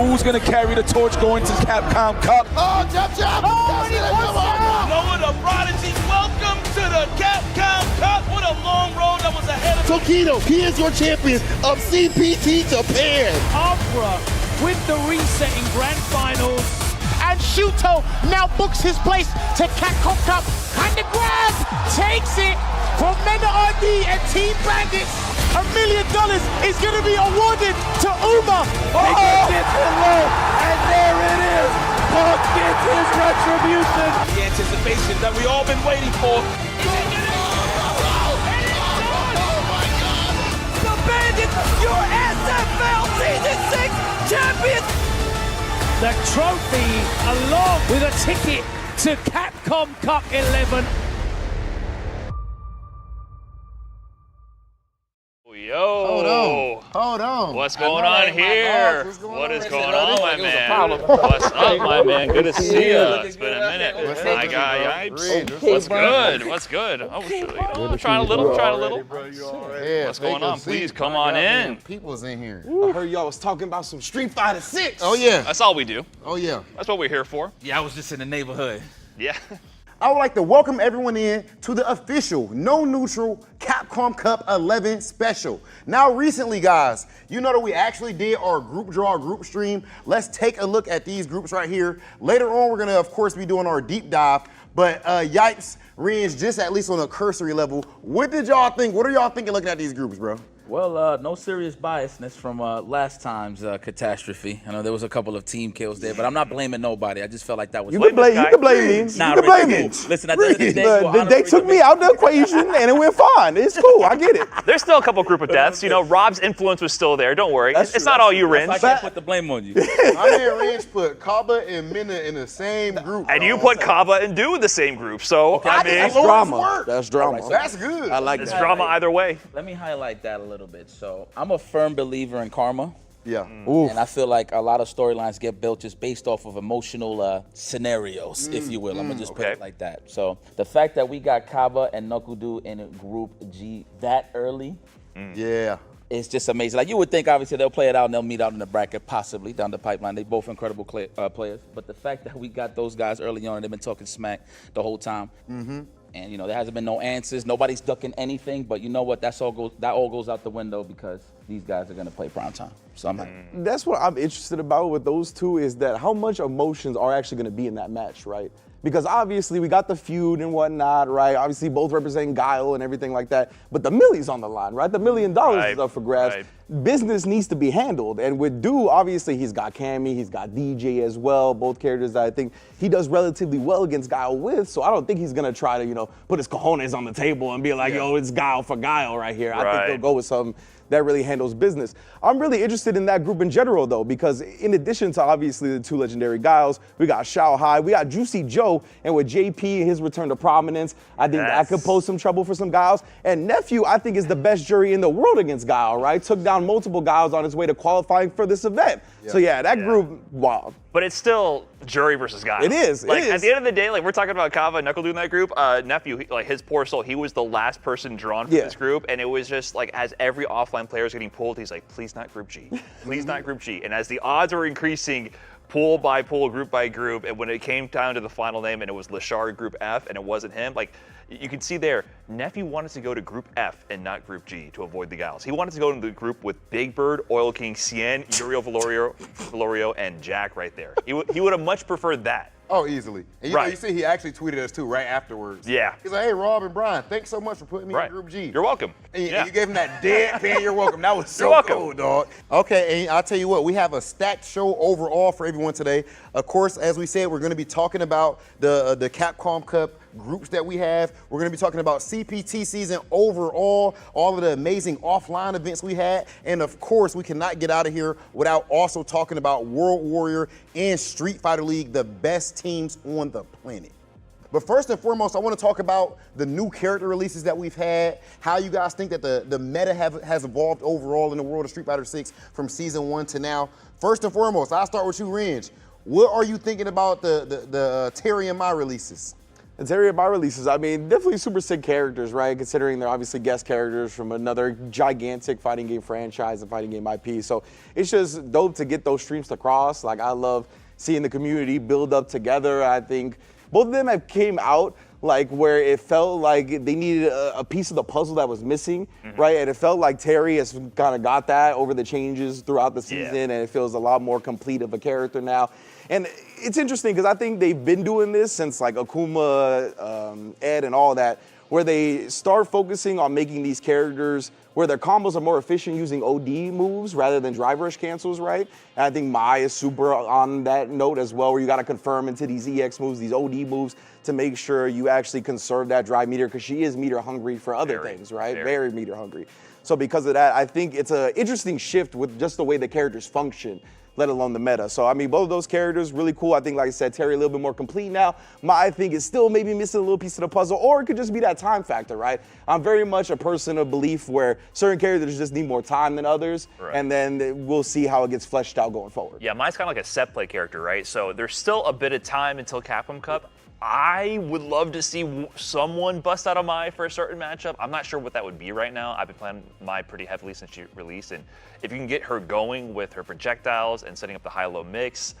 who's going to carry the torch going to Capcom Cup. Oh, jump! Oh, and he wants out! Noah the Prodigy, welcome to the Capcom Cup. What a long road that was ahead of Tokido, he is your champion of CPT Japan. Opera with the resetting grand finals. And Shuto now books his place to Capcom Cup. And the grab takes it from Mena RD and Team Bandits. $1 million is going to be awarded to Uma. Oh, gets it low, and there it is. Punk gets his retribution. the anticipation that we all been waiting for. The Bandits, your SFL Season 6 champions. The trophy along with a ticket to Capcom Cup 11. Yo. Hold on. What's going on here? What is going on, my man? What's up, my man? Good to see you. It's been a minute. My guy, Yipes. What's good? What's good? Oh, trying a little. Yeah, What's going on? Please come on in. People's in here. I heard y'all was talking about some Street Fighter 6. Oh, yeah. That's all we do. Oh, yeah. That's what we're here for. Yeah, I was just in the neighborhood. Yeah. I would like to welcome everyone in to the official, no neutral Capcom Cup 11 special. Now recently, guys, you know that we actually did our group draw group stream. Let's take a look at these groups right here. Later on, we're gonna, of course, be doing our deep dive, but Yipes, Rynge, just at least on a cursory level, what did y'all think? What are y'all thinking looking at these groups, bro? Well, no serious biasness from last time's catastrophe. I know there was a couple of team kills there, but I'm not blaming nobody. I just felt like that was. You can blame me. Nah, you can blame me. Listen, at the end of the day, they took me out the equation and it went fine. It's cool. I get it. There's still a couple group of deaths. You know, Rob's influence was still there. Don't worry. It's not all you, Rynge. I can't put the blame on you. My man Rynge put Kaba and Mena in the same group. And you put Kaba and Du in the same group. So, I mean, That's drama. That's drama. Right, That's good. I like it's that. drama either way. Let me highlight that a little bit. So I'm a firm believer in karma. Yeah. And I feel like a lot of storylines get built just based off of emotional scenarios, if you will. I'm gonna just put it like that. So the fact that we got Kaba and Nokudu in Group G that early, Yeah. it's just amazing. Like you would think, obviously they'll play it out and they'll meet out in the bracket, possibly down the pipeline. They both incredible players. But the fact that we got those guys early on and they've been talking smack the whole time. And you know there hasn't been no answers. Nobody's ducking anything. But you know what? That all goes out the window because these guys are gonna play prime time. So I'm happy. That's what I'm interested about with those two is that how much emotions are actually going to be in that match, right? Because obviously we got the feud and whatnot, right? Obviously both representing Guile and everything like that. But the millie's on the line, right? The $1 million is up for grabs. Business needs to be handled. And with Du, obviously he's got Cammy, he's got DJ as well. Both characters that I think he does relatively well against Guile with. So I don't think he's going to try to, you know, put his cojones on the table and be like, yo, it's Guile for Guile right here. I think they'll go with something that really handles business. I'm really interested in that group in general, though, because in addition to obviously the two legendary Guiles, we got Shao Hai, we got Juicy Joe, and with JP and his return to prominence, I think that could pose some trouble for some Guiles. And Nephew, I think, is the best jury in the world against Guile, right? Took down multiple Guiles on his way to qualifying for this event. So yeah, that group, wow. But it's still jury versus guy. It is. Like at the end of the day, like we're talking about Kava and Knuckle in that group. Nephew, like his poor soul, he was the last person drawn for this group, and it was just like as every offline player was getting pulled, he's like, please not Group G, please not Group G. And as the odds were increasing, pool by pool, group by group, and when it came down to the final name, and it was Lashard Group F, and it wasn't him, like you can see there, Nephew wanted to go to Group F and not Group G to avoid the Guiles. He wanted to go into the group with Big Bird, Oil King, Cien, Uriel Valorio, and Jack right there. He would have much preferred that. Oh, easily. And you know, you see he actually tweeted us too right afterwards. Yeah. He's like, hey, Rob and Brian, thanks so much for putting me in Group G. You're welcome. And you gave him that deadpan, you're welcome. That was so cool, dog. Okay, and I'll tell you what, we have a stacked show overall for everyone today. Of course, as we said, we're going to be talking about the Capcom Cup groups that we have. We're going to be talking about CPT season overall, all of the amazing offline events we had. And of course, we cannot get out of here without also talking about World Warrior and Street Fighter League, the best teams on the planet. But first and foremost, I want to talk about the new character releases that we've had, how you guys think that the meta has evolved overall in the world of Street Fighter 6 from season 1 to now. First and foremost, I'll start with you, Rynge. What are you thinking about the Terry and my releases? And Terry at my releases, I mean, definitely super sick characters, right? Considering they're obviously guest characters from another gigantic fighting game franchise and fighting game IP. So it's just dope to get those streams to cross. Like, I love seeing the community build up together. I think both of them have came out like where it felt like they needed a piece of the puzzle that was missing, right? And it felt like Terry has kind of got that over the changes throughout the season, and it feels a lot more complete of a character now. And it's interesting because I think they've been doing this since like Akuma, Ed, and all that, where they start focusing on making these characters where their combos are more efficient using OD moves rather than drive rush cancels, right? And I think Mai is super on that note as well, where you got to confirm into these EX moves, these OD moves, to make sure you actually conserve that drive meter, because she is meter hungry for other things, right? Very meter hungry. So because of that, I think it's an interesting shift with just the way the characters function, let alone the meta. So, I mean, both of those characters, really cool. I think, like I said, Terry a little bit more complete now. Mai, I think, is still maybe missing a little piece of the puzzle, or it could just be that time factor, right? I'm very much a person of belief where certain characters just need more time than others, and then we'll see how it gets fleshed out going forward. Yeah, Mai's kind of like a set play character, right? So there's still a bit of time until Capcom Cup. I would love to see someone bust out of Mai for a certain matchup. I'm not sure what that would be right now. I've been playing Mai pretty heavily since she released, and if you can get her going with her projectiles and setting up the high-low mix,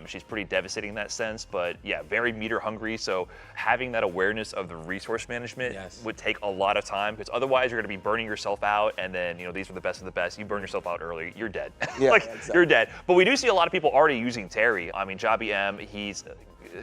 she's pretty devastating in that sense. But yeah, very meter hungry, so having that awareness of the resource management would take a lot of time, because otherwise you're going to be burning yourself out, and then, you know, these are the best of the best. You burn yourself out early, you're dead. Yeah, like, exactly. You're dead. But we do see a lot of people already using Terry. I mean, Jobby M, he's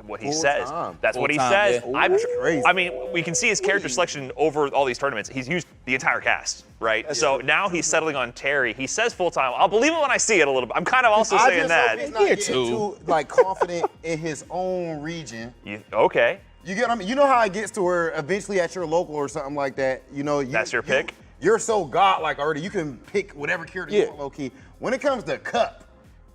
what he says. That's what he says. I mean, we can see his character selection over all these tournaments. He's used the entire cast, right? So now he's settling on Terry. He says full time. I'll believe it when I see it a little bit. I'm kind of also saying that. He's not getting too like confident in his own region. Okay. You get what I mean? You know how it gets to where eventually at your local or something like that, you know, that's your pick. You're so godlike already. You can pick whatever character you want, low key. When it comes to Cup,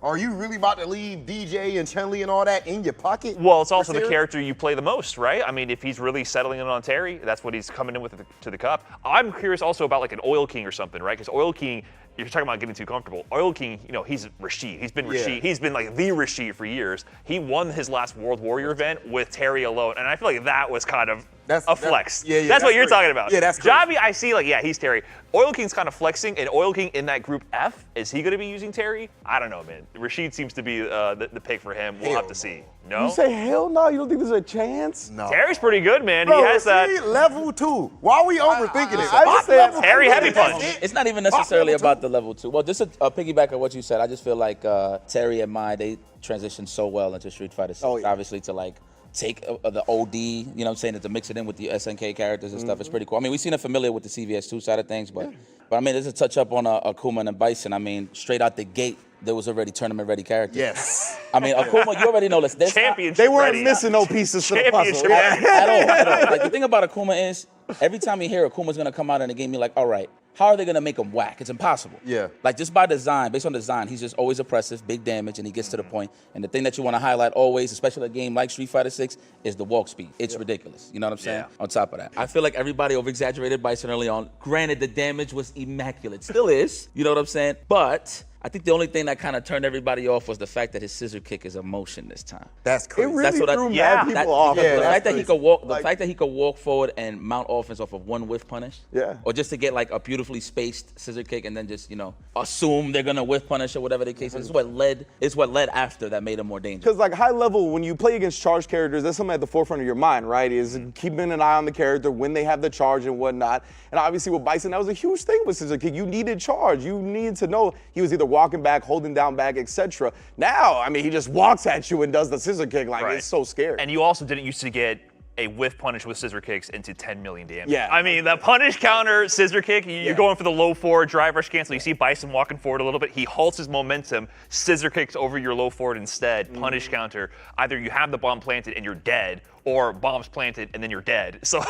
are you really about to leave DJ and Chun-Li and all that in your pocket? Well, it's also the character you play the most, right? I mean, if he's really settling in on Terry, that's what he's coming in with to the Cup. I'm curious also about like an Oil King or something, right? Because Oil King, you're talking about getting too comfortable. Oil King, you know, he's Rashid. He's been Rashid. He's been like the Rashid for years. He won his last World Warrior event with Terry alone, and I feel like that was kind of a flex. That's what you're talking about. Yeah, that's Jobby, I see like, yeah, he's Terry. Oil King's kind of flexing, and Oil King in that group F, is he going to be using Terry? I don't know, man. Rashid seems to be the pick for him. We'll have to see. No? You say hell no? You don't think there's a chance? No. Terry's pretty good, man. Bro, he has that. level 2. Why are we overthinking it? I just said Terry heavy punch. It's not even necessarily about the level 2. Well, just a piggyback on what you said, I just feel like Terry and Mai, they transitioned so well into Street Fighter 6, obviously, to like take the OD, you know what I'm saying, to mix it in with the SNK characters and stuff. It's pretty cool. I mean, we've seen it familiar with the CVS2 side of things, but I mean, there's a touch up on Akuma and Bison. I mean, straight out the gate, there was already tournament-ready characters. Yes. I mean, Akuma, you already know this. Championship They weren't ready. missing no pieces to the puzzle. At all. Like, the thing about Akuma is, every time you hear Akuma's going to come out in the game, you're like, all right, how are they going to make him whack? It's impossible. Yeah. Like, just by design, based on design, he's just always oppressive, big damage, and he gets to the point. And the thing that you want to highlight always, especially a game like Street Fighter 6, is the walk speed. It's ridiculous. You know what I'm saying? On top of that, I feel like everybody over-exaggerated Bison early on. Granted, the damage was immaculate. Still is. You know what I'm saying? But I think the only thing that kind of turned everybody off was the fact that his scissor kick is a motion this time. That's crazy. It really That's what threw mad people off. The fact that he could walk, Like- the fact that he could walk forward and mount offense off of one whiff punish, or just to get like a beautifully spaced scissor kick and then just, you know, assume they're gonna whiff punish or whatever the case is. It's what led after that made him more dangerous. Because like high level, when you play against charged characters, that's something at the forefront of your mind, right? Is keeping an eye on the character when they have the charge and whatnot. And obviously with Bison, that was a huge thing with scissor kick. You needed charge. You needed to know he was either walking back, holding down back, etc. Now, I mean, he just walks at you and does the scissor kick. Like, it's so scary. And you also didn't used to get a whiff punish with scissor kicks into 10 million damage. Yeah. I mean, the punish counter scissor kick, you're going for the low forward drive rush cancel. You see Bison walking forward a little bit. He halts his momentum, scissor kicks over your low forward instead, punish counter. Either you have the bomb planted and you're dead, or bombs planted and then you're dead. So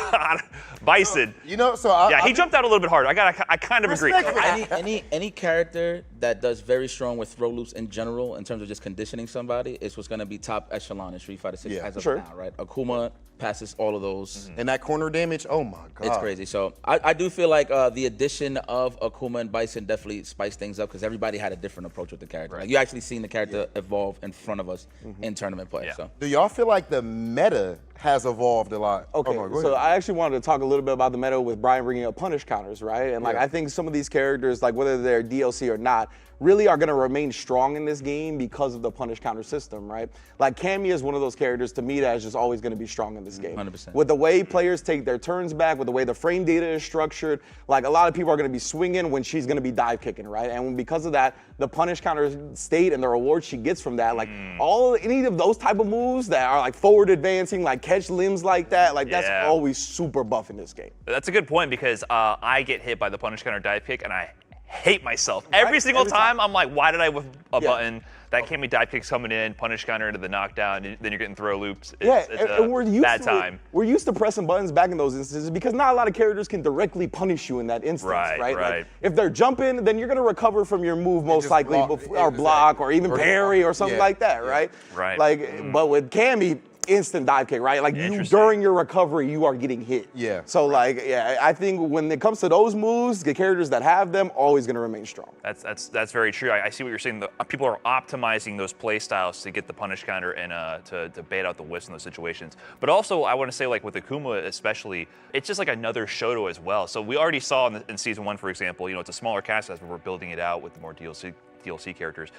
Bison, You know, he jumped out a little bit harder. I kind of agree. Any character that does very strong with throw loops in general, in terms of just conditioning somebody, is what's going to be top echelon in Street Fighter 6 as of now, right? Akuma passes all of those. And that corner damage, oh my God. It's crazy. So I do feel like the addition of Akuma and Bison definitely spiced things up, because everybody had a different approach with the character. Like, you actually seen the character evolve in front of us in tournament play. So Do y'all feel like the meta has evolved a lot. Okay, Oh, no, go so ahead. I actually wanted to talk a little bit about the meta with Brian bringing up punish counters, right? And like I think some of these characters, like whether they're DLC or not, really are going to remain strong in this game because of the punish counter system, right? Like Cammy is one of those characters to me that is just always going to be strong in this game. 100%. With the way players take their turns back, with the way the frame data is structured, like a lot of people are going to be swinging when she's going to be dive kicking, right? And because of that, the punish counter state and the reward she gets from that, like any of those type of moves that are like forward advancing, like catch limbs like that, like that's always super buff in this game. That's a good point because I get hit by the punish counter dive kick and I hate myself. Every single time I'm like, why did I whiff a button? That Cammy dive kick's coming in, punish counter into the knockdown, and then you're getting throw loops. It's and we're used bad to time. We're used to pressing buttons back in those instances because not a lot of characters can directly punish you in that instance, right? Like, if they're jumping, then you're gonna recover from your move most likely, or block, or even parry, or something like that, right? Right. Like, but with Cammy, instant dive kick, right? Like during your recovery, you are getting hit. Yeah. So like, I think when it comes to those moves, the characters that have them always gonna remain strong. That's very true. I see what you're saying. People are optimizing those play styles to get the punish counter and to bait out the whiffs in those situations. But also, I want to say, like with Akuma especially, it's just like another Shoto as well. So we already saw in season 1, for example, it's a smaller cast as we're building it out with the more DLC characters.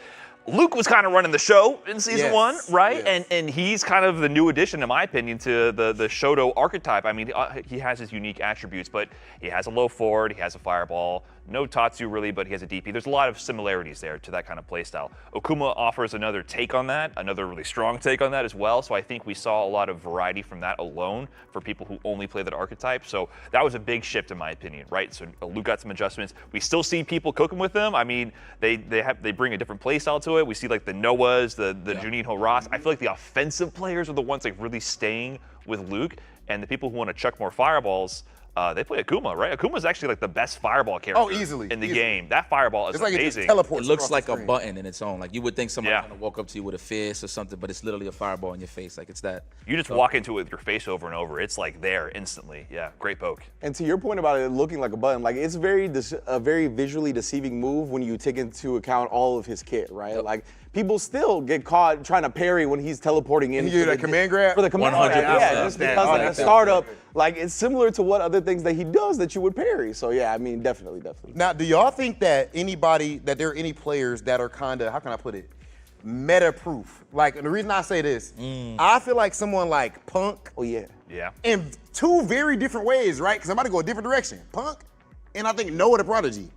Luke was kind of running the show in season 1, right? Yes. And he's kind of the new addition, in my opinion, to the Shoto archetype. I mean, he has his unique attributes, but he has a low forward, he has a fireball, no Tatsu really, but he has a DP. There's a lot of similarities there to that kind of playstyle. Okuma offers another take on that, another really strong take on that as well. So I think we saw a lot of variety from that alone for people who only play that archetype. So that was a big shift in my opinion, right? So Luke got some adjustments. We still see people cooking with them. I mean, they bring a different playstyle to it. We see like the Noahs, the Juninho Ross. I feel like the offensive players are the ones like really staying with Luke, and the people who want to chuck more fireballs, they play Akuma, right? Akuma's actually like the best fireball character in the game. That fireball is amazing. It looks like a button in its own. Like you would think somebody's gonna walk up to you with a fist or something, but it's literally a fireball in your face. Like it's that. You just walk into it with your face over and over. It's like there instantly. Yeah, great poke. And to your point about it looking like a button, like it's a very visually deceiving move when you take into account all of his kit, right? Like people still get caught trying to parry when he's teleporting in. You do that command grab? For the command grab, just because of the startup. Like it's similar to what other things that he does that you would parry. So yeah, I mean, definitely. Now, do y'all think that there are any players that are kind of, how can I put it, meta-proof? Like, and the reason I say this, I feel like someone like Punk. Oh yeah. Yeah. In two very different ways, right? Because I'm about to go a different direction. Punk, and I think Noah the Prodigy.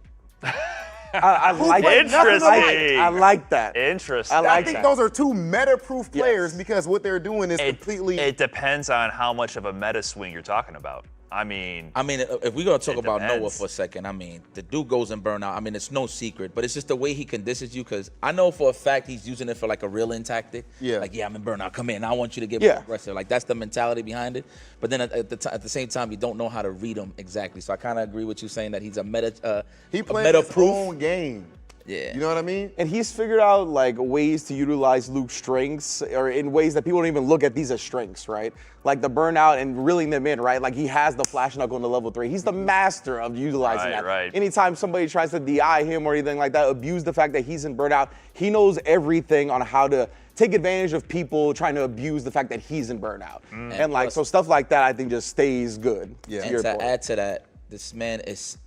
I like Interesting. I like that. Interesting. I think those are two meta-proof players because what they're doing is completely. It depends on how much of a meta swing you're talking about. I mean, if we're gonna talk about Noah for a second, I mean, the dude goes in burnout. I mean, it's no secret, but it's just the way he conditions you. Because I know for a fact he's using it for like a real-in tactic. Yeah. Like, I'm in burnout. Come in. I want you to get more aggressive. Like that's the mentality behind it. But then at the same time, you don't know how to read him exactly. So I kind of agree with you saying that he's a meta. He plays his own game. Yeah. You know what I mean? And he's figured out like ways to utilize Luke's strengths, or in ways that people don't even look at these as strengths, right? Like the burnout and reeling them in, right? Like he has the flash knuckle in the level 3. He's the master of utilizing that. Right. Anytime somebody tries to DI him or anything like that, abuse the fact that he's in burnout, he knows everything on how to take advantage of people trying to abuse the fact that he's in burnout. And like, so stuff like that I think just stays good. Yeah. And to add to that, this man is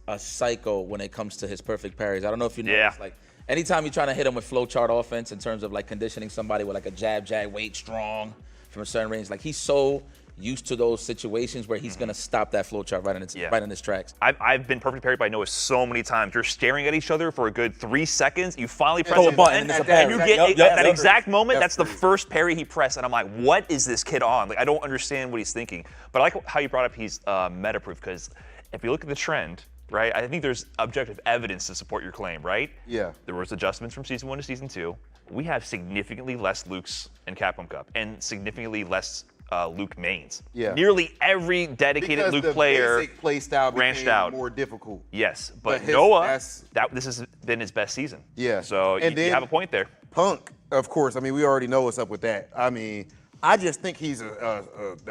a psycho when it comes to his perfect parries. I don't know if you know this, like anytime you're trying to hit him with flowchart offense in terms of like conditioning somebody with like a jab, weight, strong from a certain range, like he's so used to those situations where he's gonna stop that flowchart right in his tracks. I've been perfectly parried by Noah so many times. You're staring at each other for a good 3 seconds. You finally press a button, and you get that exact moment. That's the first parry he pressed, and I'm like, what is this kid on? Like I don't understand what he's thinking. But I like how you brought up he's meta-proof, because if you look at the trend, right? I think there's objective evidence to support your claim, right? Yeah. There was adjustments from season 1 to season 2. We have significantly less Lukes in Capcom Cup and significantly less Luke mains. Yeah. Nearly every dedicated Luke player basic play style branched out. More difficult. Yes, but Noah, this has been his best season. Yeah. So you have a point there. Punk, of course. I mean, we already know what's up with that. I mean, I just think he's a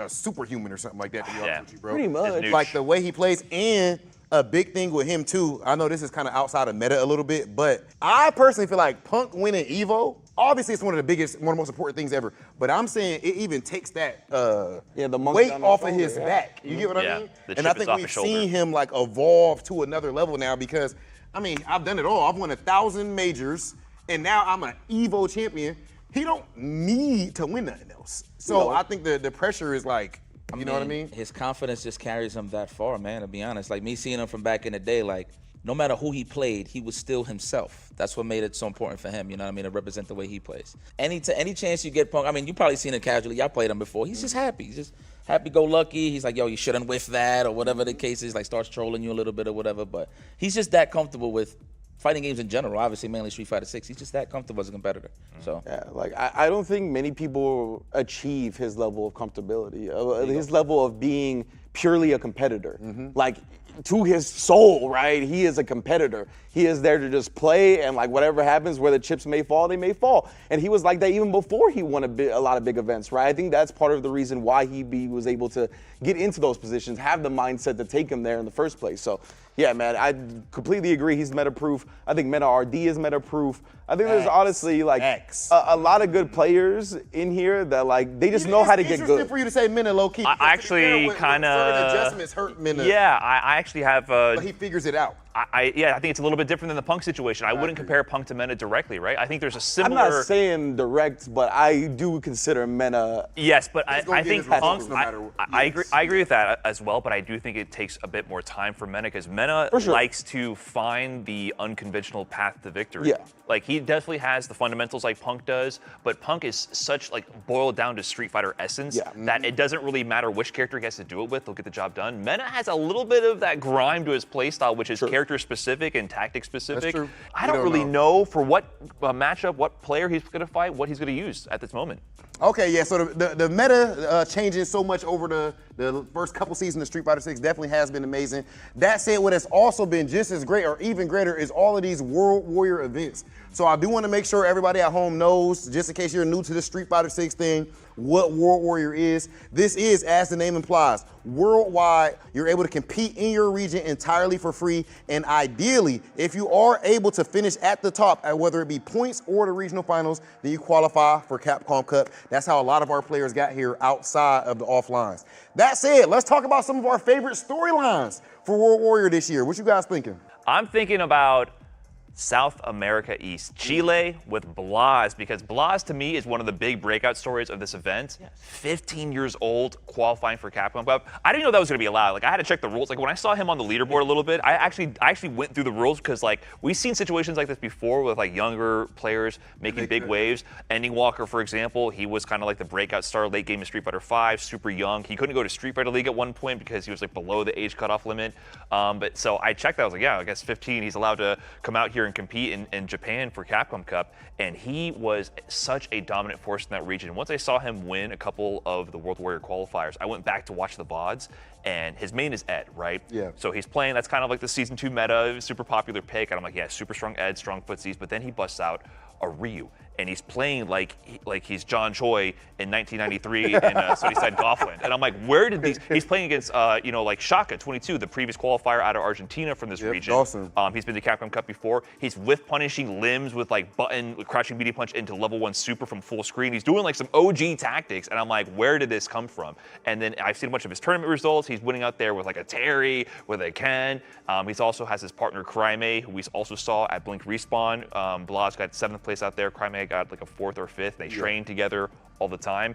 superhuman or something like that. To be honest with you, bro. Pretty much. Like the way he plays, and a big thing with him too. I know this is kind of outside of meta a little bit, but I personally feel like Punk winning Evo Obviously, it's one of the biggest, one of the most important things ever. But I'm saying it even takes that the weight on the off of shoulder, his back. You get what I mean? the And I chip is think off we've his shoulder. seen him like evolve to another level now because, I mean, I've done it all. I've won 1,000 majors, and now I'm an Evo champion. He don't need to win nothing else. So I think the pressure is like, you know what I mean? His confidence just carries him that far, man, to be honest. Like me seeing him from back in the day, like no matter who he played, he was still himself. That's what made it so important for him, you know what I mean, to represent the way he plays. Any chance you get Punk, I mean, you probably seen it casually. Y'all played him before. He's just happy. He's just happy-go-lucky. He's like, yo, you shouldn't whiff that or whatever the case is, like starts trolling you a little bit or whatever. But he's just that comfortable with fighting games in general, obviously mainly Street Fighter 6. He's just that comfortable as a competitor. So yeah, like I don't think many people achieve his level of comfortability, his level of being purely a competitor. Like to his soul, right? He is a competitor. He is there to just play, and like whatever happens, where the chips may fall, they may fall. And he was like that even before he won a lot of big events, right? I think that's part of the reason why he was able to get into those positions, have the mindset to take him there in the first place. So yeah, man, I completely agree. He's meta-proof. I think Meta RD is meta-proof. I think there's honestly like a lot of good players in here that like they just know how to get good. It's interesting for you to say Mena low key. I actually kind of certain adjustments hurt Mena. Yeah, I actually have. But he figures it out. I think it's a little bit different than the Punk situation. I wouldn't compare Punk to Mena directly, right? I think there's a similar. I'm not saying direct, but I do consider Mena. Yes, but I think Punk. No I agree with that as well, but I do think it takes a bit more time for Mena because Mena likes to find the unconventional path to victory. Yeah. Like he definitely has the fundamentals like Punk does, but Punk is such like boiled down to Street Fighter essence that it doesn't really matter which character he has to do it with, they'll get the job done. Mena has a little bit of that grime to his playstyle, which is character specific and tactic specific. That's true. I don't really know for what matchup, what player he's going to fight, what he's going to use at this moment. Okay, yeah, so the meta changing so much over the first couple seasons of Street Fighter 6 definitely has been amazing. That said, what has also been just as great or even greater is all of these World Warrior events. So I do want to make sure everybody at home knows, just in case you're new to the Street Fighter 6 thing, what World Warrior is. This is, as the name implies, worldwide. You're able to compete in your region entirely for free. And ideally, if you are able to finish at the top, whether it be points or the regional finals, then you qualify for Capcom Cup. That's how a lot of our players got here outside of the offlines. That said, let's talk about some of our favorite storylines for World Warrior this year. What you guys thinking? I'm thinking about South America East, Chile with Blas, because Blas to me is one of the big breakout stories of this event. 15 years old, qualifying for Capcom Cup. I didn't know that was going to be allowed. Like I had to check the rules. Like when I saw him on the leaderboard a little bit, I actually went through the rules because like we've seen situations like this before with like younger players making big waves. Ending Walker, for example, he was kind of like the breakout star late game in Street Fighter V, super young. He couldn't go to Street Fighter League at one point because he was like below the age cutoff limit. But so I checked that. I was like, yeah, I guess 15. He's allowed to come out here and compete in Japan for Capcom Cup, and he was such a dominant force in that region. Once I saw him win a couple of the World Warrior qualifiers, I went back to watch the VODs, and his main is Ed, right? Yeah. So he's playing, that's kind of like the Season 2 meta, super popular pick, and I'm like, yeah, super strong Ed, strong footsies, but then he busts out a Ryu, and he's playing like he's John Choi in 1993 in Sunnyside Golfland. And I'm like, where did these, he's playing against, like Shaka 22, the previous qualifier out of Argentina from this region. Awesome. He's been to Capcom Cup before. He's whiff punishing limbs with like button, crouching BD punch into level 1 super from full screen. He's doing like some OG tactics, and I'm like, where did this come from? And then I've seen a bunch of his tournament results. He's winning out there with like a Terry, with a Ken. He's also has his partner Cryme, who we also saw at Blink Respawn. Blas got 7th place out there. Cryme got like a 4th or 5th. They train together all the time.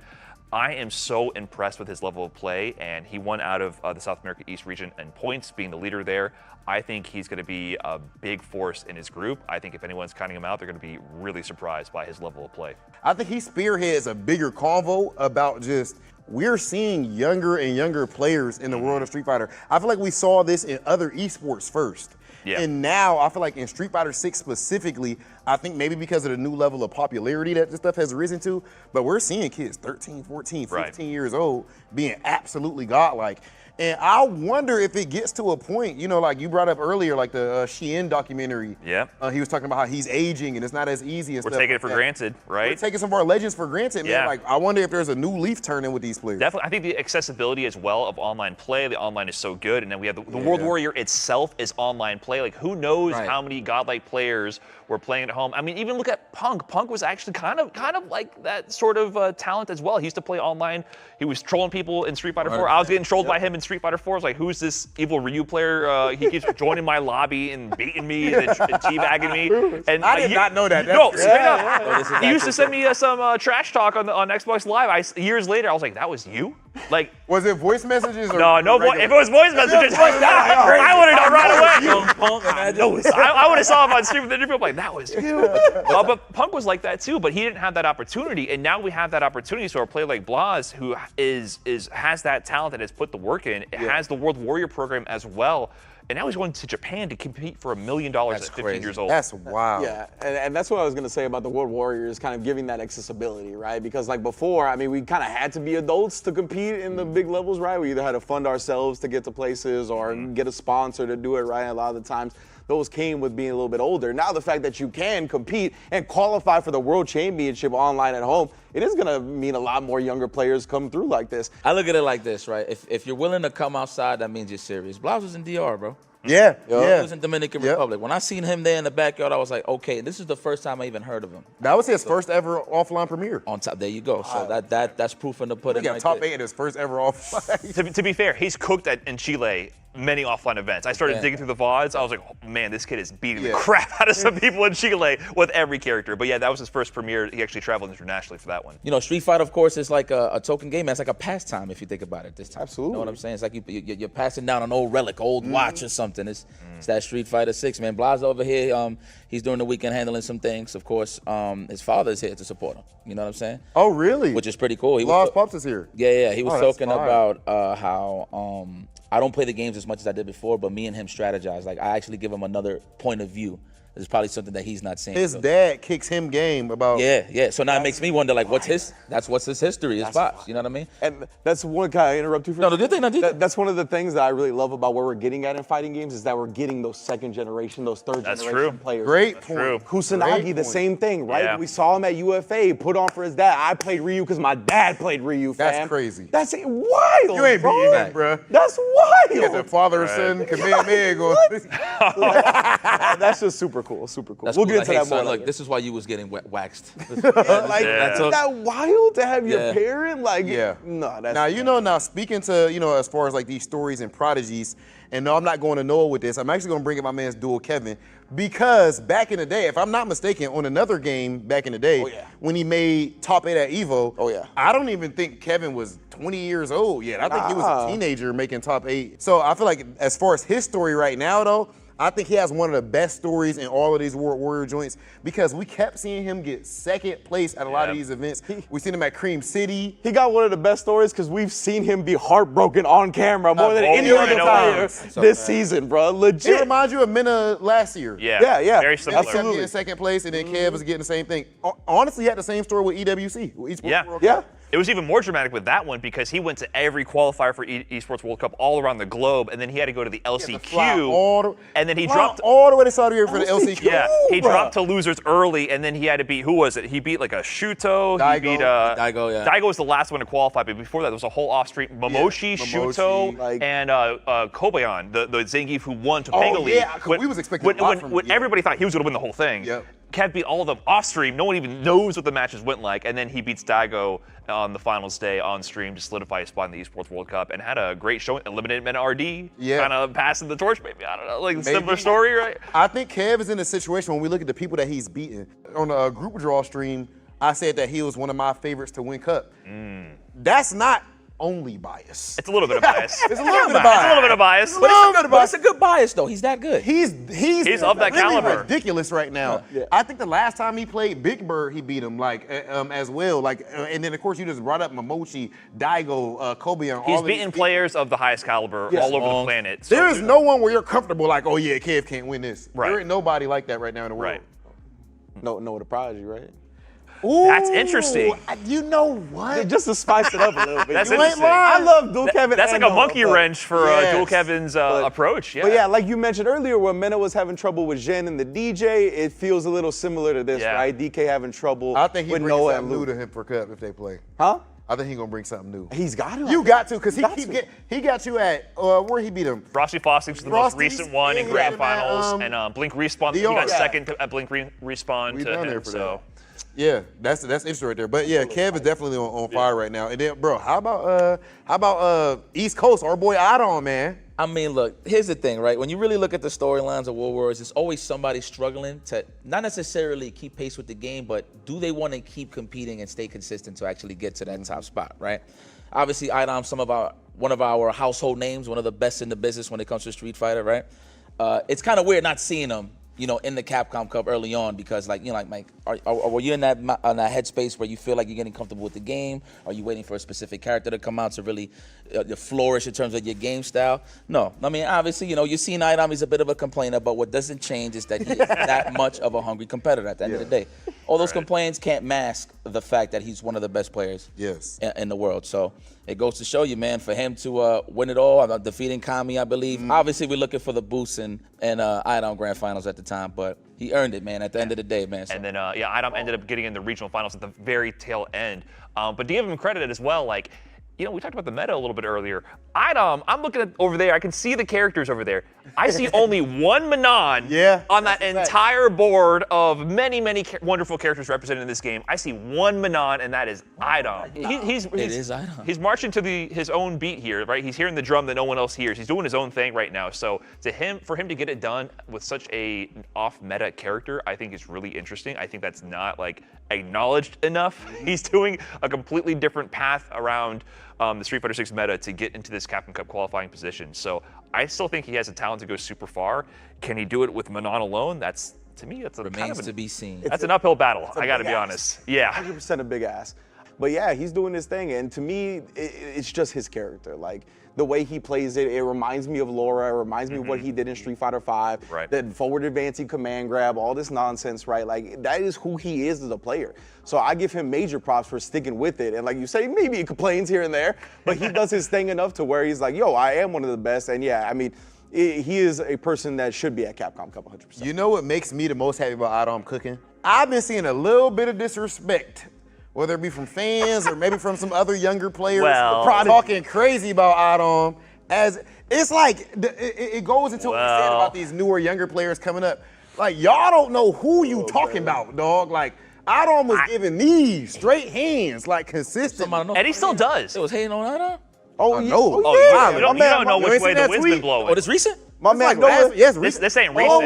I am so impressed with his level of play, and he won out of the South America East region in points, being the leader there. I think he's going to be a big force in his group. I think if anyone's counting him out, they're going to be really surprised by his level of play. I think he spearheads a bigger convo about just, we're seeing younger and younger players in the world of Street Fighter. I feel like we saw this in other esports first. Yeah. And now I feel like in Street Fighter 6 specifically, I think maybe because of the new level of popularity that this stuff has risen to, but we're seeing kids 13, 14, 15 years old being absolutely godlike. And I wonder if it gets to a point, you know, like you brought up earlier, like the Shein documentary. Yeah. He was talking about how he's aging and it's not as easy and We're stuff taking like it for that. granted, right? We're taking some of our legends for granted, man. Yeah. Like, I wonder if there's a new leaf turning with these players. Definitely, I think the accessibility as well of online play, the online is so good, and then we have the World Warrior itself is online play. Like, who knows how many godlike players were playing at home? I mean, even look at Punk. Punk was actually kind of like that sort of talent as well. He used to play online. He was trolling people in Street Fighter 4. I was getting trolled by him in Street Fighter 4. I was like, who's this evil Ryu player? He keeps joining my lobby and beating me and teabagging me. And I did not know that. No, straight up. He used to send me some trash talk on Xbox Live. Years later, I was like, that was you? Like, was it voice messages? Or no. If it was voice messages, I would have known right away. I would have saw him on stream with the interview. I'm like, that was you. But Punk was like that too. But he didn't have that opportunity, and now we have that opportunity. So a player like Blas, who has that talent and has put the work in, has the World Warrior program as well. And now he's going to Japan to compete for $1 million at 15 years old. That's wild. Yeah, and that's what I was going to say about the World Warriors, kind of giving that accessibility, right? Because like before, I mean, we kind of had to be adults to compete in the big levels, right? We either had to fund ourselves to get to places or get a sponsor to do it, right? A lot of the times, those came with being a little bit older. Now the fact that you can compete and qualify for the World Championship online at home, it is gonna mean a lot more younger players come through like this. I look at it like this, right? If you're willing to come outside, that means you're serious. Blas was in DR, bro. Yeah. He was in Dominican Republic. When I seen him there in the backyard, I was like, okay, this is the first time I even heard of him. That was his first ever offline premiere. On top, there you go. So that's proof in the pudding. He got right top there. 8 in his first ever offline. To be fair, he's cooked in Chile many offline events. I started digging through the VODs. I was like, oh, man, this kid is beating the crap out of some people in Chile with every character. But yeah, that was his first premiere. He actually traveled internationally for that one. You know, Street Fighter, of course, is like a token game. It's like a pastime if you think about it this time. Absolutely. You know what I'm saying? It's like you're passing down an old relic, old watch or something. It's that Street Fighter 6, man. Blas over here, he's during the weekend handling some things. Of course, his father is here to support him. You know what I'm saying? Oh, really? Which is pretty cool. Blas Pops is here. Yeah. He was talking fire. about how I don't play the games as much as I did before, but me and him strategize. Like, I actually give him another point of view. It's probably something that he's not seeing. His dad kicks him game about. Yeah. So now it makes me wonder, like, what's his history, his pops. You know what I mean? And that's one, can I interrupt you for No, good thing. That's one of the things that I really love about where we're getting at in fighting games is that we're getting those second generation, those third generation players. Great point. Kusanagi, the same thing, right? Yeah. We saw him at UFA, put on for his dad. I played Ryu because my dad played Ryu, fam. That's crazy. That's wild, You ain't beating him, bro. That's wild. You got the father and son Kamehameha going. That's just super cool, super cool. That's We'll cool. get Like, to hey, that more son, later. look, this is why you was getting waxed. Like, isn't that wild to have your parent? Like, no, that's Now, you know, speaking to, you know, as far as like these stories and prodigies, and no, I'm not going to Noah with this. I'm actually going to bring in my man's dual Kevin, because back in the day, if I'm not mistaken, on another game back in the day, when he made top 8 at Evo, I don't even think Kevin was 20 years old yet. I think he was a teenager making top 8. So I feel like as far as his story right now, though, I think he has one of the best stories in all of these World Warrior joints, because we kept seeing him get second place at a lot of these events. We seen him at Cream City. He got one of the best stories because we've seen him be heartbroken on camera more than any other player this season, bro. Legit. It reminds you of Minna last year. Yeah. Very similar. Kept getting second place, and then Kev was getting the same thing. Honestly, he had the same story with EWC. With Esports World Cup. It was even more dramatic with that one because he went to every qualifier for Esports World Cup all around the globe, and then he had to go to the LCQ, and then he dropped all the way to Saudi Arabia for the LCQ. Yeah, he dropped to losers early, and then he had to beat, who was it? He beat like a Shuto. Daigo. He beat Daigo was the last one to qualify, but before that, there was a whole off-street Momoshi, Shuto, and Kobayan, the Zangief who won Topanga League. Yeah, we was expecting a lot from when everybody thought he was going to win the whole thing. Kev beat all of them off stream. No one even knows what the matches went like. And then he beats Daigo on the finals day on stream to solidify his spot in the Esports World Cup and had a great showing. Eliminated Men RD. Kind of passing the torch, maybe. I don't know. Like, similar story, right? I think Kev is in a situation when we look at the people that he's beaten. On a group draw stream, I said that he was one of my favorites to win Cup. That's not only bias. It's a little bit of bias. It's a little bit of bias. It's a little bit of bias. But it's a good bias, though. He's that good. He's of that really caliber. ridiculous right now. I think the last time he played Big Bird, he beat him as well. And then of course you just brought up Momoshi, Daigo, Kobayan. He's beaten players of the highest caliber all over the planet. So there is no one where you're comfortable like, oh yeah, Kev can't win this. Right. There ain't nobody like that right now in the world. Right. No, the prodigy, right? That's interesting. You know what? Just to spice it up a little bit. That's You ain't interesting. lying. I love Dual Kevin. That's like and a monkey Noah, but- wrench for Dual Kevin's approach. Yeah. But yeah, like you mentioned earlier, when Mena was having trouble with Jen and the DJ, it feels a little similar to this, right? DK having trouble I think he with brings Noah something and new Luke. to him for Cup if they play. Huh? I think he's gonna bring something new. He's got to. You got to, because Got to. he got you at where he beat him. Frosty Fostics was the most Frosty's- recent one in yeah, grand he got him at, finals, and Blink Respawn. He DR. got Yeah. second at Blink Respawn We to down him. there for So Yeah, that's interesting right there. But yeah, Kev is definitely on fire right now. And then, bro, how about East Coast, our boy Adon, man? I mean, look, here's the thing, right? When you really look at the storylines of World Wars, there's always somebody struggling to not necessarily keep pace with the game, but do they want to keep competing and stay consistent to actually get to that top spot, right? Obviously, Idom's one of our household names, one of the best in the business when it comes to Street Fighter, right? It's kind of weird not seeing him, in the Capcom Cup early on because, like, Mike, were you in that headspace where you feel like you're getting comfortable with the game? Are you waiting for a specific character to come out to really flourish in terms of your game style? No. I mean, obviously, you're seeing Idom, he's a bit of a complainer, but what doesn't change is that he is that much of a hungry competitor at the end of the day. All those complaints can't mask the fact that he's one of the best players in the world. So it goes to show you, man, for him to win it all, defeating Kami, I believe. Obviously, we're looking for the boost and Idom Grand Finals at the time, but he earned it, man, at the end of the day, man. So. And then, Idom ended up getting in the regional finals at the very tail end. But to give him credit as well, like, we talked about the meta a little bit earlier. Idom, I'm looking at over there. I can see the characters over there. I see only one Manon on that entire board of many, many wonderful characters represented in this game. I see one Manon, and that is Idom. It is Idom. He's marching to his own beat here, right? He's hearing the drum that no one else hears. He's doing his own thing right now. So for him to get it done with such a off-meta character, I think is really interesting. I think that's not like acknowledged enough. He's doing a completely different path around the Street Fighter 6 meta to get into this Capcom Cup qualifying position. So I still think he has the talent to go super far. Can he do it with Manon alone? To me, that's remains to be seen. That's an uphill battle. I got to be honest. Yeah, 100% a big ass. But yeah, he's doing his thing, and to me, it's just his character. Like the way he plays it reminds me of Laura. It reminds me of what he did in Street Fighter V. Right. That forward advancing command grab, all this nonsense, right? Like that is who he is as a player. So I give him major props for sticking with it. And like you say, maybe he complains here and there, but he does his thing enough to where he's like, yo, I am one of the best. And yeah, I mean, he is a person that should be at Capcom Cup 100%. You know what makes me the most happy about Idom cooking? I've been seeing a little bit of disrespect, whether it be from fans or maybe from some other younger players talking crazy about Idom. As it's like it goes into what we said about these newer, younger players coming up. Like y'all don't know who you talking about, dog. Like Idom was giving these straight hands, like consistent. And he still does. It was hating on Idom? Oh, yeah. no. Oh, yeah. You don't know which way the wind's been blowing. Oh, this recent? My man, no, yes, This ain't recent.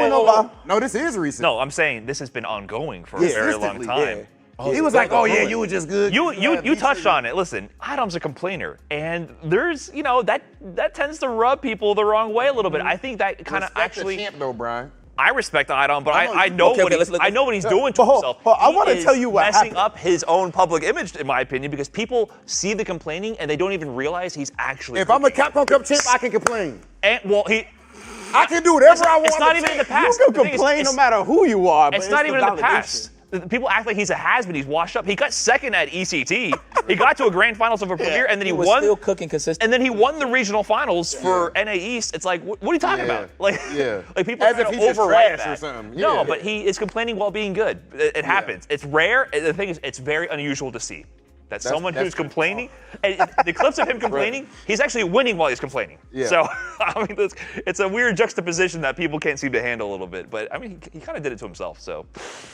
No, this is recent. No, I'm saying this has been ongoing for a very long time. He was like, oh yeah, you were just good. You touched on it. Listen, Idom's a complainer, and there's that tends to rub people the wrong way a little bit. I think that kind of actually. The champ though, Brian. I respect Idom, but I know what he's doing to himself. I want to tell you what messing happened. up his own public image, in my opinion, because people see the complaining and they don't even realize he's actually. If I'm a Capcom Cup champ, I can complain. And I can do whatever I want. It's not even in the past. You can complain no matter who you are. But It's not even in the validation. past. People act like he's a has-been. He's washed up. He got second at ECT. He got to a grand finals of a Premier, and then he was won. Still cooking consistent. And then he won the regional finals for NA East. It's like, what are you talking about? Like people As try if to he's just overwrite trash that. or something. No, Yeah. but he is complaining while being good. It happens. It's rare. The thing is, it's very unusual to see. That someone who's complaining, and the clips of him complaining, he's actually winning while he's complaining. Yeah. So, I mean, it's a weird juxtaposition that people can't seem to handle a little bit. But, I mean, he kind of did it to himself, so.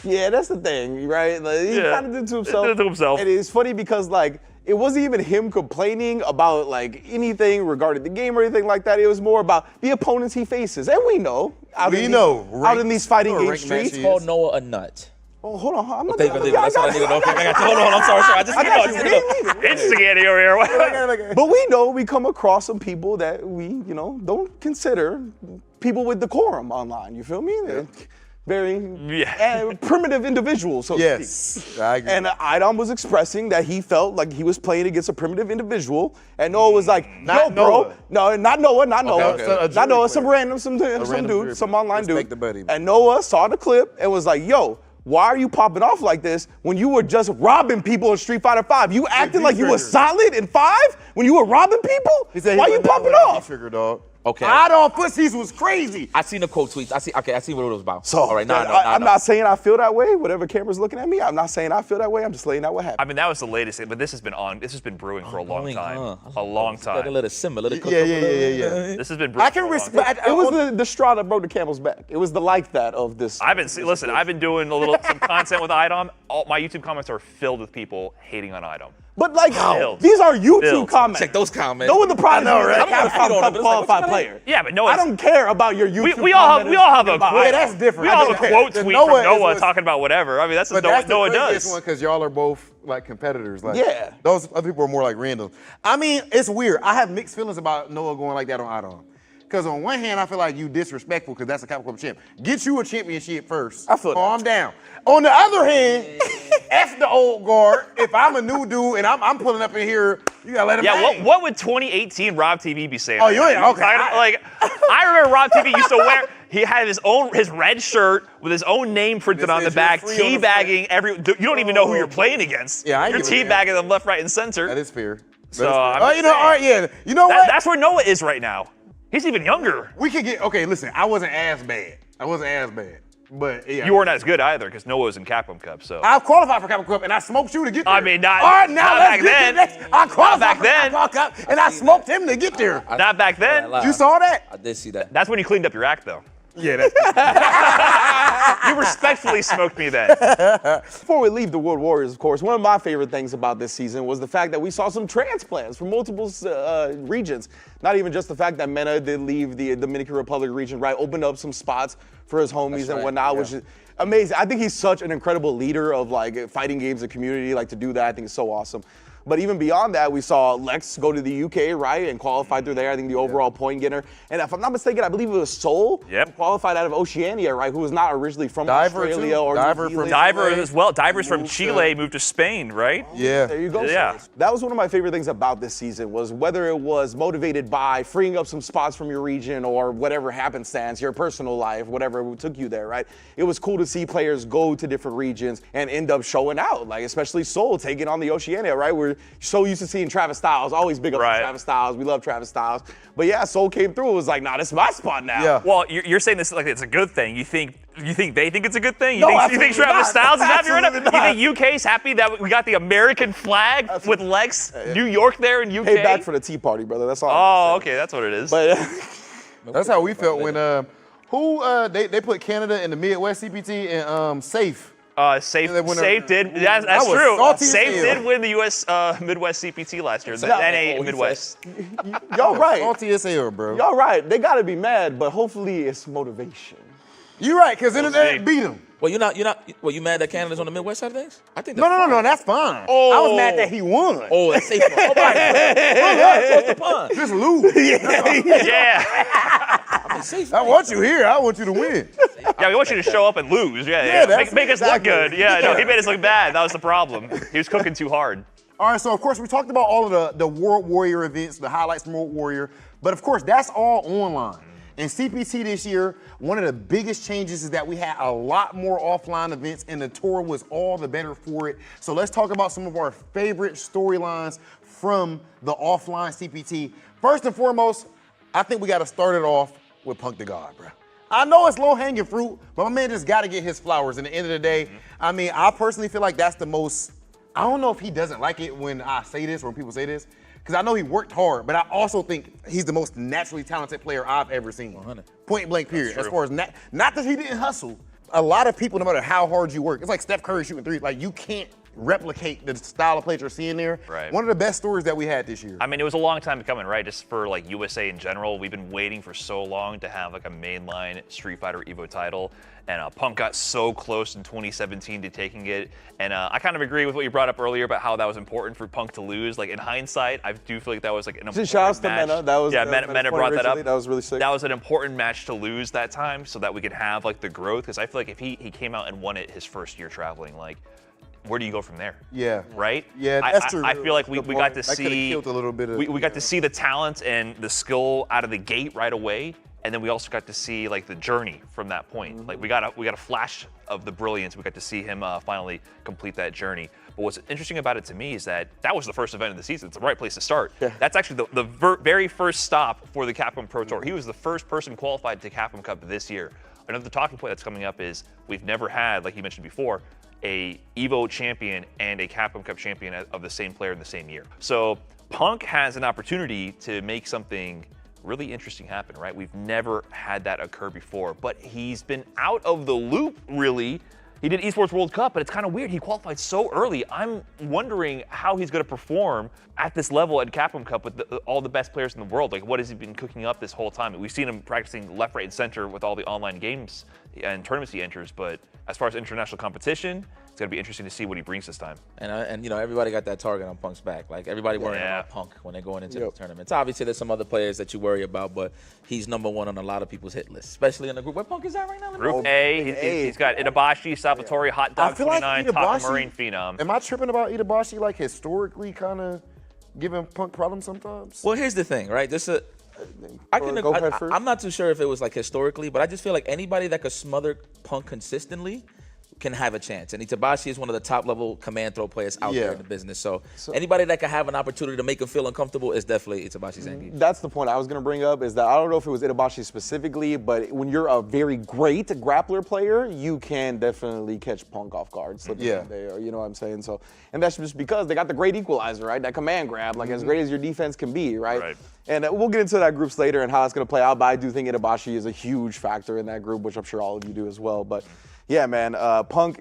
Yeah, that's the thing, right? Like, he kind of did it to himself. He did it to himself. And it's funny because, like, it wasn't even him complaining about, like, anything regarding the game or anything like that. It was more about the opponents he faces. And we know. Out in these fighting game streets. It's called Noah a nut. Oh, hold on. I'm not That's what I need to know. Hold on, I'm sorry. I just Instigating over here. But we know we come across some people that we, don't consider people with decorum online. You feel me? They're very primitive individuals, so to speak. I agree. And Idom was expressing that he felt like he was playing against a primitive individual, and Noah was like, Not Noah. No, not Noah, not Noah. Okay. Not Noah, some dude, some online dude. Respect the buddy, man. And Noah saw the clip and was like, yo, why are you popping off like this when you were just robbing people in Street Fighter 5? You acting like you were solid in 5 when you were robbing people? Why you popping off? Trigger, dog. Okay. Idol Pussies was crazy. I seen the quote tweets. I see what it was about. So, all right, I'm not saying I feel that way. Whatever camera's looking at me, I'm not saying I feel that way. I'm just laying out what happened. I mean, that was the latest, but this has been brewing for a long time. A long time. Let it simmer. Let it cook. Yeah. This has been brewing. I can respect. It was the straw that broke the camel's back. It was the like that of this. I've been doing some content with IDOM. All my YouTube comments are filled with people hating on IDOM. But like, Filled. these are YouTube Filled. comments. Check those comments. Know what the problem is? right? I'm not a Capcom qualified player. Yeah, but I don't care about your YouTube. we all have a quote. Yeah, that's different. We all have a quote tweet from Noah is talking about whatever. I mean, that's But what that's Noah the craziest does. one because y'all are both like competitors. Like, Yeah. Those other people are more like random. I mean, it's weird. I have mixed feelings about Noah going like that on IDOM. Because on one hand, I feel like you disrespectful because that's a Capcom champ. Get you a championship first. I feel Calm down. On the other hand, F the old guard. If I'm a new dude and I'm pulling up in here, you gotta let him hang. What would 2018 RobTV be saying? Oh, you ain't okay. I remember RobTV used to wear. He had his red shirt with his own name printed This on the is back, your free on the teabagging every. You don't even know who you're playing against. Yeah, I you're get it, teabagging them left, right, and center. That is fair. So all right, yeah. You know what? That's where Noah is right now. He's even younger. We could get, okay, listen, I wasn't as bad. But yeah. You weren't as good either because Noah was in Capcom Cup. So I qualified for Capcom Cup and I smoked you to get there. I mean, not. All right, now not let's back get then. to the next. I qualified back for then. Capcom Cup and I smoked him to get there. Not back then. You saw that? I did see that. That's when you cleaned up your act, though. Yeah, that's You respectfully smoked me then. Before we leave the World Warriors, of course, one of my favorite things about this season was the fact that we saw some transplants from multiple regions. Not even just the fact that Mena did leave the Dominican Republic region, right? Opened up some spots for his homies and whatnot, which is amazing. I think he's such an incredible leader of like fighting games and community. Like to do that, I think is so awesome. But even beyond that, we saw Lex go to the UK, right, and qualify through there. I think the overall point getter. And if I'm not mistaken, I believe it was Seoul, who qualified out of Oceania, right, who was not originally from Australia or New Zealand. Diver as well. Divers from Chile moved to Spain, right? Yeah. There you go. Yeah. So that was one of my favorite things about this season was whether it was motivated by freeing up some spots from your region or whatever happenstance, your personal life, whatever took you there, right? It was cool to see players go to different regions and end up showing out, like especially Seoul taking on the Oceania, right? We're so used to seeing Travis Styles, always big up Travis Styles. We love Travis Styles. But yeah, Seoul came through. It was like, nah, this is my spot now. Yeah. Well, you're saying this like it's a good thing. You think they think it's a good thing? No, You think Travis not. Styles is happy right now? Absolutely You think UK's happy that we got the American flag with Lex, New York there in UK? Pay back for the Tea Party, brother. That's all. Oh, okay, that's what it is. But That's how we felt when they put Canada in the Midwest CPT and Safe. Safe That's did. That's was true. salty as Safe hell. did win the U.S. Midwest CPT last year. The NA Midwest. y'all right. Salty as hell, bro. Y'all right. They gotta be mad, but hopefully it's motivation. You right, because Internet beat him. Well, you mad that Canada's on the Midwest side of things? I think No, that's fine. I was mad that he won. Oh, that's safe. What's the pun? Just lose. Yeah. I want you here. I want you to win. Yeah, we want you to show up and lose. Yeah. that's Make us exactly. look good. Yeah, no, he made us look bad. That was the problem. He was cooking too hard. All right, so of course we talked about all of the World Warrior events, the highlights from World Warrior, but of course that's all online. In CPT this year, one of the biggest changes is that we had a lot more offline events and the tour was all the better for it. So let's talk about some of our favorite storylines from the offline CPT. First and foremost, I think we got to start it off with Punk the God, bro. I know it's low-hanging fruit, but my man just got to get his flowers. And at the end of the day, I mean, I personally feel like that's the most, I don't know if he doesn't like it when I say this or when people say this, because I know he worked hard, but I also think he's the most naturally talented player I've ever seen. 100. Point blank period. As far as not that he didn't hustle. A lot of people, no matter how hard you work, it's like Steph Curry shooting threes. Like you can't replicate the style of play you're seeing there. Right. One of the best stories that we had this year. I mean, it was a long time coming, right? Just for like USA in general, we've been waiting for so long to have like a mainline Street Fighter Evo title, and Punk got so close in 2017 to taking it. And I kind of agree with what you brought up earlier about how that was important for Punk to lose. Like in hindsight, I do feel like that was like an important Shout outs to match. Mena. That was Mena brought that up. That was really sick. That was an important match to lose that time, so that we could have like the growth. Because I feel like if he came out and won it his first year traveling, like where do you go from there? Yeah. Right? Yeah, that's true. I feel like we got to That could've see killed a little bit of, we got to see the talent and the skill out of the gate right away, and then we also got to see like the journey from that point. Like we got a flash of the brilliance. We got to see him finally complete that journey. But what's interesting about it to me is that was the first event of the season. It's the right place to start. Yeah. That's actually the very first stop for the Capcom Pro Tour. He was the first person qualified to Capcom Cup this year. Another talking point that's coming up is we've never had, like you mentioned before, a EVO champion and a Capcom Cup champion of the same player in the same year. So Punk has an opportunity to make something really interesting happen, right? We've never had that occur before, but he's been out of the loop, really. He did Esports World Cup, but it's kind of weird. He qualified so early. I'm wondering how he's going to perform at this level at Capcom Cup with all the best players in the world. Like, what has he been cooking up this whole time? We've seen him practicing left, right, and center with all the online games and tournaments he enters, but as far as international competition, it's going to be interesting to see what he brings this time. And you know, everybody got that target on Punk's back. Like, everybody worrying about Punk when they're going into the tournaments. Obviously, there's some other players that you worry about, but he's number one on a lot of people's hit list, especially in the group. Where Punk is at right now? Group A, he's got Itabashi, Salvatore, Hot Dog 29, Taka Marine Phenom. Am I tripping about Itabashi, like, historically kind of giving Punk problems sometimes? Well, here's the thing, right? I'm not too sure if it was like historically, but I just feel like anybody that could smother Punk consistently can have a chance. And Itabashi is one of the top level command throw players out there in the business. So anybody that can have an opportunity to make him feel uncomfortable is definitely Itabashi Zangief. That's the point I was going to bring up, is that I don't know if it was Itabashi specifically, but when you're a very great grappler player, you can definitely catch Punk off guard, slipping in there, you know what I'm saying? So, and that's just because they got the great equalizer, right? That command grab, like as great as your defense can be, right? And we'll get into that groups later and how it's going to play out, but I do think Itabashi is a huge factor in that group, which I'm sure all of you do as well. But yeah, man, Punk,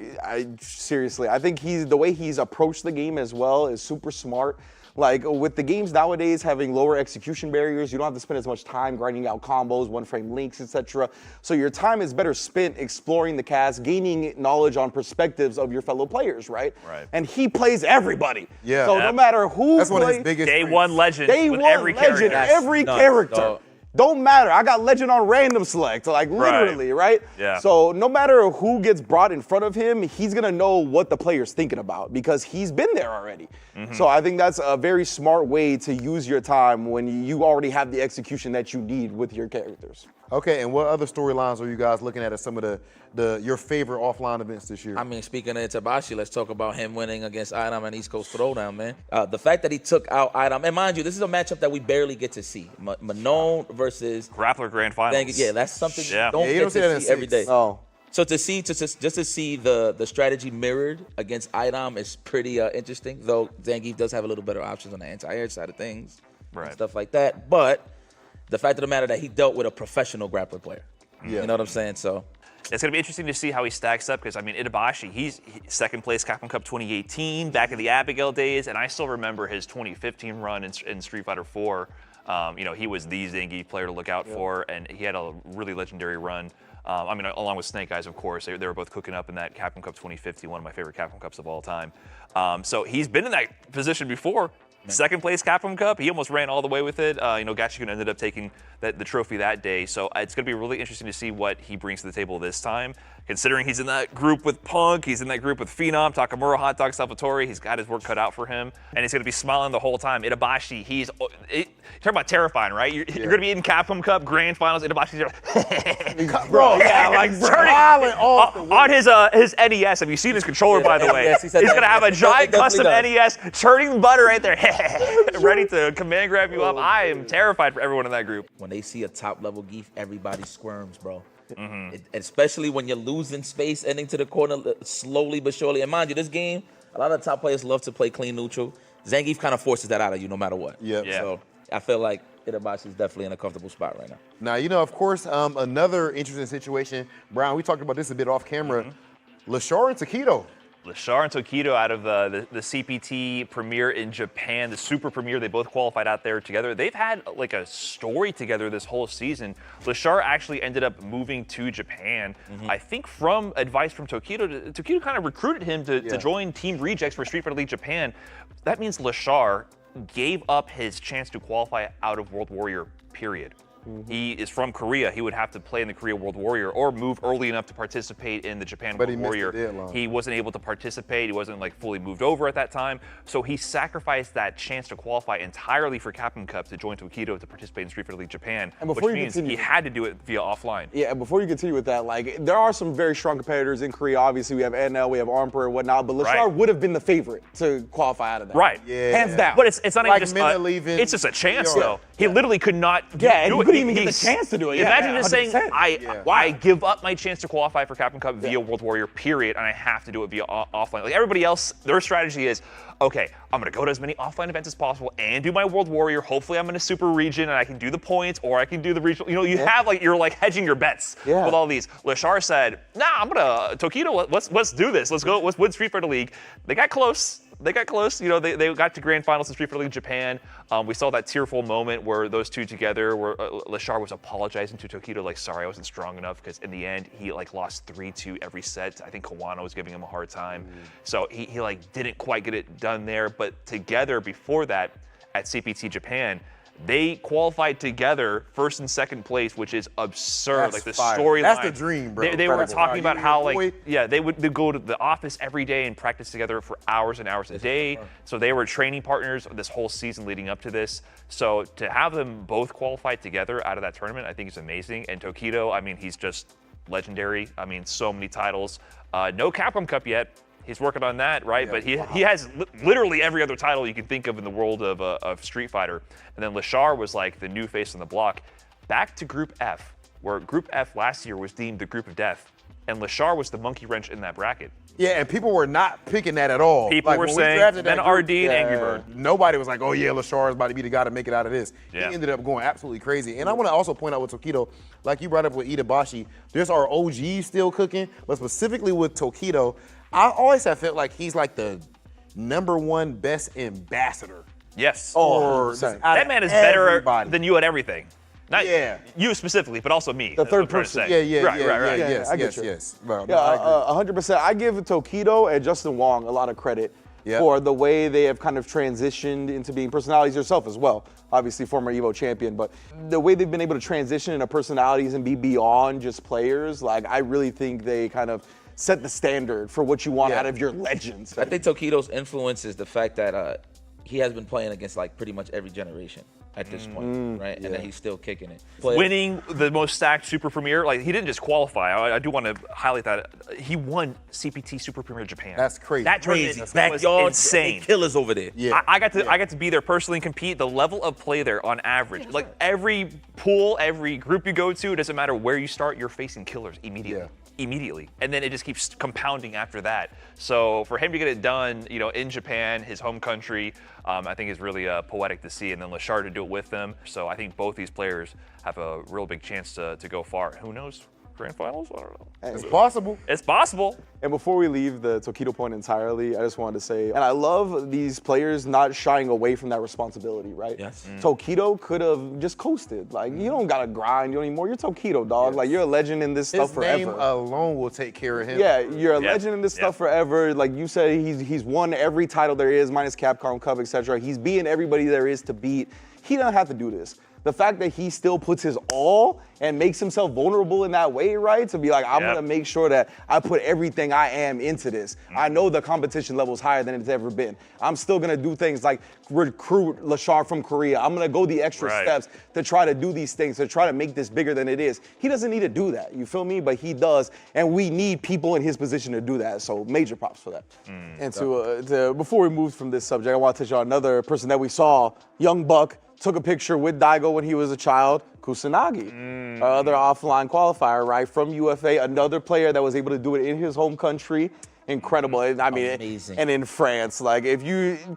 seriously, I think the way he's approached the game as well is super smart. Like, with the games nowadays having lower execution barriers, you don't have to spend as much time grinding out combos, one-frame links, etc. So your time is better spent exploring the cast, gaining knowledge on perspectives of your fellow players, right? And he plays everybody. Yeah. So no matter who That's one of his biggest Day one legend with every character. Every character. Don't matter. I got legend on random select, like literally, right? Yeah. So no matter who gets brought in front of him, he's gonna know what the player's thinking about because he's been there already. So I think that's a very smart way to use your time when you already have the execution that you need with your characters. Okay, and what other storylines are you guys looking at as some of your favorite offline events this year? I mean, speaking of Itabashi, let's talk about him winning against Idam and East Coast Throwdown, man. The fact that he took out Idam, and mind you, this is a matchup that we barely get to see. Manon versus Grappler Grand Finals. Yeah, that's something you you don't don't see that get to see every day. Oh. So to see, just to see the strategy mirrored against Idam is pretty interesting. Though Zangief does have a little better options on the anti-air side of things, and stuff like that. But the fact of the matter that he dealt with a professional grappler player. You know what I'm saying? So it's going to be interesting to see how he stacks up because, I mean, Itabashi, he's second place Capcom Cup 2018, back in the Abigail days, and I still remember his 2015 run in Street Fighter 4. You know, he was the Zangief player to look out for, and he had a really legendary run. I mean, along with Snake Eyes, of course. They were both cooking up in that Capcom Cup 2015, one of my favorite Capcom Cups of all time. So he's been in that position before. Second place Capcom Cup, he almost ran all the way with it. You know, Gachikun ended up taking the trophy that day. So it's going to be really interesting to see what he brings to the table this time. Considering he's in that group with Punk, he's in that group with Phenom, Takamura, Hot Dog, Salvatore, he's got his work cut out for him. And he's going to be smiling the whole time. Itabashi, talk about terrifying, right? You're going to be in Capcom Cup Grand Finals, Itabashi's Bro, like turning on his NES. Have you seen his controller, by the way? He's going to have a giant custom NES, churning butter right there, ready to command grab you up. I am terrified for everyone in that group. when they see a top level Geef, everybody squirms, bro. Especially when you're losing space, ending to the corner slowly but surely. And mind you, this game, a lot of top players love to play clean neutral. Zangief kind of forces that out of you no matter what. Yeah. So I feel like Itabashi is definitely in a comfortable spot right now. Now, you know, of course, another interesting situation, Brian, we talked about this a bit off camera, Lashar and Takedo. Lashar and Tokido out of the CPT Premier in Japan, the Super Premier, they both qualified out there together. They've had like a story together this whole season. Lashar actually ended up moving to Japan, I think from advice from Tokido. Tokido kind of recruited him to join Team Rejects for Street Fighter League Japan. That means Lashar gave up his chance to qualify out of World Warrior, period. He is from Korea. He would have to play in the Korea World Warrior or move early enough to participate in the Japan World Warrior. He wasn't able to participate. He wasn't like fully moved over at that time. So he sacrificed that chance to qualify entirely for Capcom Cup to join Tokido to participate in Street Fighter League Japan, which means he had to do it via offline. Yeah, and before you continue with that, like there are some very strong competitors in Korea. Obviously, we have NL, we have Armper and whatnot, but Lashar would have been the favorite to qualify out of that. Right. Yeah. Hands down. But it's not Like even just it's just a chance though. He literally could not and he couldn't even get the chance to do it. Imagine just saying, I give up my chance to qualify for Capcom Cup via World Warrior, period, and I have to do it via offline. Like everybody else, their strategy is, okay, I'm gonna go to as many offline events as possible and do my World Warrior. Hopefully I'm in a super region and I can do the points or I can do the regional. You know, you have like, you're like hedging your bets with all these. Lashar said, nah, I'm gonna, Tokido, let's do this. Let's win Street Fighter League. They got close. You know, they got to grand finals in Street Fighter League Japan. We saw that tearful moment where those two together, where Lashar was apologizing to Tokido, like, sorry, I wasn't strong enough, because in the end, he like lost 3-2 every set. I think Kawano was giving him a hard time. So he like didn't quite get it done there, but together before that at CPT Japan, they qualified together first and second place, which is absurd. That's like the fire. storyline. That's the dream, bro. They were talking about how like, they'd go to the office every day and practice together for hours and hours a day. So they were training partners this whole season leading up to this. So to have them both qualified together out of that tournament, I think is amazing. And Tokido, I mean, he's just legendary. I mean, so many titles. No Capcom Cup yet. He's working on that, right? But he has literally every other title you can think of in the world of Street Fighter. And then Lashar was like the new face on the block. Back to Group F, where Group F last year was deemed the Group of Death. And Lashar was the monkey wrench in that bracket. Yeah, and people were not picking that at all. People were saying, then RD and Angry Bird. Nobody was like, oh yeah, Lashar is about to be the guy to make it out of this. He ended up going absolutely crazy. And I want to also point out with Tokido, like you brought up with Itabashi, there's our OGs still cooking, but specifically with Tokido, I always have felt like he's like the #1 best ambassador. Yes. That man is better than you at everything. Not you specifically, but also me. The third person. Right. Yes. 100%. I give Tokido and Justin Wong a lot of credit for the way they have kind of transitioned into being personalities yourself as well. Obviously, former EVO champion, but the way they've been able to transition into personalities and be beyond just players, like I really think they kind of set the standard for what you want out of your legends. I think Tokido's influence is the fact that he has been playing against like pretty much every generation at this point, right? And then he's still kicking it. Winning the most stacked Super Premier, like he didn't just qualify. I do want to highlight that. He won CPT Super Premier Japan. That's crazy. That tournament was backyard insane. Killers over there. Yeah. I got to be there personally and compete. The level of play there on average, like every pool, every group you go to, it doesn't matter where you start, you're facing killers immediately. Immediately, and then it just keeps compounding after that. So for him to get it done, you know, in Japan, his home country, I think is really poetic to see. And then Lashar to do it with them. So I think both these players have a real big chance to go far. Who knows? Grand finals? I don't know. It's possible. It's possible. And before we leave the Tokido point entirely, I just wanted to say, and I love these players not shying away from that responsibility, right? Yes. Tokido could have just coasted. Like, you don't got to grind anymore. You're Tokido, dog. Like, you're a legend in this stuff forever. His name alone will take care of him. Yeah, you're a legend in this stuff forever. Like you said, he's won every title there is, minus Capcom Cup, etc. He's beating everybody there is to beat. He doesn't have to do this. The fact that he still puts his all and makes himself vulnerable in that way, right? To be like, I'm gonna make sure that I put everything I am into this. I know the competition level is higher than it's ever been. I'm still gonna do things like recruit Lashar from Korea. I'm gonna go the extra steps to try to do these things, to try to make this bigger than it is. He doesn't need to do that, you feel me? But he does, and we need people in his position to do that, so major props for that. And to before we move from this subject, I want to touch on another person that we saw, Young Buck, took a picture with Daigo when he was a child, Kusanagi, other offline qualifier, right, from UFA, another player that was able to do it in his home country. Incredible. I mean, amazing. And in France, like if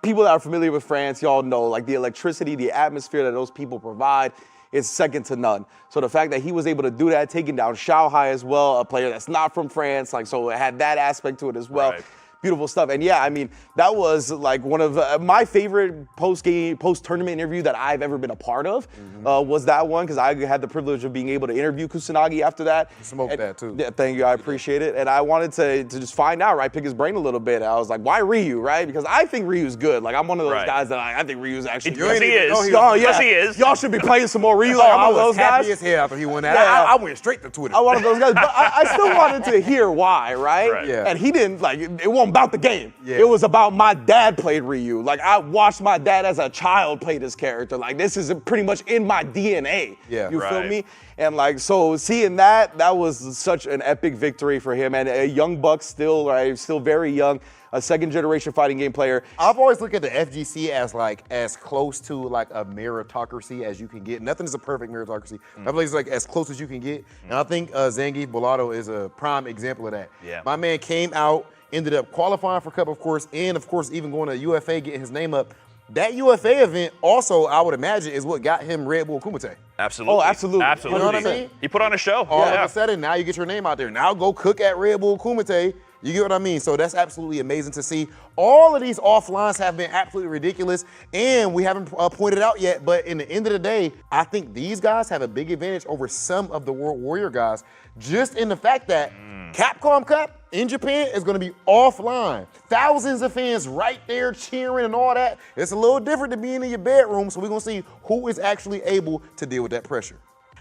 people that are familiar with France, y'all know like the electricity, the atmosphere that those people provide is second to none. So the fact that he was able to do that, taking down Xiao Hai as well, a player that's not from France, like so it had that aspect to it as well. beautiful stuff. And yeah, I mean, that was like one of my favorite post-tournament interview that I've ever been a part of, was that one, because I had the privilege of being able to interview Kusanagi after that. Smoked that too. Yeah, thank you, I appreciate it. And I wanted to just find out, right, pick his brain a little bit. I was like, why Ryu, right? Because I think Ryu's good. Like, I'm one of those guys that I think Ryu's actually good. He is. Oh, yeah. Yes, he is. Y'all should be playing some more Ryu. Like, I'm one of those guys. Happy as hell after he won that. Yeah. I went straight to Twitter. I'm one of those guys, but I still wanted to hear why, right? Yeah. And he didn't, like, it wasn't about the game. Yeah. It was about my dad played Ryu. Like, I watched my dad as a child play this character. Like, this is pretty much in my DNA. Yeah. You feel me? And like, so seeing that was such an epic victory for him. And a young buck still, right? Still very young. A second generation fighting game player. I've always looked at the FGC as like as close to like a meritocracy as you can get. Nothing is a perfect meritocracy. I believe it's like as close as you can get. And I think Zangief Bolado is a prime example of that. Yeah. My man came out, ended up qualifying for Cup, of course, and of course even going to UFA, getting his name up. That UFA event also, I would imagine, is what got him Red Bull Kumite. Absolutely. Oh, absolutely. Absolutely. You know what I mean? He put on a show. All of a sudden, now you get your name out there. Now go cook at Red Bull Kumite. You get what I mean? So that's absolutely amazing to see. All of these offlines have been absolutely ridiculous, and we haven't pointed out yet, but in the end of the day, I think these guys have a big advantage over some of the World Warrior guys, just in the fact that Capcom Cup in Japan is going to be offline. Thousands of fans right there cheering and all that. It's a little different than being in your bedroom, so we're going to see who is actually able to deal with that pressure.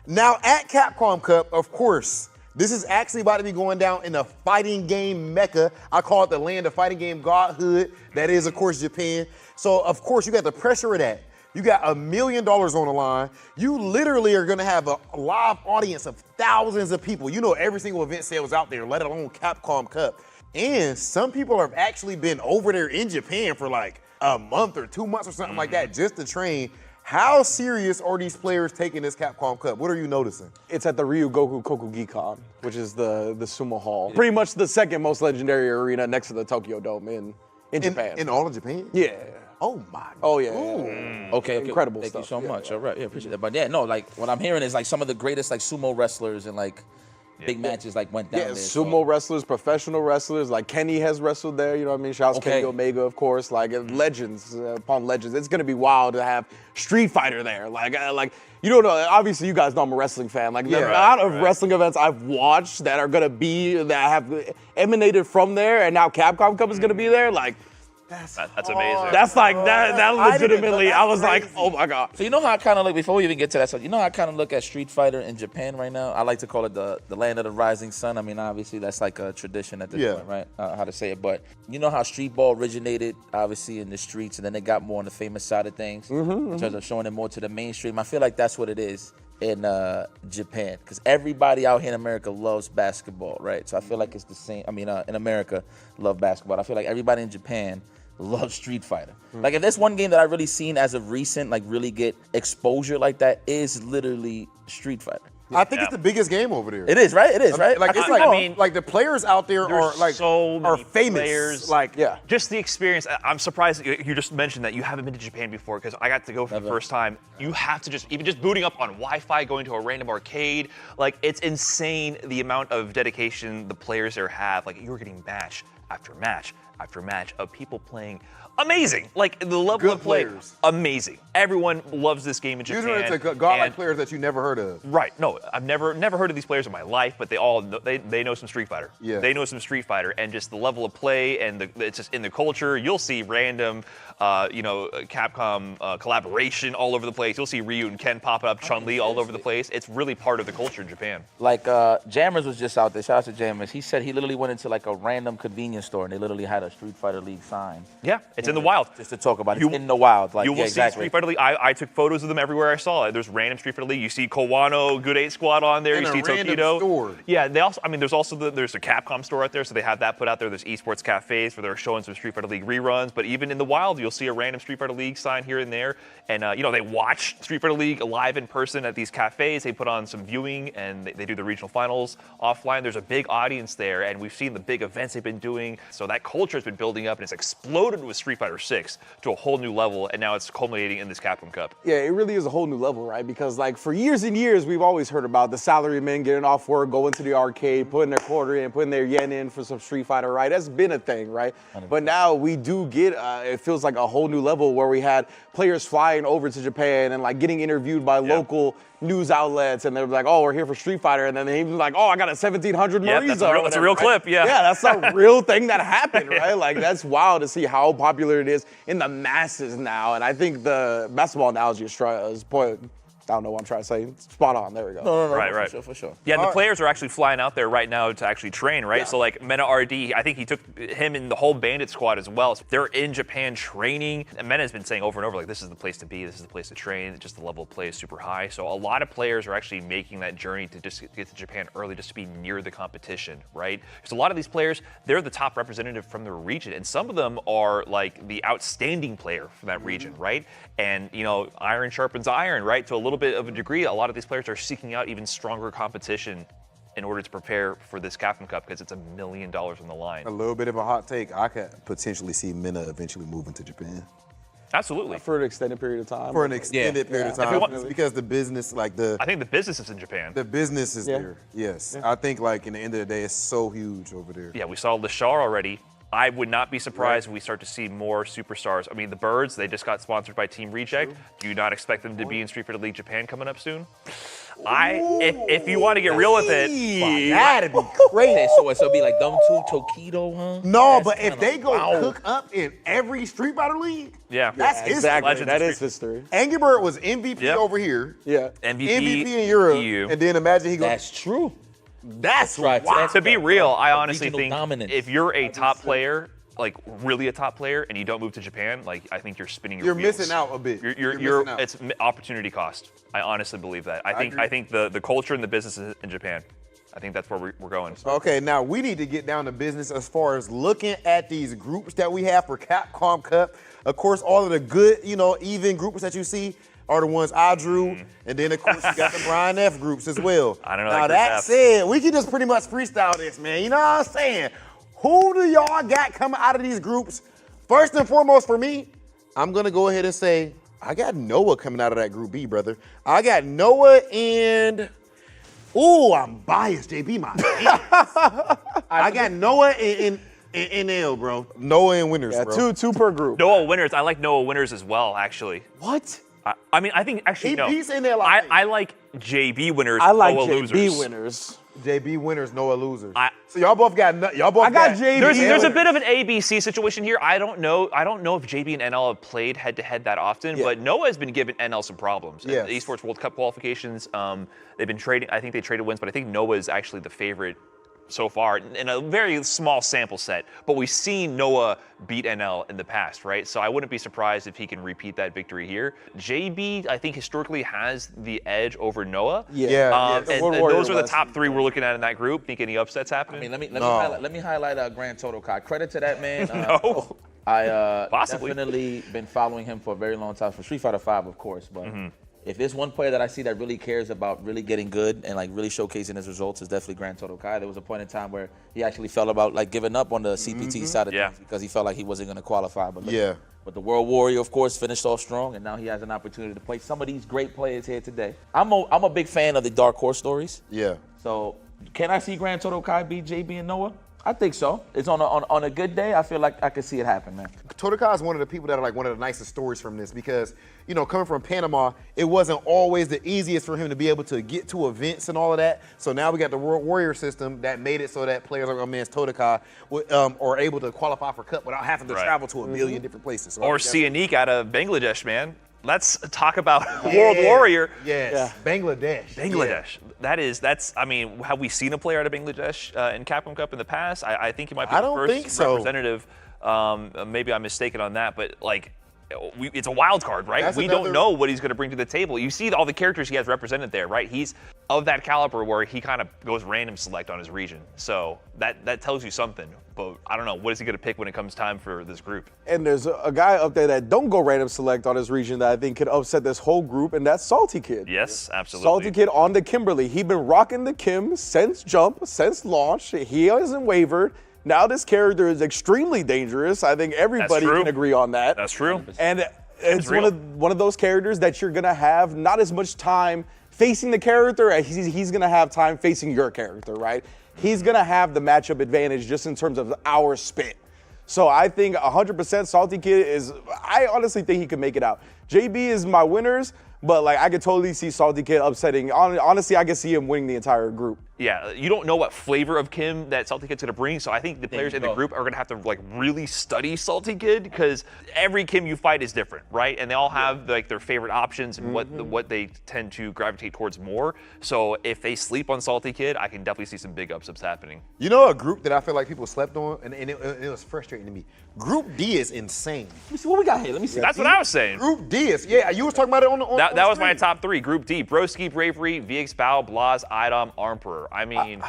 Now, at Capcom Cup, of course, this is actually about to be going down in the fighting game mecca. I call it the land of fighting game godhood. That is, of course, Japan. So, of course, you got the pressure of that. You got $1 million on the line. You literally are gonna have a live audience of thousands of people. You know every single event sales out there, let alone Capcom Cup. And some people have actually been over there in Japan for like a month or 2 months or something like that just to train. How serious are these players taking this Capcom Cup? What are you noticing? It's at the Ryogoku Kokugikan, which is the sumo hall. Pretty much the second most legendary arena next to the Tokyo Dome in Japan. In all of Japan? Yeah. Oh my. Oh yeah. Okay, Incredible Thank stuff. you so much. All right, yeah, appreciate that. But yeah, no, like what I'm hearing is like some of the greatest like sumo wrestlers and like big matches like went down Yeah, there. sumo wrestlers, professional wrestlers, like Kenny has wrestled there, you know what I mean? Shouts Kenny Omega, of course, like legends upon legends. It's gonna be wild to have Street Fighter there. Like you don't know, obviously you guys know I'm a wrestling fan. Like the amount of wrestling events I've watched that are gonna be, that have emanated from there, and now Capcom Cup is gonna be there, like, That's amazing. that's like, that legitimately, I was like, oh my God. So you know how I kind of look, before we even get to that, so you know how I kind of look at Street Fighter in Japan right now? I like to call it the land of the rising sun. I mean, obviously that's like a tradition at this point, right? How to say it. But you know how Street Ball originated, obviously, in the streets, and then they got more on the famous side of things in terms of showing it more to the mainstream. I feel like that's what it is in Japan, because everybody out here in America loves basketball, right? So I feel like it's the same. I mean, in America, love basketball. I feel like everybody in Japan love Street Fighter. Like if there's one game that I've really seen as of recent, like really get exposure like that, is literally Street Fighter. I think it's the biggest game over there. It is, right? It is, right? Like it's like the players out there are like so many famous. players. Like just the experience. I'm surprised you just mentioned that you haven't been to Japan before, because I got to go for the first time. You have to even just booting up on Wi-Fi, going to a random arcade. Like it's insane the amount of dedication the players there have. Like you're getting match after match after match of people playing amazing. Like the level of play, amazing. Everyone loves this game in Japan. Usually it's like godlike players that you never heard of. Right. No, I've never heard of these players in my life, but they all know, they know some Street Fighter. Yeah. They know some Street Fighter, and just the level of play and it's just in the culture. You'll see random, Capcom collaboration all over the place. You'll see Ryu and Ken popping up, Chun-Li all over the place. It's really part of the culture in Japan. Like Jammers was just out there. Shout out to Jammers. He said he literally went into like a random convenience store and they literally had a Street Fighter League sign. Yeah, it's in the wild. Just to talk about it. It's in the wild. Like, you will see Street Fighter League. I took photos of them everywhere I saw it. There's random Street Fighter League. You see Kowano, Good 8 Squad on there. In you a see random Tokido. store. Yeah, they also. I mean, there's also there's a Capcom store out there, so they have that put out there. There's esports cafes where they're showing some Street Fighter League reruns. But even in the wild, you'll see a random Street Fighter League sign here and there. And they watch Street Fighter League live in person at these cafes. They put on some viewing and they do the regional finals offline. There's a big audience there, and we've seen the big events they've been doing. training. So that culture has been building up, and it's exploded with Street Fighter 6 to a whole new level, and now it's culminating in this Capcom Cup. Yeah, it really is a whole new level, right? Because like for years and years, we've always heard about the salarymen getting off work, going to the arcade, putting their quarter in, putting their yen in for some Street Fighter, right? That's been a thing, right? 100%. But now we do get, it feels like a whole new level where we had players flying over to Japan and like getting interviewed by local news outlets, and they're like, oh, we're here for Street Fighter, and then they even like, oh, I got a 1700 Marisa. That's a real clip, yeah. Yeah, that's a real thing that happened, right? Like, that's wild to see how popular it is in the masses now, and I think the basketball analogy is point. I don't know what I'm trying to say. Spot on. There we go. No. Right. For sure. Yeah, the players are actually flying out there right now to actually train, right? Yeah. So like Mena RD, I think he took him and the whole Bandit squad as well. So they're in Japan training. And Mena has been saying over and over, like, this is the place to be, this is the place to train. Just the level of play is super high. So a lot of players are actually making that journey to just get to Japan early, just to be near the competition, right? Because a lot of these players, they're the top representative from their region. And some of them are like the outstanding player from that region, right? And, you know, iron sharpens iron, right? To a little bit of a degree, a lot of these players are seeking out even stronger competition in order to prepare for this Capcom Cup because it's $1 million on the line. A little bit of a hot take. I could potentially see Mena eventually moving to Japan. Absolutely. For an extended period of time. For an extended period of time. It's because the business, like I think the business is in Japan. The business is there, yes. I think like in the end of the day, it's so huge over there. Yeah, we saw Lashar already. I would not be surprised if we start to see more superstars. I mean, the Birds, they just got sponsored by Team Reject. Do you not expect them to be in Street Fighter League Japan coming up soon? If you want to get real with it, that'd be crazy. So it'll be like them two, Tokido, huh? No, but if they go cook up in every Street Fighter League, that's history. Exactly, that is history. Angry Bird was MVP over here. Yeah. MVP in Europe. EU. And then imagine he goes. That's true. That's right. To be real, I honestly think dominance. if you're a top player, like really a top player, and you don't move to Japan, like I think you're spinning your wheels. You're missing out a bit. You're missing out. It's opportunity cost. I honestly believe that. I think the culture and the business is in Japan. I think that's where we're going. Okay, now we need to get down to business as far as looking at these groups that we have for Capcom Cup. Of course, all of the good, even groups that you see are the ones I drew, and then of course you got the Brian F groups as well. I don't know. Now that said, we can just pretty much freestyle this, man. You know what I'm saying? Who do y'all got coming out of these groups? First and foremost for me, I'm gonna go ahead and say I got Noah coming out of that Group B, brother. I got Noah and I'm biased, JB, my I got Noah and NL, bro. Noah and winners, bro. Two per group. Noah winners. I like Noah winners as well, actually. What? I mean, I think actually no. He's in there I like JB winners. I like Noah JB losers. winners. JB winners, Noah losers. So y'all both got JB. There's a bit of an ABC situation here. I don't know if JB and NL have played head to head that often, but Noah has been giving NL some problems. Yeah. The Esports World Cup qualifications, they've been trading. I think they traded wins, but I think Noah is actually the favorite so far in a very small sample set. But we've seen Noah beat NL in the past, right? So I wouldn't be surprised if he can repeat that victory here. JB, I think historically has the edge over Noah. And those are the top three we're looking at in that group. Think any upsets happening? I mean, let me highlight Grand Total Kai. Credit to that man. No. I Possibly. definitely been following him for a very long time, for Street Fighter V, of course, but if there's one player that I see that really cares about really getting good and like really showcasing his results, is definitely Grand Total Kai. There was a point in time where he actually felt about like giving up on the CPT side of things because he felt like he wasn't going to qualify. But but the World Warrior, of course, finished off strong, and now he has an opportunity to play some of these great players here today. I'm a big fan of the Dark Horse stories. Yeah. So can I see Grand Total Kai beat JB and Noah? I think so. It's on a good day. I feel like I could see it happen, man. Totokai is one of the people that are like one of the nicest stories from this because, coming from Panama, it wasn't always the easiest for him to be able to get to events and all of that. So now we got the World Warrior system that made it so that players like my man's Totokai are able to qualify for Cup without having to travel to a million different places. So or Sianik out of Bangladesh, man. Let's talk about World Warrior. Yes. Yeah. Bangladesh. Yeah. That's. I mean, have we seen a player out of Bangladesh in Capcom Cup in the past? I think he might be the first representative. Maybe I'm mistaken on that, but like, it's a wild card, right? We don't know what he's going to bring to the table. You see all the characters he has represented there, right? He's of that caliber where he kind of goes random select on his region. So that tells you something. But I don't know, what is he going to pick when it comes time for this group? And there's a guy up there that don't go random select on his region that I think could upset this whole group, and that's Salty Kid. Yes, absolutely. Salty Kid on the Kimberly. He's been rocking the Kim since jump, since launch. He hasn't wavered. Now this character is extremely dangerous. I think everybody true. can agree on that. That's true. And it's real. one of those characters that you're gonna have not as much time facing the character as he's gonna have time facing your character, right? He's gonna have the matchup advantage just in terms of hours spent. So I think 100% Salty Kid I honestly think he could make it out. JB is my winners, but like I could totally see Salty Kid upsetting. Honestly, I could see him winning the entire group. Yeah, you don't know what flavor of Kim that Salty Kid's gonna bring, so I think the players in the group are gonna have to like really study Salty Kid because every Kim you fight is different, right? And they all have like their favorite options and what they tend to gravitate towards more. So if they sleep on Salty Kid, I can definitely see some big upsets happening. You know a group that I feel like people slept on, and it was frustrating to me. Group D is insane. Let me see what we got here. Let me see. That's what I was saying. Group D is, yeah, you was talking about it on the That was my top 3. Group D: Broski, Bravery, VX Bao, Blaz, Idom, Armper. I mean,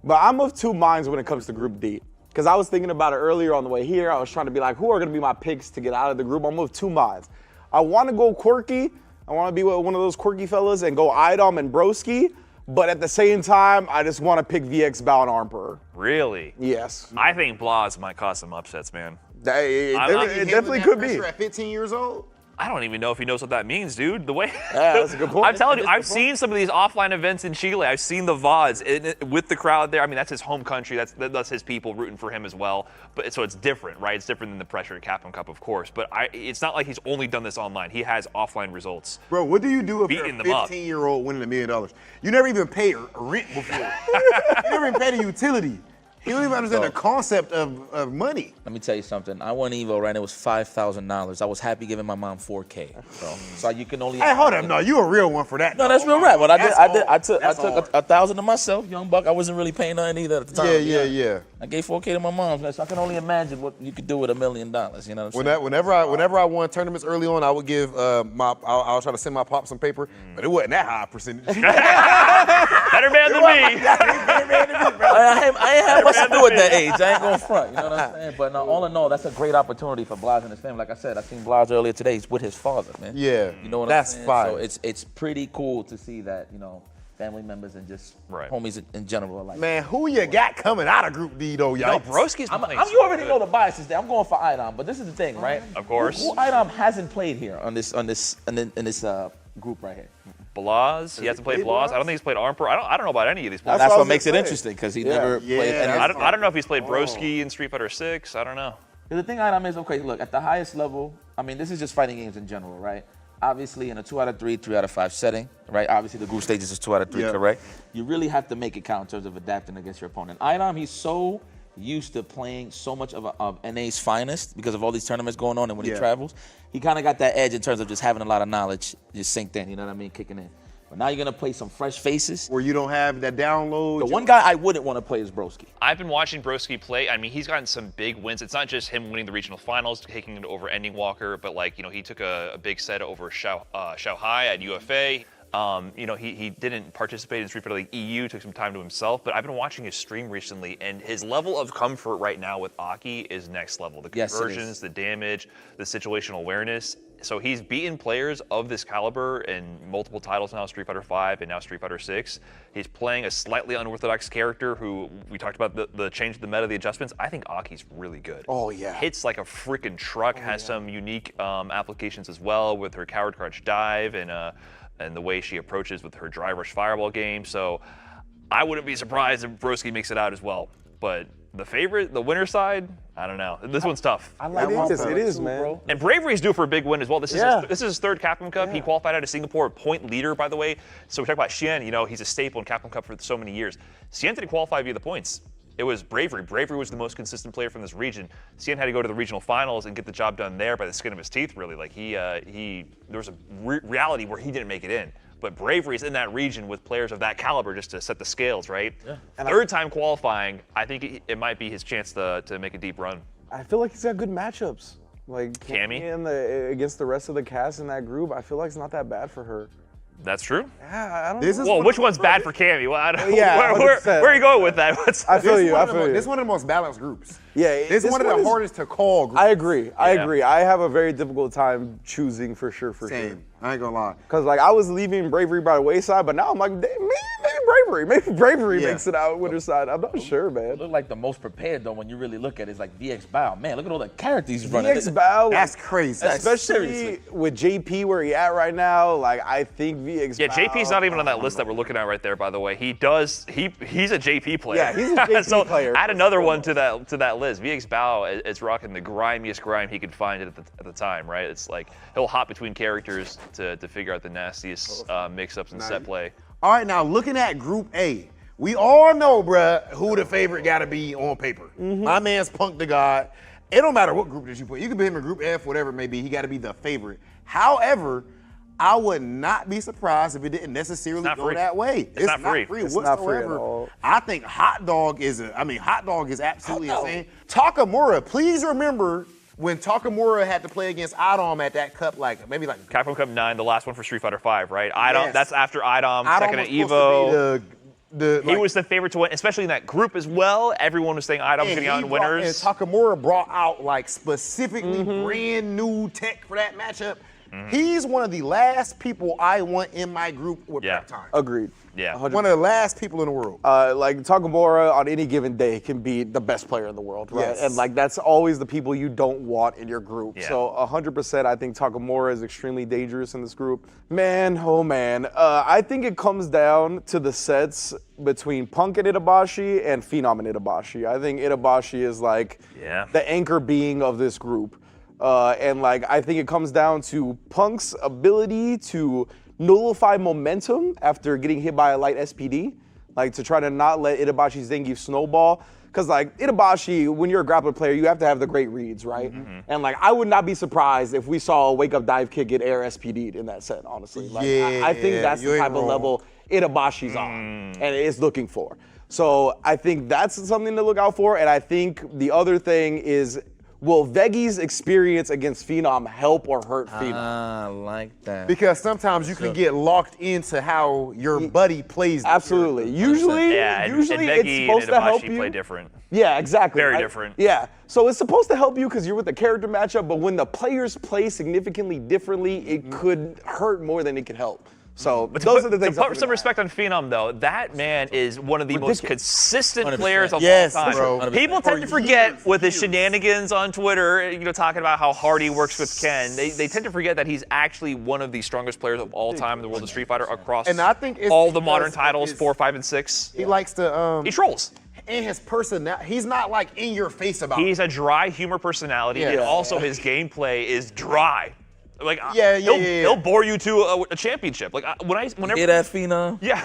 but I'm of two minds when it comes to Group D. Because I was thinking about it earlier on the way here. I was trying to be like, who are going to be my picks to get out of the group? I'm of two minds. I want to go quirky. I want to be one of those quirky fellas and go Idom and Broski. But at the same time, I just want to pick VX Bao and Armper. really? Yes. I think Blaz might cause some upsets, man. It definitely could be. At 15 years old. I don't even know if he knows what that means, dude. The way Yeah, that's a good point. I'm telling you, I've seen some of these offline events in Chile. I've seen the VODs with the crowd there. I mean, that's his home country. That's his people rooting for him as well. But so it's different, right? It's different than the pressure at Capcom Cup, of course. But it's not like he's only done this online. He has offline results. Bro, what do you do if you're Beating a them up. 15-year-old winning $1 million? You never even paid rent before. You never even paid a utility. You don't even understand the concept of money. Let me tell you something. I won Evo, right? It was $5,000. I was happy giving my mom $4K. So you can only. Hey, hold up. No, you a real one for that. No, that's real rap. What I took $1,000 to myself, young buck. I wasn't really paying nothing either at the time. Yeah. I gave $4K to my mom, man, so I can only imagine what you could do with $1 million. You know what I'm saying? Whenever I won tournaments early on, I would give I was trying to send my pop some paper, but it wasn't that high percentage. Better man than me. I ain't had much to do at that age. I ain't going front. You know what I'm saying? But all in all, that's a great opportunity for Blaz and his family. Like I said, I seen Blaz earlier today. He's with his father, man. Yeah. You know what that's I'm saying? fine. So it's pretty cool to see that, family members and just homies in general. Like, man, who you got coming out of Group D though, y'all? No, Broski's been playing you already know the biases there. I'm going for Idom, but this is the thing, right? Of course. Who Idom hasn't played here in this group right here? Blaz. He hasn't played Blaz. I don't think he's played Armper. I don't know about any of these players. That's what makes it interesting because he never played any. I don't know if he's played Broski in Street Fighter 6. I don't know. The thing Idom is, okay, look, at the highest level, I mean, this is just fighting games in general, right? Obviously, in a 2 out of 3, 3 out of 5 setting, right? Obviously, the group stages is 2 out of 3, correct? You really have to make it count in terms of adapting against your opponent. Idom, he's so used to playing so much of NA's finest because of all these tournaments going on and when he travels, he kind of got that edge in terms of just having a lot of knowledge just synced in, you know what I mean, kicking in. But now you're going to play some fresh faces. Where you don't have that download. The one guy I wouldn't want to play is Broski. I've been watching Broski play. I mean, he's gotten some big wins. It's not just him winning the regional finals, taking it over Ending Walker, but he took a big set over Xiao Hai at UFA. He didn't participate in Street Fighter League EU, took some time to himself, but I've been watching his stream recently, and his level of comfort right now with Aki is next level. The conversions, the damage, the situational awareness. So he's beaten players of this caliber in multiple titles now, Street Fighter 5 and now Street Fighter 6. He's playing a slightly unorthodox character who, we talked about the change of the meta, the adjustments. I think Aki's really good. Oh, yeah. Hits like a freaking truck, has some unique applications as well with her coward crouch dive and the way she approaches with her dry rush fireball game. So I wouldn't be surprised if Broski makes it out as well. But the favorite, the winner side, I don't know. This one's tough. I like it is, man. Bro. And Bravery's due for a big win as well. This is his third Capcom Cup. He qualified out of Singapore, point leader, by the way. So we talk about Xian, he's a staple in Capcom Cup for so many years. Xian didn't qualify via the points. It was Bravery. Bravery was the most consistent player from this region. Xian had to go to the regional finals and get the job done there by the skin of his teeth, really. Like there was a reality where he didn't make it in. But Bravery's in that region with players of that caliber just to set the scales, right? Yeah. Third time qualifying, I think it might be his chance to make a deep run. I feel like he's got good matchups. Like Cammy against the rest of the cast in that group, I feel like it's not that bad for her. That's true. Yeah, I don't know. Well, which one's bad for Cammy? Well, Yeah, where are you going with that? I feel you. This is one of the most balanced groups. Yeah, This is one of the hardest to call groups. I agree. I agree. I have a very difficult time choosing for sure. Same. I ain't gonna lie. Because like I was leaving Bravery by the wayside, but now I'm like, maybe Bravery makes it out winner side. I'm not sure, man. Look like the most prepared though when you really look at it. It's like VX Bow. Man, look at all the characters he's running. VX Bow. That's crazy. Especially with JP where he at right now. Like I think VX Yeah, Bow, JP's not even on that list that we're looking at right there, by the way. He's a JP player. Yeah, he's a JP so player. Add another one to that list. VX Bow is rocking the grimiest grime he could find at the time, right? It's like he'll hop between characters to figure out the nastiest mix-ups and set play. All right, now looking at Group A, we all know, bruh, who the favorite gotta be on paper. My man's Punk the God. It don't matter what group that you put. You can put him in Group F, whatever it may be. He gotta be the favorite. However, I would not be surprised if it didn't necessarily go that way. It's not free. It's whatsoever. not free at all. I think Hot Dog is absolutely insane. Takamura, please remember when Takamura had to play against Idom at that cup, maybe Capcom Cup 9, the last one for Street Fighter 5, right? Idom, Yes. that's after Idom, second at was supposed Evo. to be He was the favorite to win, especially in that group as well. Everyone was saying Idom's getting out in winners. And Takamura brought out specifically brand new tech for that matchup. He's one of the last people I want in my group with prep time. Agreed. Yeah. 100%. One of the last people in the world. Like Takamura on any given day can be the best player in the world, right? Yes. And like that's always the people you don't want in your group. Yeah. So 100%, I think Takamura is extremely dangerous in this group. Man, oh man, I think it comes down to the sets between Punk and Itabashi and Phenom and Itabashi. I think Itabashi is like the anchor being of this group. And like I think it comes down to Punk's ability to nullify momentum after getting hit by a light SPD, like to try to not let Itabashi's Zangief snowball. Because like Itabashi, when you're a grappler player, you have to have the great reads, right? And like I would not be surprised if we saw a wake up dive kick get air SPD'd in that set, honestly. Like I think that's the type of level Itabashi's on and is looking for. So I think that's something to look out for. And I think the other thing is, will Vegi's experience against Phenom help or hurt Phenom? I like that. Because sometimes you can get locked into how your buddy plays. Absolutely. Usually and it's Vegi supposed and to help Itabashi you. play different. Yeah, exactly. Very different. Yeah. So it's supposed to help you because you're with the character matchup, but when the players play significantly differently, it could hurt more than it could help. So those are the things. To put some respect on Phenom, though, that man is one of the most consistent 100%. players of Yes, all time. bro. People tend to forget with his shenanigans on Twitter, talking about how hard he works with Ken. They tend to forget that he's actually one of the strongest players of all time in the world of Street Fighter across And I think it's all the modern because titles, of his- 4, 5, and 6. He likes to. He trolls. And his personality, he's not like in your face about it. He's a dry humor personality, and also his gameplay is dry. Like he'll bore you to a championship. Like whenever Hear that, Phenom? Yeah.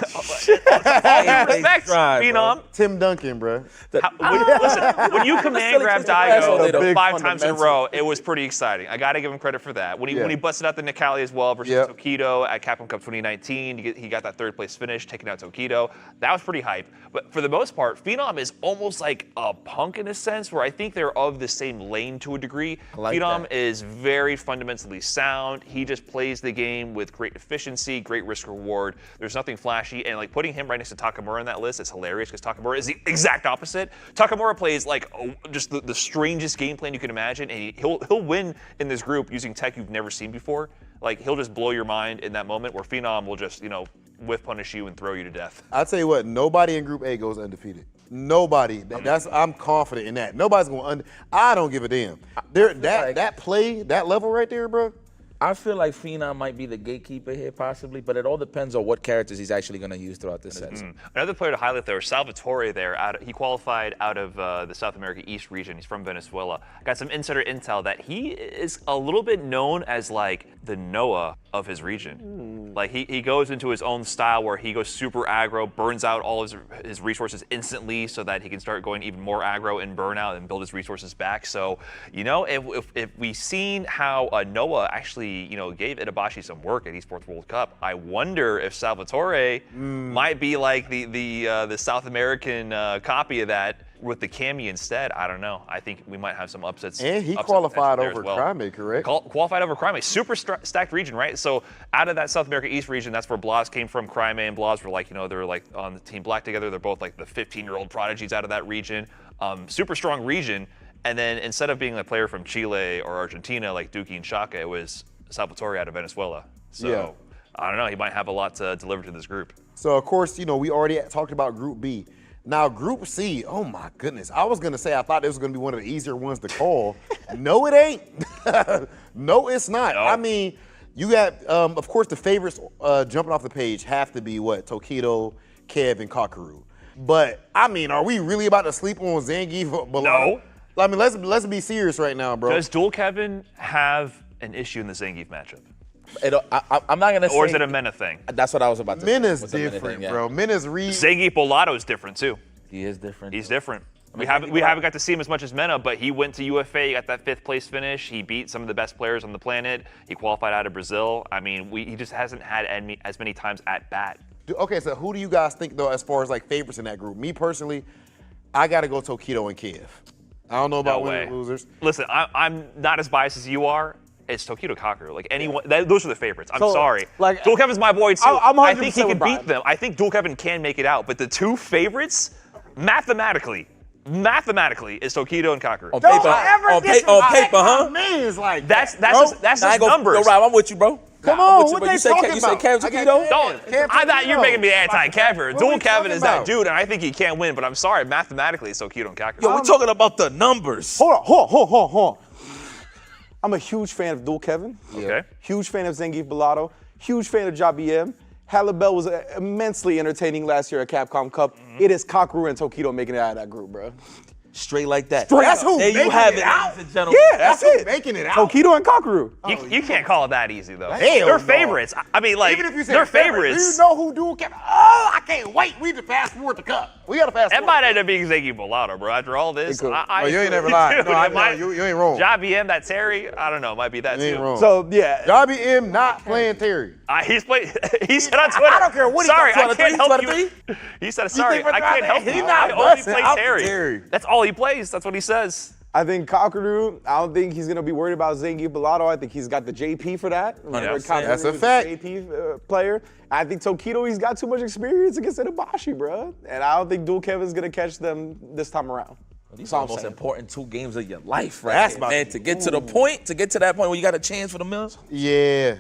Respect, Phenom. Tim Duncan, bro. Listen, when you command grab Daigo Big 5 times in a fundamental. row, it was pretty exciting. I got to give him credit for that. When he busted out the Nikali as well versus Tokido at Capcom Cup 2019, he got that 3rd place finish, taking out Tokido. That was pretty hype. But for the most part, Phenom is almost like a Punk in a sense, where I think they're of the same lane to a degree. like Phenom that. is very fundamentally sound. He just plays the game with great efficiency, great risk reward. There's nothing flashy, and like putting him right next to Takamura on that list is hilarious because Takamura is the exact opposite. Takamura plays like just the strangest game plan you can imagine, and he'll win in this group using tech you've never seen before. Like he'll just blow your mind in that moment where Phenom will just whiff punish you and throw you to death. I'll tell you what, nobody in Group A goes undefeated. Nobody. I'm confident in that. Nobody's going I don't give a damn. That play, that level right there, bro. I feel like Phenom might be the gatekeeper here, possibly, but it all depends on what characters he's actually going to use throughout this set. Another player to highlight there, Salvatore there. He qualified out of the South America East region. He's from Venezuela. Got some insider intel that he is a little bit known as like the Noah of his region. Like he goes into his own style where he goes super aggro, burns out all his resources instantly so that he can start going even more aggro and burn out and build his resources back. So, if we've seen how Noah actually gave Itabashi some work at Esports World Cup, I wonder if Salvatore might be like the South American copy of that. with the Cammy instead, I don't know. I think we might have some upsets. And he upset qualified there as over well. Crime, correct? Qualified over Crime, super stacked region, right? So out of that South America East region, that's where Blas came from. Crime and Blas were like, they were like on the Team Black together. They're both like the 15-year-old prodigies out of that region. Super strong region. And then instead of being a player from Chile or Argentina like Duki and Shaka, it was Salvatore out of Venezuela. So I don't know. He might have a lot to deliver to this group. So, of course, we already talked about Group B. Now, Group C, oh my goodness. I was going to say I thought this was going to be one of the easier ones to call. No, it ain't. No, it's not. No. I mean, you got, of course, the favorites jumping off the page have to be what? Tokido, Kev, and Kakaru. But, I mean, are we really about to sleep on Zangief? No. I mean, let's be serious right now, bro. Does Dual Kevin have an issue in the Zangief matchup? I'm not gonna say. Or is it a Mena thing? That's what I was about to say. Mena's What's a Mena different, thing, yeah. bro. Mena's Zangief Bolato is different too. He is different. He's different. We haven't got to see him as much as Mena, but he went to UFA, he got that 5th place finish. He beat some of the best players on the planet. He qualified out of Brazil. I mean, he just hasn't had as many times at bat. Okay, so who do you guys think, though, as far as like favorites in that group? Me personally, I got to go Tokido and Kev. I don't know about winners and losers. Listen, I'm not as biased as you are. It's Tokido Kakaru. Like anyone, those are the favorites. I'm sorry. Like, Dual Kevin's my boy too. I think he can beat them. I think Dual Kevin can make it out. But the two favorites, mathematically, is Tokido and Kakaru. On paper, huh? Man, is like that's just numbers. Go, Rob, I'm with you, bro. Come on, what they you talking You about? said Kev Tokido? I thought you were making me anti-Kev here. Dual we Kevin talking is that about? dude, and I think he can win. But I'm sorry, mathematically, it's Tokido and Kakaru. Yo, we're talking about the numbers. Hold on. I'm a huge fan of Dual Kevin. Okay. Huge fan of Zangief Bolato. Huge fan of Jabiem. Halibel was immensely entertaining last year at Capcom Cup. It is Kakaru and Tokido making it out of that group, bro. Straight like that. That's who There making you have it it, out. ladies and gentlemen. Yeah, that's That's who it. making it out. Tokido and Kakaru. You can't call it that easy though. Hell They're no. favorites. I mean, like Even if you say they're favorite, favorites. do you know who Dual Kevin? Oh, I can't wait. We need to fast forward the cup. We got to fast It forward. might end up being Zangief Bolato, bro. After all this, could. Oh, you ain't never lied. Dude, No, I it know. might- You ain't wrong. Jabiem, that Terry, I don't know, it might be that You ain't too. wrong. So, yeah. Jobby M not playing Terry. He said on Twitter. I don't care what he Sorry, got, I can't help 23? you. He said, sorry, think I can't for help He you. not I only busting play out Terry. Terry. That's all he plays. That's what he says. I think Kakaru, I don't think he's going to be worried about Zangief Bolato. I think he's got the JP for that. Remember, Kakaru That's a was fact. JP player. I think Tokido, he's got too much experience against Itabashi, bro. And I don't think Dual Kevin's going to catch them this time around. These That's are all the I'm most saying. important 2 games of your life, right? That's here, about man. to To get to that point where you got a chance for the Mills. Yeah.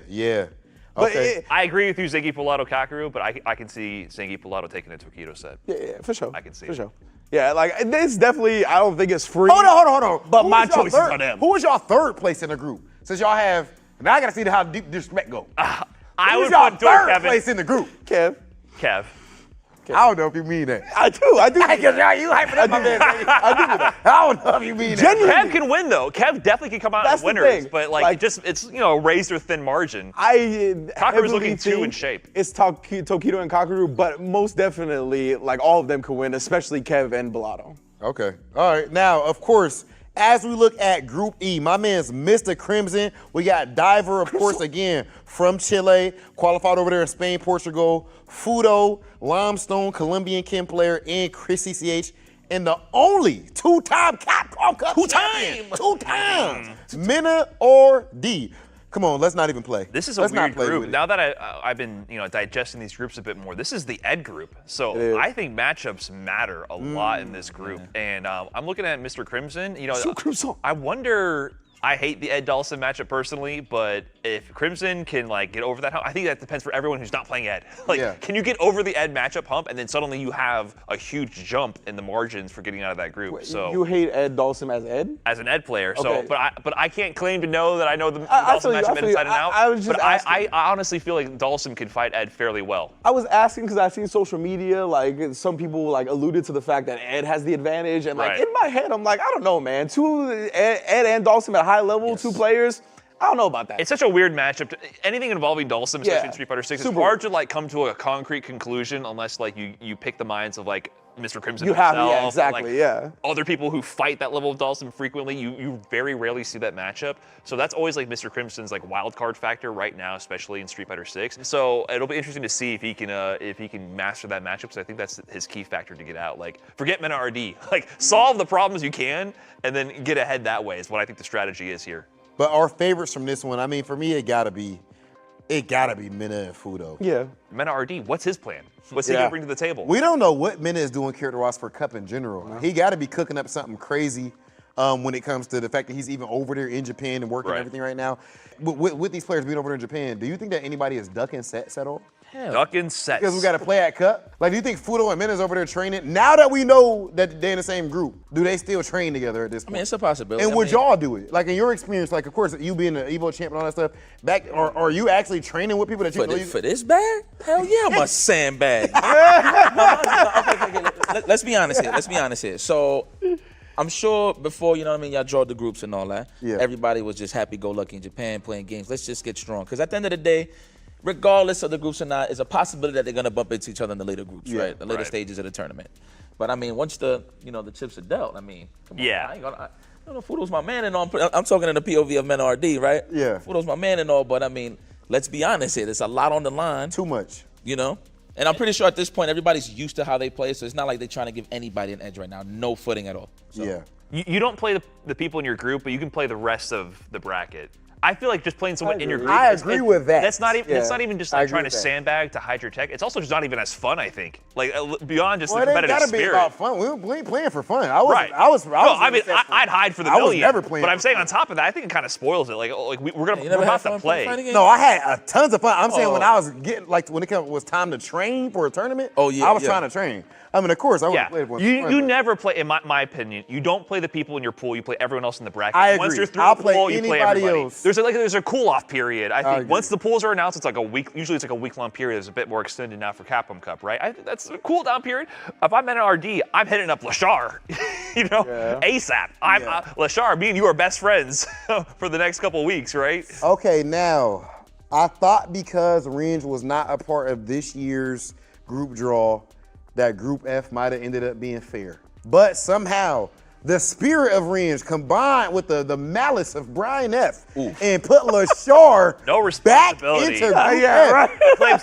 But Okay. I agree with you, Zangief Bolato Kakaru, but I can see Zangief Bolato taking a Tokido set. yeah, for sure. I can see For it. sure. Yeah, like, it's definitely, I don't think it's free. Hold on. But Who my was y'all choices third- are them. Who was y'all third place in the group? Since y'all have, now I got to see how deep disrespect go. I Who would was y'all put Dual third Kevin. place in the group? Kev. Kev. I don't know if you mean that. I do. Because you hyping up my man. I do do that. I don't know if you mean that. Kev can win though. Kev definitely can come out That's as the winners, thing. but Like- it's a razor thin margin. Kakaru's Kakaru's looking too in shape. It's Tokido and Kakaru, but most definitely, like, all of them could win, especially Kev and Bolato. Okay. All right. Now, of course, as we look at Group E, my man's Mr. Crimson. We got Diver, of course, again, from Chile, qualified over there in Spain, Portugal. Fudo, Limestone, Colombian Kim player, and Chris CCH. And the only 2-time Capcom Cup champion. 2 times. Mena or D. Come on, let's not even play. This is a Let's not weird play group. with it. Now that I've been digesting these groups a bit more, this is the Ed group. So I think matchups matter a lot in this group. And I'm looking at Mr. Crimson. I wonder. I hate the Ed Dawson matchup personally, but if Crimson can get over that hump, I think that depends for everyone who's not playing Ed. Can you get over the Ed matchup hump, and then suddenly you have a huge jump in the margins for getting out of that group. So You hate Ed Dawson as Ed? as an Ed player, Okay. but I can't claim to know that I know the I Dawson feel you, I matchup feel inside you. and out. I was just but I asking. honestly feel like Dawson could fight Ed fairly well. I was asking because I've seen social media, some people alluded to the fact that Ed has the advantage, and Right. in my head, I'm like, I don't know, man. Ed and Dawson at a high level, 2 players. I don't know about that. It's such a weird matchup. Anything involving Dawson, especially Yeah. in Street Fighter 6, it's Super hard to come to a concrete conclusion unless you pick the minds of Mr. Crimson You have, himself, yeah, exactly, yeah. other people who fight that level of Dawson frequently. You very rarely see that matchup. So that's always like Mr. Crimson's like wild card factor right now, especially in Street Fighter 6. So it'll be interesting to see if he can master that matchup. So I think that's his key factor to get out. Like forget Mena RD, like solve the problems you can, and then get ahead that way is what I think the strategy is here. But our favorites from this one, I mean, for me, it gotta be Mena and Fudo. Yeah. Mena RD, what's his plan? What's he gonna bring to the table? We don't know what Mena is doing character-wise for Cup in general. He gotta be cooking up something crazy when it comes to the fact that he's even over there in Japan and working everything right now. With these players being over there in Japan, do you think that anybody is ducking sets at all? Ducking sets. Because we got to play at Cup. Like, do you think Fudo and Mena's over there training? Now that we know that they're in the same group, do they still train together at this point? I mean, it's a possibility. And would y'all do it? Like, in your experience, like, of course, you being an Evo champ and all that stuff, are you actually training with people that you know? For this bag? Hell yeah, I'm a sandbag. Okay, let's be honest here. So, I'm sure before, y'all draw the groups and all that, everybody was just happy-go-lucky in Japan playing games. Let's just get strong. Because at the end of the day, regardless of the groups or not, it's a possibility that they're gonna bump into each other in the later groups, right? The later stages of the tournament. But I mean, once the chips are dealt, I mean, come on, I ain't gonna. Fudo's my man and all. I'm talking in the POV of Mena RD, right? Yeah. Fudo's my man and all, but I mean, let's be honest here. There's a lot on the line. Too much. And I'm pretty sure at this point everybody's used to how they play, so it's not like they're trying to give anybody an edge right now. No footing at all. So. Yeah. You don't play the people in your group, but you can play the rest of the bracket. I feel like just playing someone in your group. I agree with that. That's not even just like trying to sandbag to hide your tech. It's also just not even as fun, I think. Like beyond just the competitive spirit. It gotta be about fun. We ain't playing for fun. I mean, I'd hide for the million. I was never playing. But I'm saying on top of that, I think it kind of spoils it. Like we're about to play. No, I had tons of fun. I'm saying when I was getting when it was time to train for a tournament. I was trying to train. I mean, of course, I would play for you never play, in my opinion, you don't play the people in your pool, you play everyone else in the bracket. I agree. Once you're through I'll the pool, you play everybody. else. There's a cool-off period. I think once the pools are announced, it's like a week, usually it's like a week-long period. It's a bit more extended now for Capcom Cup, right? I think that's a cool-down period. If I'm at an RD, I'm hitting up Lashar, ASAP. Lashar, me and you are best friends for the next couple of weeks, right? Okay, now, I thought because Rynge was not a part of this year's group draw, that Group F might have ended up being fair. But somehow, the spirit of Rynge combined with the malice of Brian F and put Lashar back into Group F. Claims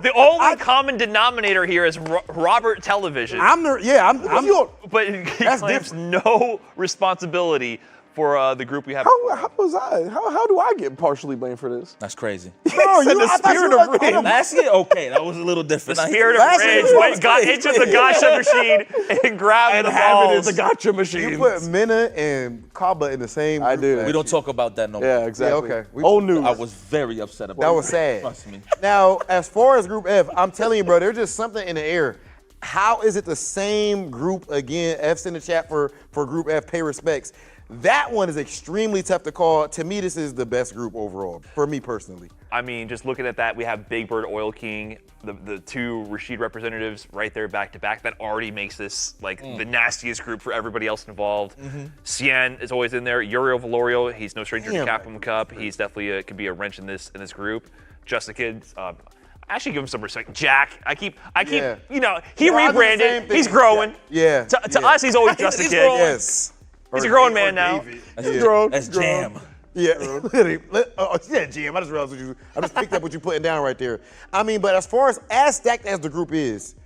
the only common denominator here is Robert Television. But he claims no responsibility for the group we have. How do I get partially blamed for this? That's crazy. Bro, the spirit of Rynge. Last year, okay, that was a little different. The spirit of Rynge got into the gacha machine and grabbed the balls. The gacha machine. You put Mena and Kaba in the same group. I do. We don't talk about that no more. Yeah, exactly. Yeah, okay. Old news. I was very upset about That was sad. Trust me. Now, as far as Group F, I'm telling you, bro, there's just something in the air. How is it the same group again? F's in the chat for Group F, pay respects. That one is extremely tough to call. To me, this is the best group overall, for me personally. I mean, just looking at that, we have Big Bird, Oil King, the two Rashid representatives right there back to back. That already makes this like the nastiest group for everybody else involved. Cien is always in there. Uriel Valorio, he's no stranger to Capcom Cup. He's definitely could be a wrench in this group. Just a Kid. Actually, give him some respect. Jack, I keep, he rebranded. He's growing. Yeah. To us, he's always Just a Kid. Yes. He's a grown man now. That's Jam. Yeah, literally. Jam. I just picked up what you're putting down right there. I mean, but as far as stacked as the group is,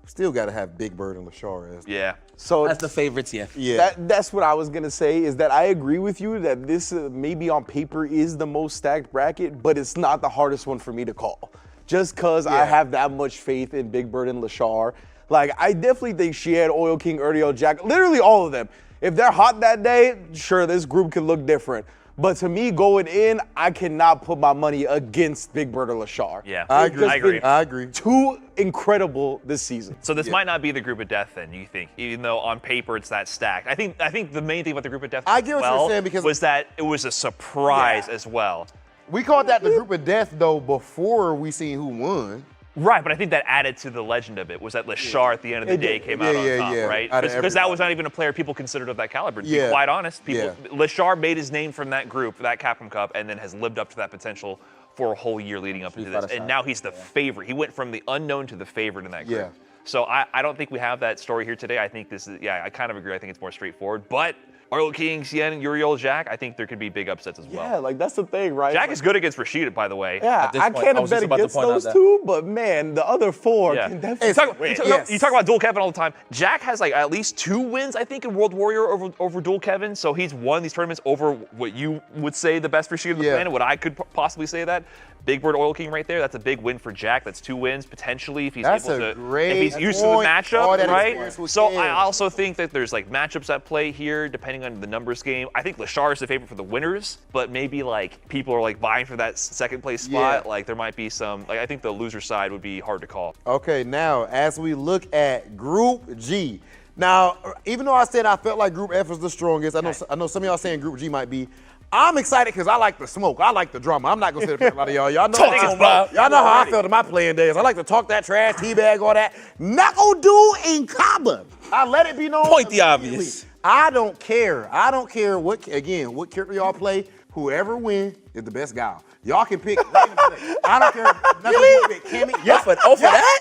still got to have Big Bird and Lashar as. Yeah. So that's the favorites, That's what I was gonna say. Is that I agree with you that this maybe on paper is the most stacked bracket, but it's not the hardest one for me to call. Just because I have that much faith in Big Bird and Lashar. Like, I definitely think she had Oil King, Uriel, Jack, literally all of them. If they're hot that day, sure, this group can look different. But to me, going in, I cannot put my money against Big Bird or Lashar. Yeah, I agree. Too incredible this season. So this might not be the group of death then, you think, even though on paper it's that stacked. I think the main thing about the group of death was that it was a surprise as well. We called that the group of death, though, before we seen who won. Right, but I think that added to the legend of it, was that Lashar at the end of the day came out on top, right? Because that was not even a player people considered of that caliber. To be quite honest, Lashar made his name from that group, that Capcom Cup, and then has lived up to that potential for a whole year leading up into this. And now he's the favorite. He went from the unknown to the favorite in that group. So I don't think we have that story here today. I think this is, I kind of agree. I think it's more straightforward. But Arlo King, Cien, Uriel, Jack, I think there could be big upsets as well. Yeah, like that's the thing, right? Jack is good against Rashida, by the way. Yeah, I can't bet against those two, but man, the other four can definitely you talk about Dual Kevin all the time. Jack has like at least 2 wins, I think, in World Warrior over Dual Kevin. So he's won these tournaments over what you would say the best Rashida on the planet, what I could possibly say that. Big Bird Oil King right there. That's a big win for Jack. That's 2 wins potentially if he's able to. If he's used to the matchup, right? So I also think that there's like matchups at play here, depending on the numbers game. I think Lashar is the favorite for the winners, but maybe like people are like vying for that second place spot. Like there might be some. Like I think the loser side would be hard to call. Okay, now as we look at Group G. Now, even though I said I felt like Group F was the strongest, I know some of y'all saying Group G might be. I'm excited because I like the smoke. I like the drama. I'm not going to sit up here a lot of y'all. Y'all know how I felt in my playing days. I like to talk that trash, teabag, all that. Knuckle and Kaba. I let it be known. Point the obvious. I don't care. I don't care what character y'all play. Whoever wins is the best guy. Y'all can pick. I don't care. You pick Cammy. Yeah, for that?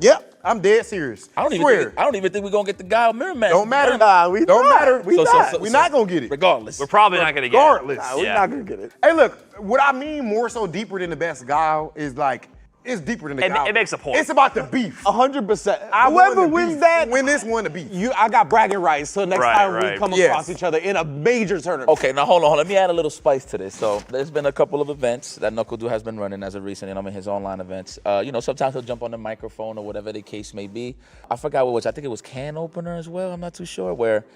Yeah. I'm dead serious. I don't even think we're gonna get the guy mirror match. Don't matter. We not gonna get it. Regardless. We're probably not gonna get Regardless. it. We're not gonna get it. Hey, look, what I mean more so deeper than the best guy is like, it's deeper than the guy. It makes a point. It's about the beef. 100%. I Whoever wins that, win this one, the beef. I got bragging rights. So next time we come across each other in a major tournament. Okay, now hold on. Let me add a little spice to this. So there's been a couple of events that NuckleDu has been running as of recent, in his online events. Sometimes he'll jump on the microphone or whatever the case may be. I forgot what it was. I think it was can opener as well. I'm not too sure. Where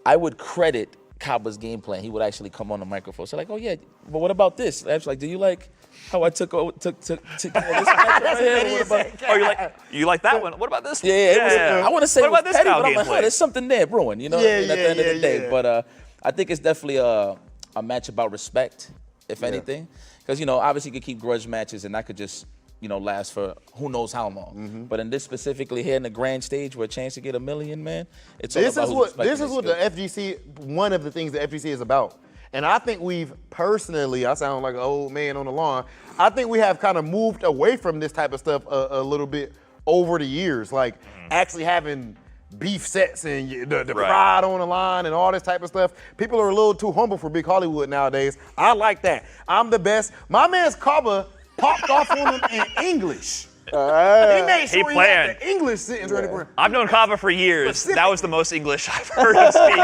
I would credit Kaba's game plan. He would actually come on the microphone. So like, oh yeah, but what about this? I was like, do you like how I took care of this matchup right here? You like that one? What about this one? Yeah. I want to say what about this petty, style but I'm like, gameplay? there's something there brewing, at the end of the day. But I think it's definitely a match about respect, if anything. Because, obviously you could keep grudge matches and that could just, last for who knows how long. But in this specifically here in the grand stage where a chance to get $1 million, man, it's all about This is what the FGC, one of the things the FGC is about. And I think we've personally, I sound like an old man on the lawn, I think we have kind of moved away from this type of stuff a little bit over the years. Like actually having beef sets and the pride on the line and all this type of stuff. People are a little too humble for Big Hollywood nowadays. I like that. I'm the best. My man's Kaba popped off on him in English. He made sure he had the English sentence ready for him. I've known Kava for years. That was the most English I've heard him speak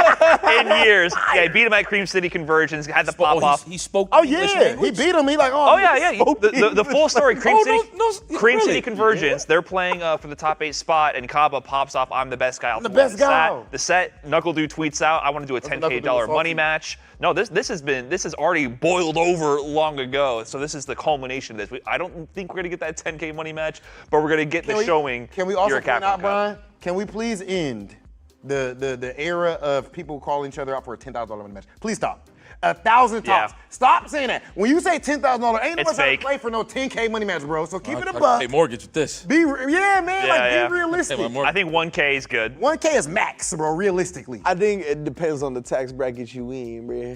in years. Yeah, he beat him at Cream City Convergence, had the pop off. He spoke English language? He beat him. He like, The full story, Cream City Convergence, they're playing for the top 8 spot, and Kaba pops off, I'm the best guy. I'm the best guy. The set, NuckleDu tweets out, I want to do a $10K money match. No, this has already boiled over long ago. So this is the culmination of this. I don't think we're gonna get that 10K money match, but we're gonna get the showing. Can we also point out, Brian? Can we please end the era of people calling each other out for a $10,000 money match? Please stop. 1,000 tops. Stop saying that. When you say $10,000, ain't nobody trying to play for no 10K money match, bro. So keep it a buck. Pay mortgage with this. Be realistic. I think 1K is good. 1K is max, bro, realistically. I think it depends on the tax bracket you in, bro.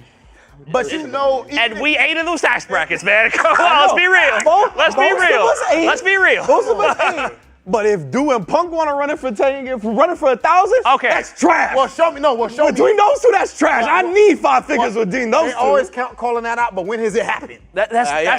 But and we ain't in those tax brackets, man. Come on, let's be real. Let's be real. Most of us ain't. But if Du and Punk want to run it for 10, if we're running for 1,000, that's trash. Well, show me. Between those two, that's trash. I need 5 figures between those two. They always calling that out, but when has it happened? That's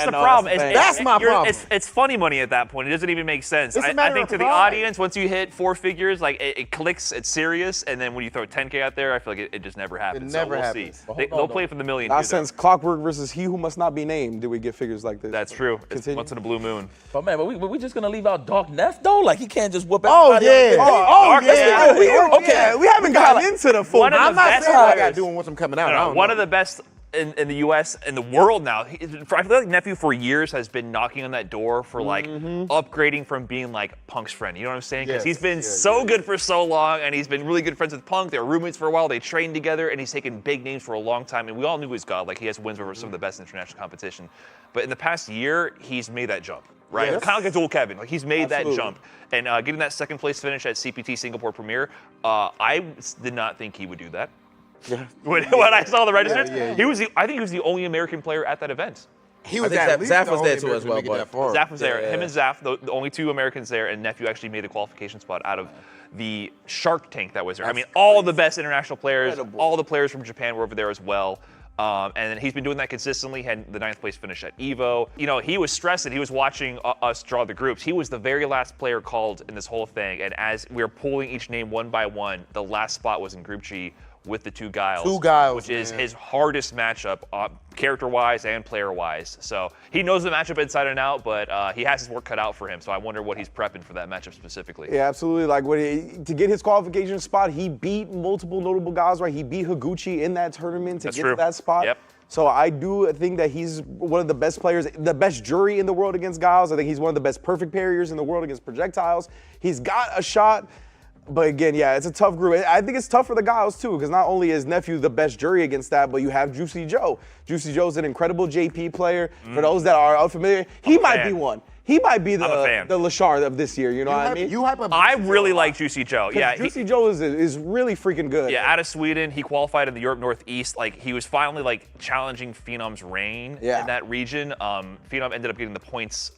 the problem. That's my problem. It's funny money at that point. It doesn't even make sense. I think to the audience, once you hit 4 figures, like it clicks, it's serious, and then when you throw 10K out there, I feel like it just never happens. It never happens. See. They'll play for the million. Not since Clockwork versus He Who Must Not Be Named did we get figures like this. That's true. It's once in a blue moon. But man, we just gonna leave out Dark Neff though? Like he can't just whoop Oh everybody. yeah. Okay, we haven't gotten into the full. I'm not saying I got doing once I'm coming out. One of the best in the U.S. and the world now. I feel like Nephew for years has been knocking on that door for like upgrading from being like Punk's friend. You know what I'm saying? Because he's been so good for so long, and he's been really good friends with Punk. They were roommates for a while. They trained together, and he's taken big names for a long time. And we all knew he's God. Like he has wins over some of the best international competition. But in the past year, he's made that jump. Right, kind of like a dual Kevin. Like he's made that jump, and getting that second place finish at CPT Singapore Premier, I did not think he would do that. Yeah. When I saw the registers, I think he was the only American player at that event. He was I think Zaf was there too only as well. American to make it that But far. Zaf was there. Yeah. Him and Zaf, the only two Americans there, and Nephew actually made the qualification spot out of the Shark Tank that was there. I mean, all the best international players, all the players from Japan were over there as well. And then he's been doing that consistently, had the 9th place finish at EVO. You know, he was stressed that he was watching us draw the groups. He was the very last player called in this whole thing, and as we were pulling each name one by one, the last spot was in Group G with the two Guiles. Which is his hardest matchup, character-wise and player-wise. So he knows the matchup inside and out, but he has his work cut out for him, so I wonder what he's prepping for that matchup specifically. Yeah, absolutely. Like, to get his qualification spot, he beat multiple notable guys, right? He beat Higuchi in that tournament to get to that spot. Yep. So I do think that he's one of the best players, the best jury in the world against Giles. I think he's one of the best perfect parriers in the world against projectiles. He's got a shot. But again, yeah, it's a tough group. I think it's tough for the Giles too, because not only is Nephew the best jury against that, but you have Juicy Joe. Juicy Joe's an incredible JP player. For those that are unfamiliar, he might be one. He might be the Lashard of this year. You know what I mean? I really like Juicy Joe. Yeah, Juicy Joe is really freaking good. Yeah, out of Sweden, he qualified in the Europe Northeast. Like, he was finally like challenging Phenom's reign in that region. Phenom ended up getting the points,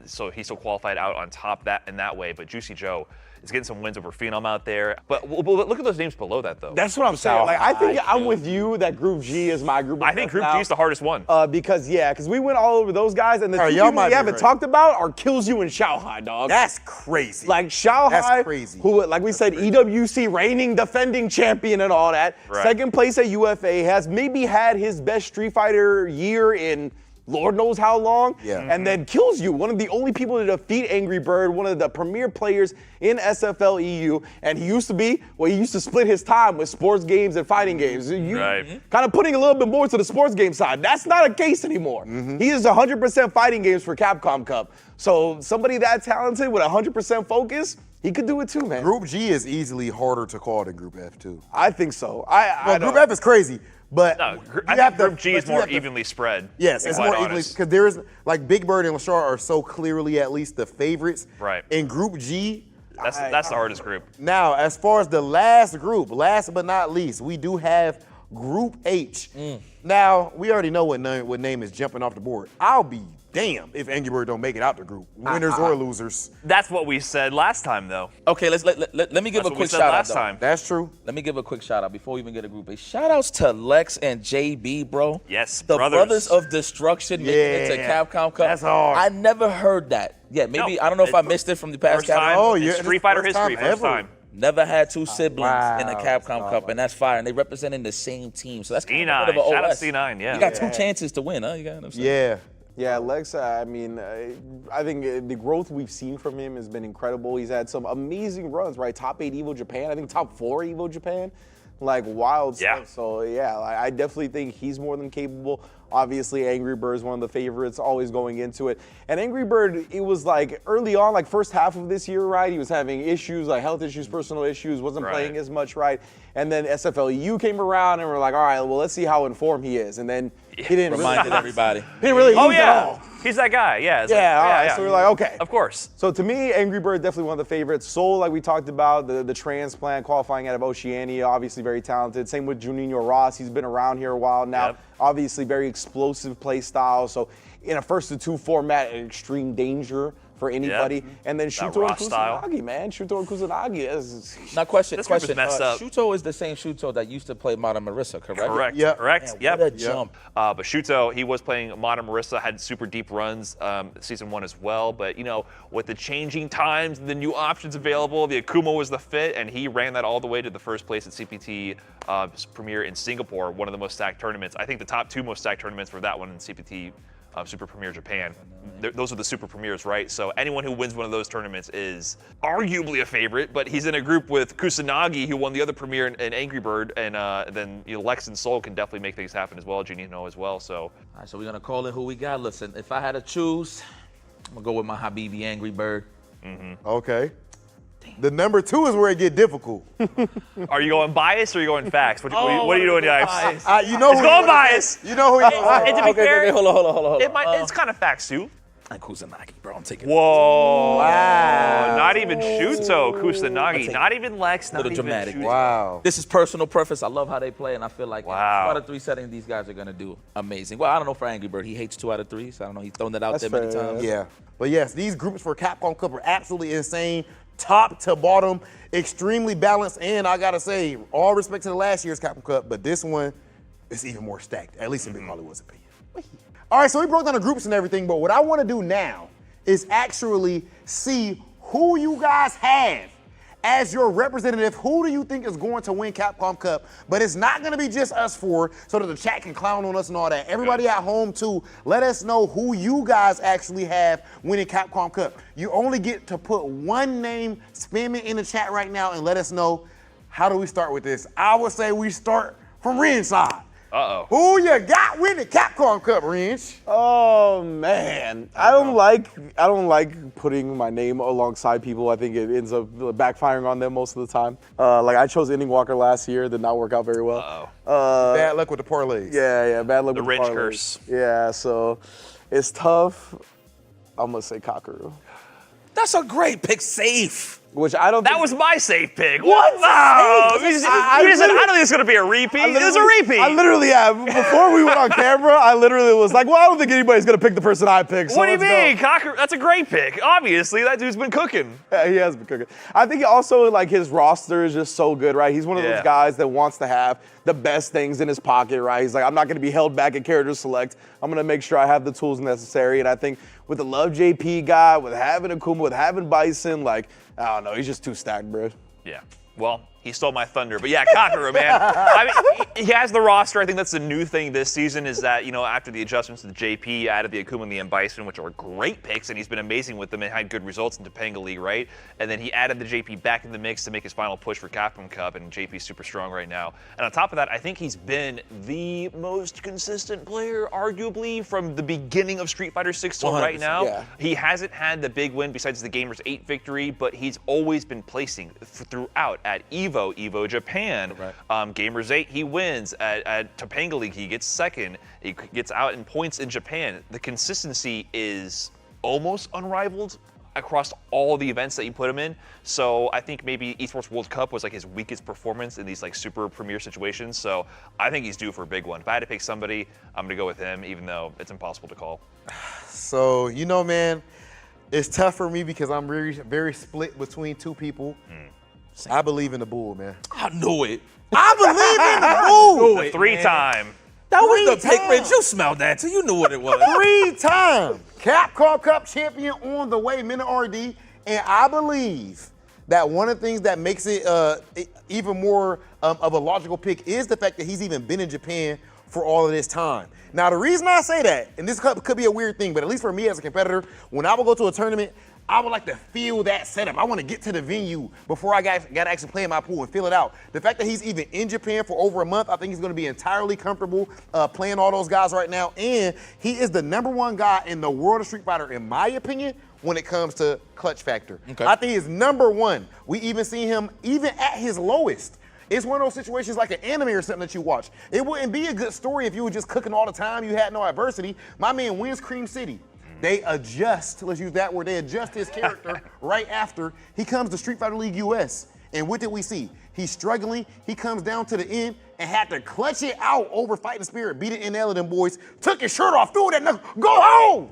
so he still qualified out on top in that way. But Juicy Joe is getting some wins over Phenom out there. But look at those names below that, though. That's what I'm saying. Like, I think I'm with you that Group G is my group. I think Group G is the hardest one. Because we went all over those guys, and the two people we haven't talked about are Kills You and Xiaohai, dog. That's crazy. Like Xiaohai, that's crazy. Who, like we said, EWC reigning defending champion and all that. Right. Second place at UFA, has maybe had his best Street Fighter year in Lord knows how long. Yeah. And then Kills You, one of the only people to defeat Angry Bird, one of the premier players in SFL EU. And he used to split his time with sports games and fighting games. Kind of putting a little bit more to the sports game side. That's not a case anymore. He is 100% fighting games for Capcom Cup. So somebody that talented with 100% focus, he could do it too, man. Group G is easily harder to call than Group F too. I think so. Group F is crazy. But I think Group G is more evenly spread. Yes, it's more evenly because there is like Big Bird and Lashard are so clearly at least the favorites. Right. In Group G, that's the hardest group. Now, as far as the last group, last but not least, we do have Group H. Now, we already know what name is jumping off the board. I'll be damned if Angry Bird don't make it out the group, winners or losers. That's what we said last time, though. Okay, let me give a quick shout out. Time. That's true. Let me give a quick shout out before we even get a group A. Shout outs to Lex and JB, bro. Yes, the brothers of Destruction making it to Capcom Cup. That's hard. I never heard that. Yeah, maybe I don't know if I missed it from the past Capcom. Oh, yeah, Street Fighter history, first time. Never had two siblings in the Capcom Cup, and that's fire. And they representing the same team, so that's kind of a bit of an Shout out OS. C9, yeah. You got two chances to win, huh? You got what I'm saying? Yeah. Yeah, Lex, I mean, I think the growth we've seen from him has been incredible. He's had some amazing runs, right? Top 8 EVO Japan, I think top 4 EVO Japan. Like, wild stuff. So, yeah, I definitely think he's more than capable. Obviously, Angry Bird is one of the favorites, always going into it. And Angry Bird, it was like early on, like first half of this year, right? He was having issues, like health issues, personal issues, wasn't playing as much, right? And then SFL EU came around, and we're like, all right, well, let's see how informed he is. And then he didn't Reminded everybody. He didn't really lose at all. He's that guy, yeah. So we're like, okay. Of course. So to me, Angry Bird, definitely one of the favorites. Soul, like we talked about, the transplant qualifying out of Oceania, obviously very talented. Same with Juninho Ross. He's been around here a while now. Yep. Obviously very explosive play style. So in a 1-2 format, an extreme danger for anybody. Yep. And then Shuto and Ross style. Kusanagi, man. Shuto and Kusanagi. Now, question. This group is messed up. Shuto is the same Shuto that used to play Modern Marissa, correct? Correct. Yep. Correct. Man, Yep. what a jump. But Shuto, he was playing Modern Marissa, had super deep runs season 1 as well. But, you know, with the changing times, the new options available, the Akuma was the fit, and he ran that all the way to the first place at CPT Premier in Singapore, one of the most stacked tournaments. I think the top 2 most stacked tournaments were that one in CPT Super Premier Japan. Those are the Super Premiers, right? So anyone who wins one of those tournaments is arguably a favorite, but he's in a group with Kusanagi, who won the other Premier in Angry Bird, and then Lex and Soul can definitely make things happen as well, Juninho as well. So, All right, so we're going to call in who we got. Listen, if I had to choose, I'm going to go with my Habibi Angry Bird. Okay. The number 2 is where it get difficult. are you going bias or are you going facts? What are you doing, Yipes? You know It's going bias. You know who And to be fair, Okay, hold on. it's kind of facts too. Like Kusanagi, bro. I'm taking. Whoa! Wow. Not even Shuto Kusanagi. Not even Lex. Not Little even dramatic. Shuto. Wow. This is personal preference. I love how they play, and I feel like Wow. 2 out of 3 settings, these guys are gonna do amazing. Well, I don't know for Angry Bird. He hates 2 out of 3, so I don't know. He's thrown that out That's there many fair, times. Yeah. But yes, these groups for Capcom Cup are absolutely insane. Top to bottom, extremely balanced, and I gotta say, all respect to the last year's Capcom Cup, but this one is even more stacked, at least in Big Hollywood's opinion. All right, so we broke down the groups and everything, but what I wanna do now is actually see who you guys have as your representative. Who do you think is going to win Capcom Cup? But it's not gonna be just us 4, so that the chat can clown on us and all that. Everybody at home too, let us know who you guys actually have winning Capcom Cup. You only get to put one name, spam it in the chat right now and let us know. How do we start with this? I would say we start from Rynge side. Uh-oh. Who you got winning Capcom Cup, Rynge? Oh man, I don't like putting my name alongside people. I think it ends up backfiring on them most of the time. Like I chose Ending Walker last year, did not work out very well. Bad luck with the parlays. Yeah, bad luck The with Rynge parlays. curse. Yeah, so it's tough. I'm gonna say Kakaru, That's a great pick. Safe. which I don't. That think, was my safe pick. What? No. You said, I don't think it's going to be a repeat. It was a repeat. I literally have. Before we went on camera, I literally was like, well, I don't think anybody's gonna pick the person I picked. So What do you let's mean? go. Cocker, that's a great pick. Obviously, that dude's been cooking. Yeah, he has been cooking. I think also like his roster is just so good, right? He's one of those Yeah. guys that wants to have the best things in his pocket, right? He's like, I'm not going to be held back at character select. I'm going to make sure I have the tools necessary. And I think with the Love JP guy, with having Akuma, with having Bison, like, I don't know, he's just too stacked, bro. Yeah. Well, he stole my thunder. But yeah, Kakaru, man. I mean, he has the roster. I think that's the new thing this season is that, you know, after the adjustments to the JP, added the Akuma and the M. Bison, which are great picks, and he's been amazing with them and had good results in Topanga League, right? And then he added the JP back in the mix to make his final push for Capcom Cup, and JP's super strong right now. And on top of that, I think he's been the most consistent player, arguably, from the beginning of Street Fighter 6 till right now. yeah. He hasn't had the big win besides the Gamers 8 victory, but he's always been placing throughout at EVO Japan. Right. Gamers 8, he wins. At Topanga League, he gets second. He gets out in points in Japan. The consistency is almost unrivaled across all the events that you put him in. So I think maybe Esports World Cup was like his weakest performance in these like super premier situations. So I think he's due for a big one. If I had to pick somebody, I'm gonna go with him, even though it's impossible to call. So, you know, man, it's tough for me because I'm very, very split between 2 people. I believe in the Bull, man. I knew it. I believe in the Bull. The 3-time. That was the Three pick, Rynge. times. You smelled that too. You knew what it was. 3-time Capcom Cup champion on the way, Mena RD. And I believe that one of the things that makes it even more of a logical pick is the fact that he's even been in Japan for all of this time. Now, the reason I say that, and this could be a weird thing, but at least for me as a competitor, when I would go to a tournament, I would like to feel that setup. I want to get to the venue before I got to actually play in my pool and feel it out. The fact that he's even in Japan for over a month, I think he's going to be entirely comfortable playing all those guys right now. And he is the #1 guy in the world of Street Fighter, in my opinion, when it comes to clutch factor. Okay. I think he's #1. We even see him even at his lowest. It's one of those situations like an anime or something that you watch. It wouldn't be a good story if you were just cooking all the time, you had no adversity. My man wins Cream City. They adjust, let's use that word, they adjust his character right after he comes to Street Fighter League US. And what did we see? He's struggling, he comes down to the end and had to clutch it out over Fighting Spirit, beat it in L of them boys, took his shirt off, threw that knuckle, go home!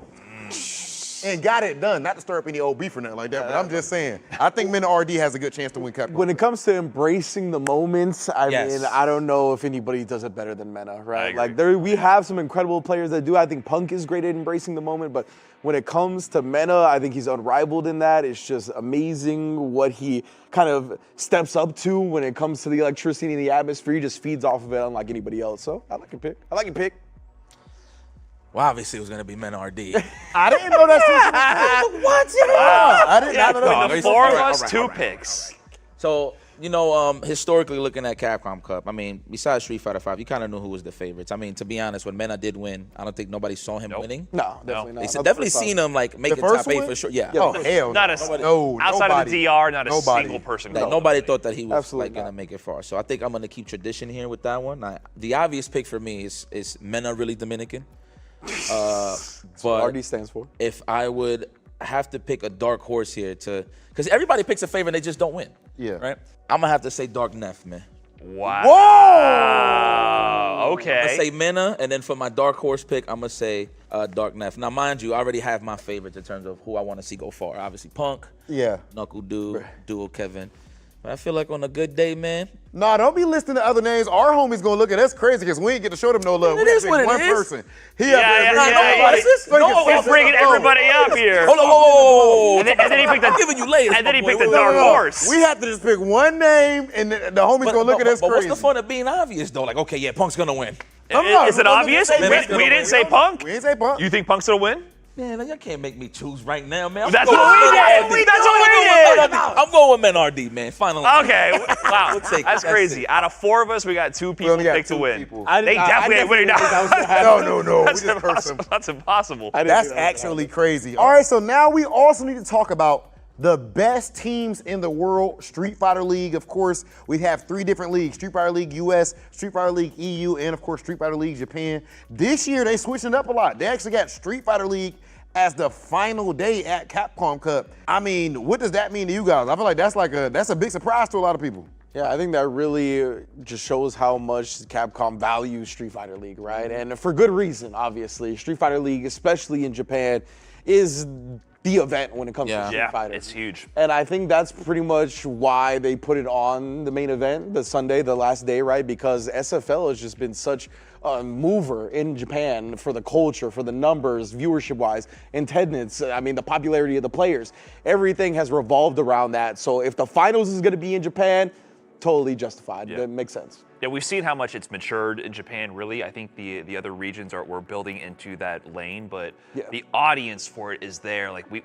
And got it done. Not to stir up any old beef or nothing like that, but I'm just saying, I think Mena RD has a good chance to win Capcom. When it comes to embracing the moments, I Yes. mean, I don't know if anybody does it better than Mena, right? agree. Like we have some incredible players that do. I think Punk is great at embracing the moment, but when it comes to Mena, I think he's unrivaled in that. It's just amazing what he kind of steps up to when it comes to the electricity and the atmosphere. He just feeds off of it unlike anybody else. So I like your pick. I like your pick. Well, obviously it was gonna be Men RD. I didn't know that. What? I did not know that. The 4 of All us, right, 2 all right. picks. So, you know, historically looking at Capcom Cup, I mean, besides Street Fighter 5, you kind of knew who was the favorites. I mean, to be honest, when Mena did win, I don't think nobody saw him winning. No, definitely not. They Not definitely the first seen time. him like making first top 8 one? for sure. Yeah. Oh, hell Not no. outside of the DR, not a Nobody. single person. Like, called nobody him. thought that he was Absolutely like gonna not. make it far. So I think I'm gonna keep tradition here with that one. The obvious pick for me is Mena really Dominican. But RD stands for. if I would have to pick a dark horse here because everybody picks a favorite, they just don't win. Yeah. Right? I'm gonna have to say Dark Neff, man. Wow. Whoa! Okay. I'm gonna say Mena, and then for my dark horse pick, I'm gonna say Dark Neff. Now, mind you, I already have my favorites in terms of who I want to see go far. Obviously, Punk, Yeah. Knuckle Duo Kevin. But I feel like on a good day, man. Nah, don't be listening to other names. Our homie's gonna look at us crazy because we ain't get to show them no love. It We is pick what it one is. person. He Yeah, up there yeah, bringing yeah, everybody. yeah. So he can He's fix it bringing up. everybody up here. Hold on, And then he picked I'm giving you layers. And then he my boy. picked the Wait, dark wait, wait. horse. We have to just pick one name, and the homie's gonna look at us but crazy. what's the fun of being obvious though? Like, okay, yeah, Punk's gonna win. Is it obvious? We didn't say Punk. We didn't say Punk. You think Punk's gonna win? Man, y'all can't make me choose right now, man. That's what we did. That's what we did. I'm going with Men RD, man. Finally. Okay. Wow. We'll take it. That's That's crazy. it. Out of 4 of us, we got 2 people only got picked to 2 win. people. They definitely ain't winning now. No. We That's just cursed him. impossible. That's impossible. That's actually crazy. All right, so now we also need to talk about the best teams in the world. Street Fighter League, of course, we have 3 different leagues: Street Fighter League US, Street Fighter League EU, and of course Street Fighter League Japan. This year they switching it up a lot. They actually got Street Fighter League as the final day at Capcom Cup. I mean, what does that mean to you guys? I feel like that's a big surprise to a lot of people. Yeah, I think that really just shows how much Capcom values Street Fighter League, right? And for good reason, obviously. Street Fighter League, especially in Japan, is the event when it comes to Street Yeah, Fighter. it's huge. And I think that's pretty much why they put it on the main event, the Sunday, the last day, right? Because SFL has just been such a mover in Japan for the culture, for the numbers, viewership-wise, attendance, I mean, the popularity of the players. Everything has revolved around that. So if the finals is going to be in Japan, totally justified. Yeah. That makes sense. Yeah, we've seen how much it's matured in Japan, really. I think the other regions we're building into that lane, but the audience for it is there. Like we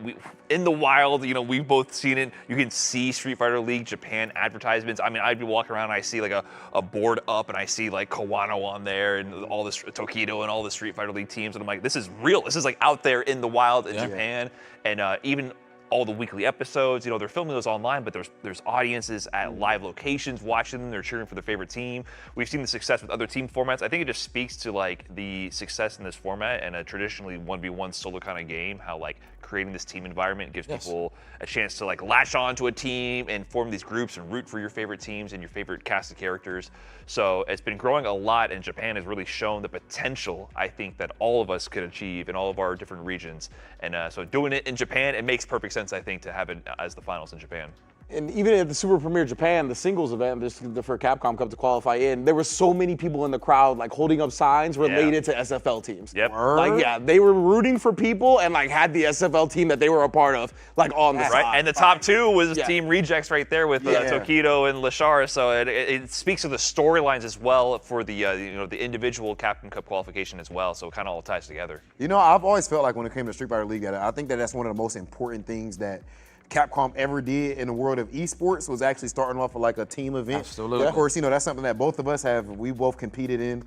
in the wild, we've both seen it. You can see Street Fighter League Japan advertisements. I mean, I'd be walking around and I see like a board up and I see like Kawano on there and all this Tokido and all the Street Fighter League teams. And I'm like, this is real. This is like out there in the wild in Japan. And even all the weekly episodes, they're filming those online, but there's audiences at live locations watching them. They're cheering for their favorite team. We've seen the success with other team formats. I think it just speaks to like the success in this format and a traditionally 1v1 solo kind of game, how like creating this team environment gives people a chance to like latch on to a team and form these groups and root for your favorite teams and your favorite cast of characters. So it's been growing a lot, and Japan has really shown the potential, I think, that all of us could achieve in all of our different regions. And so doing it in Japan, it makes perfect sense, I think, to have it as the finals in Japan. And even at the Super Premier Japan, the singles event for Capcom Cup to qualify in, there were so many people in the crowd like holding up signs related to SFL teams. Yep. Like, they were rooting for people and like had the SFL team that they were a part of like on the side. Right, and the top 2 was Team Rejects right there with Tokido and Lashar. So it speaks to the storylines as well for the the individual Capcom Cup qualification as well. So it kind of all ties together. I've always felt like when it came to Street Fighter League, I think that's one of the most important things that Capcom ever did in the world of esports was actually starting off with like a team event. Absolutely. Of course, that's something that both of us have. We both competed in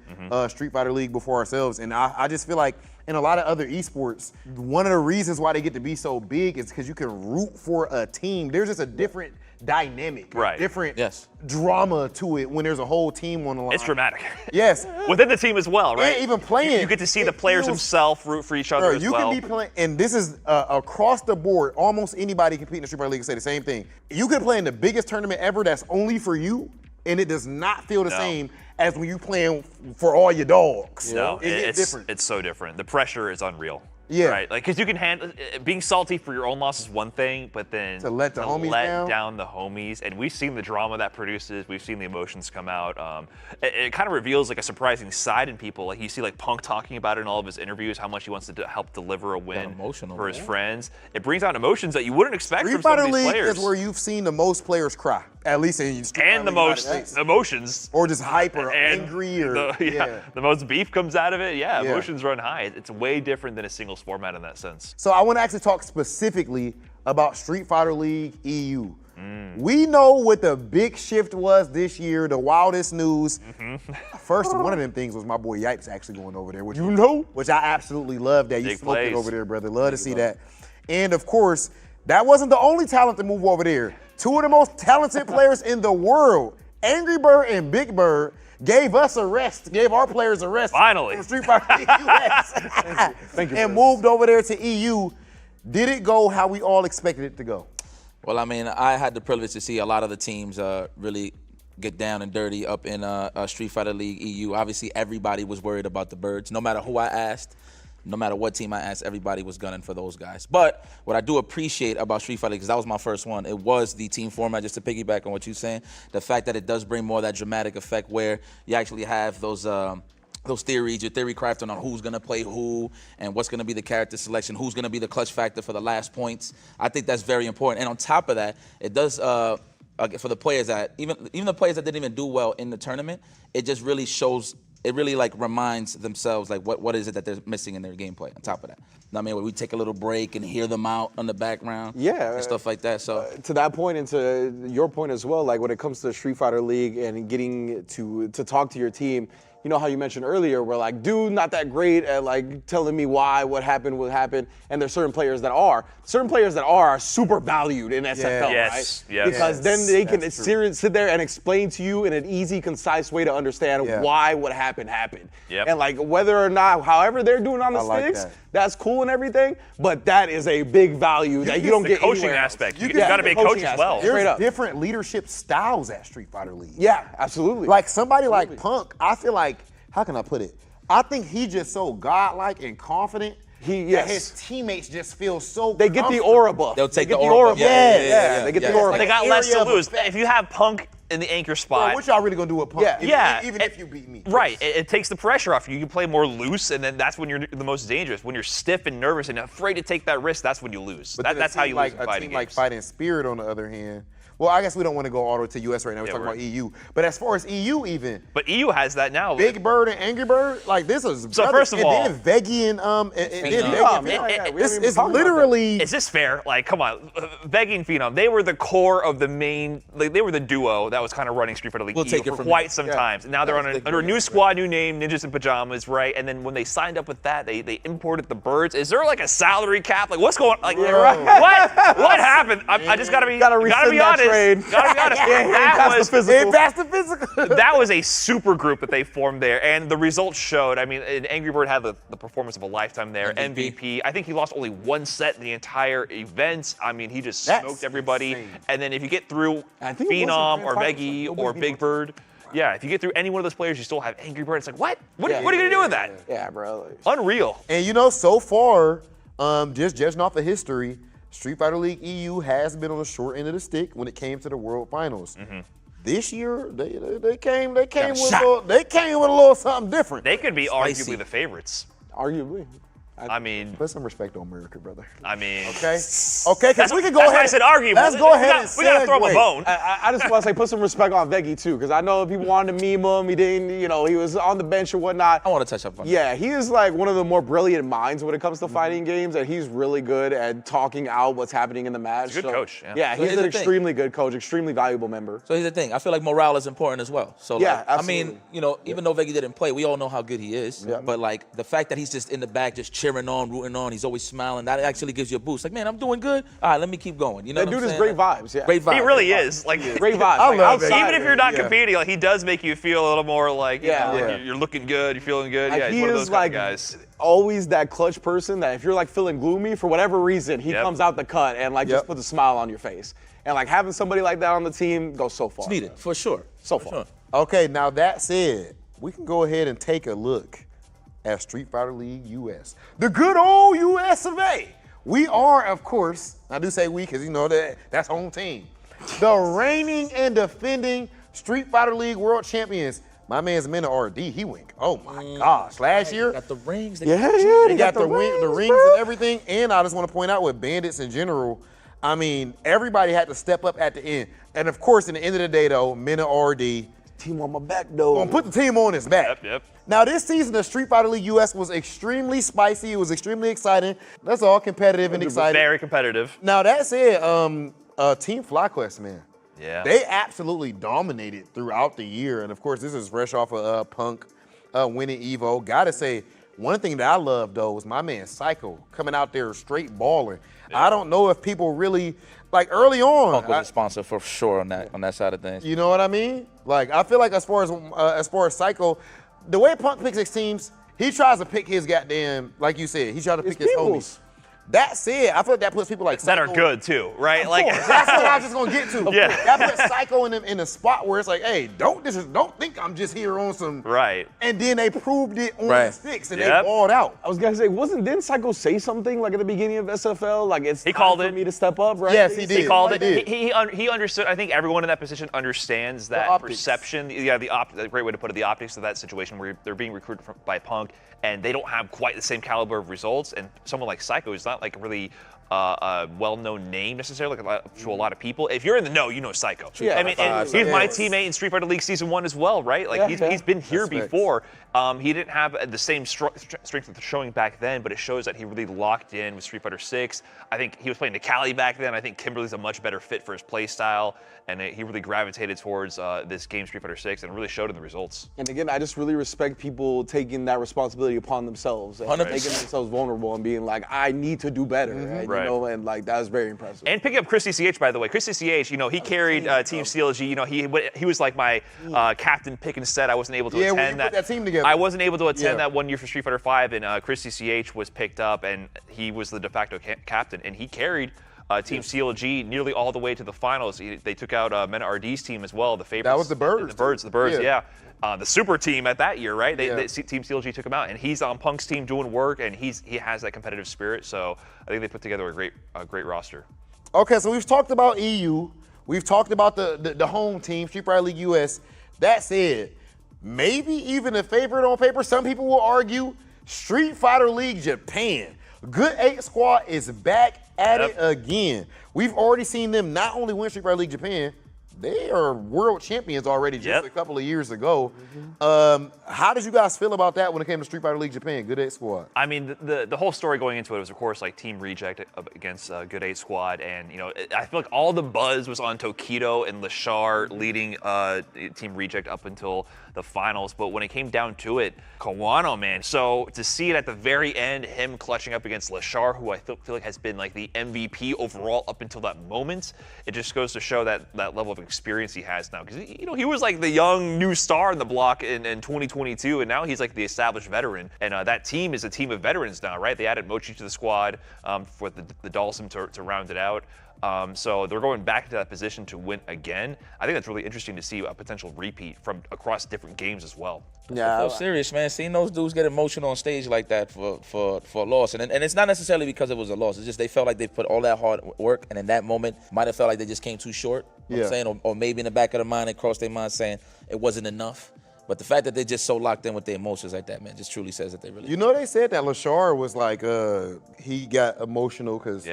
Street Fighter League before ourselves, and I just feel like in a lot of other esports, one of the reasons why they get to be so big is because you can root for a team. There's just a different dynamic, different drama to it when there's a whole team on the line. It's dramatic. Yes. Within the team as well, right? And even playing. You get to see the players themselves root for each other as you well. can be playing, and this is across the board, almost anybody competing in the Street Fighter League can say the same thing. You could play in the biggest tournament ever that's only for you, and it does not feel the same as when you're playing for all your dogs. No, it's different. It's so different. The pressure is unreal. Yeah. Right. Like, because you can handle being salty for your own loss is one thing, but then to let the homies down the homies, and we've seen the drama that produces. We've seen the emotions come out. It kind of reveals like a surprising side in people. Like you see like Punk talking about it in all of his interviews, how much he wants to help deliver a win for his friends. It brings out emotions that you wouldn't expect from some of these players. Street Fighter League is where you've seen the most players cry, at least in Street Fighter and the League most emotions, or just hype or angry, or the most beef comes out of it. Yeah, emotions run high. It's way different than a singles format in that sense. So I want to actually talk specifically about Street Fighter League EU. We know what the big shift was this year, the wildest news. First, one of them things was my boy Yipes actually going over there, which which I absolutely love that. You smoked it over there, brother. Love to see that. And of course, that wasn't the only talent to move over there. 2 of the most talented players in the world Angry Bird and Big Bird gave us a rest, gave our players a rest. Finally. From Street Fighter League US. Thank you. And moved over there to EU. Did it go how we all expected it to go? Well, I mean, I had the privilege to see a lot of the teams really get down and dirty up in Street Fighter League EU. Obviously, everybody was worried about the birds. No matter who I asked, no matter what team I asked, everybody was gunning for those guys. But what I do appreciate about Street Fighter, because that was my first one, it was the team format, just to piggyback on what you're saying, the fact that it does bring more of that dramatic effect where you actually have those theories, your theory crafting on who's gonna play who and what's gonna be the character selection, who's gonna be the clutch factor for the last points. I think that's very important. And on top of that, it does, for the players that, even the players that didn't even do well in the tournament, it just really shows, it really like reminds themselves like what is it that they're missing in their gameplay on top of that. I mean, we take a little break and hear them out on the background, and stuff like that. So to that point and to your point as well, like when it comes to Street Fighter League and getting to talk to your team, you know how you mentioned earlier, we're like, dude, not that great at like telling me why, what happened, and there's certain players that are. Certain players that are super valued in SFL, right? Yes. Because then they can sit there and explain to you in an easy, concise way to understand why what happened. Yep. And like whether or not, however they're doing on the sticks, that's cool and everything, but that is a big value that you don't get coaching anywhere aspect. else. You got to be a coach as well. There's different leadership styles at Street Fighter League. Yeah, absolutely. Like somebody like Punk, I feel like, how can I put it? I think he's just so godlike and confident that his teammates just feel so They get the aura buff. they'll take the aura buff. buff. Yeah, they get the aura buff. They got less to lose. If you have Punk in the anchor spot. Well, what y'all really gonna do with Punk? Even if you beat me. Right. It takes the pressure off you. You can play more loose, and then that's when you're the most dangerous. When you're stiff and nervous and afraid to take that risk, that's when you lose. But That's how you lose in a fighting team like games. Fighting Spirit, on the other hand. Well, I guess we don't want to go all the way to US right now. We're talking about EU. But as far as EU even. But EU has that now. Big Bird and Angry Bird, like this is. So first of all. And then Veggie and it's literally. Is this fair? Like, come on. Veggie and Phenom, they were the core of the main, like, they were the duo that was kind of running Street Fighter League EU for quite some time. And now they're under a new squad, new name, Ninjas in Pajamas, right? And then when they signed up with that, they imported the birds. Is there like a salary cap? Like, what's going on? Like, what happened? I just gotta be honest. Gotta be honest. That was a super group that they formed there, and the results showed. I mean, Angry Bird had the performance of a lifetime there. MVP. I think he lost only one set in the entire event. I mean, he just smoked everybody. Insane. And then if you get through Phenom or Veggie or Big Bird, if you get through any one of those players, you still have Angry Bird. It's like, what? What are you gonna do with that? Yeah, bro. Unreal. And you know, so far, just judging off the history, Street Fighter League EU has been on the short end of the stick when it came to the World Finals. This year, they came with a little something different. They could be arguably the favorites. Arguably. I mean, put some respect on America, brother. I mean, okay, because we can go that's ahead. why I said arguably. Let's go ahead. We gotta throw him a bone. I just want to say put some respect on Veggie too, because I know people wanted to meme him. He didn't, he was on the bench or whatnot. I want to touch up on that. Yeah, he is like one of the more brilliant minds when it comes to fighting games, and he's really good at talking out what's happening in the match. He's a good coach. Yeah, he's an extremely good coach, extremely valuable member. So here's the thing. I feel like morale is important as well. So absolutely. I mean, even though Veggie didn't play, we all know how good he is. Yeah. But like the fact that he's just in the back, just cheering on, rooting on. He's always smiling. That actually gives you a boost. Like, man, I'm doing good. All right, let me keep going. You know, that dude is great vibes. Yeah, great vibes. He really is. Like, great vibes. I love it. Even if you're not competing, like, he does make you feel a little more like, like you're looking good, you're feeling good. Like, he's one of those kind of guys. Always that clutch person that if you're like feeling gloomy for whatever reason, he comes out the cut and like just puts a smile on your face. And like having somebody like that on the team goes so far. It's needed for sure. So far. Okay, now that said, we can go ahead and take a look at Street Fighter League US. The good old US of A. We are, of course, I do say we because that's home team. The reigning and defending Street Fighter League World Champions. My man's Mena RD, he went, oh my gosh. Last year, got the rings. they got the rings and everything. And I just want to point out with Bandits in general, I mean, everybody had to step up at the end. And of course, in the end of the day though, Mena RD, team on my back though. Gonna put the team on his back. Yep. Now this season of Street Fighter League US was extremely spicy. It was extremely exciting. That's all competitive and exciting. Very competitive. Now that said, Team FlyQuest, man. Yeah. They absolutely dominated throughout the year. And of course, this is fresh off of Punk winning Evo. Gotta say, One thing that I love, though, was my man Psycho coming out there straight balling. Yeah. I don't know if people really, like early on. Punk was a sponsor for sure on that side of things. You know what I mean? Like, I feel like as far as Psycho, the way Punk picks his teams, he tries to pick his goddamn, like you said, he tries to pick his homies. That said, I feel like that puts people like Psycho. That are good too, right? Like that's what I was just gonna get to. Yeah. That puts Psycho in a spot where it's like, hey, don't think I'm just here on some. Right. And then they proved it on the sticks and they balled out. I was gonna say, didn't Psycho say something like at the beginning of SFL, like it's he called time for me to step up, right? Yes, he did. He called it. He understood. I think everyone in that position understands that perception. Yeah, the great way to put it, the optics of that situation where they're being recruited by Punk and they don't have quite the same caliber of results. And someone like Psycho is not like really a well-known name necessarily to a lot of people. If you're in the know, you know Psycho. Yeah, I mean, and he's my teammate in Street Fighter League Season 1 as well, right? Like he's been here before. He didn't have the same strength of showing back then, but it shows that he really locked in with Street Fighter 6. I think he was playing Nikali back then. I think Kimberly's a much better fit for his play style, and he really gravitated towards this game, Street Fighter 6, and really showed in the results. And again, I just really respect people taking that responsibility upon themselves and making themselves vulnerable and being like, I need to do better, right? You know, and like that was very impressive. And picking up Christy CH, by the way, Christy CH, you know, he carried Team CLG. You know, he was like my captain pick instead. I wasn't able to attend that team together. I wasn't able to attend that 1 year for Street Fighter 5, and Christy CH was picked up, and he was the de facto captain, and he carried Team CLG nearly all the way to the finals. They took out Mena RD's team as well, the favorites. That was the Birds. The Birds, yeah. The super team at that year, right? Team CLG took him out, and he's on Punk's team doing work, and he has that competitive spirit. So I think they put together a great roster. Okay, so we've talked about EU. We've talked about the home team, Street Fighter League US. That said, maybe even a favorite on paper. Some people will argue Street Fighter League Japan. Good 8 squad is back at it again. We've already seen them not only win Street Fighter League Japan, they are world champions already just a couple of years ago. How did you guys feel about that when it came to Street Fighter League Japan, Good 8 Squad? I mean, the whole story going into it was, of course, like Team Reject against Good 8 Squad, and you know, I feel like all the buzz was on Tokido and Lashar leading Team Reject up until the finals. But when it came down to it, Kawano, man. So to see it at the very end, him clutching up against Lashar, who I feel like has been like the MVP overall up until that moment, it just goes to show that level of experience he has now. Because you know, he was like the young new star in the block in 2022, and now he's like the established veteran. And that team is a team of veterans now, right? They added Mochi to the squad for the Dalsum to round it out. So they're going back to that position to win again. I think that's really interesting to see a potential repeat from across different games as well. Yeah, I feel serious, man. Seeing those dudes get emotional on stage like that for a loss, and it's not necessarily because it was a loss. It's just they felt like they put all that hard work, and in that moment, might have felt like they just came too short. You know what I'm saying, or maybe in the back of their mind, it crossed their mind saying it wasn't enough. But the fact that they're just so locked in with their emotions like that, man, just truly says that they really. You know, they said that Lashar was like, he got emotional because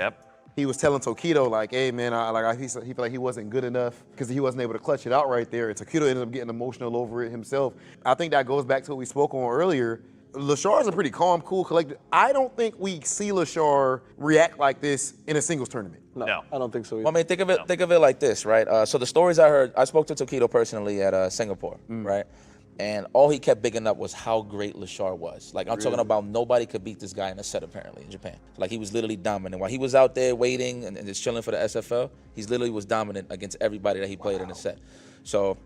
he was telling Tokido like, hey man, he felt like he wasn't good enough because he wasn't able to clutch it out right there. And Tokido ended up getting emotional over it himself. I think that goes back to what we spoke on earlier. Lashar is a pretty calm, cool, collected. I don't think we see Lashar react like this in a singles tournament. No, I don't think so either. Well, I mean, think of it like this, right? So the stories I heard, I spoke to Tokido personally at Singapore, right? And all he kept bigging up was how great Lashar was. Like, I'm talking about nobody could beat this guy in a set, apparently, in Japan. Like, he was literally dominant. While he was out there waiting and just chilling for the SFL, he literally was dominant against everybody that he played in a set. So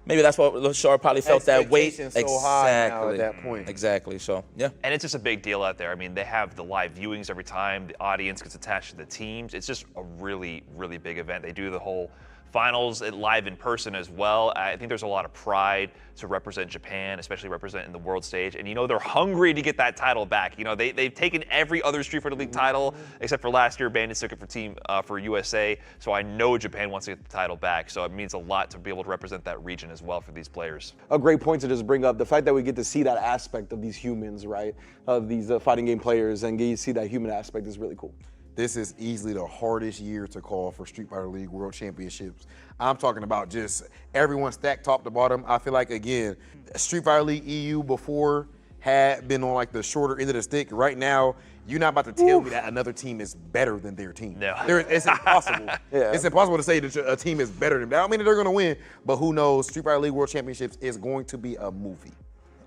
maybe that's why Lashar probably felt that weight. So high now at that point. Exactly, so, yeah. And it's just a big deal out there. I mean, they have the live viewings every time. The audience gets attached to the teams. It's just a really, really big event. They do the whole finals live in person as well. I think there's a lot of pride to represent Japan, especially representing the world stage. And you know, they're hungry to get that title back. You know, they've taken every other Street Fighter League title except for last year. Bandits took it for USA. So I know Japan wants to get the title back. So it means a lot to be able to represent that region as well for these players. A great point to just bring up, the fact that we get to see that aspect of these humans, right? Of these fighting game players, and get to see that human aspect is really cool. This is easily the hardest year to call for Street Fighter League World Championships. I'm talking about just everyone stacked top to bottom. I feel like, again, Street Fighter League EU before had been on like the shorter end of the stick. Right now, you're not about to tell me that another team is better than their team. No. It's impossible. It's impossible to say that a team is better than them. I don't mean that they're going to win, but who knows? Street Fighter League World Championships is going to be a movie.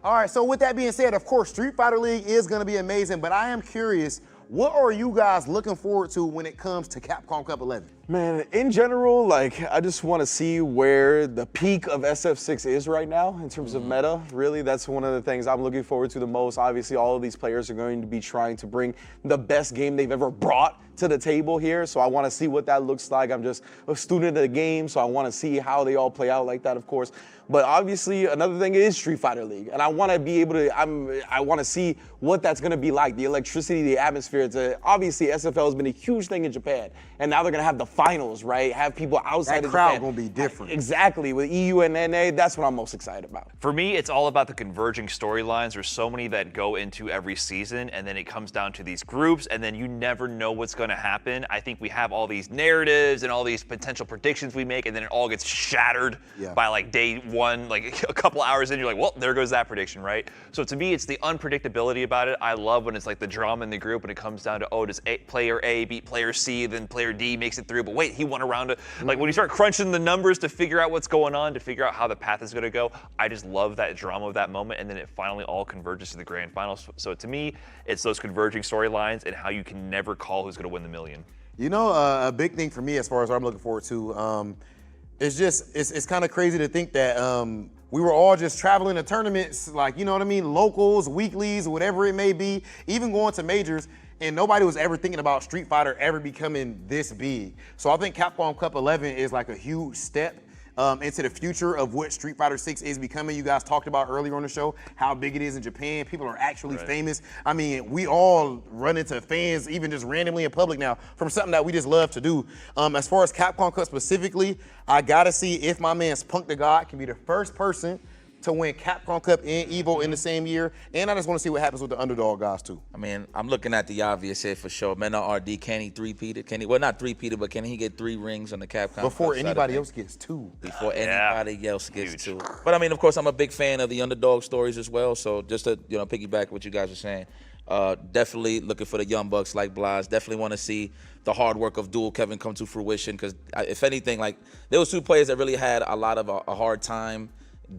All right, so with that being said, of course, Street Fighter League is going to be amazing, but I am curious, what are you guys looking forward to when it comes to Capcom Cup 11? Man, in general, like, I just want to see where the peak of SF6 is right now in terms of meta. Really, that's one of the things I'm looking forward to the most. Obviously, all of these players are going to be trying to bring the best game they've ever brought to the table here, so I want to see what that looks like. I'm just a student of the game, so I want to see how they all play out like that, of course. But obviously, another thing is Street Fighter League, and I want to be able to, I want to see what that's going to be like, the electricity, the atmosphere. Obviously, SFL has been a huge thing in Japan, and now they're going to have the finals, right? Have people outside that of crowd Japan. going to be different. Exactly, with EU and NA, that's what I'm most excited about. For me, it's all about the converging storylines. There's so many that go into every season, and then it comes down to these groups, and then you never know what's going to happen. I think we have all these narratives and all these potential predictions we make, and then it all gets shattered by like day one, like a couple hours in, you're like, well, there goes that prediction, right? So to me, it's the unpredictability about it. I love when it's like the drama in the group, and it comes down to, oh, does player A beat player C, then player D makes it through, but wait, he won a round of, like when you start crunching the numbers to figure out what's going on, to figure out how the path is going to go, I just love that drama of that moment, and then it finally all converges to the grand finals. So to me, it's those converging storylines and how you can never call who's going to win the million. You know, a big thing for me as far as what I'm looking forward to, it's kind of crazy to think that we were all just traveling to tournaments, like, you know what I mean, locals, weeklies, whatever it may be, even going to majors, and nobody was ever thinking about Street Fighter ever becoming this big. So I think Capcom Cup 11 is like a huge step into the future of what Street Fighter 6 is becoming. You guys talked about earlier on the show how big it is in Japan. People are actually famous. I mean, we all run into fans even just randomly in public now from something that we just love to do. As far as Capcom Cup specifically, I gotta see if my man Spunk the God can be the first person to win Capcom Cup and EVO in the same year. And I just want to see what happens with the underdog guys too. I mean, I'm looking at the obvious here for sure. Mena RD, can he three-peat it? Can he, well, not three-peat it, but can he get 3 rings on the Capcom before Cup anybody else gets 2? Before anybody else gets 2. But I mean, of course, I'm a big fan of the underdog stories as well. So just to, you know, piggyback what you guys are saying, definitely looking for the young bucks like Blas. Definitely want to see the hard work of Dual Kevin come to fruition, because if anything, like, there was 2 players that really had a lot of a hard time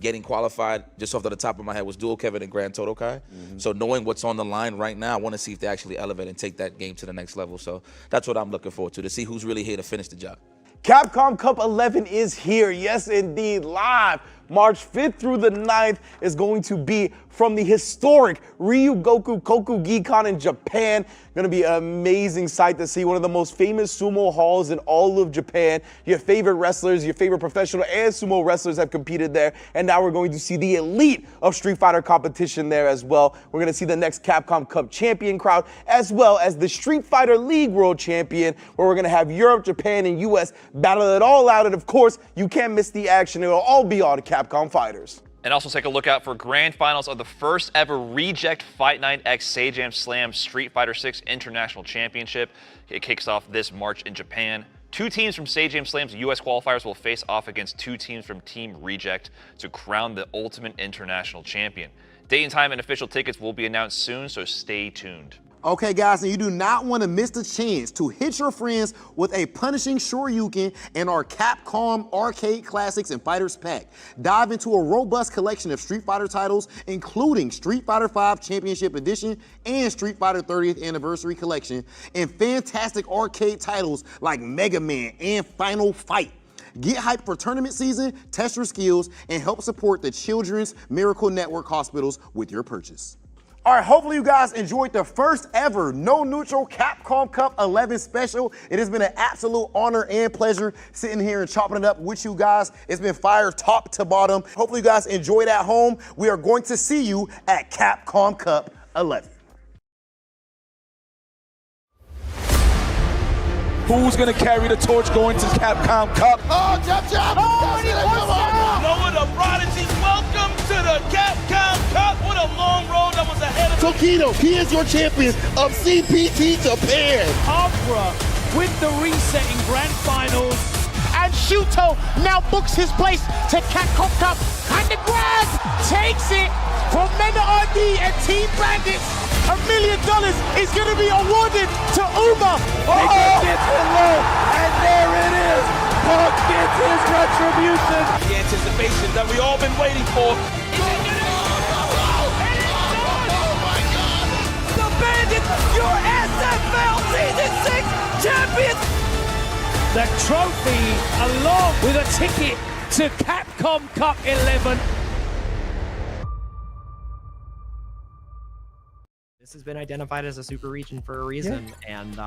getting qualified. Just off the top of my head was Dual Kevin and Grand Toto Kai. So knowing what's on the line right now, I want to see if they actually elevate and take that game to the next level. So that's what I'm looking forward to see who's really here to finish the job. Capcom Cup 11 is here, yes indeed, live. March 5th through the 9th is going to be from the historic Ryogoku Kokugikan in Japan. Gonna be an amazing sight to see, one of the most famous sumo halls in all of Japan. Your favorite wrestlers, your favorite professional and sumo wrestlers have competed there, and now we're going to see the elite of Street Fighter competition there as well. We're gonna see the next Capcom Cup Champion crowd, as well as the Street Fighter League World Champion, where we're gonna have Europe, Japan, and US battle it all out, and of course, you can't miss the action. It'll all be on Capcom Fighters. And also take a look out for grand finals of the first ever Reject Fight Night X Seijam Slam Street Fighter 6 International Championship. It kicks off this March in Japan. 2 teams from Seijam Slam's US qualifiers will face off against 2 teams from Team Reject to crown the ultimate international champion. Date and time and official tickets will be announced soon, so stay tuned. Okay, guys, and you do not want to miss the chance to hit your friends with a punishing Shoryuken and our Capcom Arcade Classics and Fighters pack. Dive into a robust collection of Street Fighter titles, including Street Fighter V Championship Edition and Street Fighter 30th Anniversary Collection, and fantastic arcade titles like Mega Man and Final Fight. Get hyped for tournament season, test your skills, and help support the Children's Miracle Network hospitals with your purchase. All right, hopefully you guys enjoyed the first ever No Neutral Capcom Cup 11 special. It has been an absolute honor and pleasure sitting here and chopping it up with you guys. It's been fire top to bottom. Hopefully you guys enjoyed at home. We are going to see you at Capcom Cup 11. Who's gonna carry the torch going to Capcom Cup? Oh, jump, jump! Oh, and he wants out! Lower the prodigies, welcome to the Capcom Cup. What a long road that was ahead of Tokido, he is your champion of CPT Japan. Abra with the reset in grand finals. And Shuto now books his place to Capcom Cup. And the grab takes it from Mena RD and Team Bandits. $1 million is going to be awarded to Uma. Gets it low, and there it is. Punk gets his retribution. the anticipation that we all been waiting for. your SFL Season 6 champion! The trophy along with a ticket to Capcom Cup 11. This has been identified as a super region for a reason, and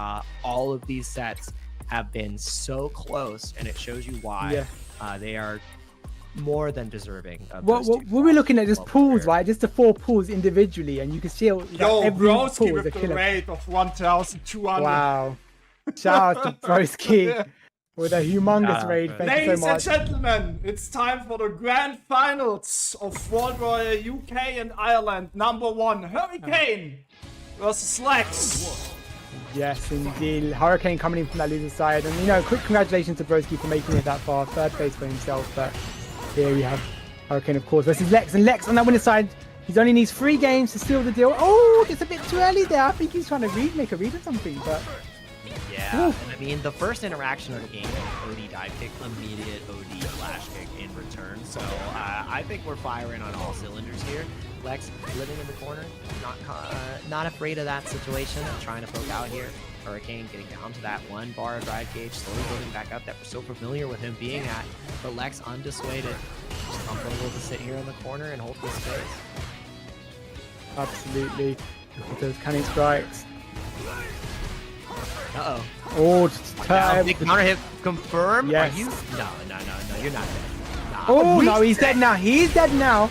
all of these sets have been so close, and it shows you why they are more than deserving of those two. We're looking at just pools, right? Just the 4 pools individually, and you can see every pool is a killer. Rate of 1,200. Wow. Shout out to Broski with a humongous raid. Thank you so much. Ladies and gentlemen, it's time for the grand finals of World Royale UK and Ireland. Number 1, Hurricane versus Lex. Yes, indeed. Hurricane coming in from that loser side. And, you know, quick congratulations to Broski for making it that far. 3rd place for himself. But here we have Hurricane, of course, versus Lex. And Lex on that winner side, he only needs 3 games to seal the deal. Oh, it's a bit too early there. I think he's trying to make a read of something. But yeah, I mean, the first interaction of the game, OD dive kick, immediate OD flash kick in return. So I think we're firing on all cylinders here. Lex living in the corner, not afraid of that situation, trying to poke out here. Hurricane getting down to that 1 bar drive gauge, slowly building back up that we're so familiar with him being at. But Lex undissuaded, just comfortable to sit here in the corner and hold this space. absolutely. Look at those cannon strikes. Uh-oh. Oh, just time. Big counter hit confirmed. Yes. Are you? No, you're not dead. Nah. Oh, no, he's dead now. He's dead now.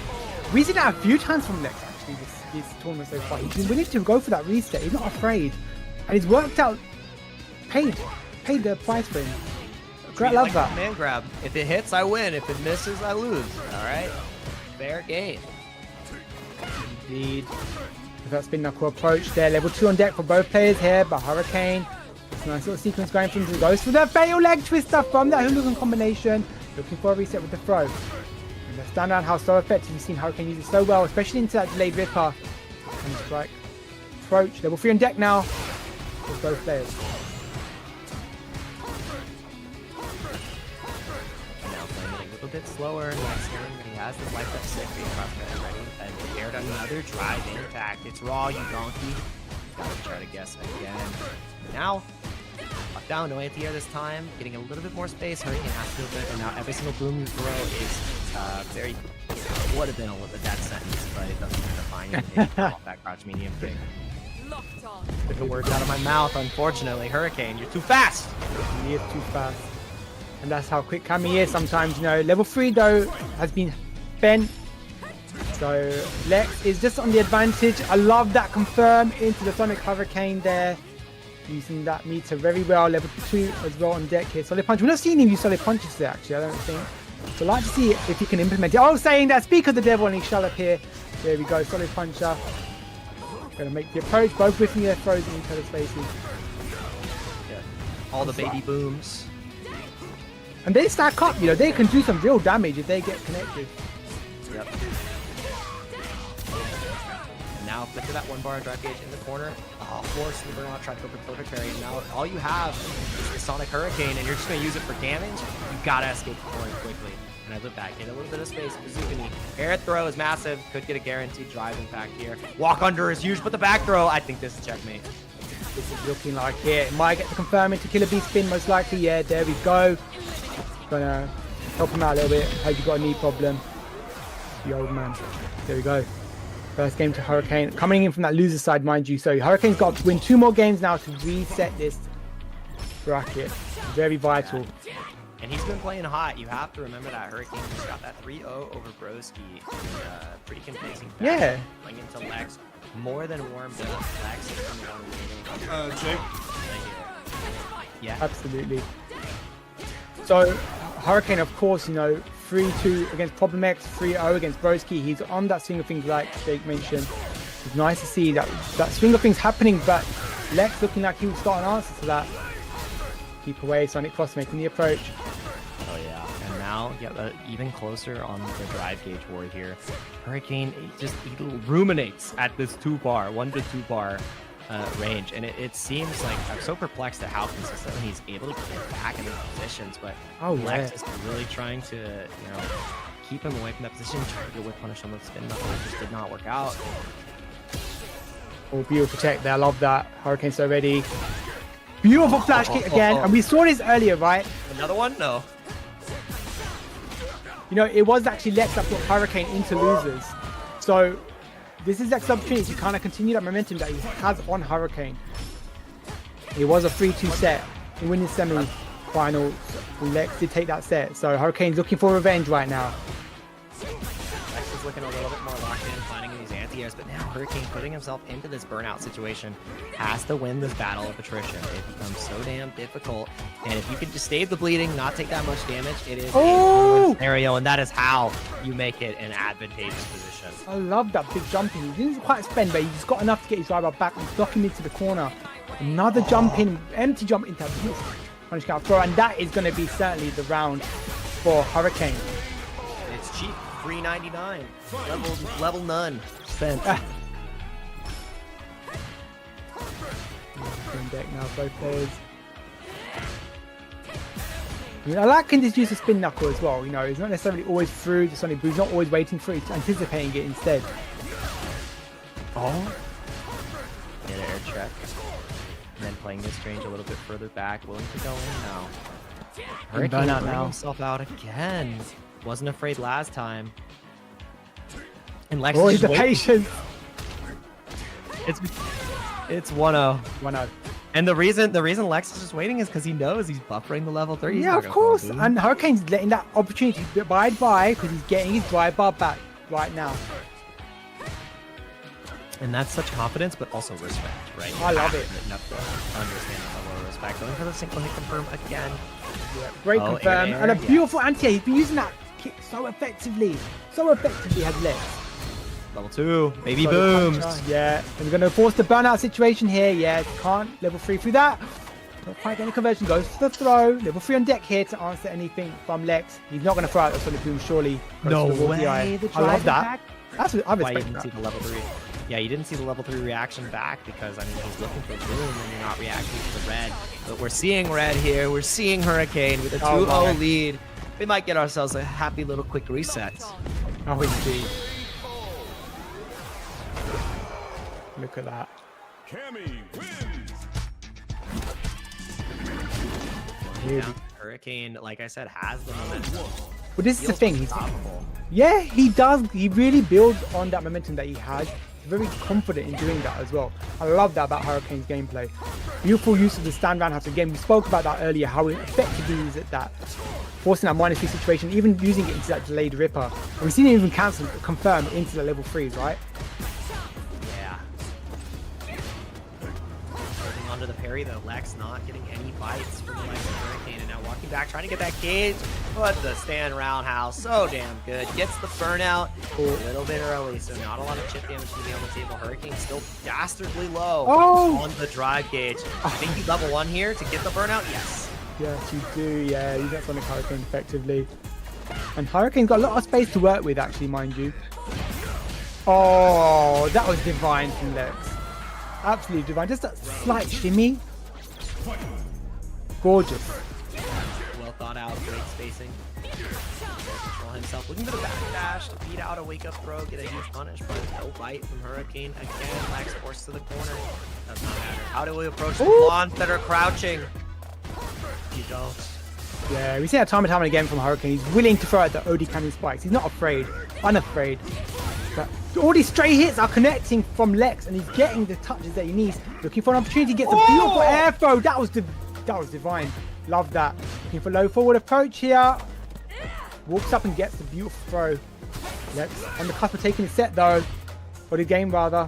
We've seen that a few times from Lex, actually, this tournament so far. He's been willing to go for that reset. He's not afraid. And he's worked out, paid the price for him. Great, love that. Man grab. If it hits, I win. If it misses, I lose. All right? Fair game. Indeed. That's been knuckle approach there. Level 2 on deck for both players here, but Hurricane. It's a nice little sequence going from the goes for the fatal leg twister from that hooligan combination. Looking for a reset with the throw. And let's stand out how so effective you've seen Hurricane use it so well, especially into that delayed ripper. And strike. Approach. Level 3 on deck now with both players. Now playing it a little bit slower. Nice hearing that he has the life up 6 being crossfire ready. And prepared another drive intact. It's raw, you donkey. Gotta try to guess again. Now, up down, no anti-air this time. Getting a little bit more space. Hurricane has to do it. And now every single boom you throw is very. Would have been a little bit that sentence, but it doesn't define anything off that crouch medium kick. If it words out of my mouth, unfortunately, Hurricane, you're too fast. He is too fast. And that's how quick Kami is sometimes, you know. Level 3 though has been bent. So Lex is just on the advantage. I love that confirm into the Sonic Hurricane there. Using that meter very well. Level 2 as well on deck here. Solid punch. We're not seeing him use solid punches there actually, I don't think. So I'd like to see if he can implement it. Oh, saying that, speak of the devil, and he shall appear. There we go, solid puncher. Gonna make the approach, both whiffing their throws in each other's faces. Yeah. All the baby booms. And they stack up, you know, they can do some real damage if they get connected. Yep. And now flicker that 1 bar drive gauge in the corner. Oh, force the burnout, try to go for perfect parry. And now all you have is the Sonic Hurricane, and you're just gonna use it for damage. You gotta escape the corner quickly. And I look back, get a little bit of space for Zugani. Air throw is massive, could get a guaranteed drive impact here. Walk under is huge, but the back throw, I think this is checkmate. This is looking like it. Might get the confirm into Killer Bee spin, most likely. Yeah, there we go. Gonna help him out a little bit. Hope you got a knee problem. The old man. There we go. First game to Hurricane. Coming in from that loser side, mind you. So Hurricane's got to win 2 more games now to reset this bracket. Very vital. And he's been playing hot. You have to remember that Hurricane just got that 3-0 over Broski in pretty convincing fashion. Yeah. Playing into Lex, more than warmed up. Lex is coming on Jake. Yeah. Absolutely. So Hurricane, of course, you know, 3-2 against Problem X, 3-0 against Broski. He's on that swing of things like Jake mentioned. It's nice to see that swing of things happening, but Lex looking like he would start an answer to that. Keep away, Sonic Cross making the approach. Oh yeah, and now even closer on the drive gauge war here. Hurricane he ruminates at this 2-bar, 1 to 2 bar range, and it seems like I'm so perplexed at how consistently he's able to get back in those positions. But Lex is really trying to, you know, keep him away from that position, trying to get whip punish on the spin knuckle. It just did not work out. Oh, beautiful check there. I love that. Hurricane so ready. Beautiful flash kick again. And we saw this earlier, right? Another one? No. You know, it was actually Lex that put Hurricane into losers. So this is Lex's opportunity to kind of continue that momentum that he has on Hurricane. It was a 3-2 set in winning semi-final. Lex did take that set. So Hurricane's looking for revenge right now. Lex is looking a little bit more locked in, finding these anti-airs, but now Hurricane putting himself into this burnout situation has to win this battle of attrition. It becomes so damn difficult, and if you can just stave the bleeding, not take that much damage, it is a win scenario, and that is how you make it an advantageous position. I love that big jumping. He didn't quite spend, but he just got enough to get his driver back and block him into the corner. Another jump in, empty jump into that punish counter throw, and that is going to be certainly the round for Hurricane. It's cheap, $3.99, level none spent. Deck now, both players. I mean, I like Kinder's use of spin knuckle as well. You know, he's not necessarily always through the Sonic, but he's not always waiting for it, he's anticipating it instead. Oh. Get an air check. And then playing this range a little bit further back, willing to go in now. Hurricane burning himself out again. Wasn't afraid last time. And Lex is the patience. It's 1-0. 1-0. And the reason Lex is just waiting is because he knows he's buffering the level 3. Yeah, of course. And Hurricane's letting that opportunity to abide by because he's getting his drive bar back right now. And that's such confidence, but also respect, right? I love it. You have to understand the level of respect. Going for the single hit confirm again. Yeah, great confirm. And a beautiful anti-air. He's been using that kick so effectively. So effectively has Lex. Level 2, baby booms. Yeah, and we're going to force the burnout situation here. Yeah, can't level 3 through that. Not quite getting the conversion. Goes to the throw. Level 3 on deck here to answer anything from Lex. He's not going to throw out the solid boom, surely. No way. I love that. That's what I Why you respect. didn't see the level 3. Yeah, you didn't see the level 3 reaction back because, I mean, he's looking for boom and you're not reacting to the red. But we're seeing red here. We're seeing Hurricane with a 2-0 lead. We might get ourselves a happy little quick reset. Oh, indeed. Look at that. Yeah, Hurricane, like I said, has the momentum. But this is the thing. Yeah, he does. He really builds on that momentum that he has. He's very confident in doing that as well. I love that about Hurricane's gameplay. Beautiful use of the stand roundhouse. Again, we spoke about that earlier, how effectively he is at that. Forcing that -3 situation, even using it into that delayed ripper. And we've seen him even cancel, confirm into the level 3s, right? Onto the parry though, Lex not getting any bites from the likes of Hurricane, and now walking back, trying to get that cage, but the stand roundhouse, so damn good. Gets the burnout a little bit early, so not a lot of chip damage to be on the table. Hurricane still dastardly low on the drive gauge. I think you level 1 here to get the burnout, yes. Yes, you do, yeah. You got Sonic Hurricane effectively. And Hurricane's got a lot of space to work with, actually, mind you. Oh, that was divine from Lex. Absolutely divine. Just that slight shimmy. Gorgeous. Well thought out, great spacing. Control himself, looking for the backdash to beat out a wake up throw, get a huge punish, but no bite from Hurricane. Again, Lex forced to the corner. Does not matter. How do we approach the blondes that are crouching? You don't. Yeah, we see that time and time again from Hurricane. He's willing to throw out the OD cannon spikes. He's not afraid, unafraid. But all these stray hits are connecting from Lex, and he's getting the touches that he needs. Looking for an opportunity, gets a beautiful air throw. That was divine. Love that. Looking for low forward approach here. Walks up and gets the beautiful throw. Lex on the cusp of taking the set though, or the game rather.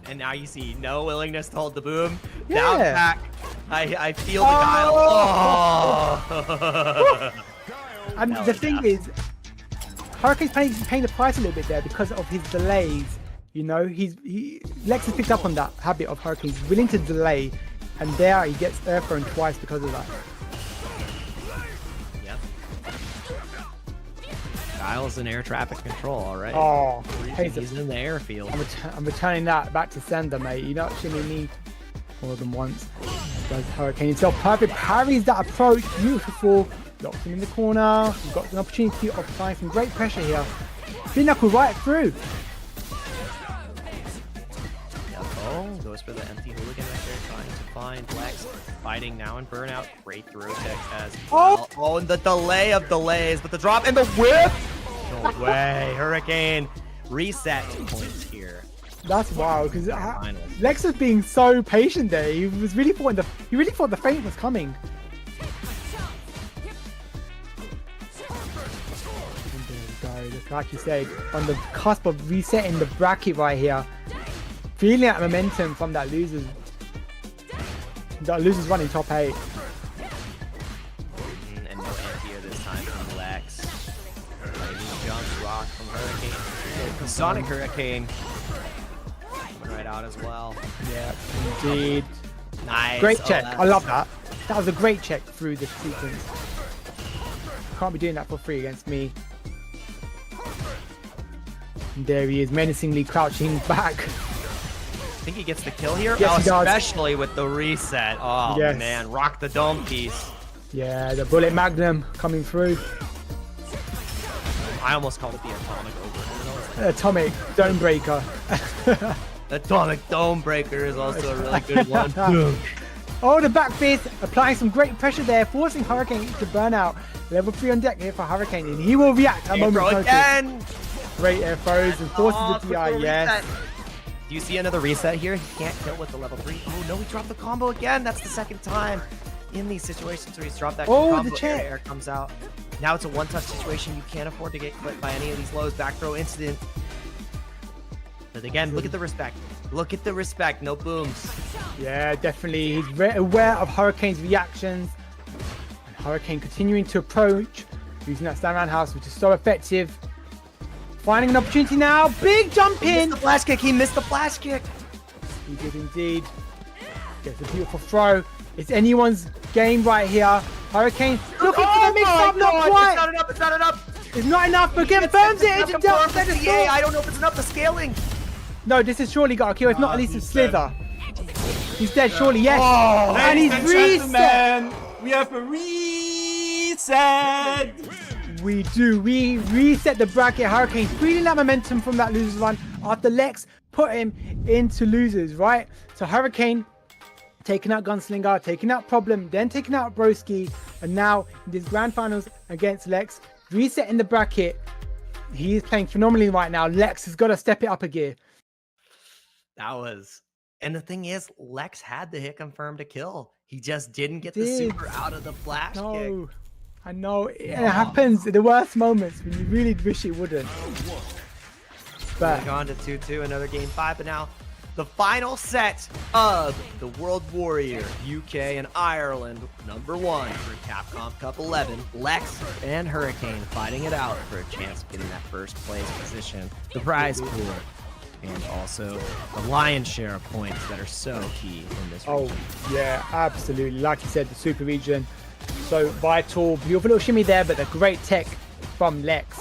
And now you see no willingness to hold the boom. Yeah. Down back. I feel the guile. Oh. And the thing is, Hurricane's paying the price a little bit there because of his delays. You know, Lex has picked up on that habit of Hurricane. He's willing to delay, and there he gets air thrown twice because of that. Yep. Guile's in air traffic control already. Oh, he's in the airfield. I'm returning that back to sender, mate. You don't shimmy me more than once. Does Hurricane himself perfect, parries that approach, beautiful. Locks him in the corner. We've got an opportunity of applying some great pressure here. Spin knuckle right through. now goes for the empty hooligan right there, trying to find Lex. Fighting now in burnout. Great throw check as well. Oh, and the delay of delays, but the drop and the whip. No way. Hurricane reset points here. That's wild because Lex was being so patient there. He was really thought the feint was coming. And there we go. Just like you said, on the cusp of resetting the bracket right here, feeling that momentum from that losers run in top 8. And no anti-air this time from Lex. Jump rock from Hurricane. Sonic Hurricane. Right out as well. Yeah, indeed. Nice. Great check. I love that. That was a great check through the sequence. Can't be doing that for free against me. And there he is, menacingly crouching back. I think he gets the kill here. Yes, oh, especially with the reset. Oh yes. Man, rock the dome piece. Yeah, the bullet magnum coming through. I almost called it the atomic over. Atomic dome breaker. Atomic Dome Breaker is also a really good one. Oh, the back fist, applying some great pressure there, forcing Hurricane to burn out. Level 3 on deck here for Hurricane, and he will react a moment's notice. Again. Great air throws and forces the TI, yes. Do you see another reset here? He can't kill with the level 3. Oh no, he dropped the combo again. That's the second time in these situations where he's dropped that combo. The check. Air comes out. Now it's a one-touch situation. You can't afford to get clipped by any of these lows. Back throw incident. But again, look at the respect. Look at the respect. No booms. Yeah, definitely. He's aware of Hurricane's reactions. And Hurricane continuing to approach, using that stand roundhouse, which is so effective. Finding an opportunity now. Big jump in. He missed the flash kick. He missed the flash kick. He did indeed. Gets a beautiful throw. It's anyone's game right here. Hurricane looking for the mix-up. Not quite. It's not enough. It's not enough. It's not enough, but confirms it. I don't know if it's enough. The scaling. No, this has surely got a kill. If not, at least a slither. He's dead, surely, yes. Oh, and he's reset. We have a reset. We do. We reset the bracket. Hurricane feeling that momentum from that losers run after Lex put him into losers, right? So Hurricane taking out Gunslinger, taking out Problem, then taking out Broski, and now in this grand finals against Lex, resetting the bracket. He is playing phenomenally right now. Lex has got to step it up a gear. That was, and the thing is, Lex had the hit confirmed to kill. He just didn't get the super out of the flash kick. I know, it happens in the worst moments when you really wish it wouldn't. But on to 2-2, another game 5, but now the final set of the World Warrior UK and Ireland #1 for Capcom Cup 11. Lex and Hurricane fighting it out for a chance of getting that first place position, the prize pool, and also the lion's share of points that are so key in this region. Oh, yeah, absolutely. Like you said, the super region, so vital. Beautiful little shimmy there, but a great tech from Lex.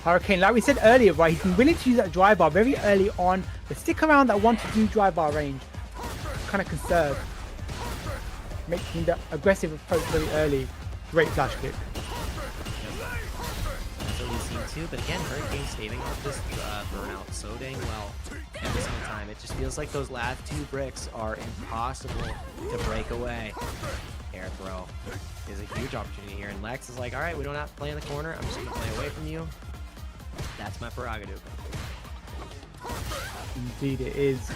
Hurricane, like we said earlier, right, he's been willing to use that drive bar very early on, but stick around that 1 to 2 drive bar range. Kind of conserve. Making the aggressive approach very early. Great flash kick. That's what we've seen too, but again, Hurricane staving off this burnout so dang well every single time. It just feels like those last 2 bricks are impossible to break away. Air throw is a huge opportunity here, and Lex is like, all right, we don't have to play in the corner. I'm just going to play away from you. That's my prerogative. Indeed it is.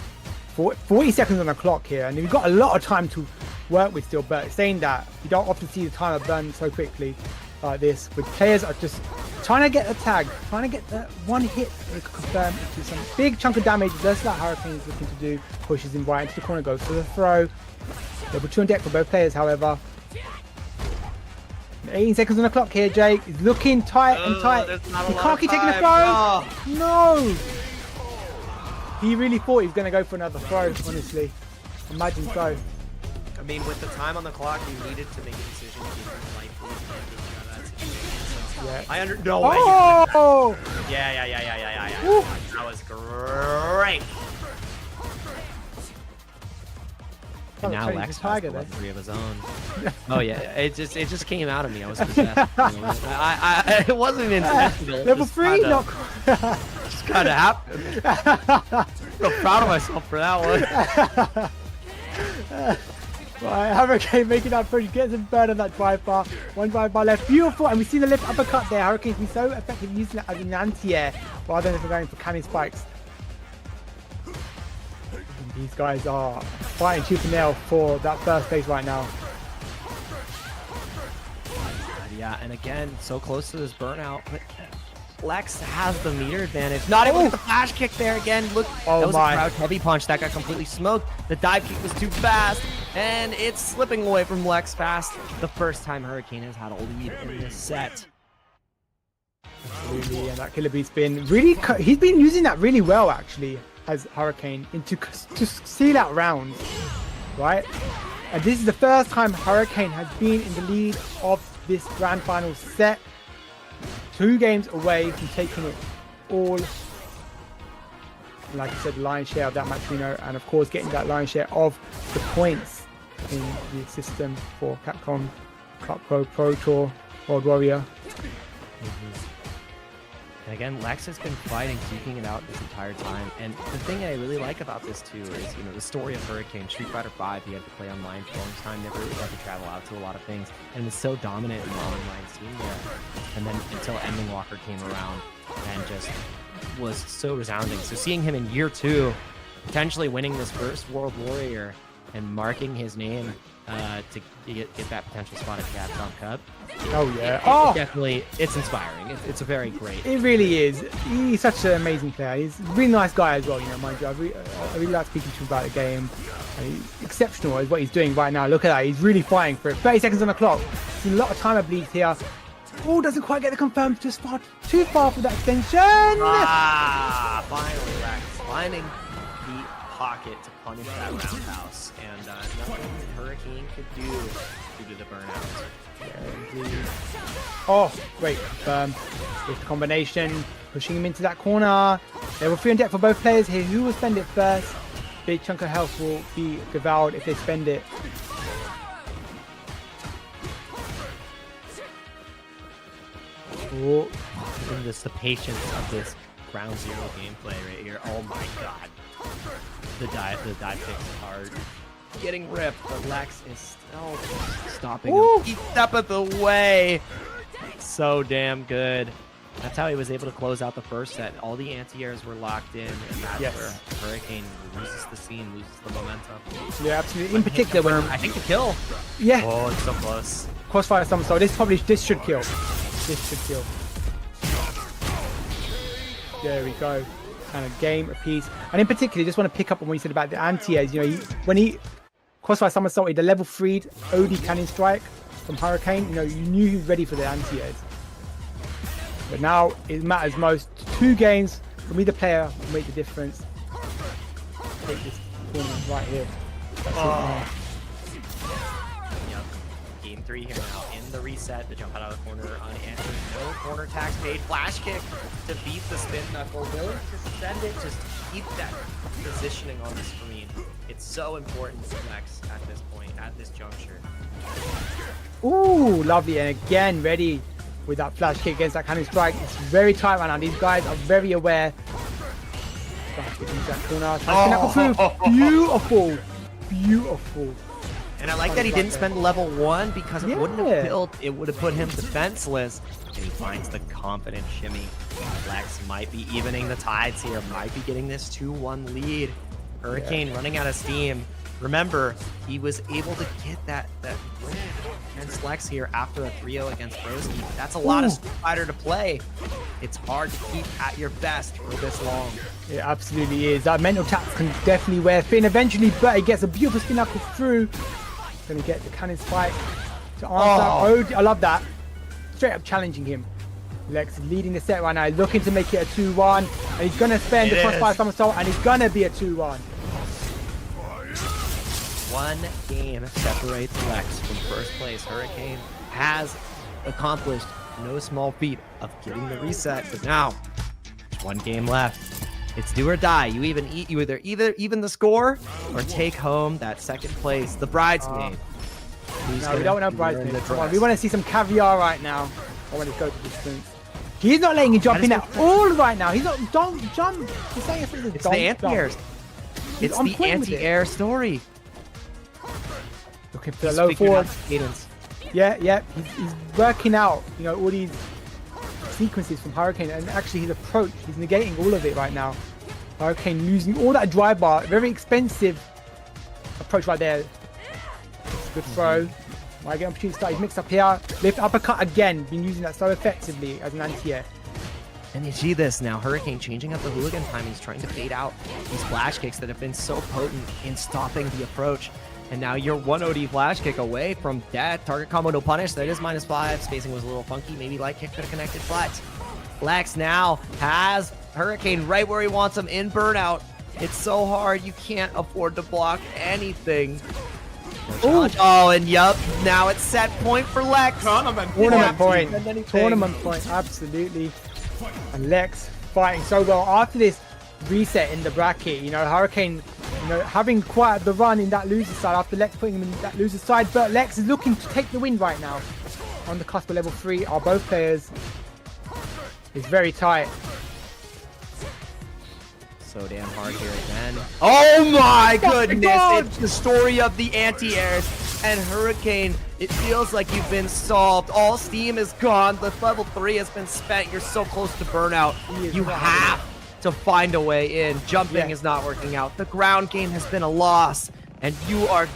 40 seconds on the clock here, and we've got a lot of time to work with still, but saying that, you don't often see the timer burn so quickly like this, with players are just trying to get a tag, trying to get the one hit they can confirm into some big chunk of damage. That's what Hurricane is looking to do. Pushes him right into the corner, goes for the throw. Level 2 on deck for both players, however. 18 seconds on the clock here, Jake. He's looking tight and tight. He can't keep taking the throw. No! He really thought he was going to go for another throw, honestly. Imagine so. I mean, with the time on the clock, you needed to make a decision. Yeah. No way. Oh! Yeah. That was great. And now Lex has the level 3 of his own. Oh yeah, it just came out of me. I was possessed. It wasn't intentional. Level 3? Just kind of happened. I'm proud of myself for that one. Right, Hurricane making that push, gets him burn on that drive bar. One drive bar left, beautiful, and we see the left uppercut there. Hurricane's been so effective using it as an anti-air rather than going for cannon spikes. And these guys are fighting tooth and nail for that first place right now. Yeah, and again, so close to this burnout, but Lex has the meter advantage. Not able to get the flash kick there again. Look, that was a crouch heavy punch that got completely smoked. The dive kick was too fast, and it's slipping away from Lex fast. The first time Hurricane has had a lead in this set. Absolutely, and that killer beat's been really, he's been using that really well actually as Hurricane to seal out rounds, right? And this is the first time Hurricane has been in the lead of this grand final set. 2 games away from taking it all. Like I said, the lion's share of that match, and of course getting that lion's share of the points in the system for Capcom Cup Pro Tour World Warrior. And again, Lex has been fighting, duking it out this entire time. And the thing I really like about this too is, the story of Hurricane. Street Fighter V, he had to play online for a long time, never really had to travel out to a lot of things, and was so dominant in the online scene there. And then until Ending Walker came around and just was so resounding. So seeing him in year 2, potentially winning this first World Warrior and marking his name to get that potential spot at Capcom Cup. Oh yeah! Definitely, it's inspiring. It's a very great. It really is. He's such an amazing player. He's a really nice guy as well. Mind you, I really like speaking to him about the game. He's exceptional is what he's doing right now. Look at that. He's really fighting for it. 30 seconds on the clock. Seen a lot of time, I believe, here. Oh, doesn't quite get the confirmed. Just too far for that extension. Finally, Lex finding the pocket to punish that roundhouse, and nothing Hurricane could do due to the burnout. Oh, great. With the combination, pushing him into that corner. There were 3 on deck for both players here. Who will spend it first? Big chunk of health will be devoured if they spend it. Oh, and just the patience of this ground zero gameplay right here. Oh my god. The dive kicks are getting ripped, but Lex is still stopping him. Each step of the way. So damn good. That's how he was able to close out the first set. All the anti-airs were locked in, and that's where Hurricane loses the scene, loses the momentum. Yeah, absolutely. In particular, when I think the kill. Yeah. Oh, it's so close. Crossfire somersault. This should kill. This should kill. There we go. And a game apiece. And in particular, just want to pick up on what you said about the anti-airs. When he crossfire somersaulted the level 3 OD cannon strike from Hurricane, you knew he was ready for the anti-airs. But now it matters most. 2 games from either player will make the difference. Take this tournament right here. Yep. Game 3 here now in the reset. The jump out of the corner unanswered. No corner tax paid. Flash kick to beat the spin knuckle. Willing to send it, just keep that positioning on the screen. It's so important to Lex at this point, at this juncture. Ooh, lovely. And again, ready with that flash kick against that cannon strike. It's very tight right now. These guys are very aware. Beautiful. Beautiful. And I like that he didn't spend level 1 because it wouldn't have built, it would have put him defenseless. And he finds the confident shimmy. Lex might be evening the tides here, might be getting this 2-1 lead. Hurricane running out of steam. Remember, he was able to get that win against Lex here after a 3-0 against Broski. That's a lot of Street Fighter to play. It's hard to keep at your best for this long. It absolutely is. That mental taps can definitely wear thin eventually, but he gets a beautiful spin knuckle through. Gonna get the cannon spike to answer. I love that. Straight up challenging him. Lex is leading the set right now, looking to make it a 2-1, and he's gonna spend the crossfire somersault, and it's gonna be a 2-1. 1 game separates Lex from first place. Hurricane has accomplished no small feat of getting the reset, but now there's 1 game left. It's do or die. You either even the score or take home that 2nd place, the bridesmaid. No, we don't want no bridesmaid. Come on, we want to see some caviar right now. I want to go to distance. He's not letting you jump in at all right now. He's not, don't jump. He's saying it's the anti-airs. It's the anti-air story. Looking for the low forward. Yeah, he's working out, you know, all these sequences from Hurricane, and actually his approach, he's negating all of it right now. Hurricane losing all that drive bar, very expensive approach right there. Good throw. Might get opportunity to start. He's mixed up here. Lift uppercut again. Been using that so effectively as an anti-air. And you see this now. Hurricane changing up the hooligan time. He's trying to fade out these flash kicks that have been so potent in stopping the approach. And now you're 1 OD flash kick away from death. Target combo no punish. That is -5. Spacing was a little funky. Maybe light kick could have connected, but Lex now has Hurricane right where he wants him in burnout. It's so hard. You can't afford to block anything. Oh, and yup, now it's set point for Lex. Tournament point, absolutely. And Lex fighting so well after this reset in the bracket. You know, Hurricane, you know, having quite the run in that loser side after Lex putting him in that loser side, but Lex is looking to take the win right now. On the cusp of level 3 are both players. It's very tight. So damn hard here again. Oh my goodness! It's the story of the anti-airs and Hurricane. It feels like you've been solved. All steam is gone. The level 3 has been spent. You're so close to burnout. You have to find a way in. Jumping is not working out. The ground game has been a loss, and you are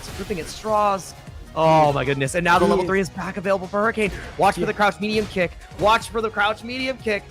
scooping at straws. Oh my goodness! And now the level 3 is back available for Hurricane. Watch for the crouch medium kick. Watch for the crouch medium kick.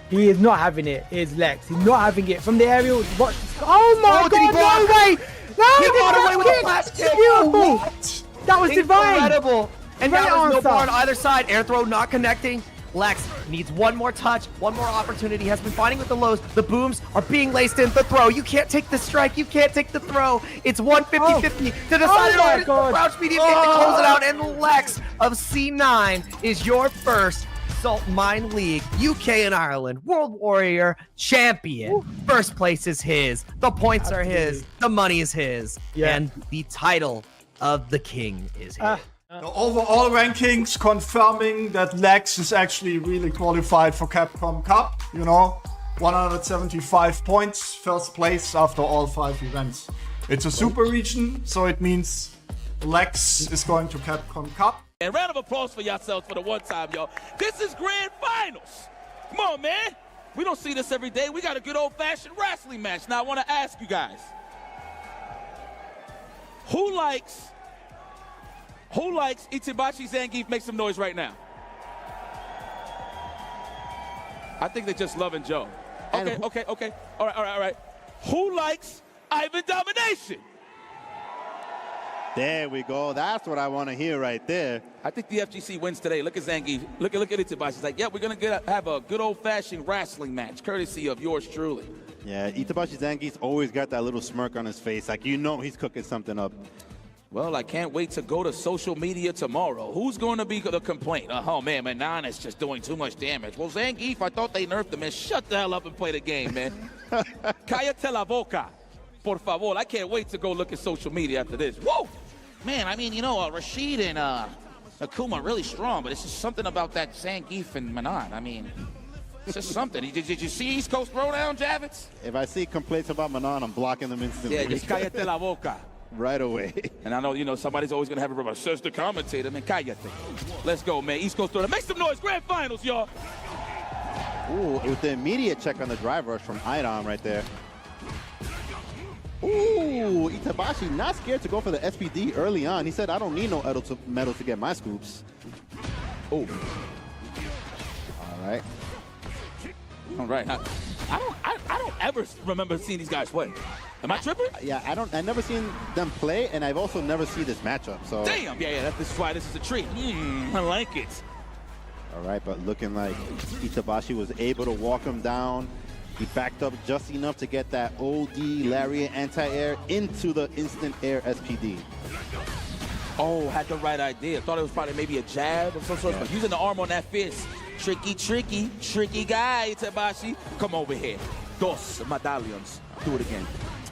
He is not having it. It's Lex. He's not having it from the aerial. Watch. Oh my God! No way! No, he got away with a flash kick. What? That was divine. Incredible. And now there's no bar on either side. Air throw not connecting. Lex needs one more touch, one more opportunity. Has been fighting with the lows. The booms are being laced in. The throw. You can't take the strike. You can't take the throw. It's 150-50 to decide it. Crouch medium kick to close it out. And Lex of C9 is your first Salt Mine League UK and Ireland World Warrior champion. First place is his. The points are his. The money is his. And the title of the king is his. The overall rankings confirming that Lex is actually really qualified for Capcom Cup. You know, 175 points, first place after all 5 events. It's a super region, so it means Lex is going to Capcom Cup. And round of applause for yourselves for the one time, y'all. This is grand finals. Come on, man. We don't see this every day. We got a good old-fashioned wrestling match. Now, I want to ask you guys, who likes Itabashi Zangief? Make some noise right now. I think they're just loving Joe. Okay. All right. Who likes Ivan Domination? There we go. That's what I want to hear right there. I think the FGC wins today. Look at Zangief. Look at Itabashi. He's like, yeah, we're going to have a good old-fashioned wrestling match, courtesy of yours truly. Yeah, Itabashi Zangief's always got that little smirk on his face. Like, you know he's cooking something up. Well, I can't wait to go to social media tomorrow. Who's going to be the complaint? Oh, man, Manon is just doing too much damage. Well, Zangief, I thought they nerfed him, man. Shut the hell up and play the game, man. Cállate la boca, por favor. I can't wait to go look at social media after this. Whoa! Man, I mean, you know, Rashid and Akuma are really strong, but it's just something about that Zangief and Manon. I mean, it's just something. Did you see East Coast Throwdown, Javits? If I see complaints about Manon, I'm blocking them instantly. Yeah, just cállate la boca. Right away. And I know, you know, somebody's always going to have a rubber. Says the commentator, man, cállate. Let's go, man. East Coast Throwdown. Make some noise. Grand finals, y'all. Ooh, with the immediate check on the drive rush from Idom right there. Ooh, Itabashi not scared to go for the SPD early on. He said, I don't need no metal to get my scoops. Oh. All right. All right. I don't ever remember seeing these guys play. Am I tripping? Yeah, I never seen them play, and I've also never seen this matchup. So. Damn. Yeah. This is why this is a treat. I like it. All right, but looking like Itabashi was able to walk him down. He backed up just enough to get that OD Lariat anti-air into the instant air SPD. Oh, had the right idea. Thought it was probably maybe a jab of some sort, but using the arm on that fist. Tricky guy, Itabashi. Come over here. Dos medallions. Do it again.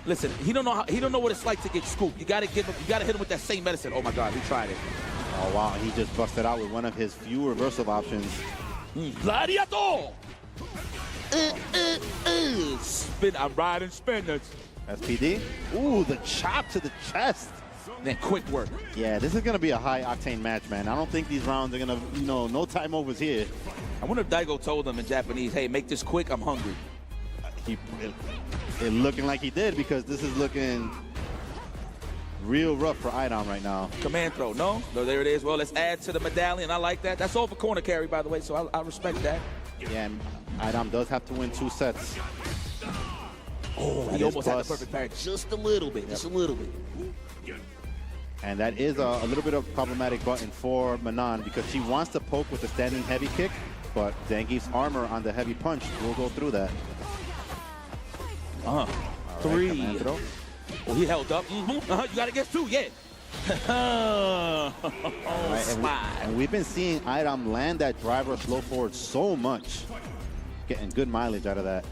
Listen, he don't know what it's like to get scooped. You gotta hit him with that same medicine. Oh my God, he tried it. Oh wow, he just busted out with one of his few reversal options. Gladiator! Spin, I'm riding spinners. SPD. Ooh, the chop to the chest. Then quick work. Yeah, this is going to be a high-octane match, man. I don't think these rounds are going to, no time overs here. I wonder if Daigo told them in Japanese, hey, make this quick, I'm hungry. It looking like he did, because this is looking real rough for Idom right now. Command throw, no? There it is. Well, let's add to the medallion. I like that. That's over corner carry, by the way, so I respect that. Yeah, and Idom does have to win 2 sets. Oh, he almost had the perfect parry. Just a little bit, just a little bit. And that is a little bit of a problematic button for Manon, because she wants to poke with the standing heavy kick, but Zangief's armor on the heavy punch will go through that. Three. Oh, he held up. You got to get 2, yeah. And we've been seeing Idom land that driver slow forward so much. Getting good mileage out of that.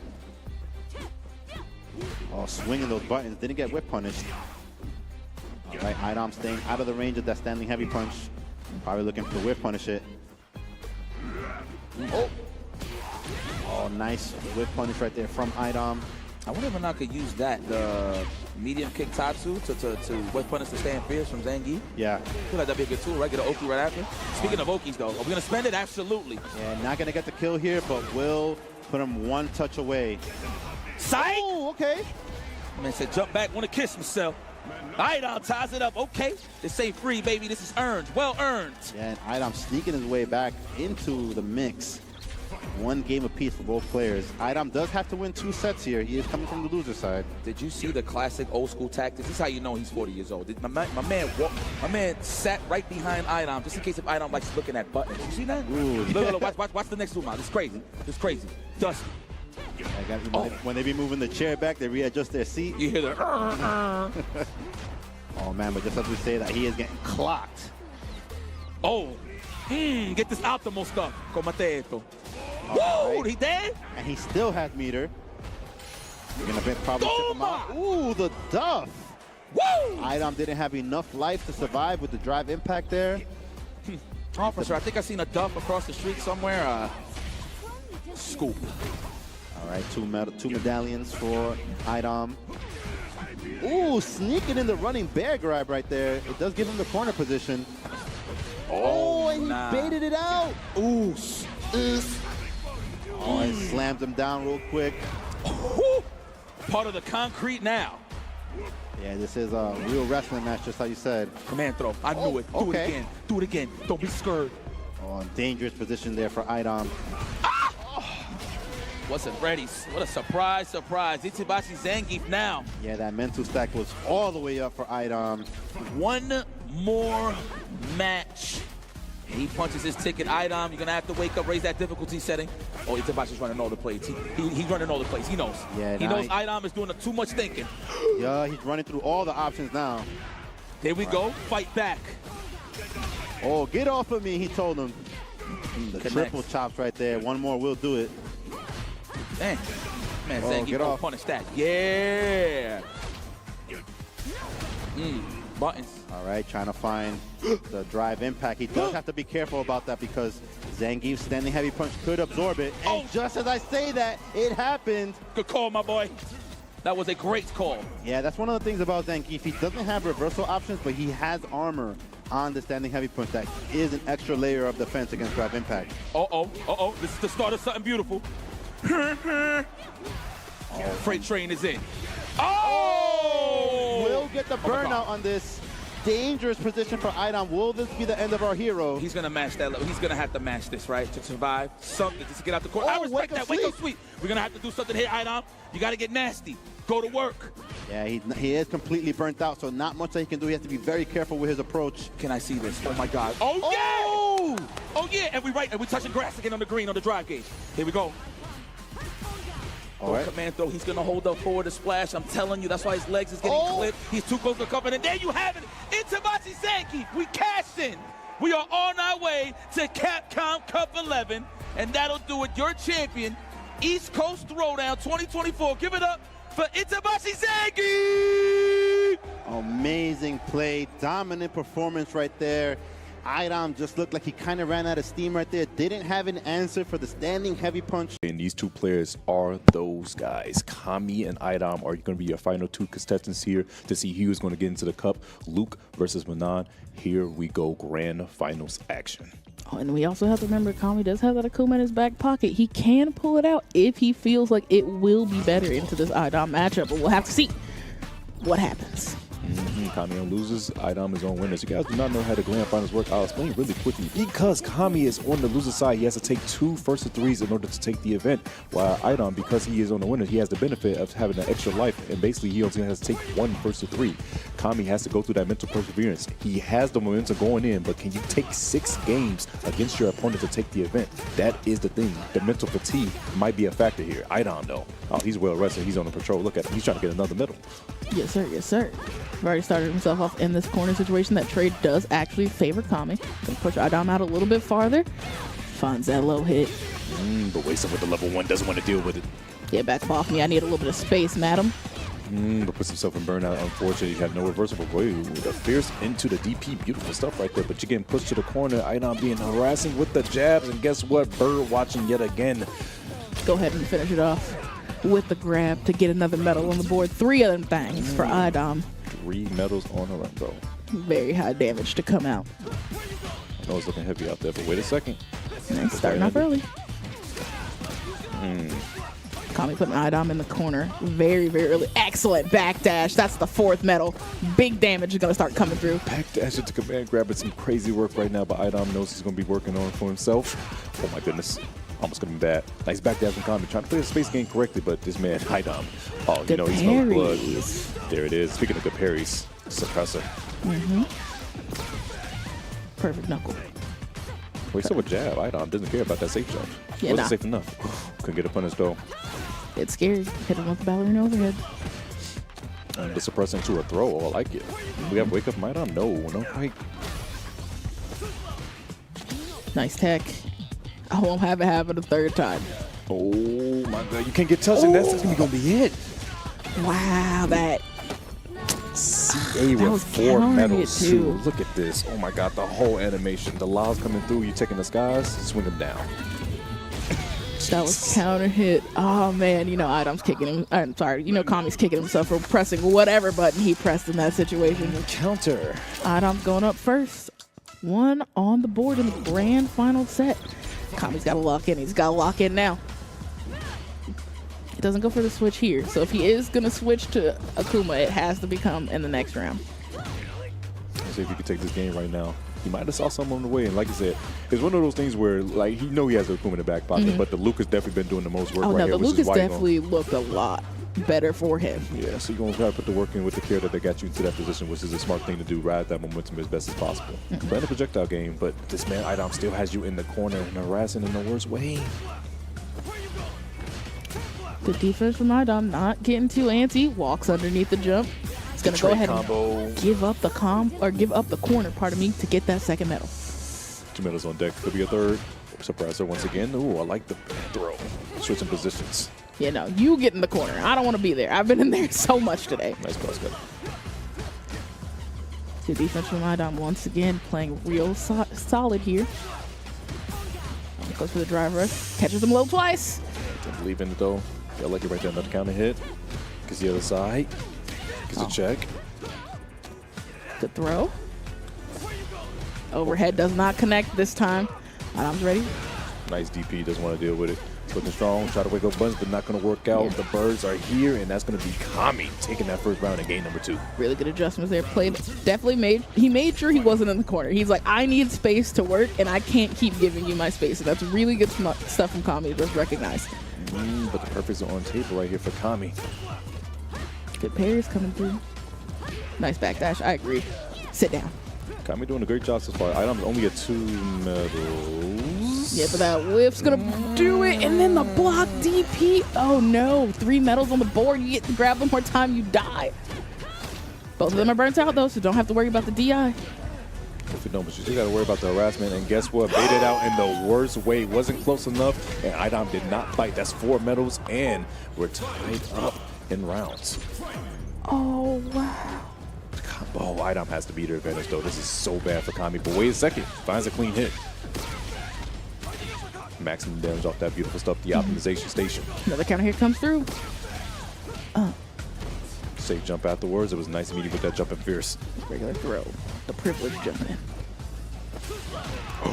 Oh, swinging those buttons. Didn't get whip punished. All right, Idom staying out of the range of that standing heavy punch. Probably looking for the whip punish it. Oh, nice whip punish right there from Idom. I wonder if Manon could use that, the medium kick Tatsu to whip punish the stand fierce from Zangief. Yeah. I feel like that'd be a good tool, right? Get an Oki right after. Speaking of Okis, though, are we going to spend it? Absolutely. Yeah, not going to get the kill here, but will put him 1 touch away. Sight! Oh, okay. Man said, jump back, want to kiss myself. Idom ties it up. Okay, this ain't free, baby. This is earned. Well earned. Yeah, and Idom sneaking his way back into the mix. 1 game apiece for both players. Idom does have to win 2 sets here. He is coming from the loser side. Did you see the classic old school tactics? This is how you know he's 40 years old. My man sat right behind Idom just in case if Idom likes looking at buttons. You see that? Ooh. Look, watch the next move now. It's crazy. It's crazy. Dusty. When they be moving the chair back, they readjust their seat. You hear the Oh man, but just as we say that, he is getting clocked. Oh, get this optimal stuff. Comate esto. Whoa, he dead? And he still has meter. You're gonna probably tip him out. Ooh, the duff. Woo! Idom didn't have enough life to survive with the drive impact there. Officer, I think I seen a duff across the street somewhere. Scoop. All right, two medallions for Idom. Ooh, sneaking in the running bear grab right there. It does give him the corner position. Oh, and he baited it out. Ooh. Oh, and slams him down real quick. Part of the concrete now. Yeah, this is a real wrestling match, just how you said. Command throw. I knew it. Do it again. Do it again. Don't be scared. Oh, dangerous position there for Idom. Wasn't ready. What a surprise. Itabashi Zangief now. Yeah, that mental stack was all the way up for Idom. 1 more match. He punches his ticket. Idom, you're going to have to wake up, raise that difficulty setting. Oh, Itabashi's running all the plays. He's running all the plays. He knows. Yeah, he knows Idom is doing too much thinking. Yeah, he's running through all the options now. There we go. Fight back. Oh, get off of me, he told him. The triple chops right there. 1 more will do it. Man, oh, Zangief won't punish that. Yeah. Buttons. All right, trying to find the drive impact. He does have to be careful about that because Zangief's standing heavy punch could absorb it. And just as I say that, it happened. Good call, my boy. That was a great call. Yeah, that's one of the things about Zangief. He doesn't have reversal options, but he has armor on the standing heavy punch. That is an extra layer of defense against drive impact. This is the start of something beautiful. Freight train is in. Will get the burnout on this. Dangerous position for Idom. Will this be the end of our hero? He's gonna match that. He's gonna have to match this, right, to survive. Something just to get out the court. I respect that. Wake up, sweet. We're gonna have to do something here, Idom. You gotta get nasty. Go to work. Yeah, he is completely burnt out, so not much that he can do. He has to be very careful with his approach. Can I see this? Oh my God. Oh yeah! Oh yeah! And we touching grass again on the green on the drive gauge. Here we go. All right. Command throw. He's going to hold up forward to splash. I'm telling you, that's why his legs is getting clipped. He's too close to cover. And there you have it. Itabashi Zangief. We cashed in. We are on our way to Capcom Cup 11. And that'll do it. Your champion, East Coast Throwdown 2024. Give it up for Itabashi Zangief. Amazing play. Dominant performance right there. Idom just looked like he kind of ran out of steam right there. Didn't have an answer for the standing heavy punch. And these two players are those guys. Kami and Idom are going to be your final two contestants here to see who's going to get into the cup. Luke versus Manon. Here we go, grand finals action. Oh, and we also have to remember Kami does have that Akuma in his back pocket. He can pull it out if he feels like it will be better into this Idom matchup, but we'll have to see what happens. Kami loses, Idom is on winners. You guys do not know how the grand finals work. I'll explain really quickly. Because Kami is on the loser side, he has to take 2 first of 3s in order to take the event. While Idom, because he is on the winner, he has the benefit of having an extra life, and basically he only has to take 1 first of 3. Kami has to go through that mental perseverance. He has the momentum going in, but can you take 6 games against your opponent to take the event? That is the thing. The mental fatigue might be a factor here. Idom, though. Oh, he's well rested. He's on the patrol. Look at him. He's trying to get another medal. Yes, sir. Yes, sir. Already started himself off in this corner situation. That trade does actually favor Kami. Gonna push Idom out a little bit farther. Finds that low hit. But wasting with the level 1, doesn't want to deal with it. Yeah, back off me. I need a little bit of space, madam. But puts himself in burnout. Unfortunately, he had no reversible. Boy, the fierce into the DP. Beautiful stuff right there. But you're getting pushed to the corner. Idom being harassing with the jabs. And guess what? Bird watching yet again. Go ahead and finish it off with the grab to get another medal on the board. 3 of them things for Idom. 3 medals on a run, bro. Very high damage to come out. I know it's looking heavy out there, but wait a second. Nice, starting off early. Kami putting Idom in the corner very, very early. Excellent backdash. That's the 4th medal. Big damage is going to start coming through. Backdash into command grab. It's some crazy work right now, but Idom knows he's going to be working on it for himself. Oh my goodness. Almost going to be bad. Nice backdash from Kami. Trying to play the space game correctly, but this man, Idom. Oh, you know, he's no blood. There it is. Speaking of good parries, suppressor. Perfect knuckle. Wait, so a jab. Idom doesn't care about that safe jump. Yeah, wasn't safe enough. Couldn't get a punish though. It's scary. Hit him with the ballerina overhead. And the suppressor into a throw. Oh, I like it. We have wake up from Idom? No quite. Nice tech. I won't have it happen a 3rd time. Oh my god, you can't get touched, and that's gonna be it. Wow, that CA with 4 medals too. Look at this. Oh my god, the whole animation. The Laos coming through, you taking the skies, swing them down. That was counter hit. Oh man, you know Idom's kicking him. I'm sorry, you know Kami's kicking himself for pressing whatever button he pressed in that situation. Counter. Idom's going up first. 1 on the board in the grand final set. Kami's got to lock in. He's got to lock in now. He doesn't go for the switch here. So if he is going to switch to Akuma, it has to become in the next round. Let's see if he can take this game right now. He might have saw something on the way. And like I said, it's one of those things where like he know he has the Akuma in the back pocket, but the Luke has definitely been doing the most work right here. The Luke has definitely looked a lot better for him. Yeah, so you're going to try to put the work in with the care that they got you into that position, which is a smart thing to do, ride that momentum as best as possible. Playing a projectile game, but this man, Idom, still has you in the corner and harassing in the worst way. Good defense from Idom, not getting too antsy, walks underneath the jump. He's going to go ahead and give up the corner, to get that 2nd medal. 2 medals on deck, could be a 3rd. Suppressor once again. Ooh, I like the throw. Switching positions. You know, you get in the corner. I don't want to be there. I've been in there so much today. Nice cross cut. Good defense from Idom once again, playing real solid here. Goes for the drive rush. Catches him low twice. Don't believe in it though. Got lucky right there. Another counter hit. Gets the other side. Gets a check. Good throw. Overhead does not connect this time. Idom's ready. Nice DP. Doesn't want to deal with it. Looking strong, try to wake up buttons, but not going to work out. The birds are here, and that's going to be Kami taking that 1st round in game number 2. Really good adjustments there. He made sure he wasn't in the corner. He's like, I need space to work, and I can't keep giving you my space. And that's really good stuff from Kami to just recognize. But the perfects are on table right here for Kami. Good parries coming through. Nice backdash. I agree. Sit down. Kami doing a great job so far. Idom's only at 2 medals. Yeah, but that whip's gonna do it, and then the block DP. Oh no, 3 medals on the board. You get to grab them more time, you die. Both of them are burnt out though, so don't have to worry about the DI. If you don't, but you still gotta worry about the harassment. And guess what? Baited out in the worst way. Wasn't close enough, and Idom did not fight. That's 4 medals, and we're tied up in rounds. Oh wow. Oh, Idom has to beat her advantage, though. This is so bad for Kami. But wait a second. Finds a clean hit. Maximum damage off that beautiful stuff, the optimization station. Another counter hit comes through. Safe jump afterwards. It was nice meeting with that jumping fierce. Regular throw. The privilege jumping.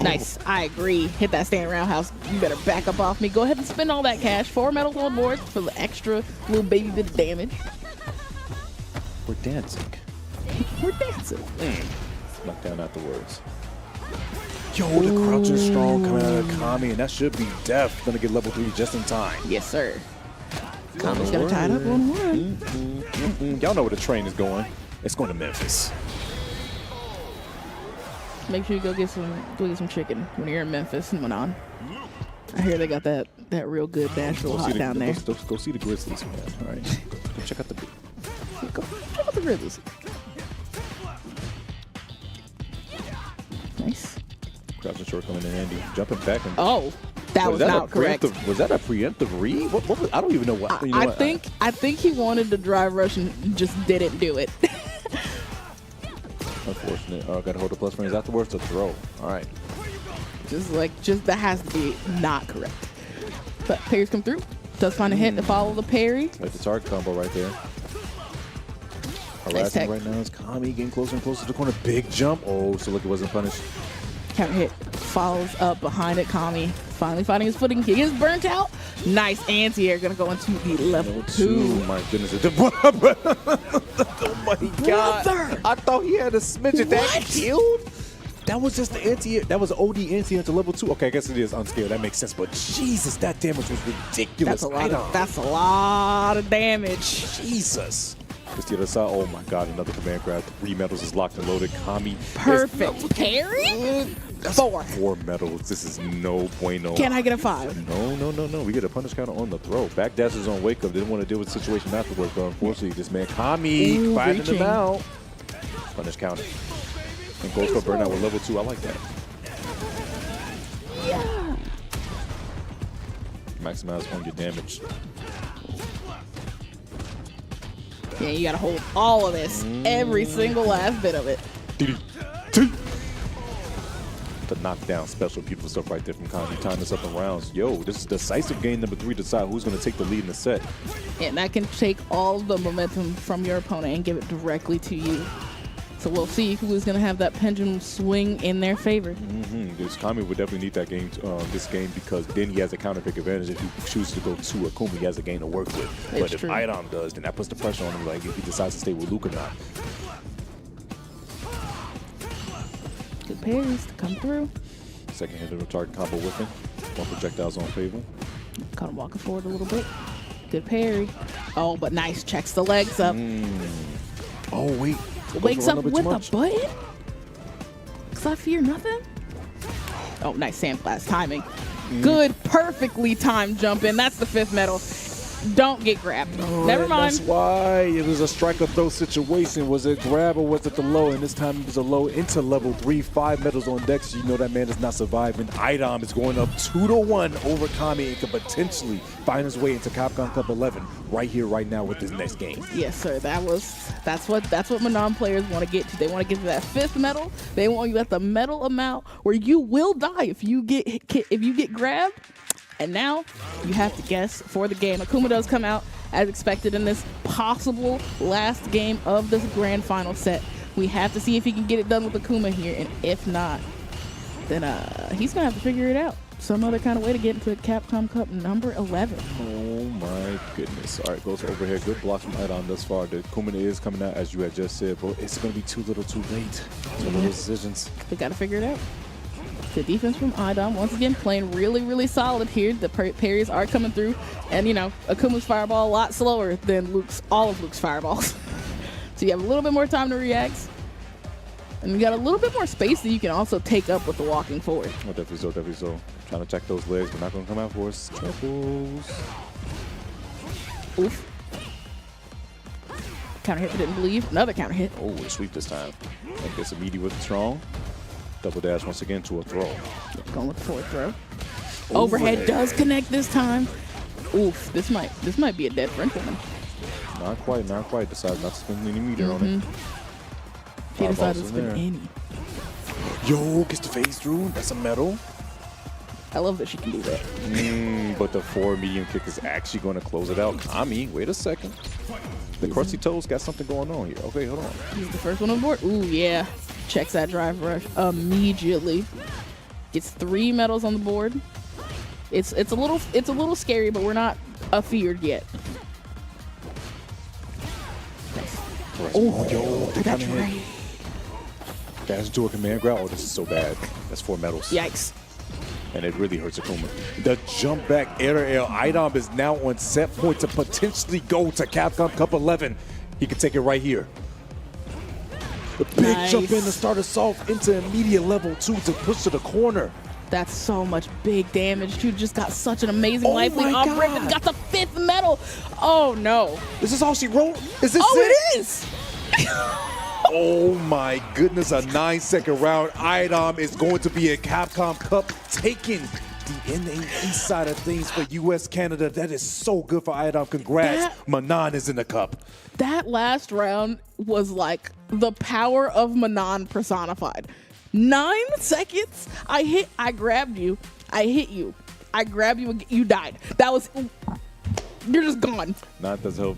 Nice. I agree. Hit that stand roundhouse. You better back up off me. Go ahead and spend all that cash. 4 medals on board for the extra little baby bit of damage. We're dancing. We're dancing. Knockdown afterwards. Yo, the crouching strong coming out of Kami, and that should be death. Gonna get level 3 just in time. Yes, sir. Kami's gonna tie it up 1-1. Y'all know where the train is going. It's going to Memphis. Make sure you go get some chicken when you're in Memphis and Manon. I hear they got that real good Nashville hot down there. Go see the Grizzlies, man. All right. Go check out the. Go check out the Grizzlies. Nice. Crouching short coming in handy. Jumping back and. Oh, that was not correct. Was that a preemptive read? What was, I don't even know what. I think he wanted to drive rush and just didn't do it. Unfortunate. Got to hold the plus frames afterwards to throw. All right. Just that has to be not correct. But parries come through. Does find a hit to follow the parry. Like the target combo right there. Harassing right now is Kami getting closer and closer to the corner. Big jump. Oh, so look, it wasn't punished. Counter hit follows up behind it. Kami finally finding his footing. He gets burnt out. Nice anti-air. Gonna go into the level 2. My goodness. Oh my God. Brother. I thought he had a smidget that killed. That was just the anti-air. That was OD anti-air to level 2. Okay, I guess it is unscaled. That makes sense. But Jesus, that damage was ridiculous. That's a lot of damage. Jesus. Just the other side. Oh my God, another command grab. 3 medals is locked and loaded. Kami. Perfect parry? That's 4 medals. This is no bueno. Can I get a 5? No. We get a punish counter on the throw. Backdashers on wake up. Didn't want to deal with the situation afterwards, but unfortunately, this man Kami finding him out. Punish counter. And goes for burnout with level 2. I like that. Yeah. Maximize on your damage. Yeah, you gotta hold all of this. Every single last bit of it. The knockdown special, beautiful stuff right there from Kami. Tying this up in rounds. Yo, this is decisive game number 3 to decide who's going to take the lead in the set. And that can take all the momentum from your opponent and give it directly to you. So we'll see who is going to have that pendulum swing in their favor. This Kami would definitely need that game, this game, because then he has a counter pick advantage. If he chooses to go to Akuma, he has a game to work with. But if Idom does, then that puts the pressure on him, like if he decides to stay with Luke or not. Good parries to come through. Second hit of the target combo whipping. 1 projectile's on favor. Kind of walking forward a little bit. Good parry. Oh, but nice. Checks the legs up. Oh, wait. Wakes up with a button? Because I fear nothing? Oh, nice sandblast timing. Good, perfectly timed jump in. That's the 5th medal. Don't get grabbed. Never mind. That's why it was a strike or throw situation. Was it grab or was it the low? And this time it was a low into level 3. 5 medals on deck, so you know that man is not surviving. Idom is going up 2-1 over Kami and could potentially find his way into Capcom Cup 11 right here, right now with this next game. Yes, sir. That's what Manon players want to get to. They want to get to that 5th medal. They want you at the medal amount where you will die if you get grabbed. And now you have to guess for the game. Akuma does come out as expected in this possible last game of this grand final set. We have to see if he can get it done with Akuma here, and if not, then he's gonna have to figure it out. Some other kind of way to get into Capcom Cup number 11. Oh my goodness. All right, goes overhead. Good blocks from Idom thus far. The Akuma is coming out as you had just said, but it's gonna be too little too late. Too little decisions. We gotta figure it out. The defense from Idom, once again, playing really, really solid here. The parries are coming through. And, you know, Akuma's fireball a lot slower than all of Luke's fireballs. So you have a little bit more time to react. And you got a little bit more space that you can also take up with the walking forward. Oh, definitely so. Trying to check those legs, but not going to come out for us. Troubles. Oof. Counter hit, but didn't believe. Another counter hit. Oh, a sweep this time. I guess immediate with the strong. Double dash once again to a throw. Going with the forward throw. Overhead does connect this time. Oof, this might be a dead French woman. Not quite. Decides not to spend any meter on it. She decided to spin any. Yo, gets the phase through. That's a medal. I love that she can do that. But the forward medium kick is actually going to close it out. Kami, wait a second. The Crusty Toes got something going on here. Okay, hold on. He's the first one on board. Ooh, yeah. Checks that drive rush immediately. Gets 3 medals on the board. It's a little scary, but we're not feared yet. Oh, yo, that's right. Dash into a command grab. Oh, this is so bad. That's 4 medals. Yikes. And it really hurts Akuma. The jump back air air. Idom is now on set point to potentially go to Capcom Cup 11. He can take it right here. The big jump in to start us off into immediate level 2 to push to the corner. That's so much big damage, too. Just got such an amazing life lead off break and got the 5th medal. Oh, no. This is all she wrote? Is this it is. Oh my goodness, a 9-second round. Idom is going to be a Capcom Cup, taking the NAE side of things for US, Canada. That is so good for Idom. Congrats. Manan is in the cup. That last round was like the power of Manan personified. 9 seconds. I grabbed you. I hit you. I grabbed you. You died. That was. You're just gone. 9,000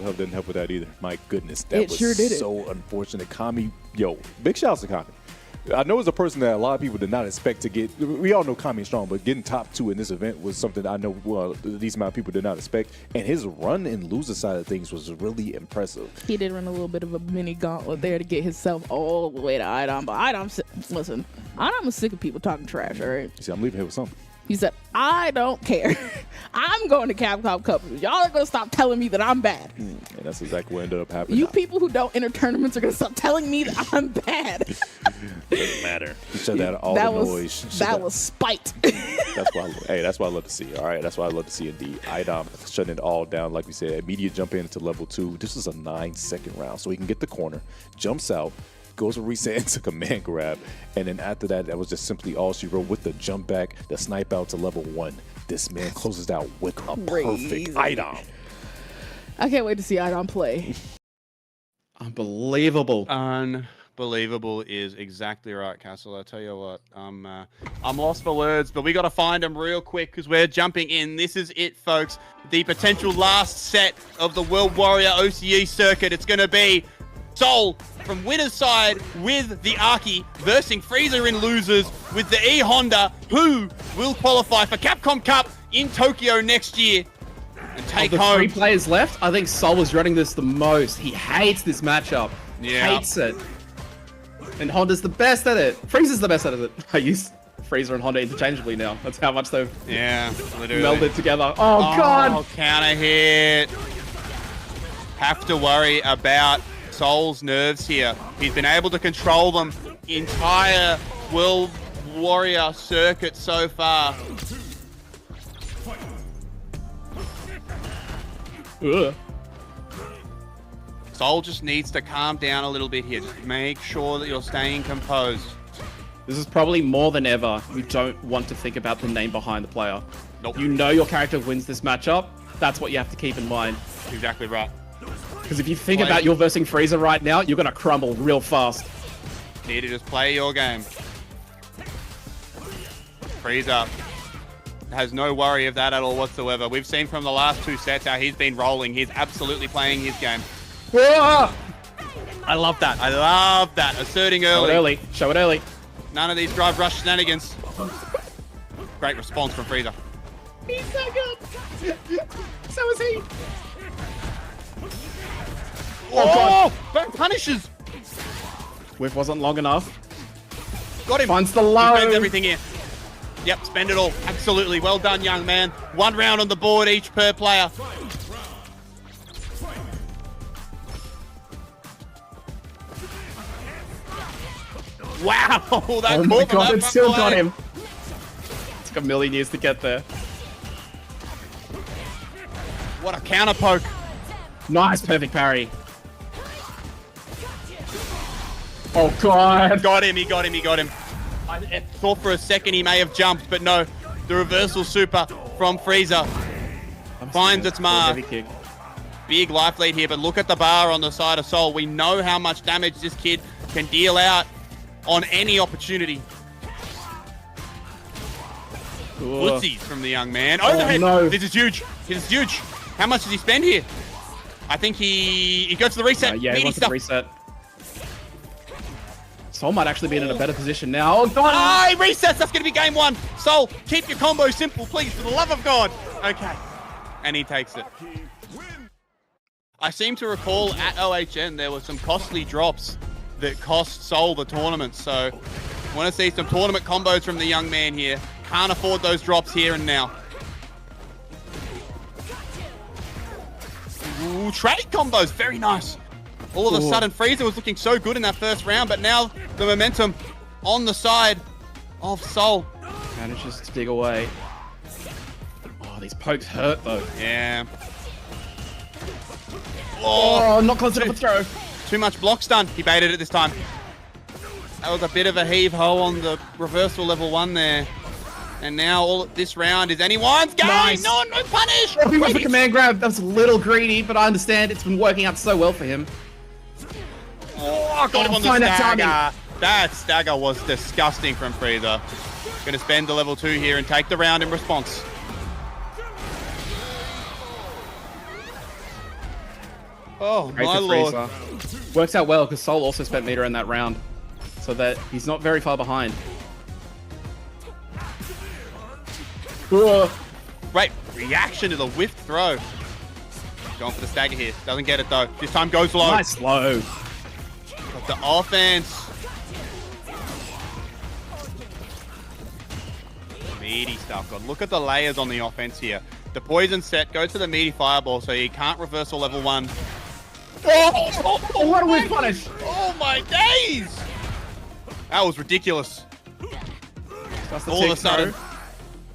help didn't help with that either. My goodness, that was sure did so unfortunate. Kami, yo, big shouts to Kami. I know it's a person that a lot of people did not expect to get. We all know Kami is strong, but getting top 2 in this event was something I know a decent amount of people did not expect. And his run in loser side of things was really impressive. He did run a little bit of a mini gauntlet there to get himself all the way to Idom. But listen, Idom is sick of people talking trash, all right? See, I'm leaving here with something. He said, I don't care. I'm going to Capcom Cup. Y'all are going to stop telling me that I'm bad. And that's exactly what ended up happening. You people who don't enter tournaments are going to stop telling me that I'm bad. Doesn't matter. He said that all that the was, noise. That was spite. That's why. Hey, that's what I love to see. All right, that's what I love to see indeed. Idom shutting it all down, like we said. Immediate jump into level 2. This is a 9-second round, so he can get the corner, jumps out, goes to reset into command grab, and then after that, that was just simply all she wrote with the jump back, the snipe out to level 1. This man closes out with a perfect Idom. I can't wait to see Idom play. Unbelievable. Unbelievable is exactly right, Castle. I tell you what, I'm lost for words, but we got to find him real quick because we're jumping in. This is it, folks. The potential last set of the World Warrior OCE circuit. It's going to be Sol from winner's side with the Arki versus Frieza in losers with the E Honda, who will qualify for Capcom Cup in Tokyo next year and take home. Of the 3 players left, I think Sol was running this the most. He hates this matchup. Yeah. Hates it. And Honda's the best at it. Frieza's the best at it. I use Frieza and Honda interchangeably now. That's how much they've melded together. Oh, God! Counter hit. Have to worry about Sol's nerves here. He's been able to control them entire World Warrior circuit so far. Ugh. Sol just needs to calm down a little bit here. Just make sure that you're staying composed. This is probably more than ever. You don't want to think about the name behind the player. Nope. You know your character wins this matchup. That's what you have to keep in mind. Exactly right. Because if you think about your versing Frieza right now, you're going to crumble real fast. Need to just play your game. Frieza has no worry of that at all whatsoever. We've seen from the last 2 sets how he's been rolling. He's absolutely playing his game. I love that. I love that. Asserting early. Show it early. Show it early. None of these drive rush shenanigans. Great response from Frieza. He's so good. So is he. Oh, back punishes. Whiff wasn't long enough. Got him. Finds the low. He spends everything here. Yep, spend it all. Absolutely. Well done, young man. 1 round on the board each per player. Wow. That oh my God, it still got him. Took a million years to get there. What a counter poke. Nice, perfect parry. Oh, God. Got him, he got him, he got him. I thought for a second he may have jumped, but no. The reversal super from Frieza finds its mark. Big life lead here, but look at the bar on the side of Sol. We know how much damage this kid can deal out on any opportunity. Footsies from the young man. Overhead. No. This is huge. This is huge. How much does he spend here? I think he goes to the reset. Yeah, he wants to reset. Soul might actually be in a better position now. Oh, God. Ah, he resets. That's going to be game one. Soul, keep your combo simple, please, for the love of God. Okay. And he takes it. I seem to recall at OHN there were some costly drops that cost Soul the tournament. So want to see some tournament combos from the young man here. Can't afford those drops here and now. Ooh, trade combos, very nice. All of a sudden, Frieza was looking so good in that first round, but now the momentum on the side of Soul. Manages to dig away. Oh, these pokes hurt though. Yeah. Oh, not close enough to throw. Too much block stun. He baited it this time. That was a bit of a heave-ho on the reversal level 1 there. And now all this round is anyone's game. Nice. No punish. Oh, he went for command grab. That was a little greedy, but I understand it's been working out so well for him. Oh, got him on the stagger. That stagger was disgusting from Frieza. Going to spend the level 2 here and take the round in response. Oh, Great my for lord. Frieza. Works out well because Soul also spent meter in that round, so that he's not very far behind. Great reaction to the whiff throw. Going for the stagger here. Doesn't get it though. This time goes low. Nice low. But the offense. Meaty stuff. God, look at the layers on the offense here. The poison set goes to the meaty fireball, so he can't reversal level 1. Oh, what a whiff punish! Oh my days! That was ridiculous. All of a sudden,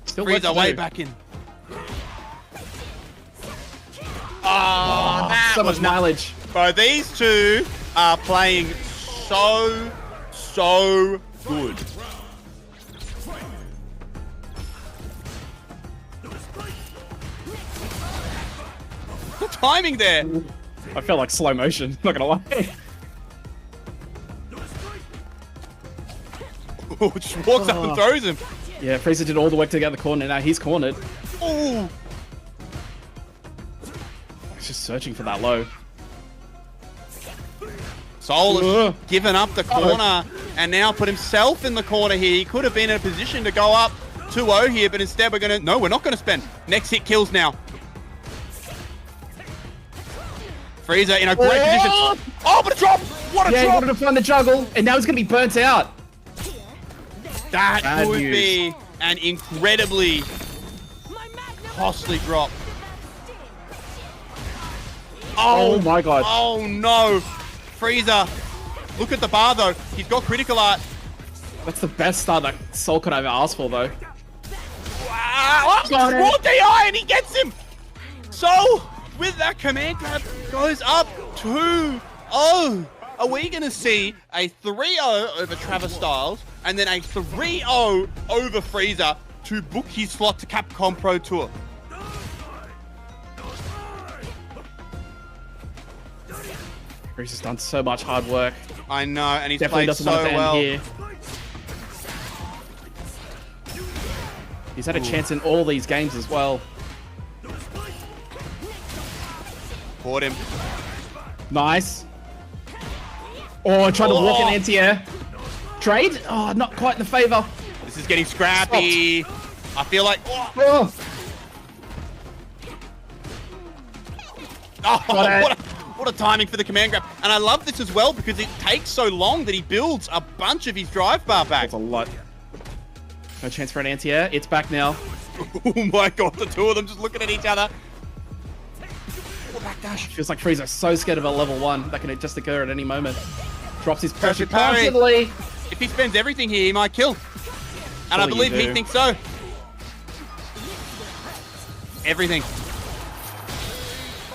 Frieza way back in. Oh, that so was much mileage. Bro, these two are playing so good. The timing there. I felt like slow motion, not gonna lie. Just walks up and throws him. Yeah, Frieza did all the work to get the corner, now he's cornered. Ooh. He's just searching for that low. Soul has given up the corner and now put himself in the corner here. He could have been in a position to go up 2-0 here, but instead we're not gonna spend. Next hit kills now. Frieza in a great position. Oh, but a drop! What a drop! Yeah, he wanted to find the juggle, and now he's gonna be burnt out. That would be an incredibly costly drop. Oh my god. Oh no! Frieza, look at the bar though. He's got critical art. That's the best start that Soul could ever ask for though. Wow! Raw DI and he gets him! So, with that command grab, goes up 2-0. Are we going to see a 3-0 over Travis Styles and then a 3-0 over Frieza to book his slot to Capcom Pro Tour? Frieza's done so much hard work. I know, and he's Definitely played doesn't so want to end well. here. He's had a chance in all these games as well. Caught him. Nice. Oh, tried to walk in anti-air. Trade? Oh, not quite in the favor. This is getting scrappy. I feel like... Oh, What a timing for the command grab. And I love this as well because it takes so long that he builds a bunch of his drive bar back. that's a lot. No chance for an anti-air. It's back now. Oh my god, the two of them just looking at each other. Backdash. Feels like Frieza's so scared of a level 1 that can just occur at any moment. Drops his pressure parry. constantly. If he spends everything here, he might kill. And I believe he thinks so. Everything.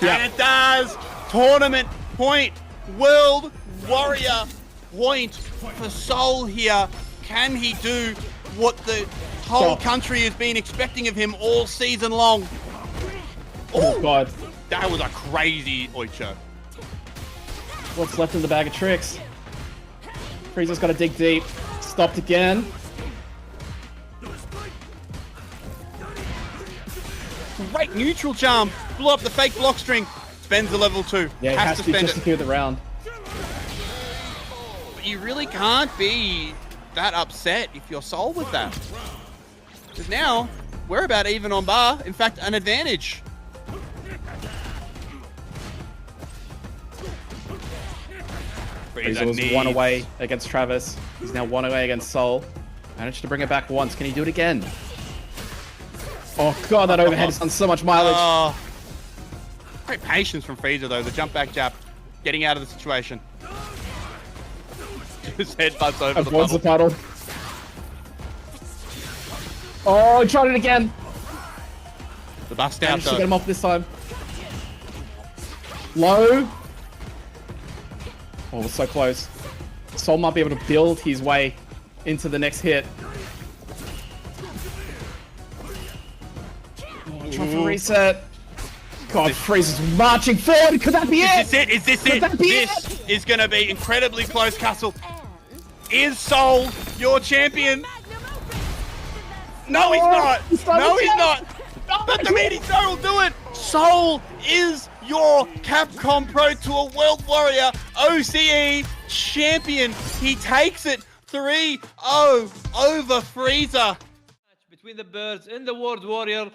Yeah. And it does! Tournament point. World Warrior point for Soul here. Can he do what the whole country has been expecting of him all season long? Oh god. That was a crazy oicho. What's left in the bag of tricks? Frieza's got to dig deep. Stopped again. Great neutral charm. Blew up the fake block string. Spends the level 2. Yeah, has to spend just to it. clear the round. But you really can't be that upset if you're Soul with that. Because now, we're about even on bar. In fact, an advantage. Frieza was 1 away against Travis. He's now 1 away against Soul. Managed to bring it back once. Can he do it again? Oh god, that overhead has done so much mileage. Great patience from Frieza though. The jump back jab, getting out of the situation. His headbutts over Avoids the the puddle. Oh, he tried it again. The bust out Managed to though. get him off this time. Low. Oh, we're so close. Soul might be able to build his way into the next hit. Try for reset. God, Frieza's marching forward. Could that be it? Is this it? Is this it? That be This is going to be incredibly close, Castle. Is Soul your champion? No, he's not. No, he's not. But the Meaty Star will do it. Soul is your Capcom Pro Tour World Warrior OCE champion. He takes it 3-0 over Frieza. Between the birds in the World Warrior,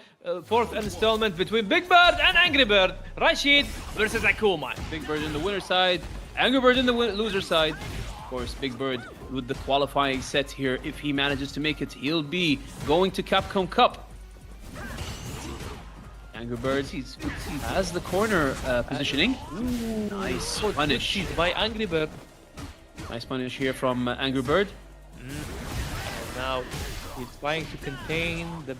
fourth installment between Big Bird and Angry Bird. Rashid versus Akuma. Big Bird in the winner side, Angry Bird in the loser side. Of course, Big Bird with the qualifying set here. If he manages to make it, he'll be going to Capcom Cup. Angry Bird has the corner positioning. Nice punish by Angry Bird. Nice punish here from Angry Bird. Now he's trying to contain the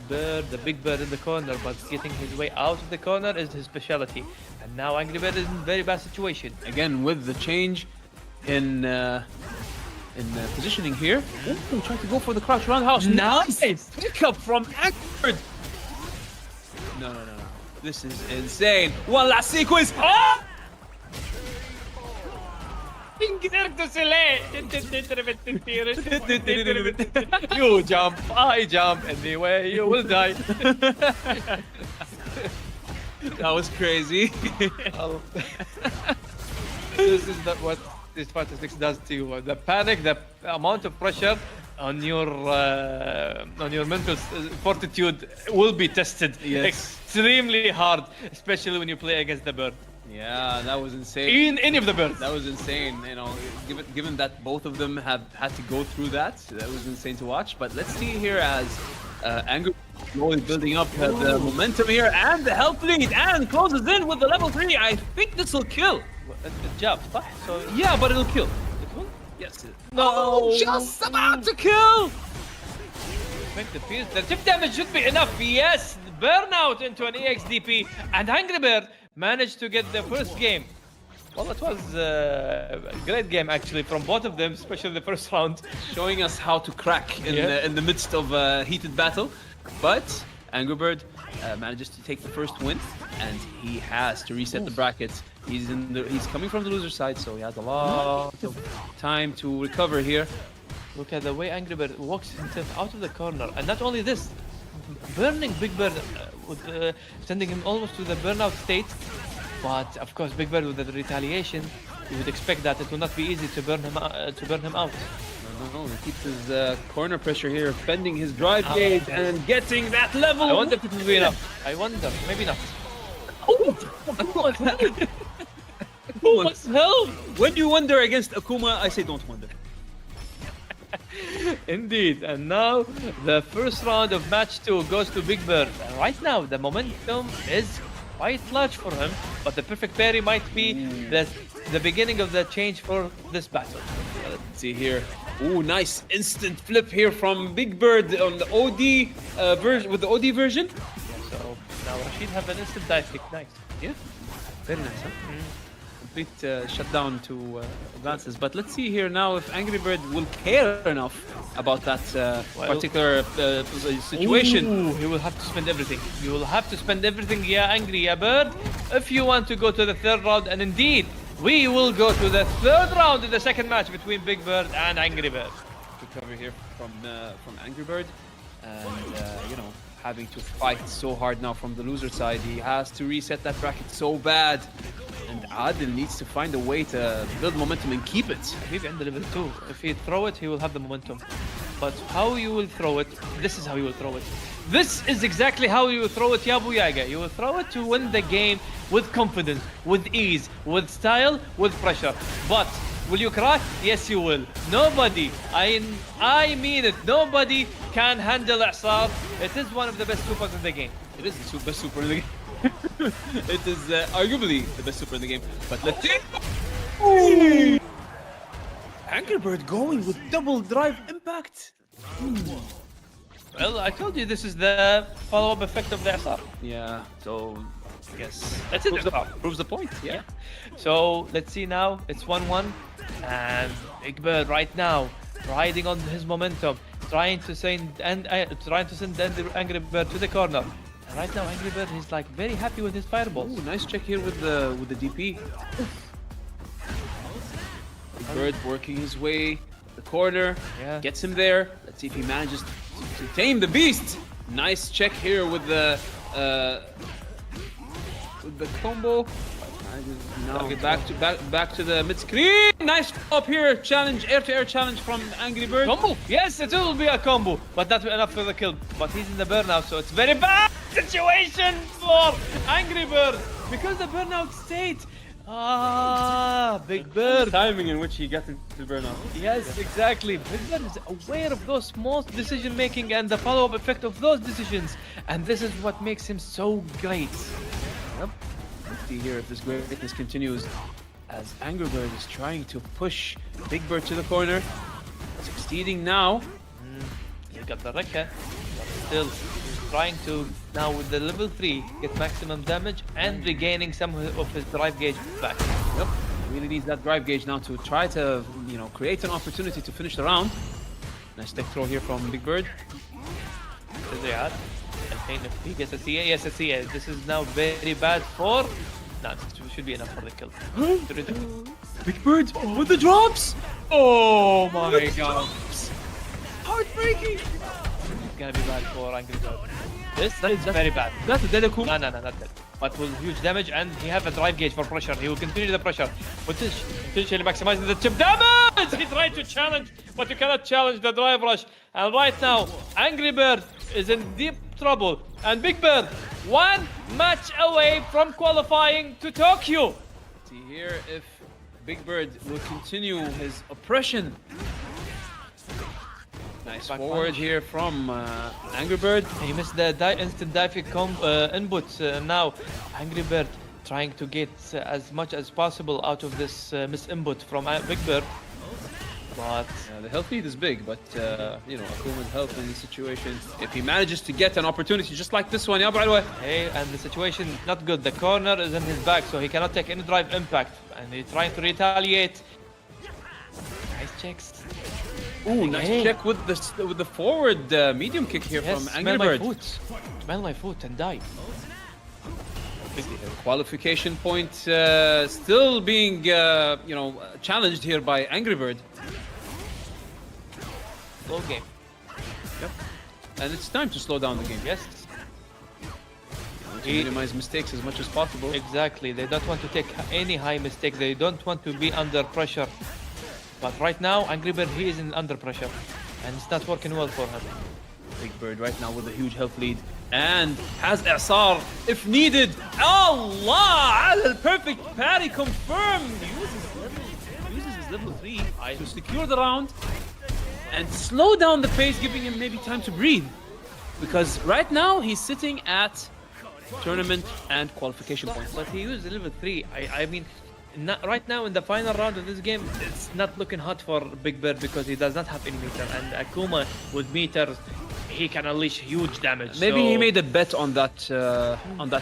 big bird in the corner, but getting his way out of the corner is his specialty. And now Angry Bird is in a very bad situation. Again, with the change in positioning here. Ooh, trying to go for the crouch roundhouse. Nice pick up from Angry Bird. No. This is insane. One last sequence. Oh! You jump, I jump, anyway you will die. That was crazy. This is not what this Fighter 6 does to you. The panic, the amount of pressure on your mental fortitude will be tested extremely hard, especially when you play against the bird. Yeah, that was insane. In any of the birds. That was insane. You know, given that both of them have had to go through that was insane to watch. But let's see here as Angry slowly building up the momentum here and the health lead and closes in with the level 3. I think this will kill. Good job. So yeah, but it'll kill. It will? Yes. No, just about to kill. Make the piece. The tip damage should be enough. Yes, burnout into an EXDP, and Angry Bird managed to get the first game. Well, it was a great game actually from both of them, especially the first round, showing us how to crack in the midst of a heated battle. But Angry Bird manages to take the first win, and he has to reset the brackets. He's coming from the loser side, so he has a lot of time to recover here. Look at the way Angry Bird walks himself out of the corner, and not only this, burning Big Bird sending him almost to the burnout state. But of course, Big Bird with the retaliation, you would expect that it will not be easy to burn him out. No, he keeps his corner pressure here, bending his drive gauge and getting that level. I wonder if it will be enough. I wonder, maybe not. What the hell? When you wonder against Akuma, I say don't wonder. Indeed, and now the first round of match 2 goes to Big Bird. Right now, the momentum is quite large for him, but the perfect parry might be the beginning of the change for this battle. Let's see here. Ooh, nice instant flip here from Big Bird on the OD version with the OD version. So now Rashid have an instant dive kick. Nice. Yeah. Very nice, huh? Complete shutdown to advances. But let's see here now if Angry Bird will care enough about that particular situation. Ooh, he will have to spend everything. You will have to spend everything, yeah, Angry, yeah, Bird, if you want to go to the third round and indeed we will go to the third round in the second match between Big Bird and Angry Bird. Recover here from Angry Bird, and you know, having to fight so hard now from the loser side. He has to reset that bracket so bad, and Adil needs to find a way to build momentum and keep it. He's in the level 2. If he throw it, he will have the momentum. But how you will throw it, this is how you will throw it. This is exactly how you will throw it, Ya Buyaga. You will throw it to win the game with confidence, with ease, with style, with pressure. But will you cry? Yes, you will. Nobody, I mean it, nobody can handle Asar. It is one of the best supers in the game. It is the best super in the game. It is arguably the best super in the game. But let's see. Angry Bird going with double drive impact. Well, I told you this is the follow-up effect of the Asar. Yeah, so I guess that's it. Proves the point. Yeah. So let's see now. It's 1-1, and Big Bird right now riding on his momentum, trying to send the Angry Bird to the corner. And right now, Angry Bird is like very happy with his fireballs. Ooh, nice check here with the DP. Big Bird working his way the corner, gets him there. Let's see if he manages to tame the beast. Nice check here with the combo. Now get back to the mid screen. Nice up here challenge, air-to-air challenge from Angry Bird. Combo. Yes, it will be a combo, but not enough for the kill. But he's in the burnout, so it's very bad situation for Angry Bird because the burnout state. Big Bird. Timing in which he got into the burnout. Yes, exactly. Big Bird is aware of those small decision making and the follow-up effect of those decisions, and this is what makes him so great. Yep. Let's see here if this greatness continues as Angry Bird is trying to push Big Bird to the corner. Succeeding now. He got the Rekka, but still he's trying to now with the level 3 get maximum damage and regaining some of his drive gauge back. Yep. He really needs that drive gauge now to try to, you know, create an opportunity to finish the round. Nice tech throw here from Big Bird. I think if he gets a CA, yes, a CA. This is now very bad for... No, it should be enough for the kill. Big Bird with the drops! Oh my god. Heartbreaking! It's gonna be bad for Angry Bird. This is very bad. That's a Dedeku. No, not that. But with huge damage, and he have a drive gauge for pressure. He will continue the pressure. Potentially maximizing the chip damage! He tried to challenge, but you cannot challenge the drive rush. And right now, Angry Bird is in deep trouble. And Big Bird, one match away from qualifying to Tokyo. Let's see here if Big Bird will continue his oppression. Nice forward here from Angry Bird. He missed the instant dive input. Now Angry Bird trying to get as much as possible out of this miss input from Big Bird. But the health lead is big, but you know, Akuma's health in this situation. If he manages to get an opportunity just like this one, yeah, by the way. Hey, and the situation not good. The corner is in his back, so he cannot take any drive impact, and he's trying to retaliate. Nice checks. Ooh, nice check with the forward medium kick here from Angry Bird. Smell my foot and die. Qualification point still being you know, challenged here by Angry Bird. Slow game. Yep. And it's time to slow down the game. Yes. To minimize mistakes as much as possible. Exactly. They don't want to take any high mistake. They don't want to be under pressure. But right now, Angry Bird, he is under pressure, and it's not working well for him. Big Bird right now with a huge health lead, and has Asar if needed. Allah! Perfect parry confirmed. Uses his level 3 to secure the round and slow down the pace, giving him maybe time to breathe. Because right now he's sitting at tournament and qualification points. But he used level 3. I mean, right now in the final round of this game, it's not looking hot for Big Bird because he does not have any meter, and Akuma with meters, he can unleash huge damage. Maybe he made a bet on that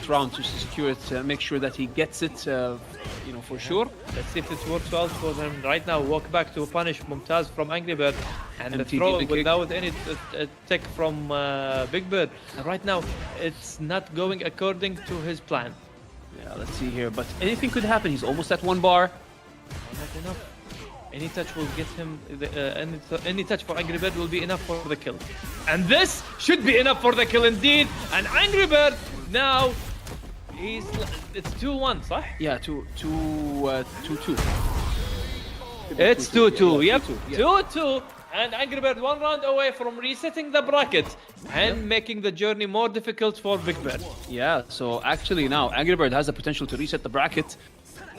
round to secure it, make sure that he gets it, you know, for sure. Let's see if it works well for him right now. Walk back to punish Mumtaz from Angry Bird, and the throw without any tech from Big Bird. And right now, it's not going according to his plan. Yeah, let's see here. But anything could happen. He's almost at 1 bar. enough. Any touch will get him. Any touch for Angry Bird will be enough for the kill. And this should be enough for the kill indeed. And Angry Bird now, it's 2-1, صح? Yeah, 2-2. It's 2-2. Yep, 2-2. And Angry Bird 1 round away from resetting the bracket and making the journey more difficult for Big Bird. Yeah, so actually now Angry Bird has the potential to reset the bracket,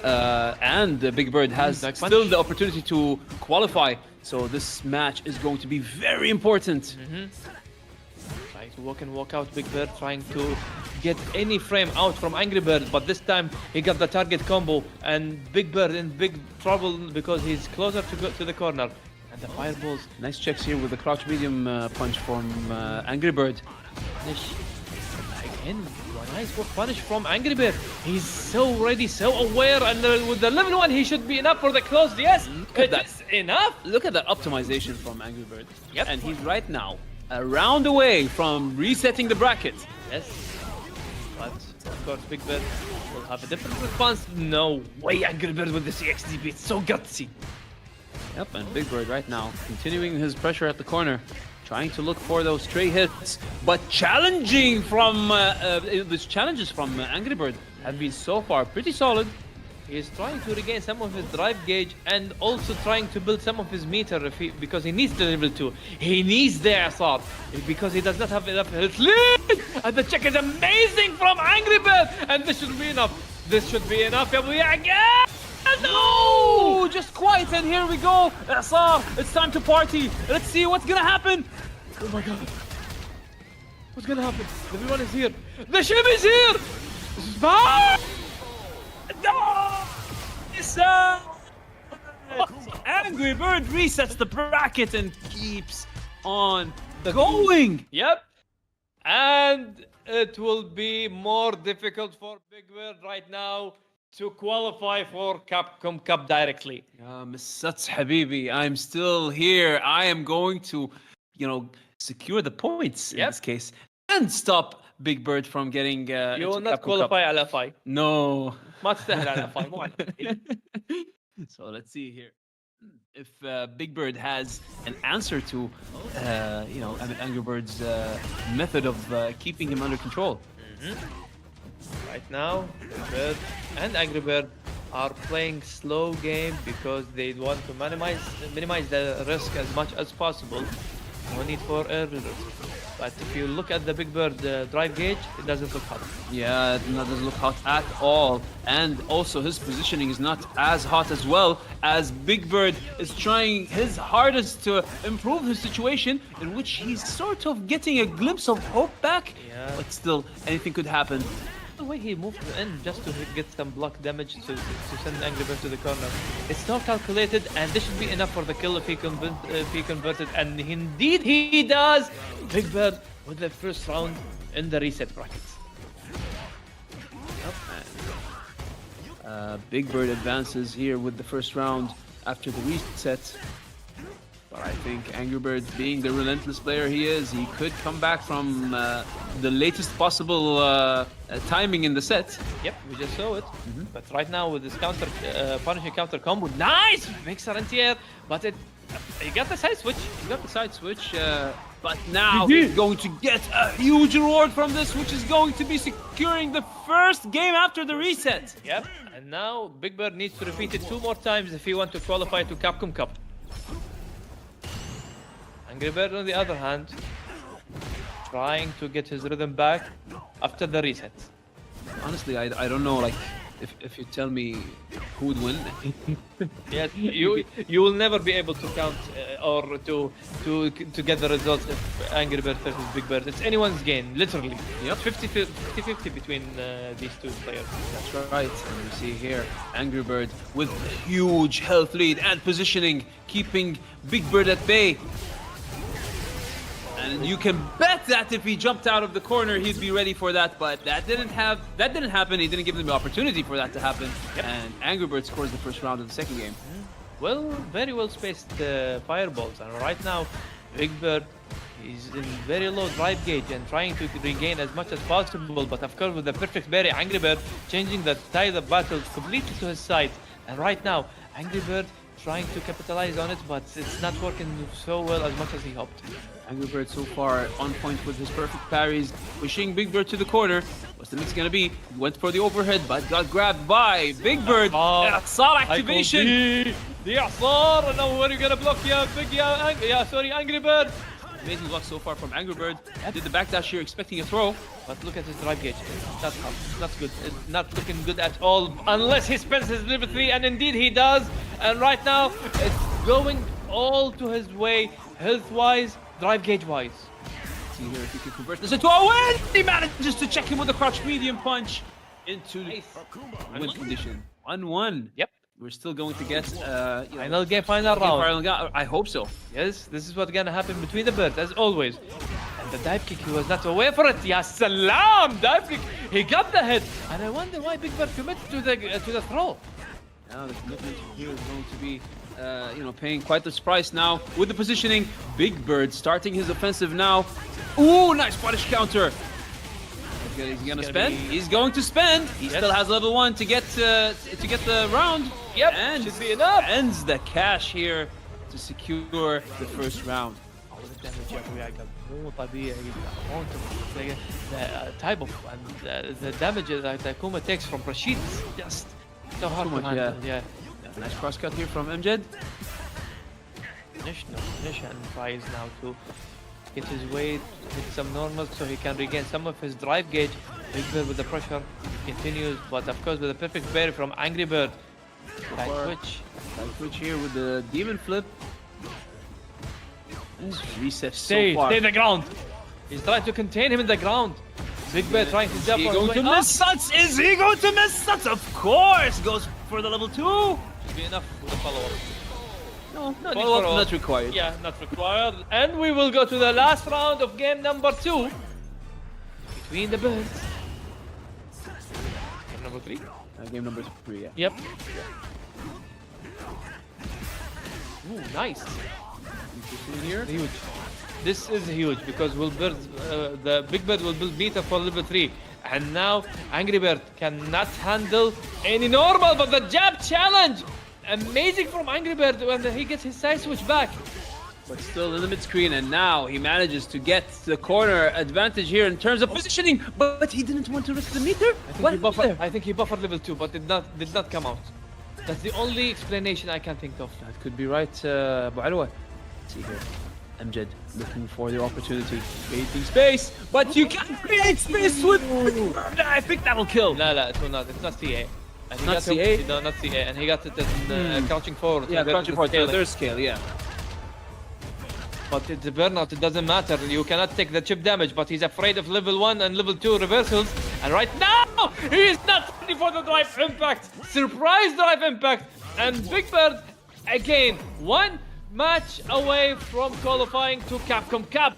and Big Bird has still the opportunity to qualify. So this match is going to be very important. Trying to walk in, walk out, Big Bird trying to get any frame out from Angry Bird, but this time he got the target combo, and Big Bird in big trouble because he's closer to the corner. And the fireballs. Nice checks here with the crouch medium punch from Angry Bird. Again, nice punish from Angry Bird. He's so ready, so aware, and with the level 1 he should be enough for the close. Yes, it's enough. Look at that optimization from Angry Bird. Yep. And he's right now a round away from resetting the bracket. Yes. But of course Big Bird will have a different response. No way Angry Bird with the CXDB. It's so gutsy. Yep, and Big Bird right now continuing his pressure at the corner, trying to look for those stray hits, but challenging from the challenges from Angry Bird have been so far pretty solid. He's trying to regain some of his drive gauge and also trying to build some of his meter because he needs the level 2. He needs the SR because he does not have enough health lead. And the check is amazing from Angry Bird, and this should be enough. This should be enough. Yeah, again. No! Just quiet, and here we go. SR, it's time to party. Let's see what's gonna happen. Oh my god. What's gonna happen? Everyone is here. The ship is here! This is bad! No! Angry Bird resets the bracket and keeps on going. Yep. And it will be more difficult for Big Bird right now to qualify for Capcom Cup directly. Sats Habibi, I'm still here. I am going to, secure the points in this case and stop Big Bird from getting. You will not qualify على FI. No. ما تستاهل على FI مو على. So let's see here. If Big Bird has an answer to, Angry Bird's method of keeping him under control. Right now, Bird and Angry Bird are playing slow game because they want to minimize the risk as much as possible. No need for early risk. But if you look at the Big Bird drive gauge, it doesn't look hot. Yeah, it doesn't look hot at all. And also his positioning is not as hot as well, as Big Bird is trying his hardest to improve his situation, in which he's sort of getting a glimpse of hope back. Yeah. But still, anything could happen. The way he moved in just to get some block damage to send Angry Bird to the corner. It's not calculated, and this should be enough for the kill if he converted, and indeed he does. Big Bird with the first round in the reset bracket. Big Bird advances here with the first round after the reset. But I think Angry Bird, being the relentless player he is, he could come back from the latest possible timing in the set. Yep, we just saw it. But right now with this counter, punishing counter combo, nice! Makes anti-air, but he got the side switch. But now he's going to get a huge reward from this, which is going to be securing the first game after the reset. Yep, and now Big Bird needs to repeat it 2 more times if he wants to qualify to Capcom Cup. Angry Bird, on the other hand, trying to get his rhythm back after the reset. Honestly, I don't know, if you tell me who would win. Yes, you will never be able to count or to get the results if Angry Bird versus Big Bird. It's anyone's game, literally. Yep. 50-50 between these two players. That's right. And you see here, Angry Bird with huge health lead and positioning, keeping Big Bird at bay. And you can bet that if he jumped out of the corner, he'd be ready for that. But that didn't happen. He didn't give them the opportunity for that to happen. Yep. And Angry Bird scores the first round of the second game. Well, very well spaced fireballs. And right now, Big Bird He's in very low drive gauge and trying to regain as much as possible, but of course with the perfect berry, Angry Bird changing the tide of battle completely to his side. And right now, Angry Bird trying to capitalize on it, but it's not working so well as much as he hoped. Angry Bird so far on point with his perfect parries, pushing Big Bird to the corner. What's the mix gonna be? Went for the overhead, but got grabbed by Big Bird. Saw activation. The I'sar, and now where are you gonna block? Angry Bird. Amazing block so far from Angry Bird. Did the backdash here, expecting a throw. But look at his drive gauge. That's not good. It's not looking good at all, unless he spends his level 3, and indeed he does. And right now, it's going all to his way, health-wise, drive gauge-wise. See here if he can convert this into a win. He manages to check him with a crouch medium punch into win condition. 1-1. Yep. We're still going to get final game, final round. I hope so. Yes, this is what's gonna happen between the birds, as always. And the dive kick, he was not aware for it. Ya salam! Dive kick, he got the hit. And I wonder why Big Bird committed to the throw. Now the commitment here is going to be, paying quite the price now with the positioning. Big Bird starting his offensive now. Ooh, nice punish counter. He's gonna spend. He's going to spend. He still has level 1 to get the round. Yep, and should be enough. Ends the cash here to secure the first round. The type of and the damage that Akuma takes from Rashid is just so hard to handle. Yeah. Nice cross cut here from Amjad. Nish and tries now to get his way, hit some normals so he can regain some of his drive gauge. Big Bird with the pressure continues, but of course with a perfect berry from Angry Bird. Side switch here with the demon flip. Reset stay in the ground. He's trying to contain him in the ground. Big Bird trying to jump. Is he going to miss Suts? Is he going to miss Suts? Of course! Goes for the level 2. Should be enough for the follow-up. No, not required. Yeah, not required. And we will go to the last round of game number 2 between the birds. Game number 3? Game number 3, yeah. Yep. Ooh, nice. Here. Huge. This is huge because the Big Bird will build meter for level 3. And now Angry Bird cannot handle any normal, but the jab challenge! Amazing from Angry Bird when he gets his side switch back. But still in the mid screen, and now he manages to get the corner advantage here in terms of positioning, but he didn't want to risk the meter? I think he buffered level 2, but did not come out. That's the only explanation I can think of. That could be right, Abu Alwa. Let's see here. Amjad looking for the opportunity, creating space, but you can't create space with... I think that'll kill. No, it will not. It's not CA. And not CA? No, not CA. And he got it in crouching forward. Yeah, crouching forward. There's scale, yeah. But it's a burnout, it doesn't matter. You cannot take the chip damage, but he's afraid of level 1 and level 2 reversals. And right now, he is not ready for the drive impact. Surprise drive impact. And Big Bird, again, 1 match away from qualifying to Capcom Cup.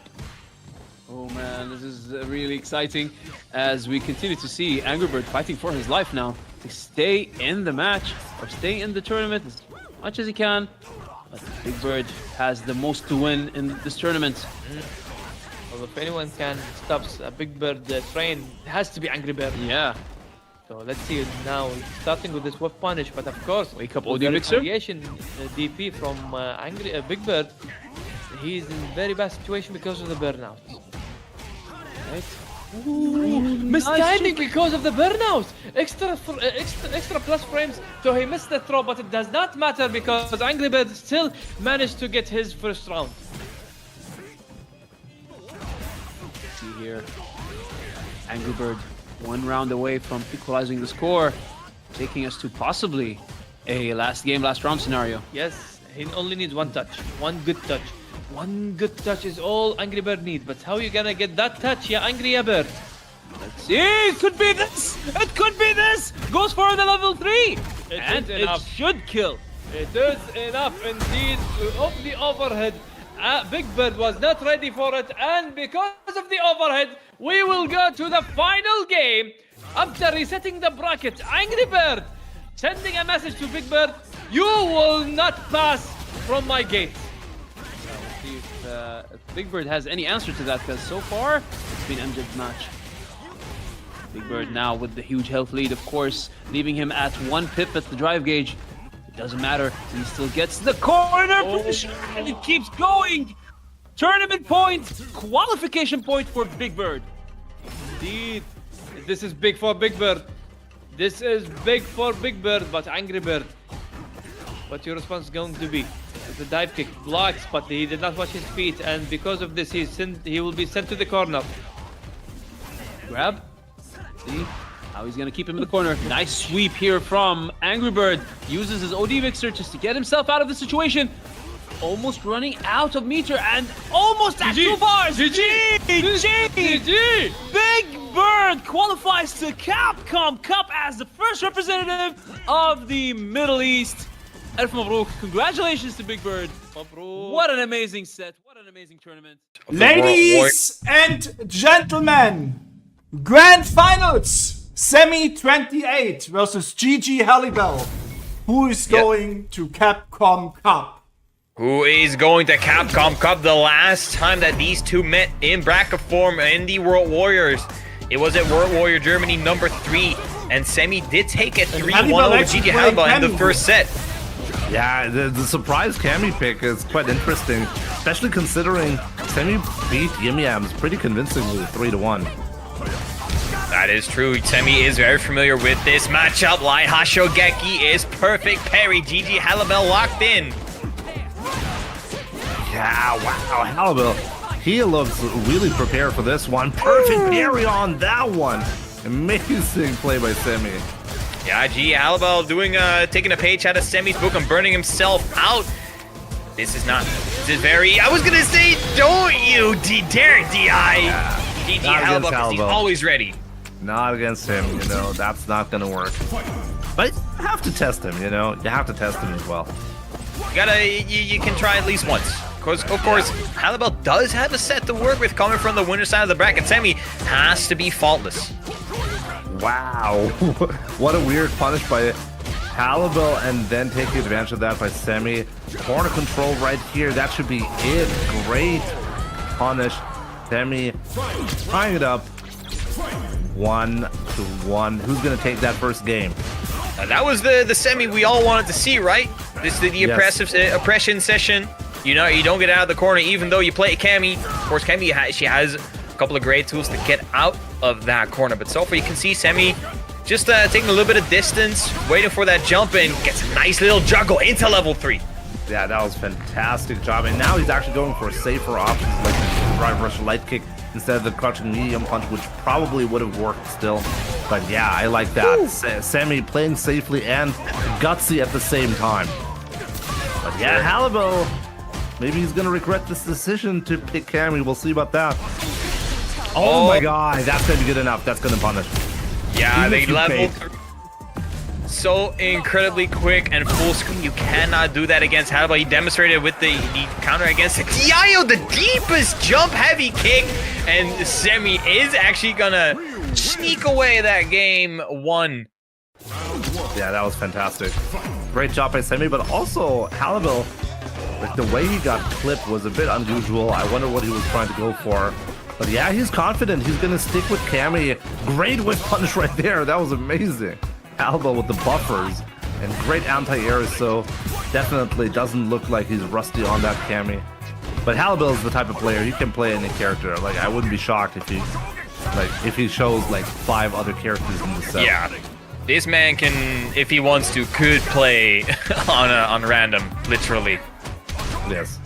Oh man, this is really exciting as we continue to see Angry Bird fighting for his life now to stay in the match or stay in the tournament as much as he can. But Big Bird has the most to win in this tournament. Well, if anyone can stop a Big Bird train, it has to be Angry Bird. Yeah. So let's see now, starting with this whip punish, but of course, wake up audio mixer. Variation DP from Big Bird. He's in very bad situation because of the burnout. Right? Ooh, mistiming because of the burnout. Extra plus frames, so he missed the throw, but it does not matter because Angry Bird still managed to get his first round. See here, Angry Bird 1 round away from equalizing the score, taking us to possibly a last round scenario. Yes, he only needs 1 touch, 1 good touch. 1 good touch is all Angry Bird needs, but how are you gonna get that touch, yeah, Angry Bird? Let's see, it could be this! It could be this! Goes for the level 3! And it should kill. It is enough indeed of the overhead. Big Bird was not ready for it, and because of the overhead, we will go to the final game. After resetting the bracket, Angry Bird sending a message to Big Bird, you will not pass from my gate. see if Big Bird has any answer to that, because so far it's been MJ's match. Big Bird now with the huge health lead, of course, leaving him at 1 pip at the drive gauge. It doesn't matter. He still gets the corner position, and it keeps going. Tournament point, qualification point for Big Bird. Indeed, this is big for Big Bird. This is big for Big Bird, but Angry Bird. What's your response going to be? The dive kick blocks, but he did not watch his feet, and because of this, he will be sent to the corner. Grab. See how he's gonna keep him in the corner. Nice sweep here from Angry Bird. Uses his OD Mixer just to get himself out of the situation. Almost running out of meter and almost at 2 bars. GG! GG! Big Bird qualifies to Capcom Cup as the first representative of the Middle East. Elf Mabruk, congratulations to Big Bird. What an amazing set. What an amazing tournament. Ladies and gentlemen, Grand Finals, Semi 28 versus Gigi Hallibell. Who is going to Capcom Cup? Who is going to Capcom Cup? The last time that these two met in bracket form in the World Warriors, it was at World Warrior Germany #3, and Semi did take it 3-1 over Gigi Hallibell in the first set. Yeah, the surprise Cammy pick is quite interesting, especially considering Semi beat Yim Yams pretty convincingly 3-1. That is true. Semi is very familiar with this matchup. Light Hashogeki is perfect parry. Gigi Hallibell locked in. Yeah, wow, Hallibell, he looks really prepared for this one. Perfect parry on that one. Amazing play by Semi. Yeah, Gigi Hallibell taking a page out of Semi's book and burning himself out. This is very, I was gonna say, don't you dare DI. Gigi Hallibell, because he's always ready. Not against him, you know, that's not gonna work. But you have to test him, you know, you have to test him as well. You can try at least once. Of course, Hallibell does have a set to work with coming from the winner's side of the bracket. Semi has to be faultless. Wow, what a weird punish by Hallibell, and then taking advantage of that by Semi. Corner control right here, that should be it. Great punish. Semi tying it up 1-1. Who's gonna take that first game? That was the Semi we all wanted to see, right? This is the oppression session. You know, you don't get out of the corner even though you play Cammy. Of course, Cammy, she has a couple of great tools to get out of that corner. But so far, you can see Semi just taking a little bit of distance, waiting for that jump in, gets a nice little juggle into level 3. Yeah, that was a fantastic job. And now he's actually going for safer options like the drive rush light kick instead of the crouching medium punch, which probably would have worked still. But yeah, I like that. Semi playing safely and gutsy at the same time. But yeah, Hallibell, maybe he's gonna regret this decision to pick Cammy. We'll see about that. Oh my god, that's gonna be good enough. That's gonna punish. Yeah, they leveled so incredibly quick and full screen. You cannot do that against Hallibell. He demonstrated with the counter against Diayo, the deepest jump heavy kick, and Semi is actually gonna sneak away that game 1. Yeah, that was fantastic. Great job by Semi, but also Hallibell, like the way he got clipped was a bit unusual. I wonder what he was trying to go for. But yeah, he's confident. He's gonna stick with Cammy. Great whip punch right there. That was amazing. Hallibell with the buffers and great anti-air, so definitely doesn't look like he's rusty on that Cammy. But Hallibell is the type of player he can play any character. Like, I wouldn't be shocked if he shows like 5 other characters in the set. Yeah, this man can, if he wants to, could play on random, literally. Yes.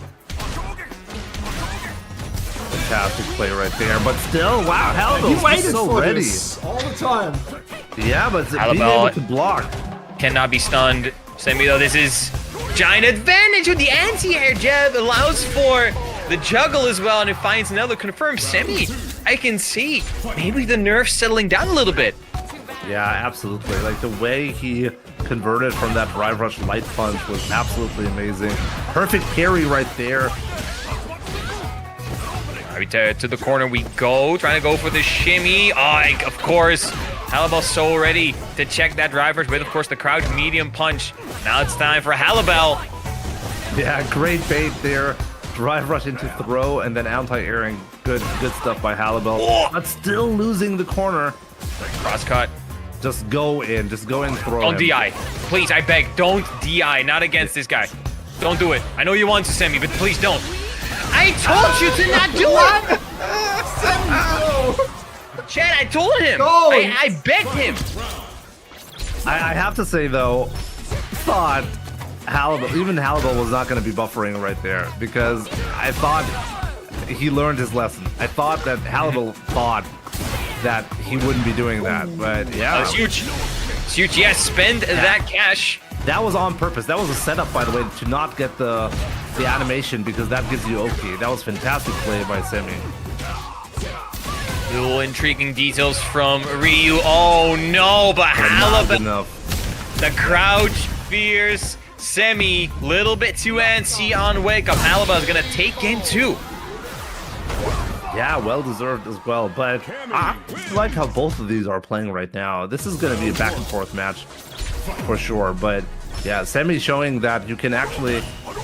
Fantastic play right there, but still, wow, Hallibell's so ready. This all the time. Yeah, but being able to block. Cannot be stunned. Semi, though, this is giant advantage with the anti-air jab. Allows for the juggle as well, and it finds another confirmed Semi. I can see maybe the nerf's settling down a little bit. Yeah, absolutely. Like the way he converted from that drive rush light punch was absolutely amazing. Perfect parry right there. To the corner we go, trying to go for the shimmy. Of course, Hallibell so ready to check that drive rush with, of course, the crouch medium punch. Now it's time for Hallibell. Yeah, great bait there. Drive rush into throw and then anti-airing. Good stuff by Halibel. But still losing the corner. Cross cut. Just go in throw. Don't DI. Please, I beg, don't DI. Not against this guy. Don't do it. I know you want to send me, but please don't. I told you to not do it! Chad, I told him! I begged him! I have to say though, thought even Halibel was not going to be buffering right there because I thought he learned his lesson. I thought that Halibel thought that he wouldn't be doing that, but yeah. That's huge. It's huge. Yes, spend that cash. That was on purpose. That was a setup, by the way, to not get the animation because that gives you OK. That was fantastic play by Semi. Little intriguing details from Ryu. Oh no, but Halibel. The crouch fears Semi. Little bit too antsy on wake up. Halibel is gonna take game 2. Yeah, well deserved as well. But I like how both of these are playing right now. This is gonna be a back and forth match for sure. But yeah, Semi showing that you can actually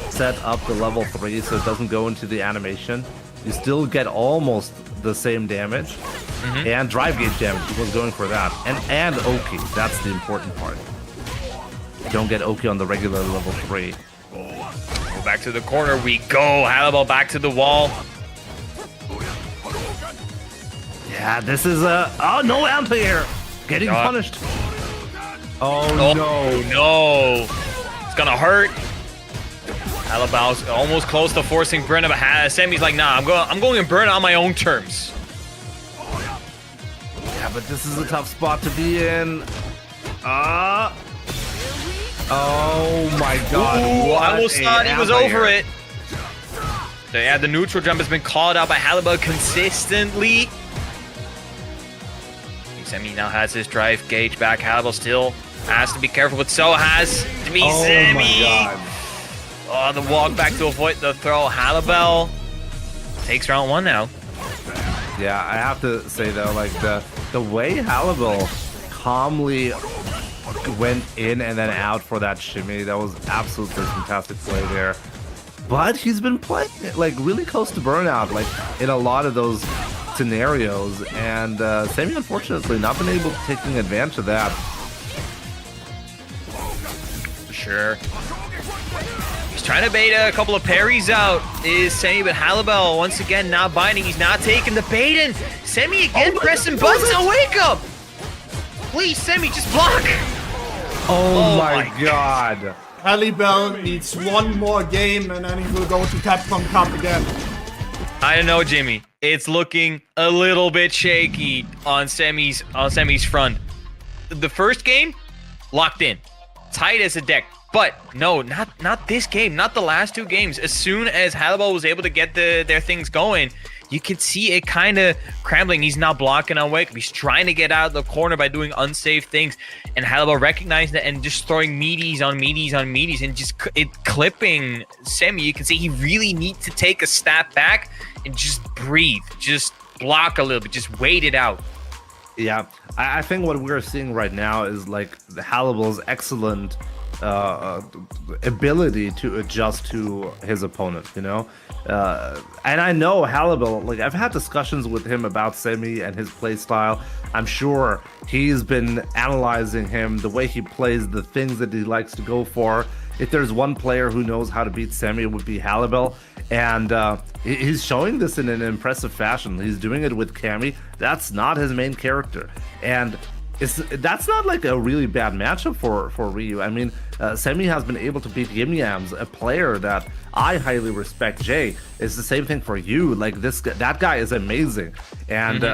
set up the level 3 so it doesn't go into the animation. You still get almost the same damage and drive gauge damage. He was going for that. And OK. That's the important part. You don't get OK on the regular level 3. Go back to the corner we go. Halibel back to the wall. Yeah, this is a... Oh, no anti-air. Getting punished. Oh, no. It's gonna hurt. Halibel's almost close to forcing burn, but Semi's like, nah, I'm going to burn on my own terms. Yeah, but this is a tough spot to be in. Oh my god. Ooh, I almost thought he was over it. Yeah, the neutral jump has been called out by Halibel consistently. Semi now has his drive gauge back. Halibel still has to be careful, but so has to be Semi. My god. Oh, the walk back to avoid the throw. Halibel takes round 1 now. Yeah, I have to say though, like the way Halibel calmly went in and then out for that shimmy, that was absolutely fantastic play there. But he's been playing like really close to burnout, like in a lot of those scenarios, and Semi unfortunately not been able to taking advantage of that. Sure. He's trying to bait a couple of parries out, is Semi, but Halibel once again not binding. He's not taking the bait in. Semi again pressing buttons to wake up. Please, Semi, just block. Oh my god. Halibel needs one more game and then he will go to Capcom Cup again. I don't know, Jimmy. It's looking a little bit shaky on Semi's front. The first game, locked in, tight as a deck. But no, not this game, not the last 2 games. As soon as Halibel was able to get their things going, you could see it kind of crumbling. He's not blocking on wake. He's trying to get out of the corner by doing unsafe things. And Halibel recognized that and just throwing meaties on meaties and just clipping Semi. You can see he really needs to take a step back and just breathe. Just block a little bit. Just wait it out. Yeah, I think what we're seeing right now is like the Halibel's excellent ability to adjust to his opponent, you know? And I know Halibel, like I've had discussions with him about Semi and his play style. I'm sure he's been analyzing him, the way he plays, the things that he likes to go for. If there's one player who knows how to beat Semi, it would be Halibel. And he's showing this in an impressive fashion. He's doing it with Cammy. That's not his main character. And that's not like a really bad matchup for Ryu. I mean, Semi has been able to beat Yim Yams, a player that I highly respect. Jay, it's the same thing for you. Like that guy is amazing, and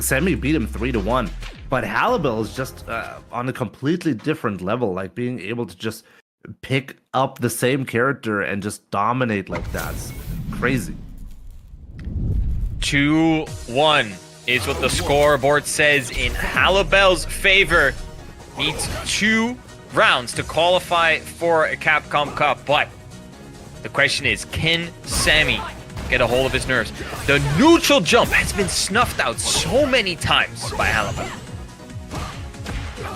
Semi beat him 3-1. But Halibel is just on a completely different level. Like being able to just pick up the same character and just dominate like that's crazy. 2-1. Is what the scoreboard says in Halibel's favor. Needs 2 rounds to qualify for a Capcom Cup, but the question is, can Semi get a hold of his nerves? The neutral jump has been snuffed out so many times by Halibel.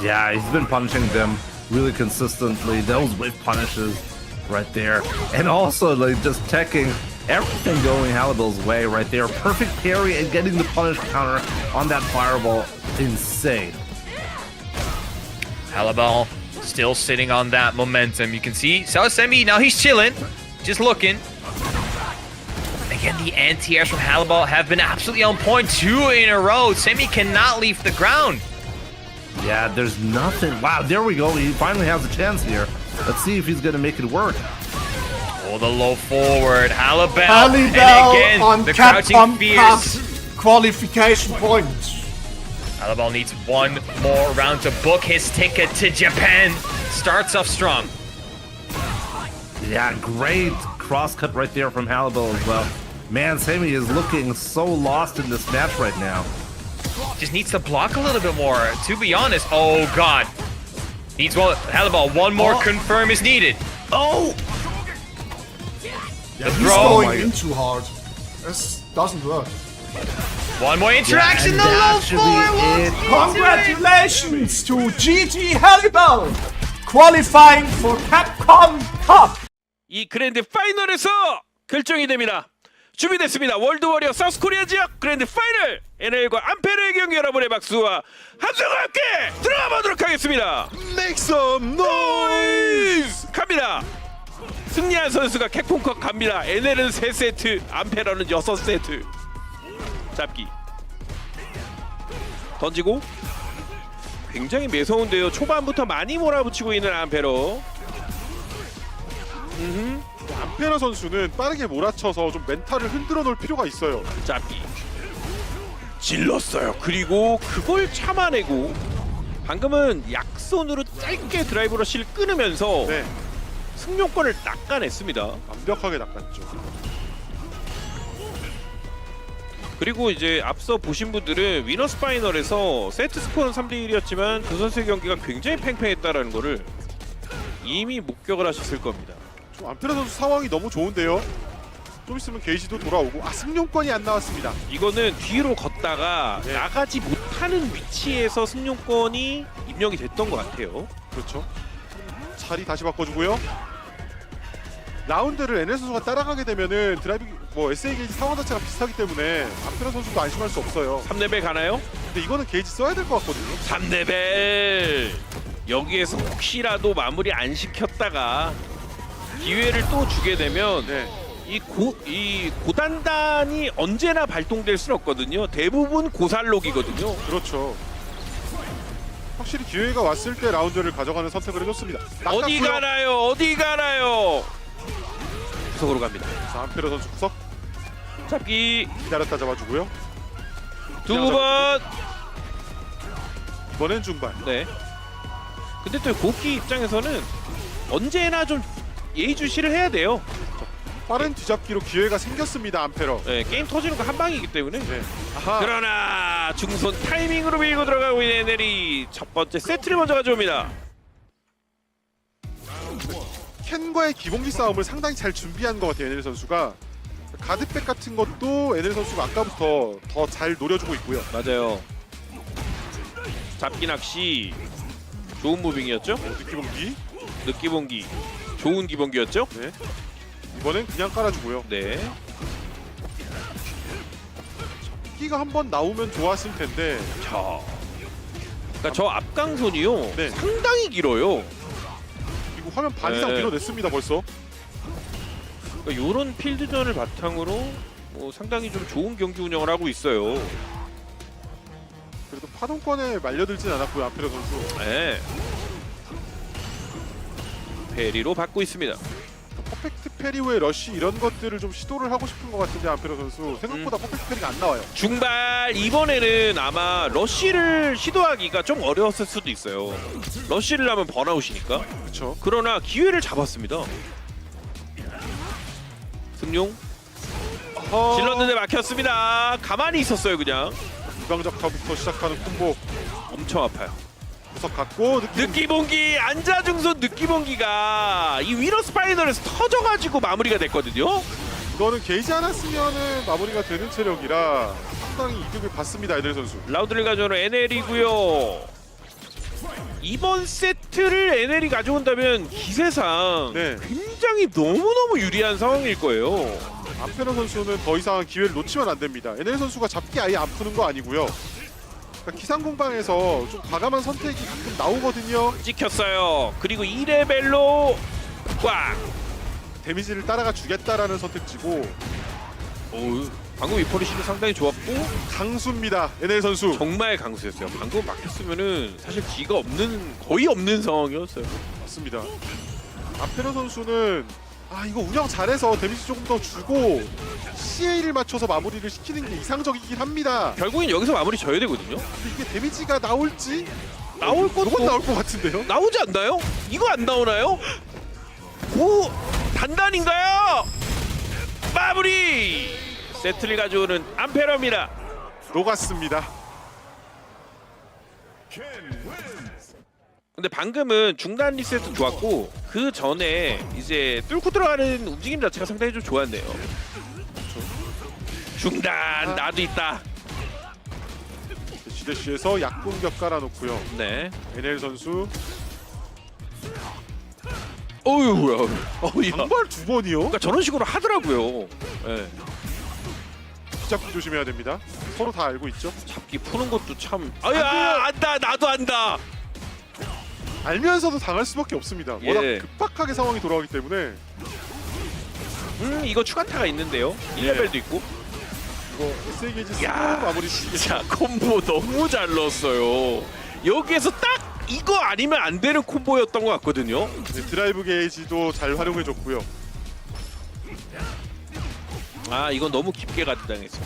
Yeah, he's been punishing them really consistently. Those whip punishes right there. And also like just teching Everything going Halibel's way right there. Perfect parry and getting the punish counter on that fireball. Insane. Halibel still sitting on that momentum. You can see Salasemi, now he's chilling, just looking. Again, the anti-airs from Halibel have been absolutely on point. 2 in a row. Semi cannot leave the ground. Yeah, there's nothing. Wow, there we go. He finally has a chance here. Let's see if he's going to make it work. Oh, the low forward. Halibel. Halibel And again, on the crouching Capcom Cup fierce. qualification points. Halibel needs one more round to book his ticket to Japan. Starts off strong. Yeah, great cross-cut right there from Halibel as well. Man, Semi is looking so lost in this match right now. Just needs to block a little bit more, to be honest. Oh, God. Needs one. Halibel, one more confirm is needed. Oh! Yeah, he's going in too hard. This doesn't work. One more interaction, Yeah, the low and forward. Congratulations to GG Halibel qualifying for Capcom Cup. 이 그랜드 파이널에서 결정이 됩니다. 준비됐습니다. 월드워리어 사우스코리아 지역 그랜드 파이널 NL과 암페르의 경기 여러분의 박수와 함성과 함께 들어가 보도록 하겠습니다. Make some noise! 갑니다. 승리한 선수가 캡콤컵 갑니다. NL은 3세트, 암페르는 6세트. 잡기. 던지고 굉장히 매서운데요. 초반부터 많이 몰아붙이고 있는 암페르. 암페러 선수는 빠르게 몰아쳐서 좀 멘탈을 흔들어 놓을 필요가 있어요. 잡기. 질렀어요. 그리고 그걸 참아내고 방금은 약손으로 짧게 드라이브 러시를 끊으면서 승용권을 낚아냈습니다. 완벽하게 낚았죠. 그리고 이제 앞서 보신 분들은 위너스 파이널에서 세트 스코어는 3대1이었지만 두 선수의 경기가 굉장히 팽팽했다라는 거를 이미 목격을 하셨을 겁니다. 암페러 선수 상황이 너무 좋은데요. 좀 있으면 게이지도 돌아오고 승용권이 안 나왔습니다. 이거는 뒤로 걷다가 나가지 못하는 위치에서 승용권이 입력이 됐던 것 같아요. 그렇죠. 자리 다시 바꿔주고요. 라운드를 NL 선수가 따라가게 되면은 드라이브 SA 게이지 상황 자체가 비슷하기 때문에 암페러 선수도 안심할 수 없어요. 3레벨 가나요? 근데 이거는 게이지 써야 될 것 같거든요. 3레벨 여기에서 혹시라도 마무리 안 시켰다가 기회를 또 주게 되면 이 고단단이 언제나 발동될 수는 없거든요. 대부분 고살록이거든요. 그렇죠. 확실히 기회가 왔을 때 라운드를 가져가는 선택을 해줬습니다. 어디 가나요? 어디 가나요? 구석으로 갑니다. 자, 암페러 선수 구석. 잡기. 기다렸다 잡아주고요. 두 번. 이번엔 중반. 네. 근데 또 고키 입장에서는 언제나 좀 예의주시를 해야 돼요. 빠른 뒤잡기로 기회가 생겼습니다. 암페러. 네, 게임 터지는 거 한 방이기 때문에. 아하. 그러나 중손 타이밍으로 밀고 들어가고 있는 NL이 첫 번째 세트를 먼저 가져옵니다. 켄과의 기본기 싸움을 상당히 잘 준비한 것 같아요. NL 선수가. 가드백 같은 것도 NL 선수가 아까부터 더 잘 노려주고 있고요. 맞아요. 잡기 낚시 좋은 무빙이었죠? 느끼봉기. 느끼봉기 좋은 기본기였죠? 네. 이번엔 그냥 깔아주고요. 네. 잡기가 한번 나오면 좋았을 텐데. 자, 그러니까 저 앞강손이요. 상당히 길어요. 그리고 화면 반 이상 밀어냈습니다 벌써. 그러니까 이런 필드전을 바탕으로 상당히 좀 좋은 경기 운영을 하고 있어요. 그래도 파동권에 말려들진 않았고요. 암페러 선수. 네. 페리로 받고 있습니다. 퍼펙트 페리 외 러쉬 이런 것들을 좀 시도를 하고 싶은 것 같은데 암페러 선수 생각보다 퍼펙트 페리가 안 나와요. 중발 이번에는 아마 러쉬를 시도하기가 좀 어려웠을 수도 있어요. 러쉬를 하면 번아웃이니까. 그렇죠. 그러나 기회를 잡았습니다. 승용 질렀는데 막혔습니다. 가만히 있었어요 그냥. 무강작화부터 시작하는 콤보 엄청 아파요. 구석 갖고 느끼봉기 안자중손 느끼봉기가 이 위너스 파이널에서 터져가지고 마무리가 됐거든요. 이거는 게이지 하나 쓰면은 마무리가 되는 체력이라 상당히 이득을 받습니다. NL 선수. 라운드를 가져오는 NL이고요. 이번 세트를 NL이 가져온다면 기세상 굉장히 너무너무 유리한 상황일 거예요. 안페로 선수는 더 이상 기회를 놓치면 안 됩니다. NL 선수가 잡기 아예 안 푸는 거 아니고요. 그러니까 기상공방에서 좀 과감한 선택이 가끔 나오거든요. 찍혔어요. 그리고 2레벨로 꽉 데미지를 따라가 주겠다라는 선택지고. 방금 이 포리시도 상당히 좋았고 강수입니다. NL 선수. 정말 강수였어요. 방금 막혔으면은 사실 기가 거의 없는 상황이었어요. 맞습니다. 안페로 선수는 이거 운영 잘해서 데미지 조금 더 주고 CA를 맞춰서 마무리를 시키는 게 이상적이긴 합니다. 결국엔 여기서 마무리 져야 되거든요. 근데 이게 데미지가 나올지 나올 것도 이건 나올 것 같은데요? 나오지 않나요? 이거 안 나오나요? 오 단단인가요? 마무리 세트를 가져오는 안페로입니다. 녹았습니다. 근데 방금은 중단 리셋도 좋았고 그 전에 이제 뚫고 들어가는 움직임 자체가 상당히 좀 좋았네요. 중단 나도 있다. 지대시에서 약공격 깔아놓고요. 네. NL 선수. 어휴, 단발 2번이요? 그러니까 저런 식으로 하더라고요. 네. 잡기 조심해야 됩니다. 서로 다 알고 있죠. 잡기 푸는 것도 참. 안다. 나도 안다. 알면서도 당할 수밖에 없습니다. 워낙 급박하게 상황이 돌아가기 때문에. 이거 추가타가 있는데요. 1레벨도 있고. 이거 SA 게이지 쓰고 마무리 진짜 콤보 너무 잘 넣었어요. 여기에서 딱 이거 아니면 안 되는 콤보였던 것 같거든요. 네, 드라이브 게이지도 잘 활용해줬고요. 이건 너무 깊게 가드당했어.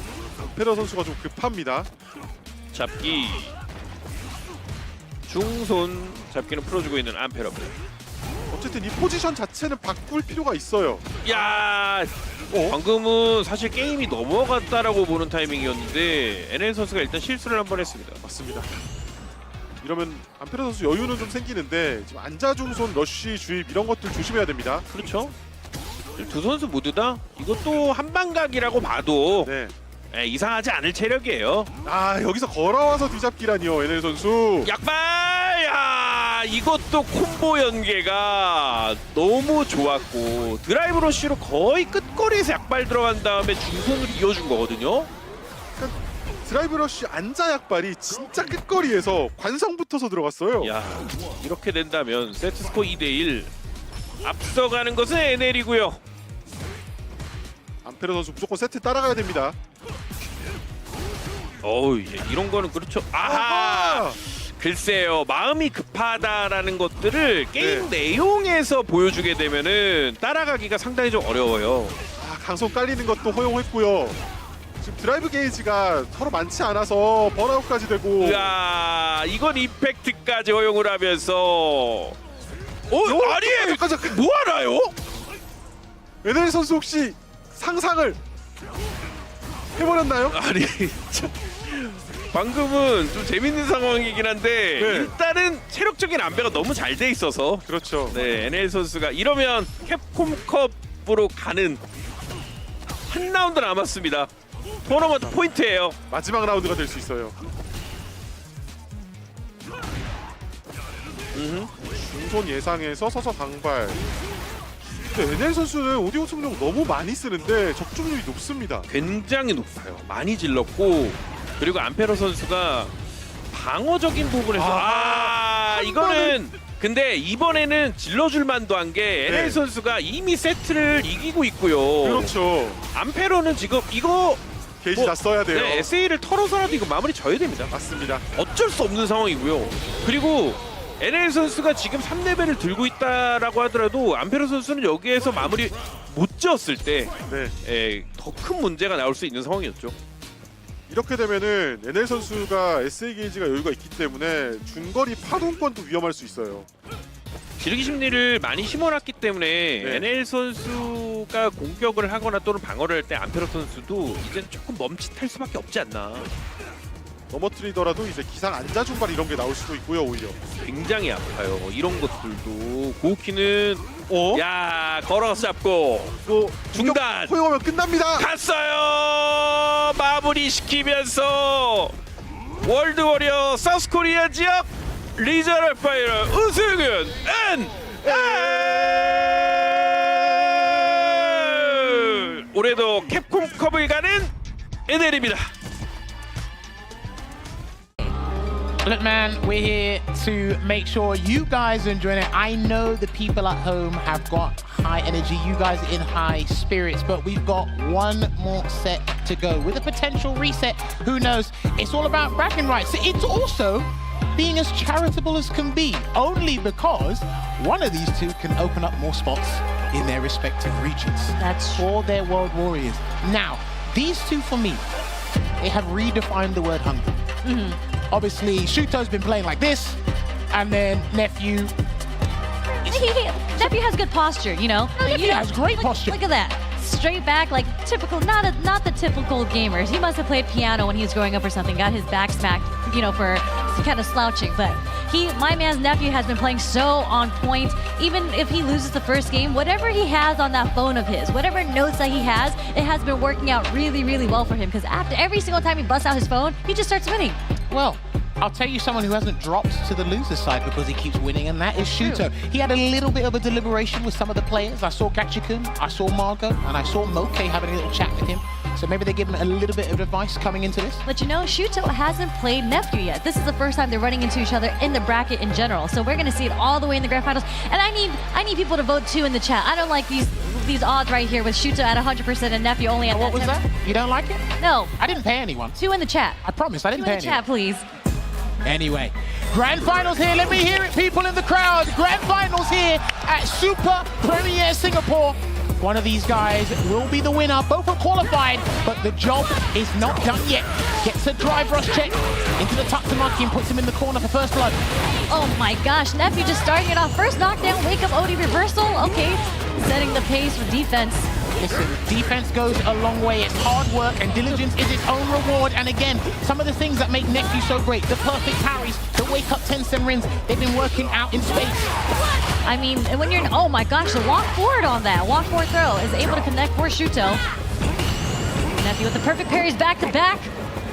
페러 선수가 좀 급합니다. 잡기 중손 잡기는 풀어주고 있는 안페러. 어쨌든 이 포지션 자체는 바꿀 필요가 있어요. 방금은 사실 게임이 넘어갔다라고 보는 타이밍이었는데 NL 선수가 일단 실수를 한번 했습니다. 맞습니다. 이러면 안페러 선수 여유는 좀 생기는데 지금 안자중손 러쉬 주입 이런 것들 조심해야 됩니다. 그렇죠. 두 선수 모두 다 이것도 한방각이라고 봐도 이상하지 않을 체력이에요. 여기서 걸어와서 뒤잡기라니요. NL 선수. 약발! 이것도 콤보 연계가 너무 좋았고 드라이브 러쉬로 거의 끝거리에서 약발 들어간 다음에 중손으로 이어준 거거든요. 그러니까 드라이브 러쉬 안자 약발이 진짜 끝거리에서 관성 붙어서 들어갔어요. 이렇게 된다면 세트 스코어 2대1 앞서가는 것은 NL이고요. 안페러 선수 무조건 세트 따라가야 됩니다. 이런 거는 그렇죠. 글쎄요, 마음이 급하다라는 것들을 게임 내용에서 보여주게 되면은 따라가기가 상당히 좀 어려워요. 강성 깔리는 것도 허용했고요. 지금 드라이브 게이지가 서로 많지 않아서 번아웃까지 되고. 이건 임팩트까지 허용을 하면서. 아니, 뭐 하나요? NL 선수 혹시 상상을 해버렸나요? 아니, 방금은 좀 재밌는 상황이긴 한데 일단은 체력적인 안배가 너무 잘 돼 있어서 그렇죠. 네, NL 선수가 이러면 캡콤컵으로 가는 한 라운드 남았습니다. 토너먼트 포인트예요. 마지막 라운드가 될 수 있어요. 중손 예상에서 서서 강발. 근데 NL 선수는 오디오 속력 너무 많이 쓰는데 적중률이 높습니다. 굉장히 높아요. 많이 질렀고 그리고 안페로 선수가 방어적인 부분에서 이거는 근데 이번에는 질러줄 만도 한 게 NL 선수가 이미 세트를 이기고 있고요. 그렇죠. 안페로는 지금 이거 게이지 다 써야 돼요. SA를 털어서라도 이거 마무리 져야 됩니다. 맞습니다. 어쩔 수 없는 상황이고요. 그리고 NL 선수가 지금 3레벨을 들고 있다라고 하더라도 안페로 선수는 여기에서 마무리 못 지었을 때 더 큰 문제가 나올 수 있는 상황이었죠. 이렇게 되면은 NL 선수가 SA 게이지가 여유가 있기 때문에 중거리 파동권도 위험할 수 있어요. 지르기 심리를 많이 심어놨기 때문에 NL 선수가 공격을 하거나 또는 방어를 할 때 안페로 선수도 이제 조금 멈칫할 수밖에 없지 않나. 넘어뜨리더라도 이제 기상 안자 중발 이런 게 나올 수도 있고요. 오히려 굉장히 아파요. 이런 것들도 고우키는 걸어서 잡고 중단 허용하면 끝납니다. 갔어요. 마무리 시키면서 월드워리어 사우스코리아 지역 리저널 파이널 우승은 NL. 올해도 캡콤컵을 가는 NL입니다. Look, man, we're here to make sure you guys are enjoying it. I know the people at home have got high energy. You guys are in high spirits, but we've got one more set to go. With a potential reset, who knows? It's all about bragging rights. It's also being as charitable as can be, only because one of these two can open up more spots in their respective regions. That's for their world warriors. Now, these two, for me, they have redefined the word hungry. Obviously, Shuto's been playing like this, and then Nephew. Nephew has good posture, you know. Nephew has great posture. Look at that, straight back, like typical. Not the typical gamers. He must have played piano when he was growing up or something. Got his back smacked, you know, for kind of slouching. But my man's Nephew has been playing so on point. Even if he loses the first game, whatever he has on that phone of his, whatever notes that he has, it has been working out really, really well for him. Because after every single time he busts out his phone, he just starts winning. Well, I'll tell you someone who hasn't dropped to the loser side because he keeps winning, and that is Shuto. He had a little bit of a deliberation with some of the players. I saw Gachikun, I saw Margo, and I saw Moke having a little chat with him. So maybe they give him a little bit of advice coming into this. But you know, Shuto hasn't played Nephew yet. This is the first time they're running into each other in the bracket in general. So we're gonna see it all the way in the grand finals. And I need people to vote too in the chat. I don't like these odds right here with Shuto at 100% and Nephew only at What was that? You don't like it? No. I didn't pay anyone. 2 in the chat. I promise, I didn't pay anyone. 2 in the chat, please. Anyway, grand finals here. Let me hear it, people in the crowd. Grand finals here at Super Premier Singapore. One of these guys will be the winner. Both are qualified, but the job is not done yet. Gets a drive rush check into the Tatsumaki and puts him in the corner for first blood. Oh my gosh, Nephew just starting it off. First knockdown, wake up OD reversal. Okay, setting the pace for defense. Listen, defense goes a long way. It's hard work and diligence is its own reward. And again, some of the things that make Nephew so great, the perfect parries, the wake up 10-cent rins, they've been working out in space. I mean, when you're oh my gosh, the walk forward on that. Walk forward throw is able to connect for Shuto. Nephew with the perfect parries back to back.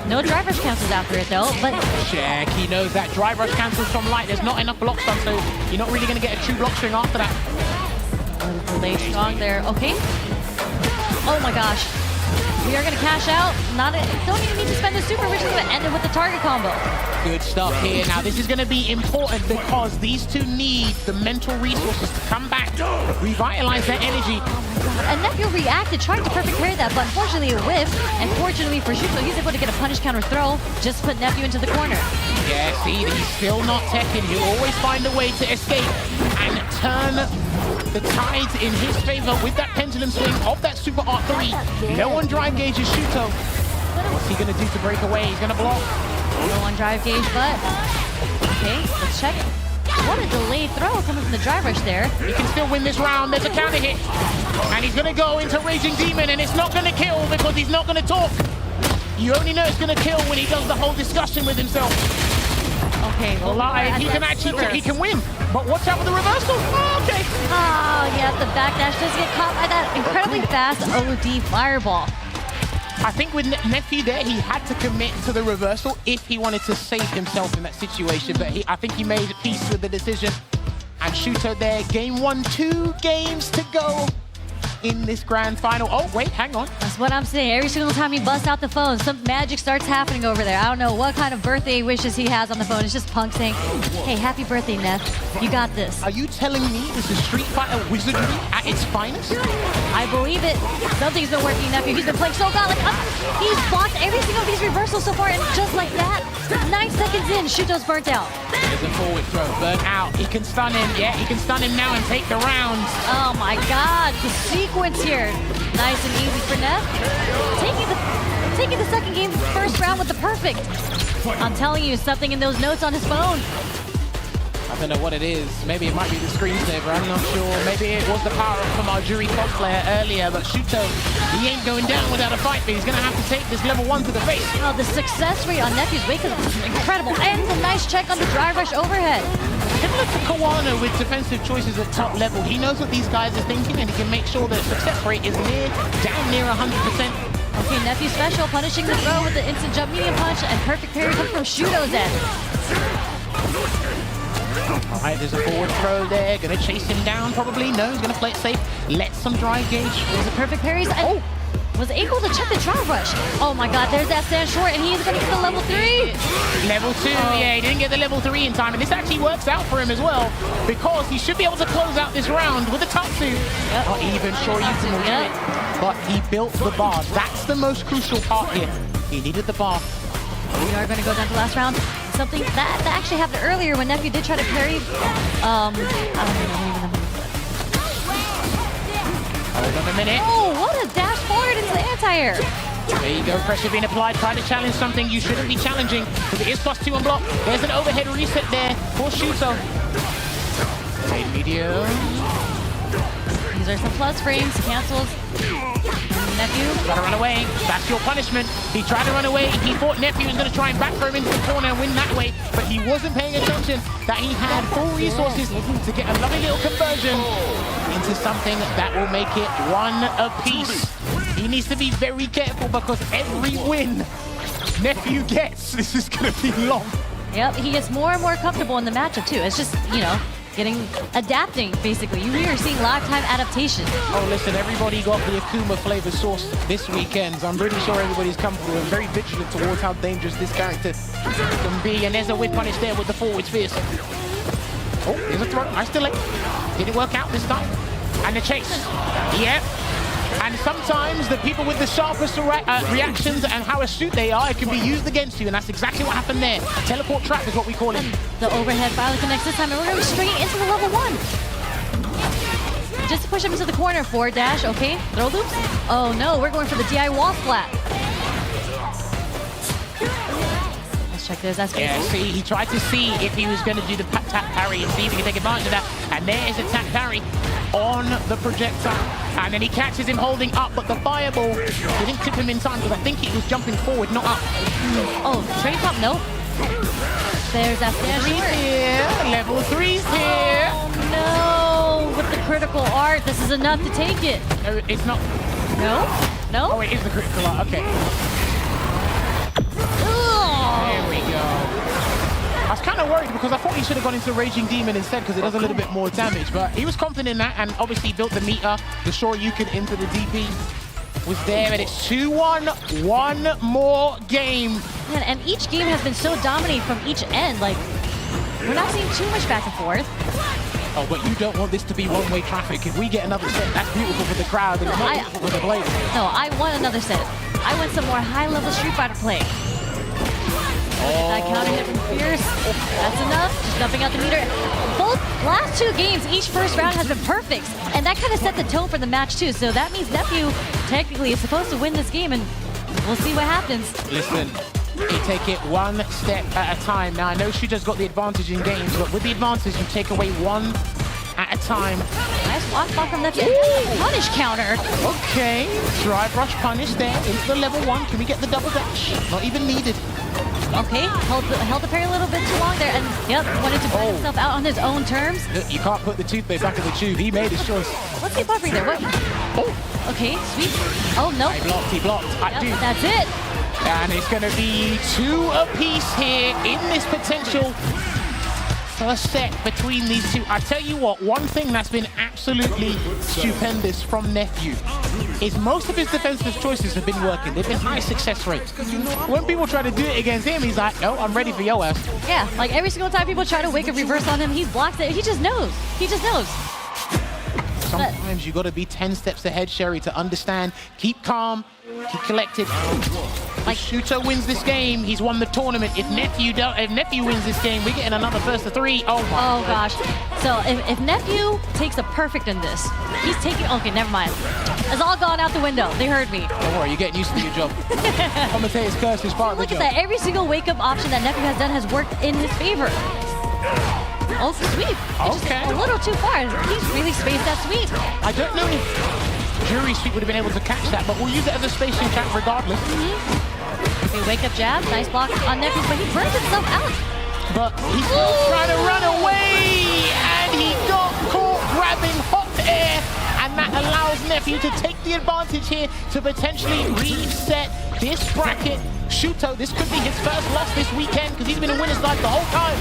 No drive rush cancels after it though, but check, he knows that drive rush cancels from light. There's not enough block stun, so you're not really going to get a true block string after that. Delay strong there. Okay. Oh my gosh. We are going to cash out. Don't even need to spend the super. We're just going to end it with the target combo. Good stuff here. Now this is going to be important because these two need the mental resources to come back, revitalize their energy. And Nephew reacted, trying to perfect parry that, but unfortunately it whiffed. And fortunately for Shuto, he's able to get a punish counter throw, just put Nephew into the corner. Yeah, see, he's still not teching. He'll always find a way to escape and turn the tides in his favor with that pendulum swing of that super R3. No one drive gauges Shuto. What's he gonna do to break away? He's gonna block. No one drive gauge, but okay, let's check it. What a delayed throw coming from the drive rush there. He can still win this round. There's a counter hit. And he's gonna go into Raging Demon, and it's not gonna kill because he's not gonna talk. You only know it's gonna kill when he does the whole discussion with himself. Okay, well, live, he can actually, he can win. But watch out for the reversal. Oh, okay. Oh, yeah, the backdash does get caught by that incredibly fast OD fireball. I think with Nephew there, he had to commit to the reversal if he wanted to save himself in that situation. But I think he made peace with the decision. And Shuto there, game 1, 2 games to go in this grand final. Oh, wait, hang on. That's what I'm saying. Every single time he busts out the phone, some magic starts happening over there. I don't know what kind of birthday wishes he has on the phone. It's just Punk saying, hey, happy birthday, Neff. You got this. Are you telling me this is Street Fighter wizardry at its finest? I believe it. Something's been working, Nephew. He's been playing so godlike. He's blocked every single of these reversals so far, and just like that, 9 seconds in, Shuto's burnt out. There's a forward throw, burnt out. He can stun him. Yeah, he can stun him now and take the rounds. Oh my God, the sequence here. Nice and easy for Neff. Taking the second game, first round with the perfect. I'm telling you, something in those notes on his phone. I don't know what it is. Maybe it might be the screensaver, I'm not sure. Maybe it was the power-up from our Jury cosplayer earlier, but Shuto, he ain't going down without a fight, but he's gonna have to take this level 1 to the face. Oh, the success rate on Nephew's wake is incredible. And the nice check on the drive rush overhead. Similar to Kawano with defensive choices at top level, he knows what these guys are thinking and he can make sure that success rate is down near 100%. Okay, Nephew special, punishing the throw with the instant jump medium punch, and perfect parry comes from Shuto's end. All right, there's a forward throw there. Gonna chase him down, probably. No, he's gonna play it safe. Let some drive gauge. There's a perfect parry. Oh! was able to check the drive rush. Oh my god, there's that stand short, and he's gonna get the level 3. Level 2, yeah, he didn't get the level 3 in time, and this actually works out for him as well, because he should be able to close out this round with a Tatsu. Not even sure you can do it, but he built the bar. That's the most crucial part here. He needed the bar. We are gonna go down to the last round. Something that actually happened earlier when Nephew did try to parry. I don't even know. Hold on a minute. Oh, what a dash forward into the anti-air. There you go, pressure being applied, trying to challenge something you shouldn't be challenging, because it is +2 on block. There's an overhead reset there for Shuto. Made medium. These are some plus frames, cancels. Nephew. Gotta run away. That's your punishment. He tried to run away. He thought Nephew was gonna try and back throw him into the corner and win that way, but he wasn't paying attention that he had full resources to get a lovely little conversion into something that will make it 1 apiece. He needs to be very careful, because every win Nephew gets, this is gonna be long. Yep, he gets more and more comfortable in the matchup too. It's just, you know, adapting, basically. We are seeing lifetime adaptation. Oh, listen, everybody got the Akuma flavor sauce this weekend. I'm pretty sure everybody's comfortable and very vigilant towards how dangerous this character can be. And there's a whip punish there with the forward fierce. Oh, there's a throw. Nice delay. Didn't work out this time. And the chase. Yep. And sometimes the people with the sharpest reactions and how astute they are, it can be used against you, and that's exactly what happened there. Teleport trap is what we call it. The overhead finally connects this time, and we're going straight into the level 1. Just to push him into the corner. Forward dash, okay. Throw loops. Oh no, we're going for the DI wall splat. Let's check this. That's yeah, see, he tried to see if he was going to do the tap parry and see if he can take advantage of that. And there's a tap parry on the projectile, and then he catches him holding up, but the fireball didn't tip him in time, because I think he was jumping forward, not up. Oh, straight up, no. There's that stand short. Here, level 3's here. Oh no, with the critical art, this is enough to take it. No, it's not. No? No? Oh, it is the critical art, okay. There we go. I was kind of worried, because I thought he should have gone into Raging Demon instead, because it does a little bit more damage, but he was confident in that, and obviously built the meter. The Shoryuken into the DP was there, and it's 2-1. One more game. Man, and each game has been so dominating from each end. Like, we're not seeing too much back and forth. Oh, but you don't want this to be one-way traffic. If we get another set, that's beautiful for the crowd, and it's not beautiful for the players. No, I want another set. I want some more high-level Street Fighter play. That counter hit from Fierce. That's enough. Just dumping out the meter. Both last 2 games, each first round has been perfect. And that kind of set the tone for the match too. So that means Nephew technically is supposed to win this game, and we'll see what happens. Listen, you take it one step at a time. Now, I know she just got the advantage in games, but with the advantage, you take away one at a time. Nice block from Nephew. Punish counter. Okay, drive rush punish there into the level 1. Can we get the double dash? Not even needed. Okay, held the parry a little bit too long there, and yep, wanted to burn himself out on his own terms. You can't put the toothpaste back in the tube. He made his choice. What's he buffering there? What? Oh, okay, sweet. Oh, no. He blocked. Yep, that's it. And it's going to be 2 apiece here in this potential first set between these two. I tell you what, one thing that's been absolutely stupendous from Nephew is most of his defensive choices have been working. They've been high success rates. When people try to do it against him, he's like, no, I'm ready for your ass. Yeah, like every single time people try to wake a reverse on him, he's blocked it. He just knows. He just knows. Sometimes you got to be 10 steps ahead, Sherry, to understand. Keep calm, keep collected. Like Shuto wins this game, he's won the tournament. If Nephew wins this game, we're getting another first to 3. Oh my gosh. So if Nephew takes a perfect in this, he's taking. Okay, never mind. It's all gone out the window. They heard me. Don't worry, you're getting used to your job. Commentator's curse is part of the job. Look at that. Every single wake-up option that Nephew has done has worked in his favor. Oh, sweep. It's just a little too far. He's really spaced that sweep. I don't know if Jury Sweep would have been able to catch that, but we'll use it as a spacing trap regardless. Okay, wake up jab. Nice block on Nephew, but he burns himself out. But he's still trying to run away, and he got caught grabbing hot air, and that allows Nephew to take the advantage here to potentially reset this bracket. Shuto, this could be his first loss this weekend because he's been in winner's side the whole time.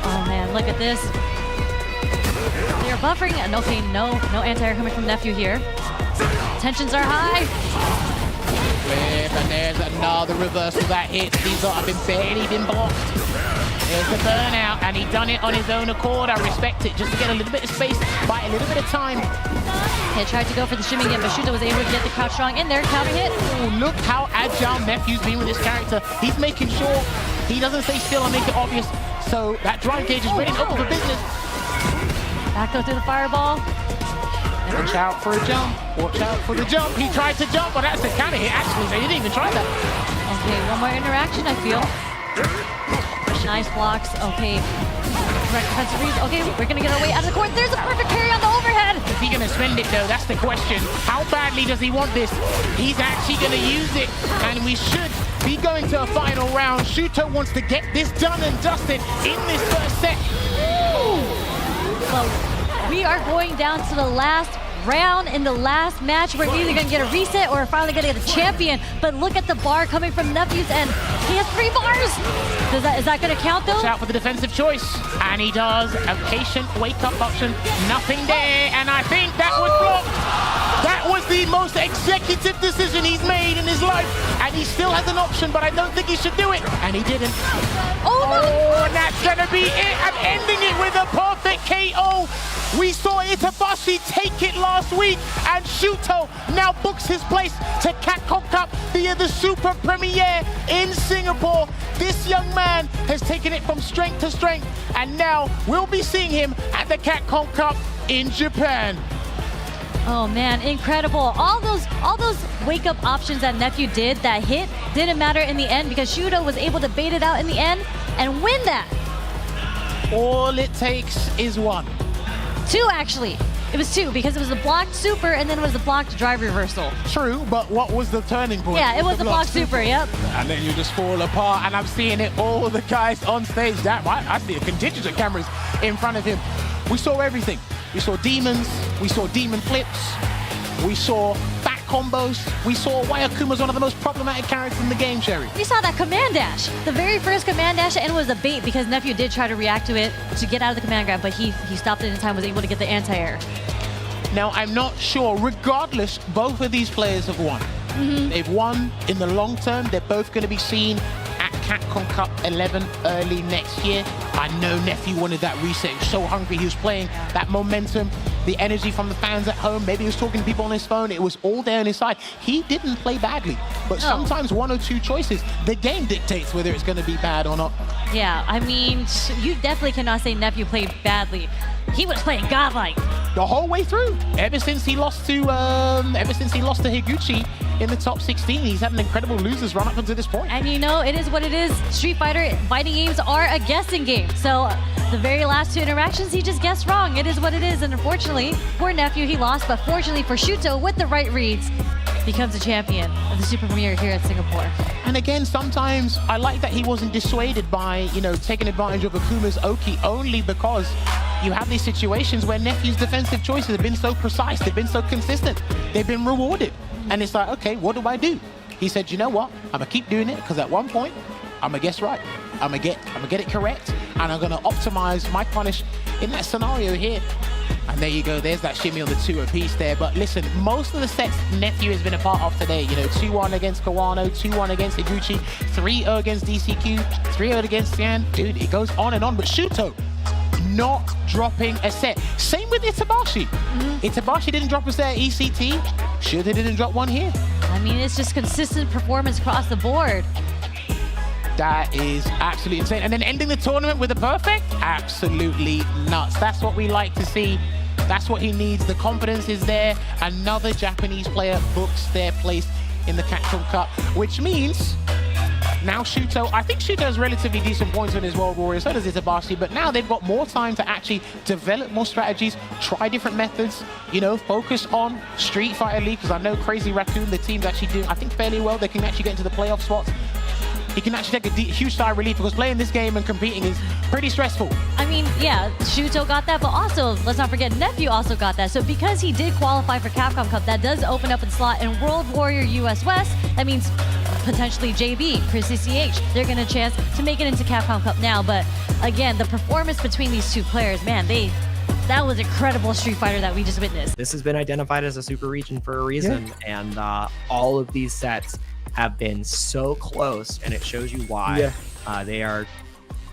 Oh man, look at this. They're buffering, and okay, no anti-air coming from Nephew here. Tensions are high. Flip, and there's another reversal that hits. These have barely been blocked. There's the burnout, and he done it on his own accord. I respect it, just to get a little bit of space, buy a little bit of time. He tried to go for the shimmy again, but Shuto was able to get the crouch strong in there, counter hit. Oh, look how agile Nephew's been with this character. He's making sure he doesn't stay still and make it obvious. So that drive gauge is ready to open for business. Back through the fireball. Watch out for a jump. Watch out for the jump. He tried to jump, but that's a counter hit actually, so he didn't even try that. Okay, one more interaction, I feel. Nice blocks. Okay. Correct defensive reads. Okay, we're gonna get our way out of the court. There's a perfect carry on the overhead. Is he gonna spend it though? That's the question. How badly does he want this? He's actually gonna use it, and we should be going to a final round. Shuto wants to get this done and dusted in this first set. Well, we are going down to the last round in the last match. We're either going to get a reset or we're finally going to get a champion. But look at the bar coming from Nephew's end. He has 3 bars. Is that going to count though? Watch out for the defensive choice. And he does. A patient wake-up option. Nothing there. And I think that was blocked. That was the most executive decision he's made in his life. And he still has an option, but I don't think he should do it. And he didn't. Oh, no. And that's going to be it. And ending it with a perfect KO. We saw Itabashi take it last week, and Shuto now books his place to Capcom Cup via the Super Premiere in Singapore. This young man has taken it from strength to strength, and now we'll be seeing him at the Capcom Cup in Japan. Oh man, incredible. All those wake-up options that Nephew did that hit didn't matter in the end because Shuto was able to bait it out in the end and win that. All it takes is 1. 2 actually. It was 2 because it was a blocked super and then it was a blocked drive reversal. True, but what was the turning point? Yeah, it was the blocked super, yep. And then you just fall apart, and I'm seeing it, all the guys on stage. I see a contingent of cameras in front of him. We saw everything. We saw demons, we saw demon flips, we saw back combos, we saw why Akuma's one of the most problematic characters in the game, Sherry. You saw that command dash. The very first command dash, and it was a bait because Nephew did try to react to it to get out of the command grab, but he stopped it in time, was able to get the anti-air. Now, I'm not sure. Regardless, both of these players have won. They've won in the long term. They're both going to be seen at Capcom Cup 11 early next year. I know Nephew wanted that reset. He was so hungry. He was playing that momentum, the energy from the fans at home. Maybe he was talking to people on his phone. It was all there on his side. He didn't play badly, but sometimes 1 or 2 choices, the game dictates whether it's going to be bad or not. Yeah, I mean, you definitely cannot say Nephew played badly. He was playing godlike the whole way through. Ever since he lost to Higuchi in the top 16, he's had an incredible losers run up until this point. And you know, it is what it is. Street Fighter fighting games are a guessing game. So the very last 2 interactions, he just guessed wrong. It is what it is. And unfortunately, poor Nephew, he lost. But fortunately for Shuto, with the right reads, becomes a champion of the Super Premiere here at Singapore. And again, sometimes I like that he wasn't dissuaded by, you know, taking advantage of Akuma's Oki, only because you have these situations where Nephew's defensive choices have been so precise, they've been so consistent, they've been rewarded. And it's like, okay, what do I do? He said, you know what? I'm gonna keep doing it because at one point, I'm gonna guess right. I'm gonna get it correct, and I'm gonna optimize my punish in that scenario here. And there you go, there's that shimmy on the 2 apiece there. But listen, most of the sets Nephew has been a part of today, you know, 2-1 against Kawano, 2-1 against Higuchi, 3-0 against DCQ, 3-0 against Sian. Dude, it goes on and on. But Shuto, not dropping a set. Same with Itabashi. Itabashi didn't drop a set at ECT. Shuto didn't drop one here. I mean, it's just consistent performance across the board. That is absolutely insane. And then ending the tournament with a perfect? Absolutely nuts. That's what we like to see. That's what he needs. The confidence is there. Another Japanese player books their place in the Capcom Cup, which means now Shuto, I think Shuto has relatively decent points on his World Warrior, so does Itabashi, but now they've got more time to actually develop more strategies, try different methods, you know, focus on Street Fighter League, because I know Crazy Raccoon, the team's actually doing, I think, fairly well. They can actually get into the playoff spots. He can actually take a huge sigh of relief because playing this game and competing is pretty stressful. I mean, yeah, Shuto got that, but also, let's not forget, Nephew also got that. So because he did qualify for Capcom Cup, that does open up a slot in World Warrior US West. That means potentially JB, Chris CCH, they're going to chance to make it into Capcom Cup now. But again, the performance between these 2 players, man, that was incredible Street Fighter that we just witnessed. This has been identified as a super region for a reason, and all of these sets have been so close, and it shows you why they are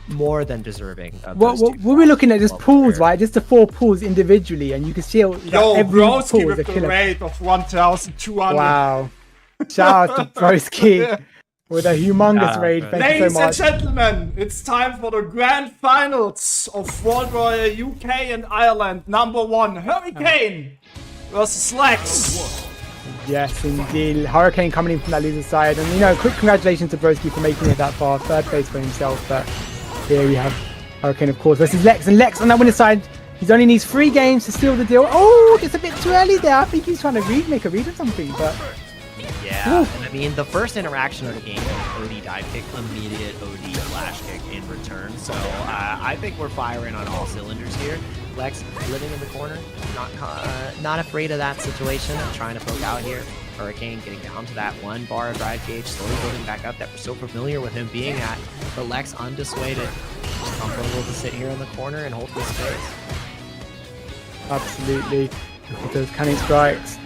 more than deserving of those two. We're looking at just pools, right? Just the 4 pools individually, and you can see every Broski pool is with a the killer. rate of 1,200. Wow. Shout out to Broski with a humongous raid. Thank you Ladies so and much. gentlemen, it's time for the grand finals of World Warrior UK and Ireland. Number 1, Hurricane versus Lex. Yes, indeed. Hurricane coming in from that loser side. And, you know, quick congratulations to Broski for making it that far. 3rd place for himself. But here we have Hurricane, of course, versus Lex. And Lex on that winner side, he only needs 3 games to seal the deal. Oh, it's a bit too early there. I think he's trying to make a read of something. But yeah, and I mean, the first interaction of the game, OD dive kick, immediate OD flash kick in return. So I think we're firing on all cylinders here. Lex living in the corner, not afraid of that situation. Trying to poke out here. Hurricane getting down to that 1 bar of drive gauge, slowly building back up that we're so familiar with him being at. But Lex undissuaded, just comfortable to sit here in the corner and hold this space. absolutely. Look at those cannon strikes.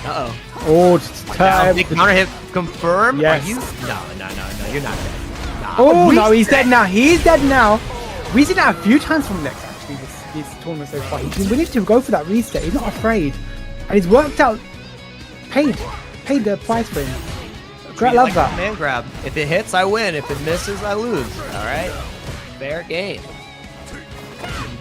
Uh-oh. Oh, just Down, big counter hit confirm. Yes. Are you? No, you're not dead. Nah. Oh, no, he's dead now. He's dead now. We've seen that a few times from Lex, actually, this tournament so far. He's been willing to go for that reset. He's not afraid. And he's worked out, paid the price for him. I love that. Man grab. If it hits, I win. If it misses, I lose. All right? Fair game.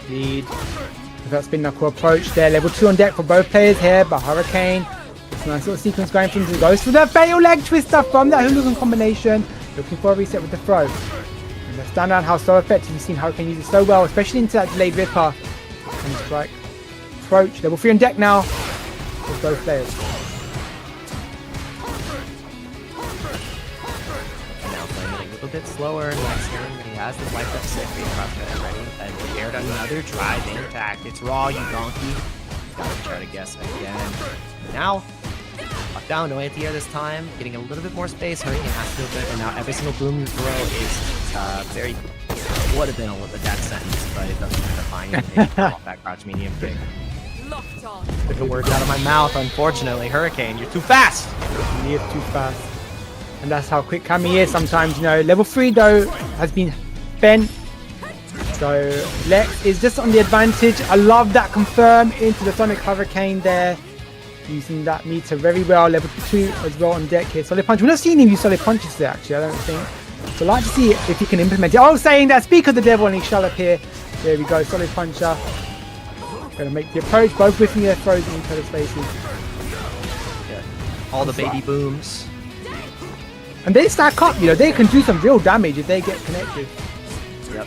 Indeed. With that spin knuckle approach there. Level 2 on deck for both players here, but Hurricane. It's a nice little sequence going from the goes for the fatal leg twister from that hooligan combination. Looking for a reset with the throw. And let's stand out how so effective you've seen Hurricane use it so well, especially into that delayed ripper. And strike. Approach. Level 3 on deck now with both players. Now playing it a little bit slower. Lex hearing that he has the life up 6 being crossfit ready. And prepared on another drive in attack. It's raw, you donkey. Gotta try to guess again. Now, up down, no anti-air this time. Getting a little bit more space. Hurricane has to do it. And now every single boom throw is very... would have been a death sentence, but it doesn't end up finding anything off that crouch medium kick. Took a word out of my mouth, unfortunately. Hurricane, you're too fast! He is too fast. And that's how quick Kami is sometimes, you know. Level 3, though, has been bent. So, Lex is just on the advantage. I love that confirm into the Sonic Hurricane there. Using that meter very well. Level 2 as well on deck here. Solid Punch. We're not seeing him use Solid Punches there, actually, I don't think. So I'd like to see if he can implement it. Oh, saying that, speak of the devil, and he shall appear. There we go, Solid Puncher. Going to make the approach, both whiffing their throws in each other's faces. Yeah. All the baby booms. And they stack up, you know, they can do some real damage if they get connected. Yep.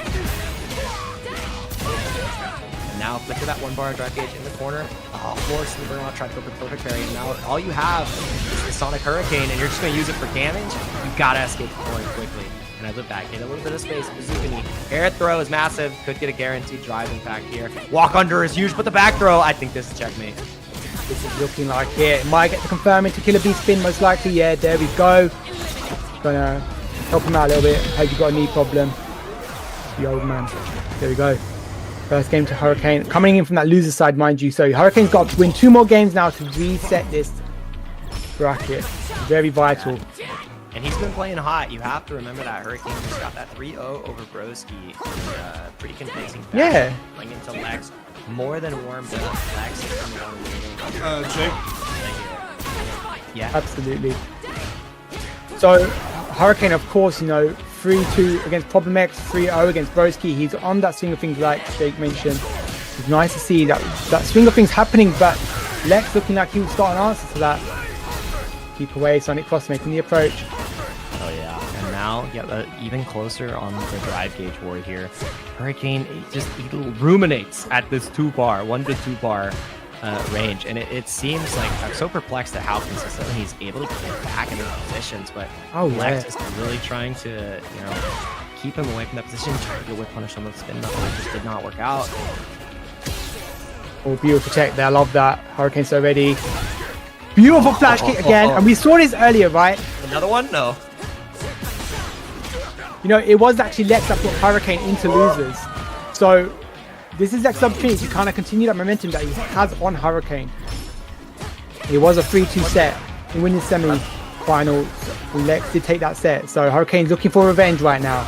And now flick to that 1 bar drive gauge in the corner. Force the burnout, try to go for the perfect parry. And now all you have is the Sonic Hurricane, and you're just going to use it for damage. You gotta escape the point quickly. And I look back, get a little bit of space. Bazukini. Air throw is massive. Could get a guaranteed drive impact here. Walk under is huge, but the back throw, I think this is checkmate. This is looking like it. Might get to confirm into Killer Bee spin, most likely. Yeah, there we go. Gonna help him out a little bit. Hope you got a knee problem. The old man. There we go. First game to Hurricane. Coming in from that loser side, mind you. So Hurricane's got to win 2 more games now to reset this bracket. Very vital. And he's been playing hot. You have to remember that Hurricane just got that 3-0 over Broski. Pretty convincing. Yeah. Playing into Lex. More than warmed up. Lex is coming on. Jake. Yeah. Absolutely. So Hurricane, of course, you know, 3-2 against Problem X, 3-0 against Broski. He's on that swing of things like Jake mentioned. It's nice to see that swing of things happening, but Lex looking like he would start an answer to that. Keep away, Sonic Cross making the approach. Oh yeah, and now even closer on the drive gauge war here. Hurricane he ruminates at this 1 to 2 bar range, and it seems like I'm so perplexed at how consistently he's able to get back into positions, but Lex is really trying to, keep him away from that position, trying to get whip punish on the spin knuckle. It just did not work out. Oh, beautiful check there. I love that. Hurricane so ready. Beautiful flash kick again, and we saw this earlier, right? Another one? No. You know, it was actually Lex that put Hurricane into losers. So this is Lex's opportunity to kind of continue that momentum that he has on Hurricane. It was a 3-2 set. in winning semi-final, Lex did take that set. So Hurricane's looking for revenge right now.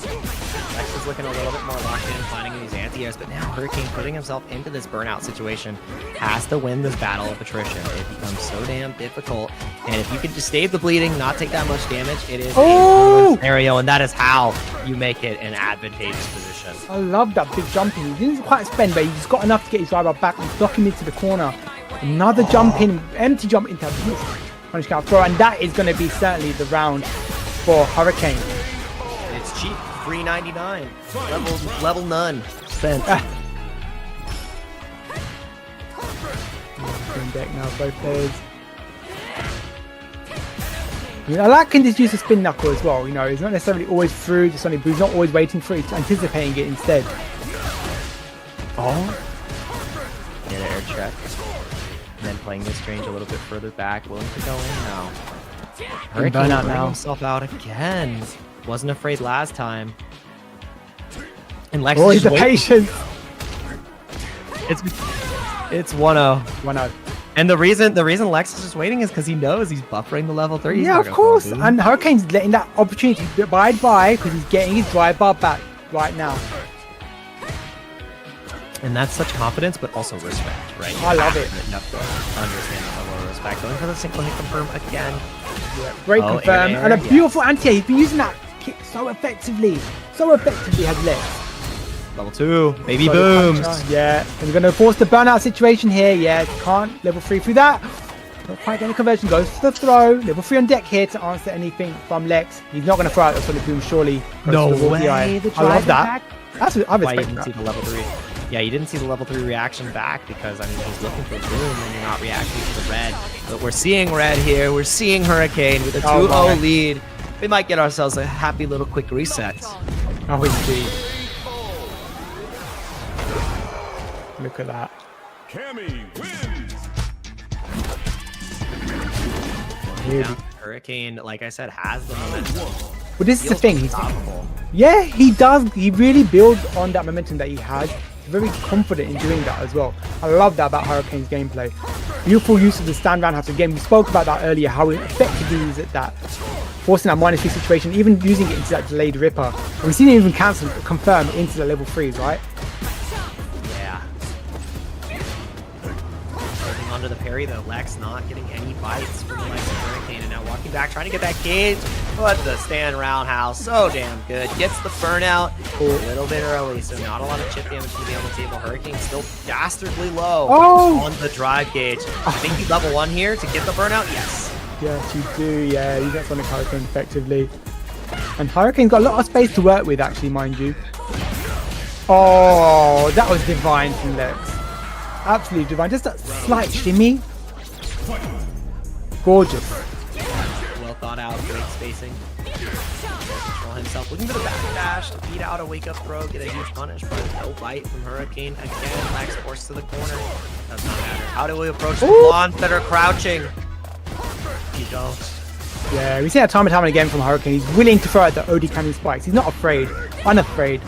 Lex is looking a little bit more locked in, finding these anti-airs, but now Hurricane putting himself into this burnout situation has to win this battle of attrition. It becomes so damn difficult, and if you can just stave the bleeding, not take that much damage, it is a scenario, and that is how you make it an advantageous position. I love that big jumping. He didn't quite spend, but he just got enough to get his driver back and block him into the corner. Another jump in, empty jump into a punish counter throw, and that is going to be certainly the round for Hurricane. It's cheap, $3.99. Level none spent. Deck now, both players. I like can just use a spin knuckle as well. You know, he's not necessarily always through the Sonic, but he's not always waiting for it, he's anticipating it instead. Oh. Get an air check. And then playing this range a little bit further back, willing to go in now. Hurricane burnout bringing now. himself out again. Wasn't afraid last time. And Lex Oh, is he's the waiting. patience. It's 1-0. 1-0. And the reason Lex is just waiting is because he knows he's buffering the level 3. He's Yeah, not of gonna course. fall, dude. And Hurricane's letting that opportunity bide by because he's getting his drive bar back right now. And that's such confidence, but also respect, right? I love it. You have to understand the level of respect. Going for the single hit confirm again. Yeah, great Oh, confirm. air, And a yes. beautiful anti-air. He's been using that kick so effectively. So effectively has Lex. Level 2, baby So the booms. puncher, yeah, and we're going to force the burnout situation here. Yeah, can't. Level 3 through that. Not quite getting the conversion. Goes to the throw. Level 3 on deck here to answer anything from Lex. He's not going to throw out the solid boom, surely. Goes No to the way. eye. The I love drive that. back. That's I Why you respect didn't that. see the level 3. Yeah, you didn't see the level 3 reaction back because, I mean, he's looking for boom and you're not reacting to the red. But we're seeing red here. We're seeing Hurricane with a 2-0 my. lead. We might get ourselves a happy little quick reset. Oh, indeed. Look at that. Yeah, Hurricane, like I said, has the momentum. Well, this is the Feels thing. unstoppable. Yeah, he does. He really builds on that momentum that he has. He's very confident in doing that as well. I love that about Hurricane's gameplay. Beautiful use of the stand roundhouse again. We spoke about that earlier, how effective he is at that. Forcing that -3 situation, even using it into that delayed ripper. And we've seen it even cancel, confirm into the level 3s, right? Yeah. Holding onto the parry though, Lex not getting any bites from the likes of Hurricane, and now walking back, trying to get that cage, but the stand roundhouse, so damn good. Gets the burnout a little bit early, so not a lot of chip damage to be on the table. Hurricane still dastardly low on the drive gauge. I think you level 1 here to get the burnout, yes. Yes, you do, yeah. You get Sonic Hurricane effectively. And Hurricane's got a lot of space to work with, actually, mind you. Oh, that was divine from Lex. Absolutely divine. Just that slight shimmy. Gorgeous. Well thought out, great spacing. Control himself, looking for the backdash to beat out a wake-up throw, get a huge punish, but no bite from Hurricane. Again, Lex forced to the corner. Does not matter. How do we approach the blondes that are crouching? You don't. Yeah, we see that time and time again from Hurricane. He's willing to throw out the OD cannon spikes. He's not afraid, unafraid.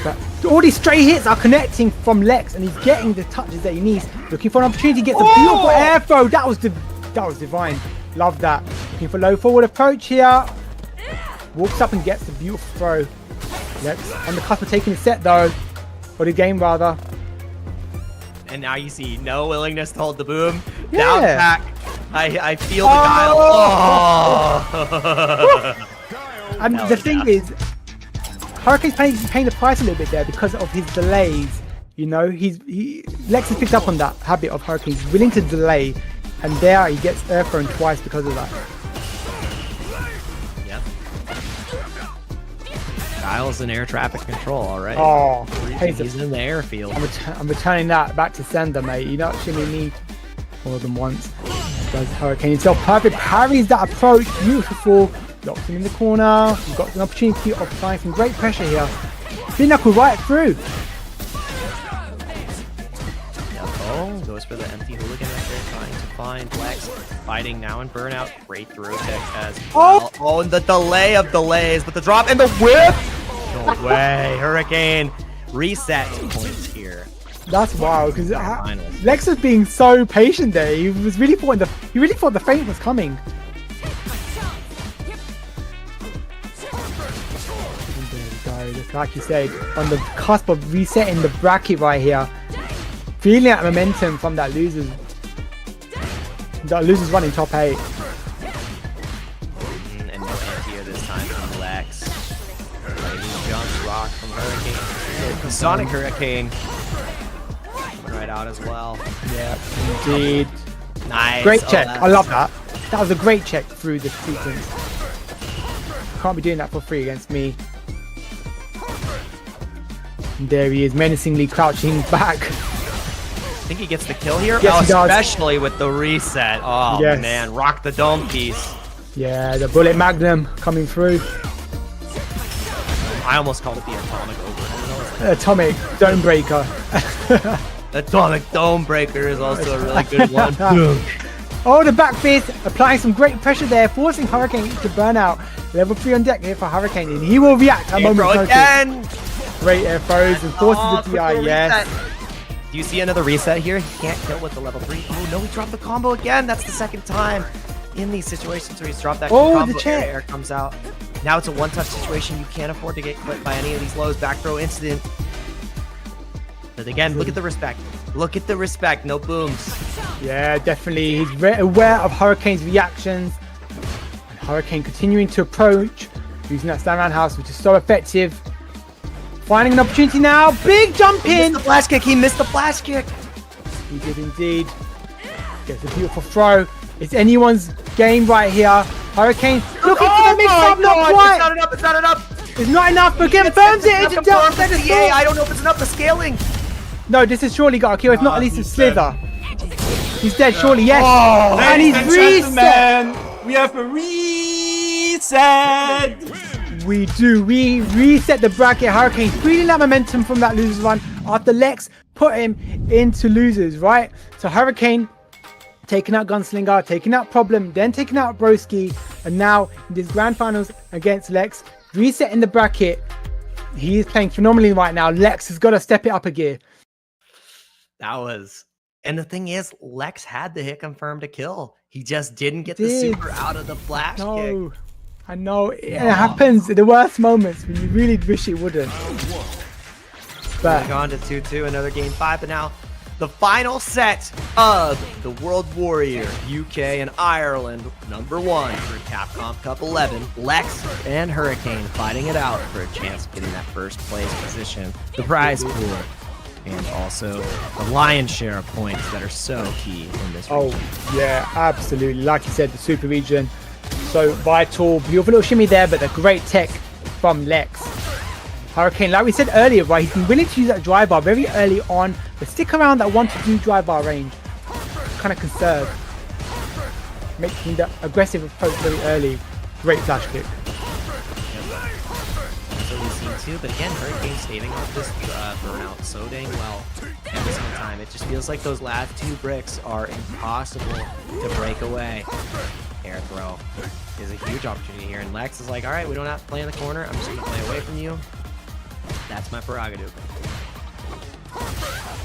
But all these stray hits are connecting from Lex, and he's getting the touches that he needs. Looking for an opportunity to get the beautiful air throw. That was divine. Love that. Looking for low forward approach here. Walks up and gets the beautiful throw. Lex on the cusp of taking the set though, or the game rather. And now you see no willingness to hold the boom. Yeah. Down back. I feel the dial. Oh. And the thing is, Hurricane's paying the price a little bit there because of his delays. You know, Lex has picked up on that habit of Hurricane. He's willing to delay, and there he gets air thrown twice because of that. Yep. Dial's in air traffic control, all right. Oh, he's in the airfield. I'm returning that back to sender, mate. You don't actually need more than once. Does Hurricane himself perfect, parries that approach, beautiful. Locks him in the corner. We've got an opportunity of applying some great pressure here. Spin knuckle right through. Oh, goes for the empty hooligan right there, trying to find Lex. Fighting now in burnout. Great throw tech as well. Oh, and the delay of delays, but the drop and the whip. No way. Hurricane reset points here. That's wild because Lex was being so patient there. He was really thought the feint was coming. And there we go. Just like you said, on the cusp of resetting the bracket right here, feeling that momentum from that losers. That losers running top 8. And no anti-air this time from Lex. Jumps rock from Hurricane. Sonic Hurricane. Right out as well. Yeah, indeed. Nice. Great check. I love that. That was a great check through the sequence. Can't be doing that for free against me. And there he is, menacingly crouching back. I think he gets the kill here. Yes, he does. Especially with the reset. Oh Yes. man, rock the dome piece. Yeah, the bullet magnum coming through. I almost called it the atomic over. Atomic dome breaker. Atomic dome breaker is also a really good one. Oh, the back fist, applying some great pressure there, forcing Hurricane to burn out. Level 3 on deck here for Hurricane, and he will react at moment's notice. Again. Great air throws and forces the DI, yes. Do you see another reset here? He can't kill with the level 3. Oh no, he dropped the combo again. That's the second time in these situations where he's dropped that combo. the check. Air comes out. Now it's a one-touch situation. You can't afford to get clipped by any of these lows. Back throw incident. But again, look at the respect. Look at the respect. No booms. Yeah, definitely. He's aware of Hurricane's reactions. And Hurricane continuing to approach, using that stand roundhouse, which is so effective. Finding an opportunity now. Big jump in. He missed the flash kick. He missed the flash kick. He did indeed. Gets a beautiful throw. It's anyone's game right here. Hurricane looking for the mix-up. Not quite. It's not enough. It's not enough. It's not enough, but confirms it. It's a down. I don't know if it's enough. The scaling. No, this has surely got a kill. If not, at least a slither. He's dead, surely, yes. Oh, and he's reset. We have a reset. We do. We reset the bracket. Hurricane feeling that momentum from that losers run after Lex put him into losers, right? So Hurricane taking out Gunslinger, taking out Problem, then taking out Broski, and now in this grand finals against Lex, resetting the bracket. He is playing phenomenally right now. Lex has got to step it up a gear. That was, and the thing is, Lex had the hit confirmed to kill. He just didn't get the super out of the flash kick. I know it happens in the worst moments when you really wish it wouldn't. But on to 2-2, another game 5, but now the final set of the World Warrior UK and Ireland #1 for Capcom Cup 11. Lex and Hurricane fighting it out for a chance of getting that first place position, the prize pool, and also the lion's share of points that are so key in this region. Oh, yeah, absolutely. Like you said, the super region, so vital. Beautiful little shimmy there, but the great tech from Lex. Hurricane, like we said earlier, right, he's been willing to use that drive bar very early on, but stick around that 1 to 2 drive bar range. Kind of conserve. Making the aggressive approach very early. Great flash kick. That's what we've seen too, but again, Hurricane staving off this burnout so dang well every single time. It just feels like those last 2 bricks are impossible to break away. Air throw is a huge opportunity here, and Lex is like, all right, we don't have to play in the corner. I'm just going to play away from you. That's my prerogative.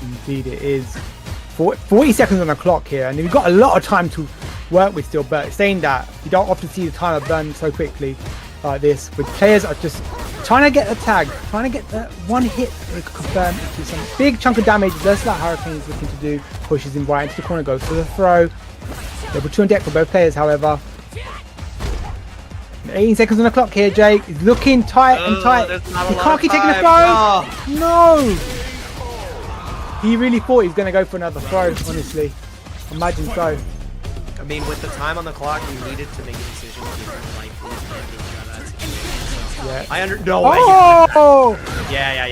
Indeed it is. 40 seconds on the clock here, and we've got a lot of time to work with still, but saying that, you don't often see the timer burn so quickly like this, with players are just trying to get the tag, trying to get the one hit to confirm into some big chunk of damage, just like Hurricane is looking to do. Pushes him right into the corner, goes for the throw. Level 2 on deck for both players, however. 18 seconds on the clock here, Jake. He's looking tight and tight. He can't keep taking the throw. No! He really thought he was going to go for another throw, honestly. Imagine so. I mean, with the time on the clock, you needed to make a decision. Yeah. No way. Oh! Yeah.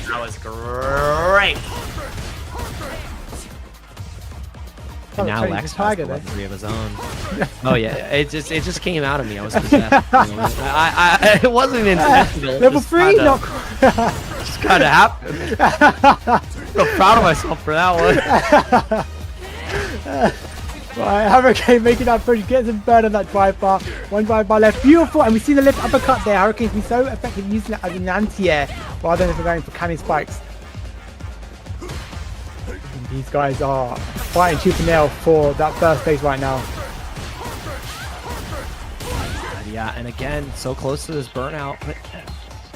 That was great. And now Lex has the level 3 of his own. Oh yeah, it just came out of me. I was possessed. It wasn't intentional. Level 3? No. Just kind of happened. I'm so proud of myself for that one. Right, Hurricane making that push, gets him burned on that drive bar. One drive bar left, beautiful, and we see the left uppercut there. Hurricane's been so effective using it as an anti-air rather than going for cannon spikes. These guys are fighting tooth and nail for that first place right now. Yeah, and again, so close to this burnout, but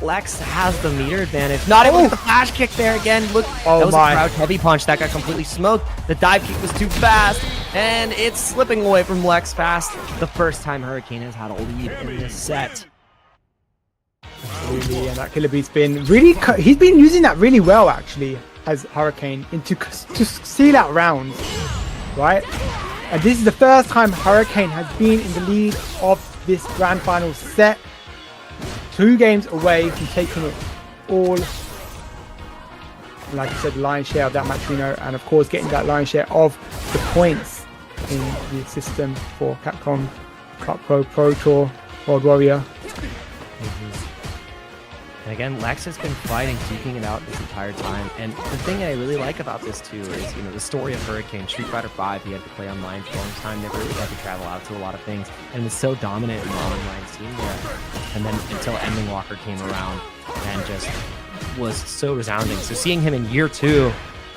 Lex has the meter advantage. Not able to get the flash kick there again. Look, that was a crouch heavy punch that got completely smoked. The dive kick was too fast, and it's slipping away from Lex fast. The first time Hurricane has had a lead in this set. Absolutely, and that Killer Beat's been really, he's been using that really well actually as Hurricane to seal out rounds, right? And this is the first time Hurricane has been in the lead of this grand final set. 2 games away from taking it all. Like I said, the lion's share of that match, and of course getting that lion's share of the points in the system for Capcom Cup Pro Tour World Warrior. And again, Lex has been fighting, duking it out this entire time. And the thing I really like about this too is, the story of Hurricane. Street Fighter V, he had to play online for a long time, never really got to travel out to a lot of things, and was so dominant in the online scene there. And then until Ending Walker came around and just was so resounding. So seeing him in year 2,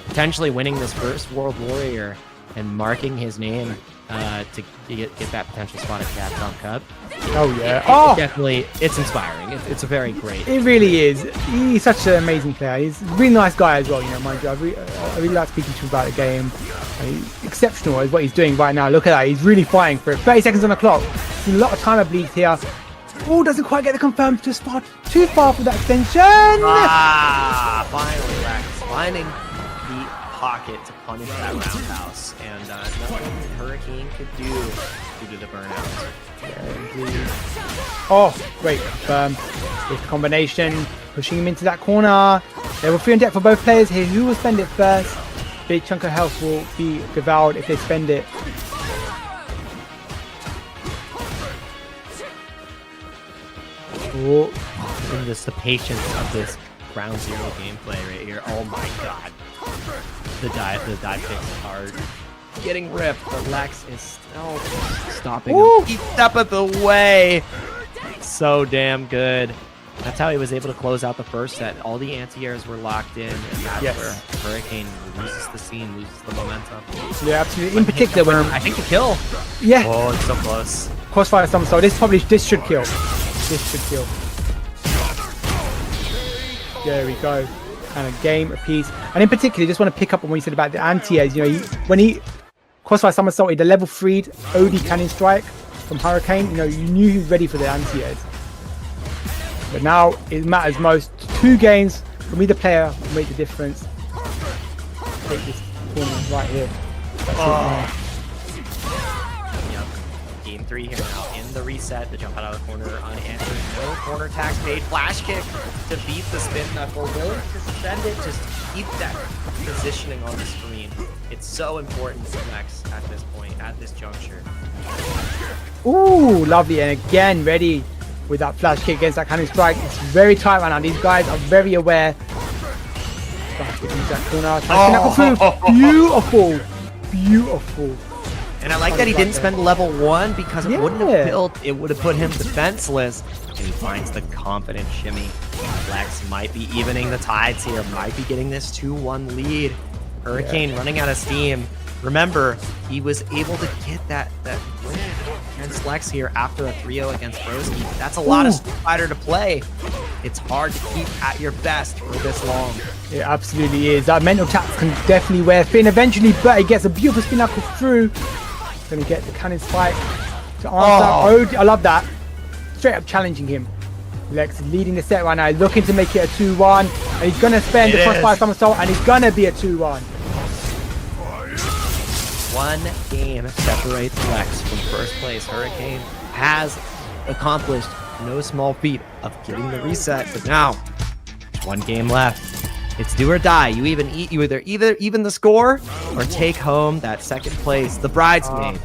potentially winning this first World Warrior and marking his name to get that potential spot at Capcom Cup. Oh yeah! Definitely, it's inspiring. It's a very great. It really is. He's such an amazing player. He's a really nice guy as well. Mind you, I really like speaking to him about the game. He's exceptional is what he's doing right now. Look at that. He's really fighting for it. 30 seconds on the clock. A lot of time I believe here. Oh, doesn't quite get the confirmed to spot. Too far for that extension. Finally, Lex finding the pocket to punish that roundhouse, and nothing Hurricane could do due to the burnout. Oh, great confirm. With the combination, pushing him into that corner. Level 3 on deck for both players here. Who will spend it first? Big chunk of health will be devoured if they spend it. Oh, and just the patience of this ground zero gameplay right here. Oh my god. The dive kicks are getting ripped, but Lex is still stopping him. Each step of the way. So damn good. That's how he was able to close out the first set. All the anti-airs were locked in, and that's where Hurricane loses the scene, loses the momentum. Yeah, absolutely. In particular, when I think the kill. Yeah. Oh, it's so close. Crossfire somersault. This should kill. This should kill. There we go. And a game apiece. And in particular, just want to pick up on what you said about the anti-airs. When he crossfire somersaulted the level 3 OD cannon strike from Hurricane, you knew he was ready for the anti-airs. But now it matters most. 2 games from either player will make the difference. Take this tournament right here. Yep. Game 3 here now in the reset. The jump out of the corner unanswered. No corner tax paid. Flash kick to beat the spin knuckle. Willing to send it. Just keep that positioning on the screen. It's so important to Lex at this point, at this juncture. Ooh, lovely. And again, ready with that flash kick against that cannon strike. It's very tight right now. These guys are very aware. Beautiful. Beautiful. And I like that he didn't spend level 1 because it wouldn't have built, it would have put him defenseless. And he finds the confident shimmy. Lex might be evening the tides here, might be getting this 2-1 lead. Hurricane running out of steam. Remember, he was able to get that win against Lex here after a 3-0 against Broski. That's a lot of Street Fighter to play. It's hard to keep at your best for this long. It absolutely is. That mental tap can definitely wear thin eventually, but he gets a beautiful spin knuckle through. Going to get the cannon spike to answer. I love that. Straight up challenging him. Lex is leading the set right now. He's looking to make it a 2-1. And he's going to spend the crossfire somersault, and he's going to be a 2-1. 1 game separates Lex from first place. Hurricane has accomplished no small feat of getting the reset, but now 1 game left. It's do or die. You either even the score or take home that 2nd place, the bridesmaid.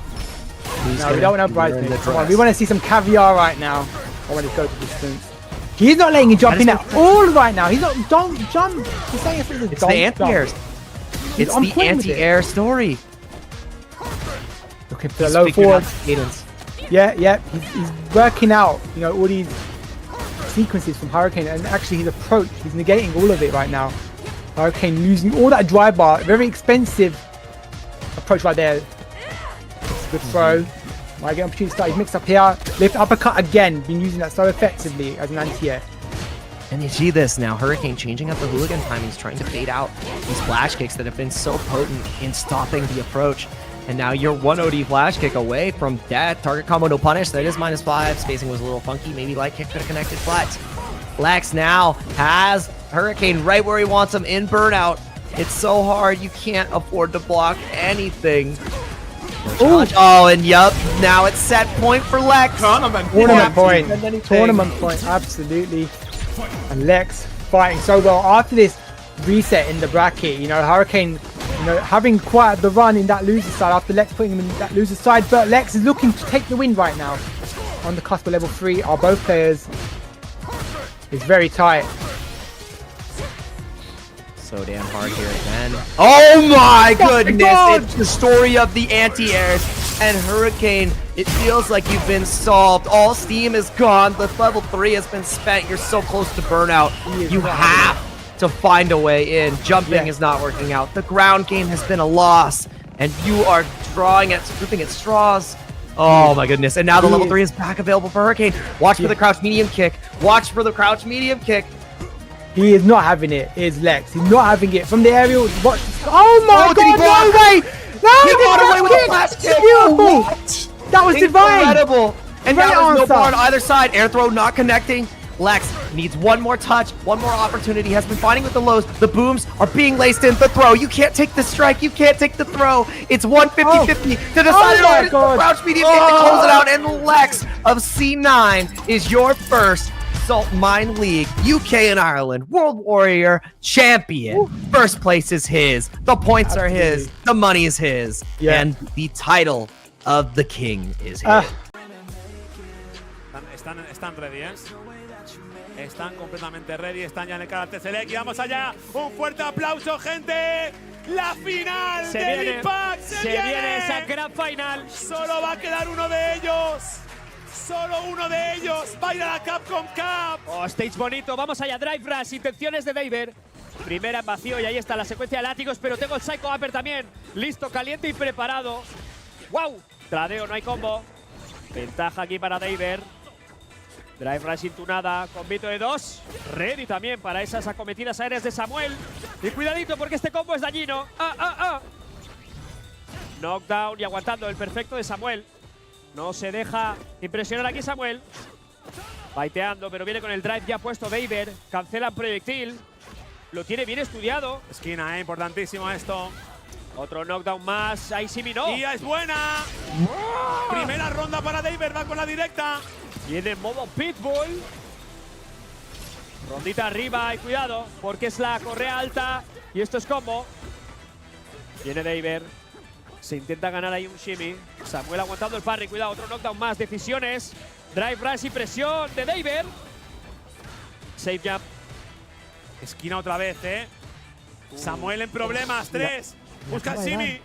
No, we don't want no bridesmaid. Come on, we want to see some caviar right now. I want to go to distance. He's not letting you jump in at all right now. He's not. Don't jump. He's saying it's the anti-airs. It's the anti-air story. Looking for the low forward. Yeah. He's working out, all these sequences from Hurricane, and actually his approach, he's negating all of it right now. Hurricane losing all that drive bar. Very expensive approach right there. Good throw. Might get an opportunity to start his mix up here. Lift uppercut again. Been using that so effectively as an anti-air. And you see this now, Hurricane changing up the hooligan timings, trying to fade out these flash kicks that have been so potent in stopping the approach. And now you're 1 OD flash kick away from death. Target combo, no punish. That is -5. Spacing was a little funky. Maybe light kick could have connected, but Lex now has Hurricane right where he wants him in burnout. It's so hard, you can't afford to block anything. Oh, and yup, now it's set point for Lex. Tournament point, absolutely. And Lex fighting so well after this reset in the bracket. You know, Hurricane, you know, having quite the run in that loser side after Lex putting him in that loser side, but Lex is looking to take the win right now. On the cusp of level 3 are both players. It's very tight. So damn hard here again. Oh my goodness! It's the story of the anti-airs and Hurricane. It feels like you've been solved. All steam is gone. The level 3 has been spent. You're so close to burnout. You have to find a way in. Jumping is not working out. The ground game has been a loss, and you are drawing at, ripping at straws. Oh my goodness! And now the level 3 is back available for Hurricane. Watch for the crouch medium kick. Watch for the crouch medium kick. He is not having it. Is Lex? He's not having it from the aerial. Watch. Oh my God! No way! No! He got away with a flash kick. What? That was divine. Incredible. And Great now there's no answer. bar on either side. Air throw not connecting. Lex needs one more touch, one more opportunity. Has been fighting with the lows. The booms are being laced in. The throw. You can't take the strike. You can't take the throw. It's 150-50 to decide my it. The God. crouch medium kick to close it out. And Lex of C9 is your first Salt Mine League UK and Ireland World Warrior champion. First place is his. The points are his. The money is his. And the title of the king is his. Están ready, ¿eh? Están completamente ready, están ya en el karate select y vamos allá. Un fuerte aplauso, gente. La final del Impact se viene esa gran final. Solo va a quedar uno de ellos. Solo uno de ellos va a ir a la Capcom Cup. Oh, stage bonito. Vamos allá. Drive Rush. Intenciones de David. Primera en vacío y ahí está la secuencia de látigos, pero tengo el Psycho Upper también. Listo, caliente y preparado. ¡Wow! Tradeo, no hay combo. Ventaja aquí para David. Drive Rush intunada, combito de 2. Ready también para esas acometidas aéreas de Samuel. Y cuidadito porque este combo es dañino. Knockdown y aguantando el perfecto de Samuel. No se deja impresionar aquí Samuel. Baiteando, pero viene con el drive ya puesto David. Cancela proyectil. Lo tiene bien estudiado. Esquina, importantísimo esto. Otro knockdown más. Ahí sí minó. ¡Y es buena! Primera ronda para David, va con la directa. Viene en modo Pitbull. Rondita arriba y cuidado, porque es la correa alta. Y esto es combo. Viene David. Se intenta ganar ahí un shimmy. Samuel aguantando el parry. Cuidado, otro knockdown más. Decisiones. Drive rush y presión de David. Safe jump. Esquina otra vez, ¿eh? Samuel en problemas. 3. Busca el shimmy.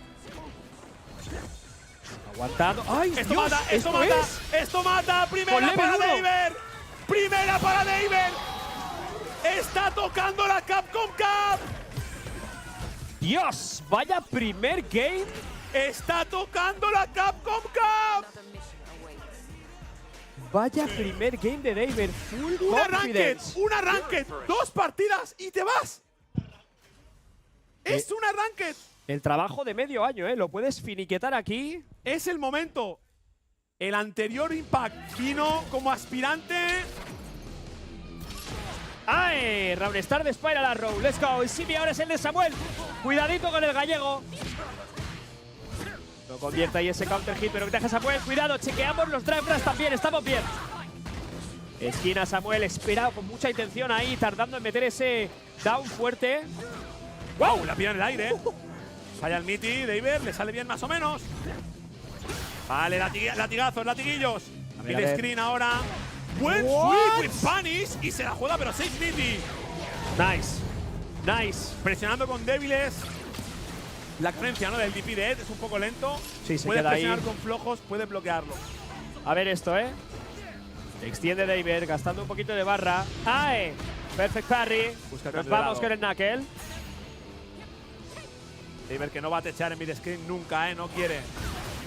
Aguantando. ¡Ay, esto Dios! mata, esto mata, esto mata. Primera para David. Primera para David. Está tocando la Capcom Cup. Dios, vaya primer game. Está tocando la Capcom Cup. Vaya primer game de David. Full confidence. Un arranque, 2 partidas y te vas. Es un arranque. El trabajo de medio año, ¿eh? Lo puedes finiquetar aquí. Es el momento. El anterior Impact vino como aspirante. ¡Ay! Round Star de Spiral Arrow. Let's go. El Simi ahora es el de Samuel. Cuidadito con el gallego. No convierte ahí ese counter hit, pero ventaja Samuel. Cuidado, chequeamos los drive rush también. Estamos bien. Esquina Samuel, esperado con mucha intención ahí, tardando en meter ese down fuerte. ¡Wow! La pilla en el aire. Falla el Miti, David, le sale bien más o menos. Vale, latigazos, latiguillos. Mid screen ahora. Buen sweep with punish y se la juega, pero 6 Miti. Nice. Nice. Presionando con débiles. La carencia, ¿no? Del DP de Ed es un poco lento. Sí, se puede queda presionar ahí. con flojos, puede bloquearlo. A ver esto, ¿eh? Extiende David, gastando un poquito de barra. ¡Ay! Perfect parry. Nos vamos con el knuckle. David que no va a techar en mid-screen nunca, no quiere.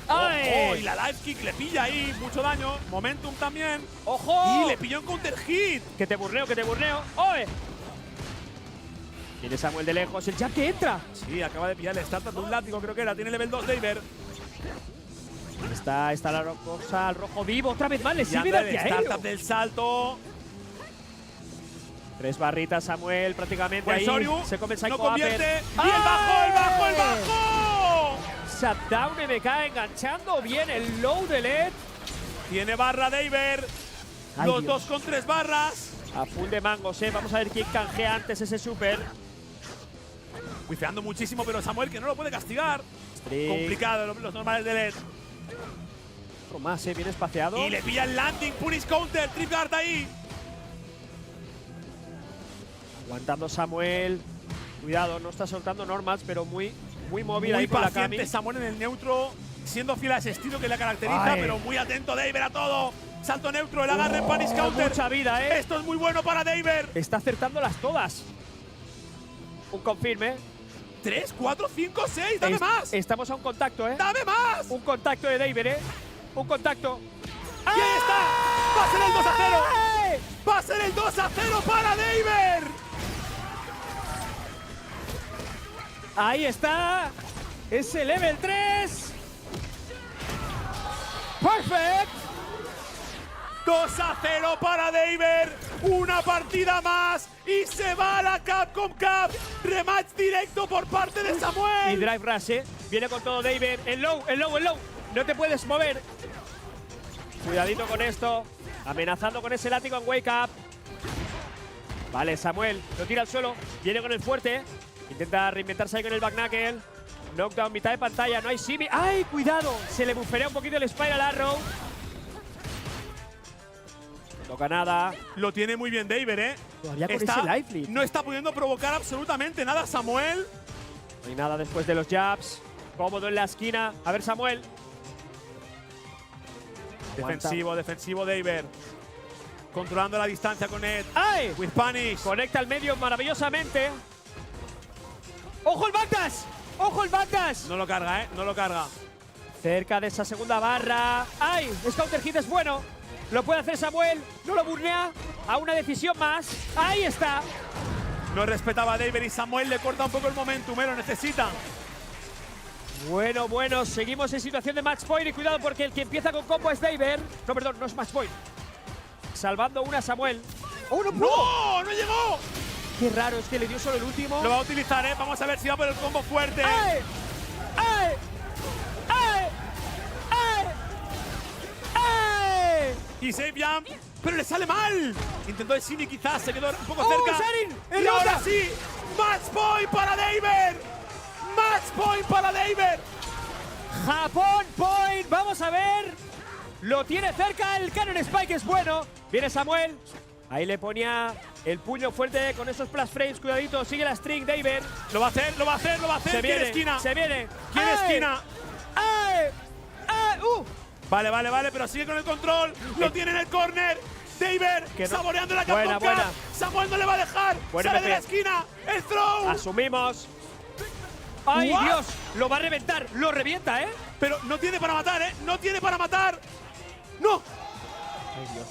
¡Ay! ¡Oh! Y la live kick le pilla ahí, mucho daño. Momentum también. ¡Ojo! Y le pilló en counter hit. Que te burneo, que te burneo. ¡Oye! Viene Samuel de lejos, el jab que entra. Sí, acaba de pillar el startup de un látigo, creo que era. Tiene level 2 David. Está la cosa al rojo vivo. Otra vez más, le sirve el de startup del salto. 3 barritas Samuel, prácticamente ahí. Soryu Se come el no Psycho convierte. Upper. ¡Y el bajo, el bajo, el bajo! Shutdown MK enganchando bien el low de LED. Tiene barra David. Los dos con 3 barras. A full de mangos, Vamos a ver quién canjea antes ese super. Wifeando muchísimo, pero Samuel que no lo puede castigar. Complicado los normales de LED. Otro más, bien espaciado. Y le pilla el landing, punish counter, trip guard ahí. Aguantando Samuel. Cuidado, no está soltando normas, pero muy móvil Muy ahí por la paciente Cami. Samuel en el neutro, siendo fiel a ese estilo que le caracteriza, pero muy atento David a todo. Salto neutro, el agarre en punish counter. Mucha vida, Esto es muy bueno para David. Está acertándolas todas. Un confirme. 3, 4, 5, 6, dame más. Estamos a un contacto, ¡Dame más! Un contacto de David, Un contacto. ¡Y ahí está! ¡Va a ser el 2 a 0! ¡Va a ser el 2 a 0 para David! Ahí está. Ese level 3. Perfect. 2 a 0 para David. Una partida más y se va a la Capcom Cup. Rematch directo por parte de Samuel. Y drive rush, Viene con todo David. El low. No te puedes mover. Cuidadito con esto. Amenazando con ese látigo en wake up. Vale, Samuel. Lo tira al suelo. Viene con el fuerte. Intenta reinventarse ahí con el back knuckle. Knockdown, mitad de pantalla. No hay Simi. ¡Ay, cuidado! Se le buferea un poquito el Spiral Arrow. Toca nada. Lo tiene muy bien David, Todavía con ese life lead. No está pudiendo provocar absolutamente nada Samuel. No hay nada después de los jabs. Cómodo en la esquina. A ver, Samuel. Defensivo David. Controlando la distancia con Ed. ¡Ay! With punish. Conecta al medio maravillosamente. ¡Ojo el backdash! ¡Ojo el backdash! No lo carga, no lo carga. Cerca de esa segunda barra. ¡Ay! El counter hit es bueno. Lo puede hacer Samuel. No lo burnea. A una decisión más. ¡Ahí está! No respetaba a David y Samuel le corta un poco el momentum. Lo necesita. Bueno. Seguimos en situación de match point. Y cuidado porque el que empieza con combo es David. No, perdón, no es match point. Salvando una Samuel. ¡Oh, no pudo! ¡No! ¡No llegó! Qué raro, es que le dio solo el último. Lo va a utilizar, Vamos a ver si va por el combo fuerte. ¡Ay! ¡Ay! ¡Ay! ¡Ay! ¡Ay! Y save jump, pero le sale mal. Intentó el Simi quizás, se quedó un poco ¡Oh, cerca. Sharin! Y ahora sí, match point para David. Match point para David. Japón point, vamos a ver. Lo tiene cerca, el Cannon Spike es bueno. Viene Samuel. Ahí le ponía el puño fuerte con esos plus frames. Cuidadito, sigue la string, David. Lo va a hacer. Se viene, esquina. se viene. Quiere esquina. ¡Ay! ¡Ay! Vale, pero sigue con el control. Lo tiene en el corner. David saboreando la Capcom Cup. Buena. Samuel no le va a dejar. Sale de la esquina. El throw. Asumimos. ¡Ay, What? Dios! Lo va a reventar. Lo revienta, Pero no tiene para matar, No tiene para matar. ¡No! ¡Ay, Dios!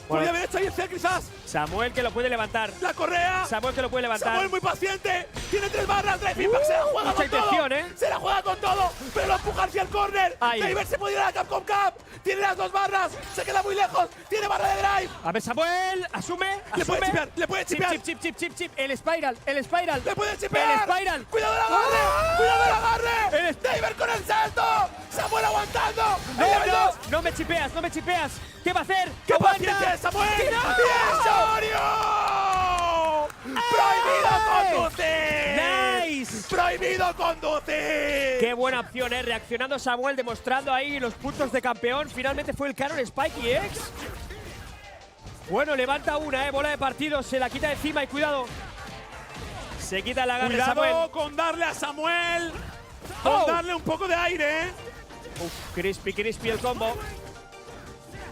Podría haber hecho ahí el C quizás. Samuel que lo puede levantar. La correa. Samuel que lo puede levantar. Samuel muy paciente. Tiene 3 barras. Drive impact. Se la juega con intención, todo. Se la juega con todo. Pero lo empuja hacia el corner. Ahí. David se puede ir a la Capcom Cup. Tiene las 2 barras. Se queda muy lejos. Tiene barra de drive. A ver, Samuel. Asume. Le puede chipear. Le puede chipear. Chip. El Spiral. Le puede chipear. El Spiral. Cuidado del agarre. Cuidado del agarre. David con el salto. Samuel aguantando. No me chipeas. ¿Qué va a hacer? ¡Qué paciencia es Samuel! ¡Y Soryu! ¡Prohibido conducir! ¡Nice! ¡Prohibido conducir! Qué buena opción, reaccionando Samuel, demostrando ahí los puntos de campeón. Finalmente fue el Cannon Spike y X. Bueno, levanta una, bola de partido, se la quita encima y cuidado. Se quita el agarre Cuidado Samuel. con darle a Samuel. Con darle un poco de aire, Uf, crispy el combo.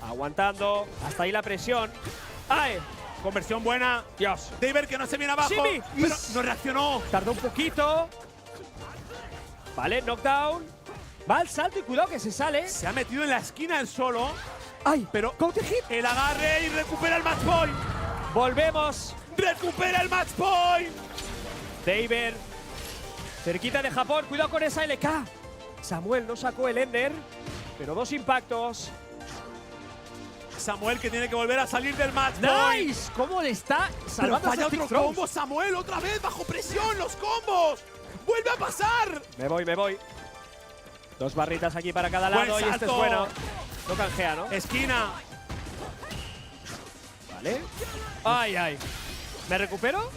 Aguantando, hasta ahí la presión. ¡Ay! Conversión buena. Dios. David que no se viene abajo. Simi. Pero no reaccionó. Tardó un poquito. Vale, knockdown. Va al salto y cuidado que se sale. Se ha metido en la esquina el solo. ¡Ay! Pero counter hit. El agarre y recupera el match point. Volvemos. Recupera el match point. David. Cerquita de Japón. Cuidado con esa LK. Samuel no sacó el Ender. Pero 2 impactos. Samuel que tiene que volver a salir del match point. ¡Nice! ¿Cómo le está Pero salvando falla a otro throws? combo, Samuel, otra vez bajo presión, los combos. ¡Vuelve a pasar! Me voy. 2 barritas aquí para cada lado Buen y este es salto. bueno. No canjea, ¿no? Esquina. Vale. Ay. ¿Me recupero?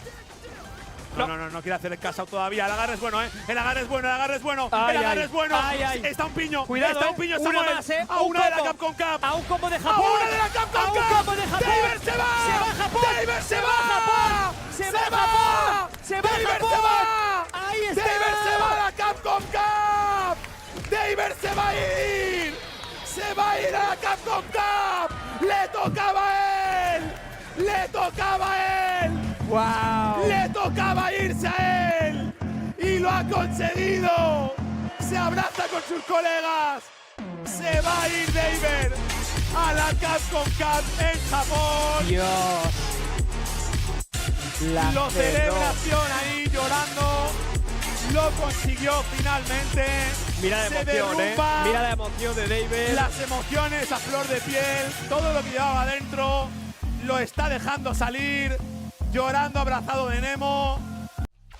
No quiere hacer el cash out todavía. El agarre es bueno, ¿eh? El agarre es bueno. Ay, el agarre ay. es bueno. Ay. Está un piño. Cuidado, Está un piño, una Samuel. más, A un una de la combo. Capcom Cup. A un combo de A Japón. una de la Capcom A un Cup. combo de Japón. David se va. Se va Japón. David se Se va. va Japón. Se va Japón. Se va David Japón. se va. Ahí está. David se va a la Capcom Cup. David se va a ir. Se va a ir a la Capcom Cup. Le tocaba a él. ¡Wow! Le tocaba irse a él. Y lo ha conseguido. Se abraza con sus colegas. Se va a ir David a la Capcom Cup en Japón. Dios. La Lo celebración ahí llorando. Lo consiguió finalmente. Mira la Se emoción, derrumba. Mira la emoción de David. Las emociones a flor de piel. Todo lo que llevaba adentro lo está dejando salir. Llorando abrazado de Nemo.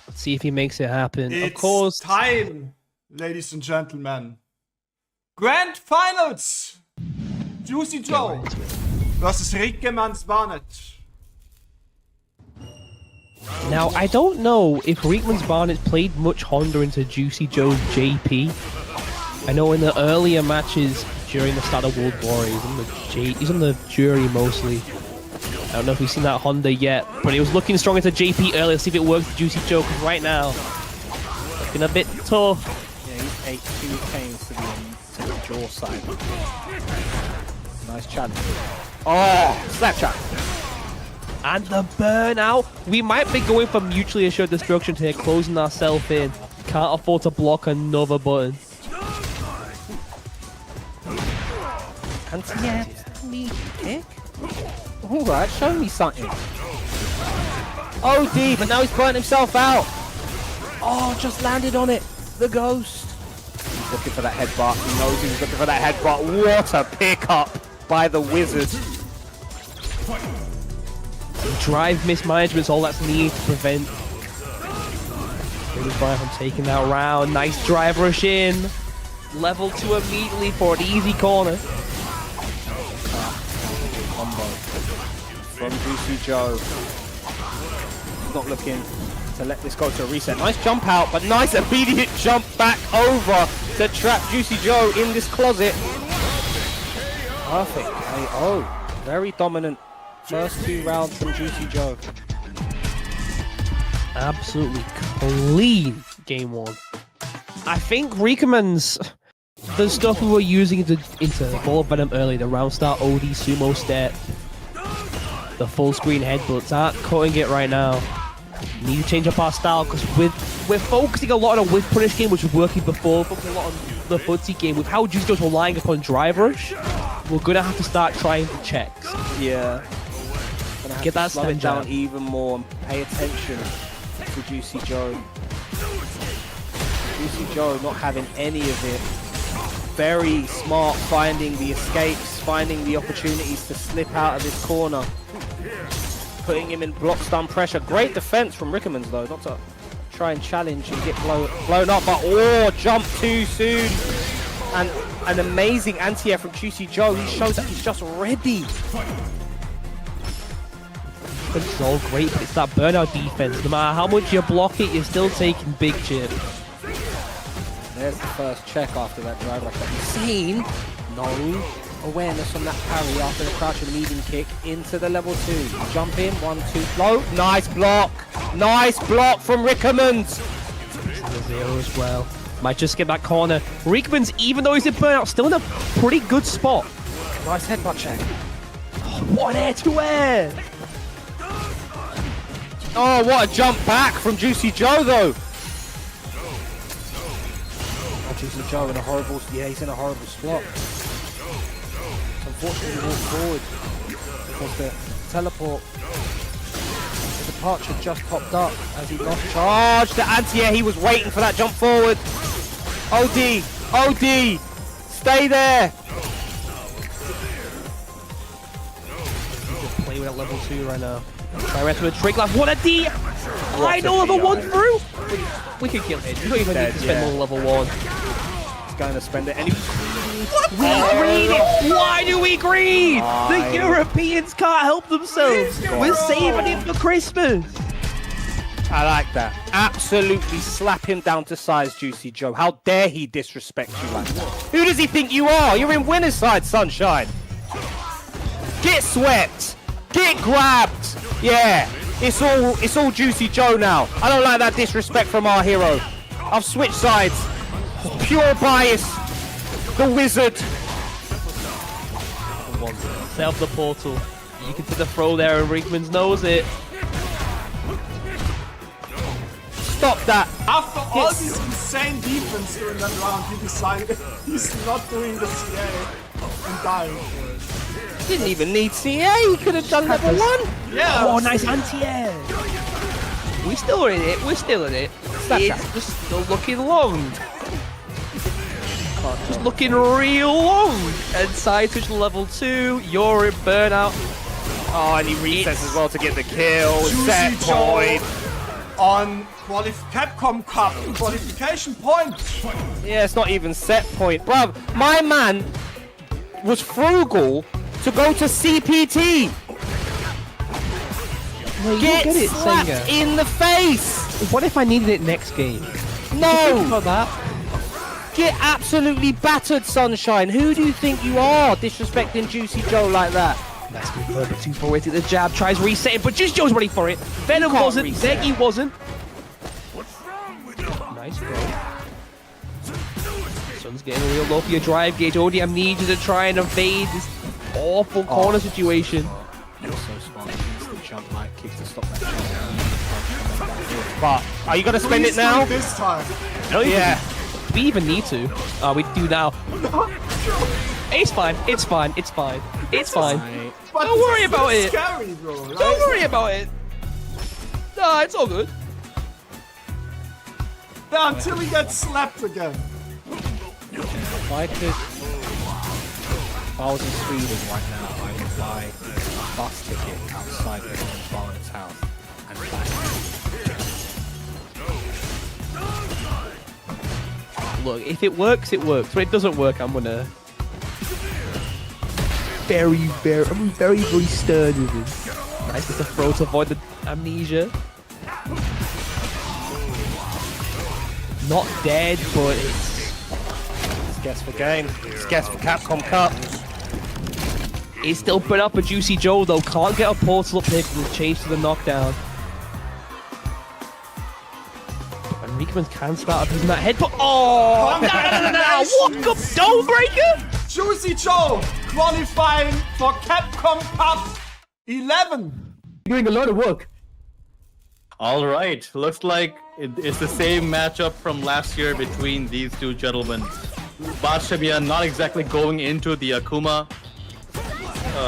Let's see if he makes it happen. It's of course. time, ladies and gentlemen. Grand Finals. Juicy Joe versus Rykemans Barnet. Now, I don't know if Rykemans Barnett played much Honda into Juicy Joe's JP. I know in the earlier matches during the start of World War, he's on the jury mostly. I don't know if we've seen that Honda yet, but it was looking strong into JP earlier. Let's see if it works for Juicy Joe, because right now, it's been a bit tough. Yeah, he's ate 2 canes to the jaw side. Nice challenge. Oh, slap shot. And the burnout. We might be going for mutually assured destruction here, closing ourselves in. Can't afford to block another button. Anti-me kick? Alright, show me something. OD, but now he's burnt himself out. Oh, just landed on it. The ghost. He's looking for that headbutt. He knows he's looking for that headbutt. What a pickup by the wizard. Drive mismanagement's all that's needed to prevent Brian from taking that round. Nice drive rush in. Level 2 immediately for an easy corner. Combo from Juicy Joe. He's not looking to let this go to a reset. Nice jump out, but nice immediate jump back over to trap Juicy Joe in this closet. Perfect KO. Very dominant. First 2 rounds from Juicy Joe. Absolutely clean game 1. I think Rykemans, the stuff we were using into Ball of Venom early, the round start OD sumo step, the full screen headbutts aren't cutting it right now. Need to change up our style because we're focusing a lot on a whiff punish game, which was working before, focusing a lot on the footsie game. With how Juicy Joe's relying upon drive rush, we're gonna have to start trying for checks. Yeah. Get that slow it step down even more and pay attention to Juicy Joe. Juicy Joe not having any of it. Very smart, finding the escapes, finding the opportunities to slip out of this corner. Putting him in block stun pressure. Great defense from Rykemans though, not to try and challenge and get blown up, but jump too soon. And an amazing anti-air from Juicy Joe. He shows that he's just ready. Control great, but it's that burnout defense. No matter how much you block it, you're still taking big chips. There's the first check after that drive rush that we've seen. No awareness from that parry after the crouching medium kick into the level 2. Jump in, 1, 2, float. Nice block. Nice block from Rykemans. Zero as well. Might just get that corner. Rykemans, even though he's in burnout, still in a pretty good spot. Nice headbutt check. Oh, what an air-to-air! Oh, what a jump back from Juicy Joe though. Juicy Joe in a horrible, he's in a horrible spot. Unfortunately, he walked forward because the teleport, the departure just popped up as he lost charge. The anti-air, he was waiting for that jump forward. OD, OD, stay there. Play with that level 2 right now. Try right to a trick left. What a D! I know level 1 through! We can kill him. You don't even need to spend more level 1. He's going to spend it any. We greed it! Why do we greed? The Europeans can't help themselves. We're saving it for Christmas. I like that. Absolutely slap him down to size, Juicy Joe. How dare he disrespect you like that? Who does he think you are? You're in winner's side, Sunshine. Get swept. Get grabbed. Yeah, it's all Juicy Joe now. I don't like that disrespect from our hero. I've switched sides. Pure bias. The wizard. Set up the portal. You can see the throw there and Rickmans knows it. Stop that. After all this insane defense during that round, he decided he's not doing the CA and dying for it. Didn't even need CA, he could have done level 1. Yeah. Oh, nice anti-air. We're still in it, we're still in it. It's just still looking long. Just looking real long. And side switch level 2, you're in burnout. Oh, and he resets as well to get the kill. Set point. On Capcom Cup qualification point. Yeah, it's not even set point. Bruv, my man was frugal to go to CPT. No, get it, slapped Senga. in the face. What if I needed it next game? No. About that? Get absolutely battered, Sunshine. Who do you think you are, disrespecting Juicy Joe like that? That's good. Perfect 2 forward to the jab, tries resetting, but Juicy Joe's ready for it. Venom wasn't, Zeki wasn't. Nice throw. Sun's getting real low for your drive gauge. ODM needs you to try and evade this awful corner situation. You're so smart. The jump light kick to stop that jump. But are you gonna spend it now? This time. No, yeah. We even need to. We do now. It's fine. It's fine. It's fine. It's fine. But Don't worry about it. Scary, bro. Right? Don't worry about it. No, it's all good. Yeah, until he gets slapped again. If I was in Sweden right now, I would buy a bus ticket outside the Barnes house and back. Look, if it works, it works. When it doesn't work, I'm gonna I'm very stern with him. Nice with the throw to avoid the amnesia. Not dead, but it's guess for game. It's guess for Capcom Cup. It's still put up a Juicy Joe though. Can't get a portal up here because it's changed to the knockdown. And Riekman can start abusing that head, but oh! No! What up, Stonebreaker? Juicy Joe qualifying for Capcom Cup 11. Doing a lot of work. All right, looks like it's the same matchup from last year between these two gentlemen. Batshemia not exactly going into the Akuma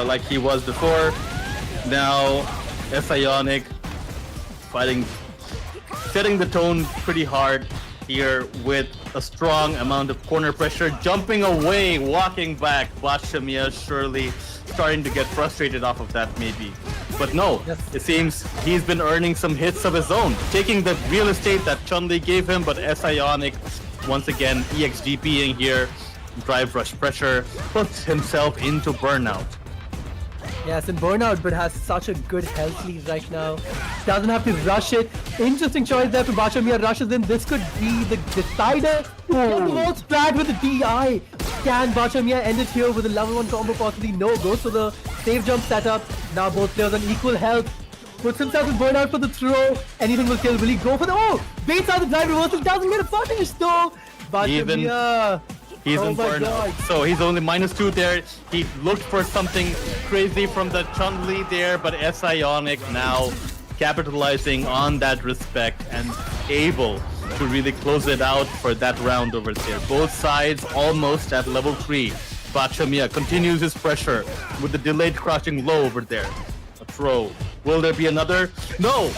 like he was before. Now, Ionic fighting, setting the tone pretty hard here with a strong amount of corner pressure, jumping away, walking back. Batshemia surely starting to get frustrated off of that maybe. But no, it seems he's been earning some hits of his own, taking the real estate that Chun-Li gave him, but Ionic once again EXGPing here, drive rush pressure, puts himself into burnout. Yeah, it's in burnout, but has such a good health lead right now. Doesn't have to rush it. Interesting choice there for Batshemia. Rushes in. This could be the decider. Both splat with the DI. Can Batshemia end it here with a level 1 combo? Possibly no. Goes for the safe jump setup. Now both players on equal health. Puts himself in burnout for the throw. Anything will kill. Will he go for the... Oh! Baits out the drive reversal. Doesn't get a punish though. Batshemia... He's in burnout, so he's only -2 there. He looked for something crazy from the Chun-Li there, but Ionic now capitalizing on that respect and able to really close it out for that round over there. Both sides almost at level 3. Bachamiya continues his pressure with the delayed crouching low over there. A throw. Will there be another? No!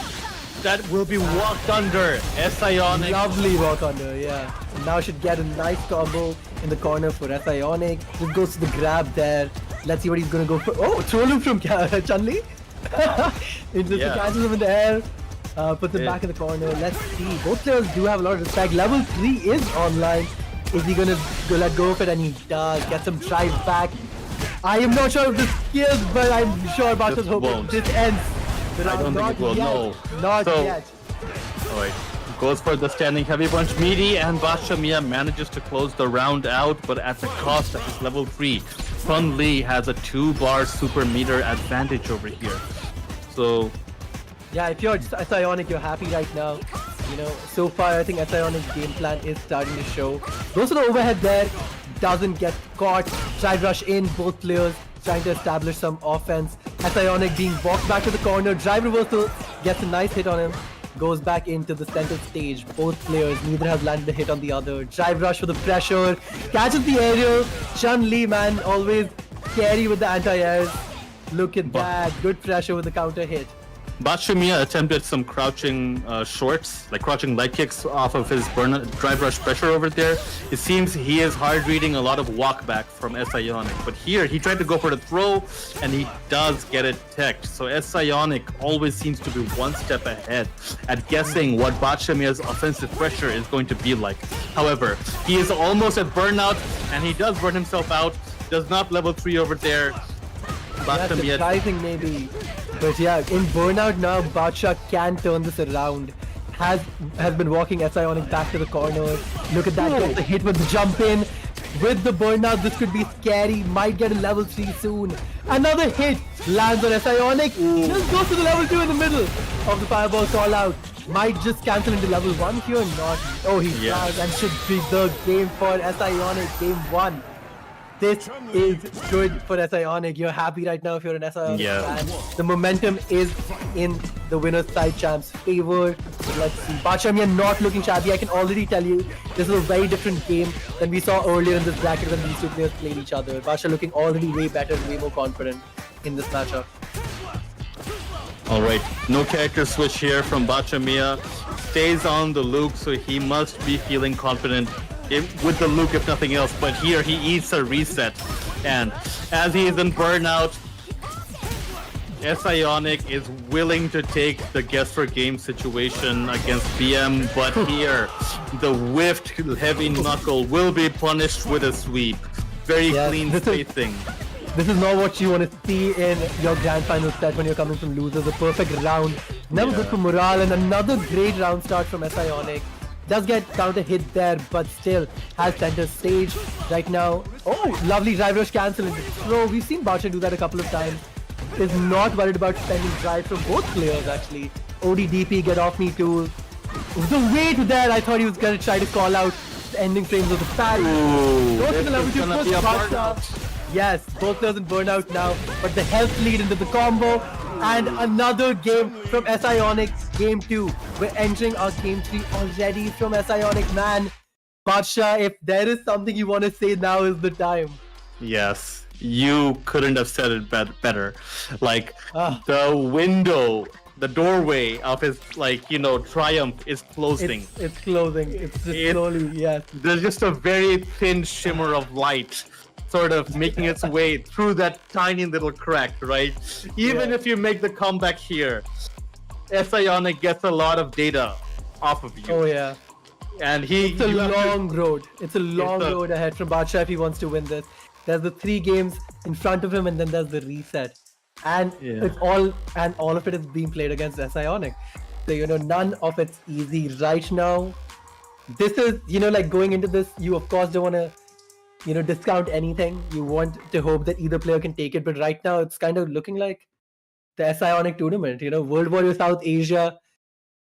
That will be walked under. Ionic. Lovely walk under, yeah. Now should get a nice combo in the corner for Ionic. Just goes to the grab there. Let's see what he's gonna go for. Oh, throw loop from Chun-Li. It just catches him in the air. Puts it back in the corner. Let's see. Both players do have a lot of respect. Level 3 is online. Is he gonna let go of it? And he does. Get some drive back. I am not sure of the skills, but I'm sure Bacha's hoping this ends. I don't think it will, no. Not yet. Alright, goes for the standing heavy punch. Meaty and Bachamiya manages to close the round out, but at the cost of his level 3. Chun-Li has a 2-bar super meter advantage over here. So... yeah, if you're Ionic, you're happy right now. You know, so far I think Ionic's game plan is starting to show. Goes to the overhead there, doesn't get caught. Drive rush in, both players trying to establish some offense. Ionic being walked back to the corner. Drive reversal gets a nice hit on him. Goes back into the center stage. Both players, neither has landed a hit on the other. Drive rush for the pressure. Catches the aerial. Chun-Li, man, always scary with the anti-airs. Look at that. Good pressure with the counter hit. Bachamiya attempted some crouching shorts, like crouching leg kicks off of his drive rush pressure over there. It seems he is hard reading a lot of walk back from Ionic, but here he tried to go for the throw and he does get it teched. So Ionic always seems to be one step ahead at guessing what Bachamiya's offensive pressure is going to be like. However, he is almost at burnout and he does burn himself out. Does not level 3 over there. Bachamiya, surprising maybe. But yeah, in burnout now, Bacha can turn this around. Has been walking Ionic back to the corner. Look at that, gets the hit with the jump in. With the burnout, this could be scary. Might get a level 3 soon. Another hit lands on Ionic. Just goes to the level 2 in the middle of the fireball call out. Might just cancel into level 1 here or not. Oh, he does and should be the game for Ionic, game 1. This is good for Ionic. You're happy right now if you're an Ionic fan. The momentum is in the winner's side champ's favor. Let's see. Bachamiya not looking shabby. I can already tell you this is a very different game than we saw earlier in this bracket when these two players played each other. Bacha looking already way better, way more confident in this matchup. Alright, no character switch here from Bachamiya. Stays on the Luke, so he must be feeling confident with the Luke if nothing else, but here he eats a reset, and as he is in burnout, Ionic is willing to take the guess for game situation against BM, but here the whiffed heavy knuckle will be punished with a sweep. Very clean spacing. This is not what you want to see in your grand final set when you're coming from losers. A perfect round, never good for morale, and another great round start from Ionic. Does get counter hit there, but still has center stage right now. Oh, lovely drive rush cancel into throw. We've seen Bacha do that a couple of times. Is not worried about spending drive from both players actually. ODDP, get off me too. The weight there, I thought he was gonna try to call out the ending frames of the parry. Go to the level 2 push, Bacha. Yes, both players in burnout now, but the health lead into the combo. And another game from Ionic, game 2. We're entering our game 3 already from Ionic, man. Bacha, if there is something you want to say, now is the time. Yes, you couldn't have said it better. Like, the window, the doorway of his, like, you know, triumph is closing. It's closing. It's just slowly, yes. There's just a very thin shimmer of light sort of making its way through that tiny little crack, right? Even if you make the comeback here, Ionic gets a lot of data off of you. Oh yeah. And it's a long road. It's a long road ahead from Bacha if he wants to win this. There's the 3 games in front of him, and then there's the reset. And it's all of it is being played against Ionic. So, you know, none of it's easy right now. This is, you know, like going into this, you of course don't want to, you know, discount anything. You want to hope that either player can take it, but right now it's kind of looking like the Ionic tournament, you know, World Warrior South Asia,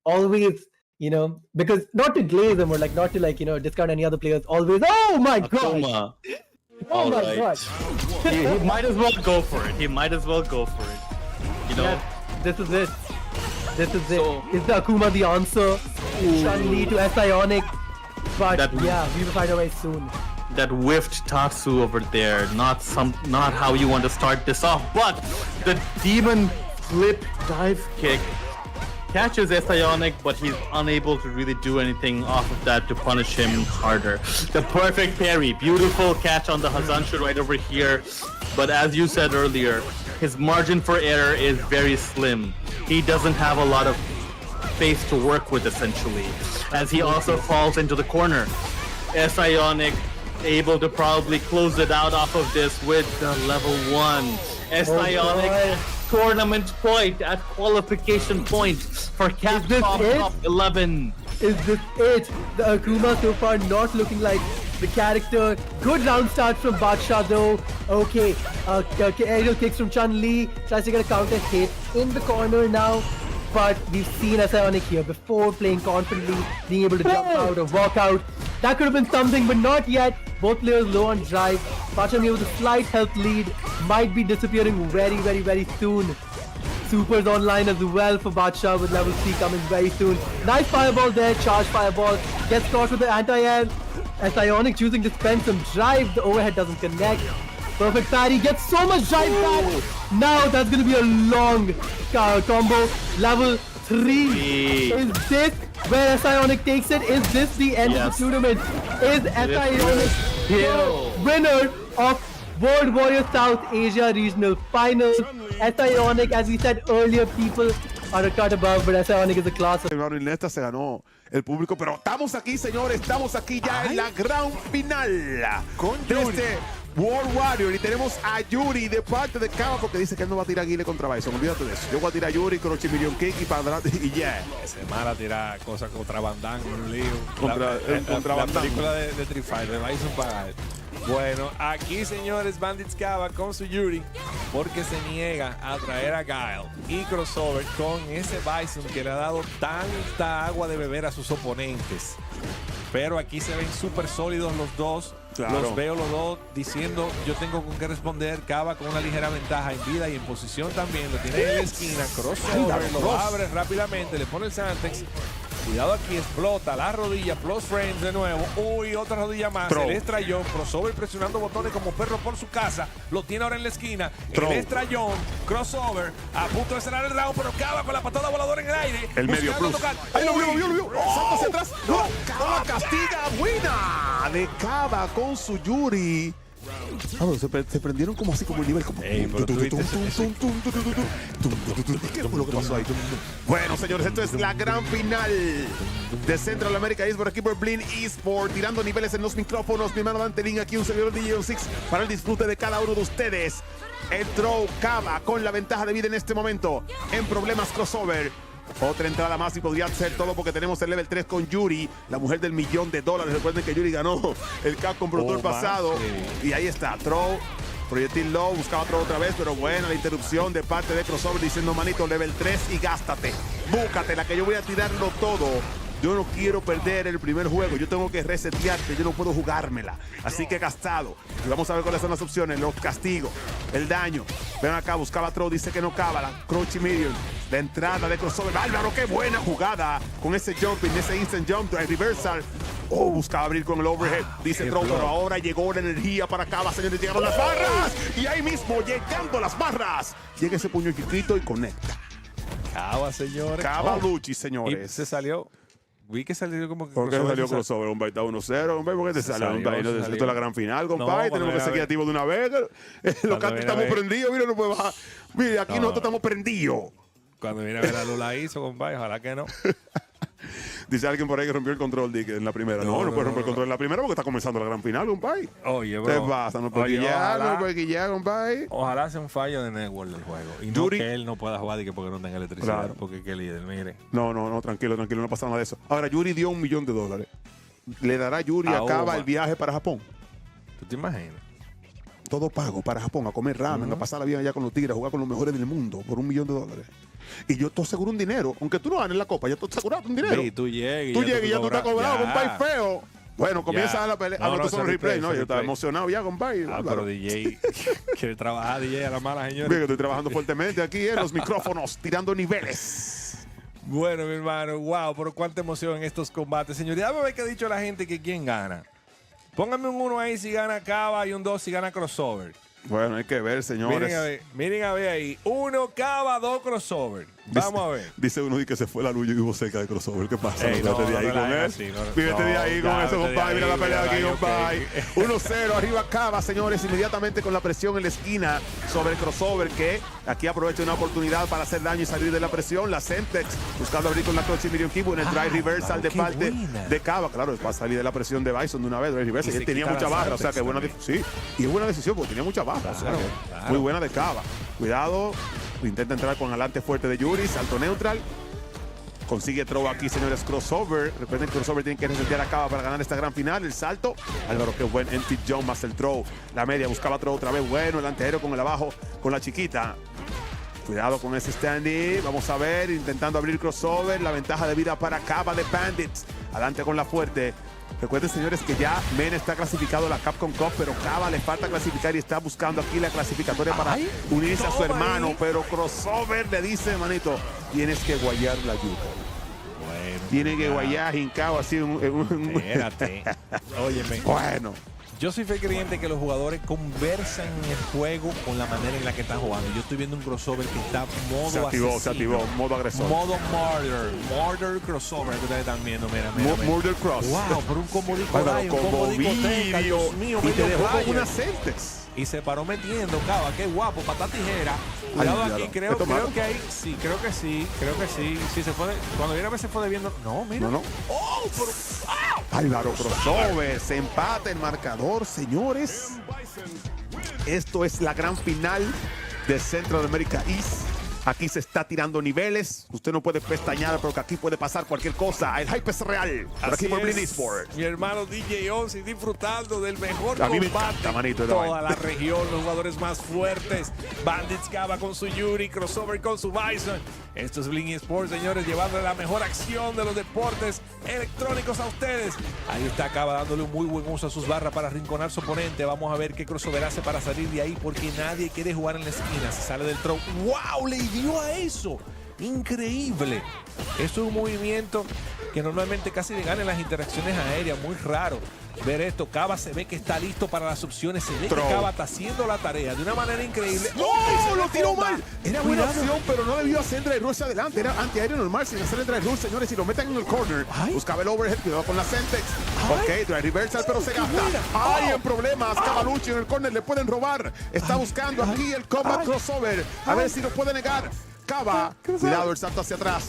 always, you know, because not to glaze them or like not to like, you know, discount any other players, always, oh my god! Oh my god! He might as well go for it. He might as well go for it. You know, this is it. This is it. Is the Akuma the answer? Chun-Li to S-Ionic. But yeah, we will find out very soon. That whiffed Tatsu over there, not how you want to start this off, but the demon flip dive kick catches S-Ionic, but he's unable to really do anything off of that to punish him harder. The perfect parry, beautiful catch on the Hazanshu right over here, but as you said earlier, his margin for error is very slim. He doesn't have a lot of space to work with essentially, as he also falls into the corner. S-Ionic able to probably close it out off of this with the level 1. S-Ionic tournament point at qualification point for Capcom Cup 11. Is this it? The Akuma so far not looking like the character. Good round start from Baksha though. Okay, aerial kicks from Chun-Li. Tries to get a counter hit in the corner now. But we've seen S-Ionic here before, playing confidently, being able to jump out or walk out. That could have been something, but not yet. Both players low on drive. Baksha with a slight health lead. Might be disappearing very, very, very soon. Supers online as well for Baksha with level 3 coming very soon. Nice fireball there, charge fireball. Gets caught with the anti-air. S-Ionic choosing to spend some drive. The overhead doesn't connect. Perfect parry, gets so much drive back. Now that's going to be a long combo. Level 3. Is this where S-Ionic takes it? Is this the end of the tournament? Is S-Ionic the winner of World Warrior South Asia Regional Finals? S-Ionic, as we said earlier, people are a cut above, but S-Ionic is a class. En esta se ganó el público, pero estamos aquí, señores, estamos aquí ya en la gran final de este World Warrior y tenemos a Yuri de parte de Kaba porque dice que él no va a tirar Guile contra Bison. Olvídate de eso. Yo voy a tirar Yuri con 8 million kick y para adelante y ya. Se mala tirar cosas contra Van Damme, un lío. Contra la película de Street Fighter, Bison para él. Bueno, aquí señores, Bandits Kaba con su Yuri porque se niega a traer a Guile y crossover con ese Bison que le ha dado tanta agua de beber a sus oponentes. Pero aquí se ven súper sólidos los dos. Claro. Los veo los dos diciendo yo tengo con qué responder. Kaba con una ligera ventaja en vida y en posición también. Lo tiene en la esquina, crossover, lo abre rápidamente, le pone el Santex. Cuidado aquí, explota la rodilla, plus frames de nuevo. Uy, otra rodilla más. El estrellón, crossover presionando botones como perro por su casa. Lo tiene ahora en la esquina. El estrellón, crossover, a punto de cerrar el round, pero Kaba con la patada voladora en el aire. El medio plus. ¡Ahí lo vio! Salta hacia atrás. No, Kaba castiga. Buena de Kaba con su Yuri. Se prendieron como así, como el nivel. Como... ¿Qué fue lo que pasó ahí? Bueno, señores, esto es la gran final de Central America Esports, aquí por Blin Esports, tirando niveles en los micrófonos. Mi hermano Dante Link, aquí un servidor de DJ6 para el disfrute de cada uno de ustedes. El throw Kaba con la ventaja de vida en este momento. En problemas crossover. Otra entrada más y podría ser todo porque tenemos el level 3 con Yuri, la mujer del $1.000.000. Recuerden que Yuri ganó el Capcom Pro Tour pasado. Y ahí está, throw, proyectil low, buscaba throw otra vez, pero buena la interrupción de parte de crossover diciendo manito, level 3 y gástate. Búscatela que yo voy a tirarlo todo. Yo no quiero perder el primer juego, yo tengo que resetearte, yo no puedo jugármela. Así que gastado. Y vamos a ver cuáles son las opciones, los castigos, el daño. Ven acá, buscaba throw, dice que no cava, la crouch medium. La entrada de crossover, ¡Álvaro, qué buena jugada! Con ese jumping, ese instant jump, el reversal. Oh, buscaba abrir con el overhead, dice throw, pero ahora llegó la energía para Kaba, señores, llegaron las barras. Y ahí mismo, llegando las barras, llega ese puño chiquito y conecta. Kaba, señores. Kaba Luchi, señores. Y se salió. Vi que salió como que ¿por qué salió crossover? Un baita 1-0, hombre. ¿Por qué te salió un baita? Esto es la gran final, compadre. Tenemos que seguir activos de una vez. Los cantos estamos prendidos. Mira, no puede bajar. Mira, aquí nosotros estamos prendidos. Cuando viene a ver la Lula hizo, compadre. Ojalá que no. Dice alguien por ahí que rompió el control en la primera. No puede romper el control en la primera porque está comenzando la gran final, compadre. Oye, bro. ¿Qué pasa? No puede guillar, compadre. Ojalá sea un fallo de network del juego. Y no que él no pueda jugar porque no tenga electricidad. Claro. Porque qué líder, mire. No, tranquilo, no pasa nada de eso. Ahora, Yuri dio $1 millón. ¿Le dará Yuri a Kaba el viaje para Japón? ¿Tú te imaginas? Todo pago para Japón, a comer ramen, a pasar la vida allá con los tigres, a jugar con los mejores del mundo por $1 millón. Y yo estoy seguro un dinero, aunque tú no ganes la copa, yo estoy asegurado un dinero. Sí, tú llegas y ya tú estás cobrado, compadre, feo. Bueno, comienza la pelea. No son replay, no, yo estaba emocionado ya, compadre. Pero DJ quiere trabajar, DJ a la mala, señores. Bien, que estoy trabajando fuertemente aquí en los micrófonos, tirando niveles. Bueno, mi hermano, wow, pero cuánta emoción en estos combates. Señoría, dame ver qué ha dicho la gente que quién gana. Póngame un 1 ahí si gana Cava y un 2 si gana Crossover. Bueno, hay que ver, señores. Miren a ver ahí. 1 Cava, 2 Crossover. Vamos a ver. Dice uno que se fue la luz y vivo cerca de Crossover. ¿Qué pasa? Ey, Vívete de ahí con él. Vívete de ahí con eso, compadre. Mira la pelea aquí, compadre. 1-0, arriba Cava, señores. Inmediatamente con la presión en la esquina sobre Crossover, que aquí aprovecha una oportunidad para hacer daño y salir de la presión. La Sentex buscando abrir con la Clutch Million Kibo en el drive reversal de parte de Cava. Claro, es para salir de la presión de Bison de una vez. Drive reversal. Y él tenía mucha barra, o sea que buena decisión. Sí, y es buena decisión porque tenía mucha barra. O sea, muy buena de Cava. Cuidado. Intenta entrar con adelante fuerte de Yuri, salto neutral. Consigue throw aquí, señores, Crossover. Recuerden que Crossover tiene que resetear a Cava para ganar esta gran final. El salto. Álvaro, qué buen empty jump más el throw. La media buscaba throw otra vez. Bueno, el anteaéreo con el abajo, con la chiquita. Cuidado con ese standing. Vamos a ver, intentando abrir Crossover. La ventaja de vida para Cava de Bandits. Adelante con la fuerte. Recuerden, señores, que ya Men está clasificado a la Capcom Cup, pero Cava le falta clasificar y está buscando aquí la clasificatoria para unirse a su hermano. Pero Crossover le dice, manito, tienes que guayar la yuca. Bueno, tiene que guayar hincado así. Espérate. Óyeme. Bueno. Yo soy fiel creyente que los jugadores conversan en el juego con la manera en la que están jugando. Yo estoy viendo un Crossover que está modo asesino. Se activó, modo agresor. Modo Murder Crossover que ustedes están viendo, mira. Murder Cross. Wow, por un combo de video. Dios mío, y te dejó player. con una Celtex. Y se paró metiendo, Cava, qué guapo, patata tijera. Cuidado aquí, creo que ahí, sí, creo que sí. Sí, se fue, cuando viene a ver se fue debiendo. No, mira. No. Oh, pero, Álvaro Crossover, se empata el marcador, señores. Esto es la gran final de Central America East. Aquí se está tirando niveles. Usted no puede pestañear porque aquí puede pasar cualquier cosa. El hype es real. Por aquí por Brin Esports. Mi hermano DJ 11 disfrutando del mejor a mí me combate encanta, manito, toda la región, los jugadores más fuertes. Bandits Cava con su Yuri, Crossover con su Bison. Esto es Brin Esports, señores, llevando la mejor acción de los deportes electrónicos a ustedes. Ahí está Cava dándole un muy buen uso a sus barras para rinconar su oponente. Vamos a ver qué Crossover hace para salir de ahí porque nadie quiere jugar en la esquina. Se sale del throw. ¡Wow! Le dio a eso. Increíble. Esto es un movimiento que normalmente casi le gana en las interacciones aéreas. Muy raro ver esto. Cava se ve que está listo para las opciones. Se ve que Cava está haciendo la tarea de una manera increíble. ¡No! ¡Lo tiró mal! Era buena opción, pero no debió hacer drive rush adelante. Era antiaéreo normal sin hacer el drive rush, señores. Y lo meten en el corner. Buscaba el overhead. Cuidado con la Sentex. Ok, drive reversal, pero se gasta. ¡Ay, en problemas! Cavalucci en el corner. Le pueden robar. Está buscando aquí el combat Crossover. A ver si lo puede negar. Cava. Cuidado el salto hacia atrás.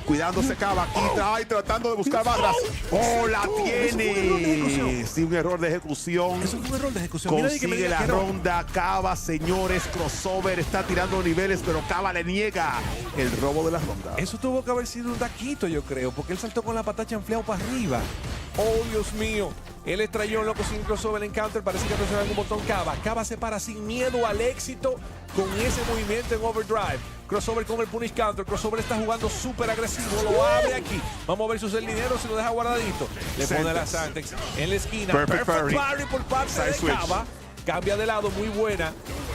Cuidándose Cava aquí, tratando de buscar barras. ¡Oh, la tiene! Sí, un error de ejecución. Eso fue un error de ejecución. Consigue la ronda Cava, señores. Crossover está tirando niveles, pero Cava le niega el robo de la ronda. Eso tuvo que haber sido un taquito, yo creo, porque él saltó con la pata chanfleado para arriba. ¡Oh, Dios mío! Él estrelló loco sin crossover en counter. Parece que presionó algún botón Cava. Cava se para sin miedo al éxito con ese movimiento en overdrive. Crossover con el punish counter. Crossover está jugando súper agresivo. Lo abre aquí. Vamos a ver si usa el dinero, si lo deja guardadito. Le pone la Santex en la esquina. Perfect parry por parte de switch. Cava. Cambia de lado, muy buena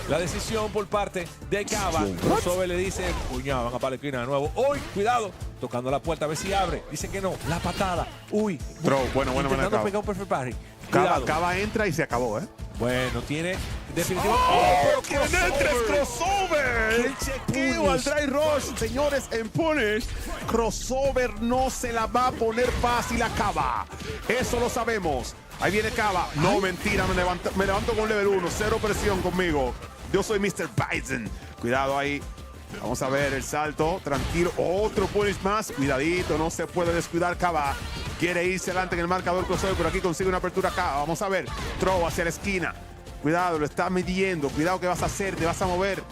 la decisión por parte de Cava. Crossover le dice, puñado, van a para la esquina de nuevo. ¡Uy! Cuidado, tocando la puerta, a ver si abre. Dice que no, la patada. ¡Uy! Bueno, intentando pegar un perfect parry. Cava entra y se acabó, ¿eh? Bueno, tiene definitivamente. ¡Oh! ¡Pero que entres, Crossover! El chequeo al dry rush, señores, en punish. Crossover no se la va a poner fácil a Cava. Eso lo sabemos. Ahí viene Cava. No, mentira, me levanto con level 1. Cero presión conmigo. Yo soy Mr. Bison. Cuidado ahí. Vamos a ver el salto. Tranquilo. Otro punish más. Cuidadito, no se puede descuidar Cava. Quiere irse adelante en el marcador Crossover, pero aquí consigue una apertura Cava. Vamos a ver. Throw hacia la esquina. Cuidado, lo está midiendo. Cuidado, ¿qué vas a hacer? Te vas a mover.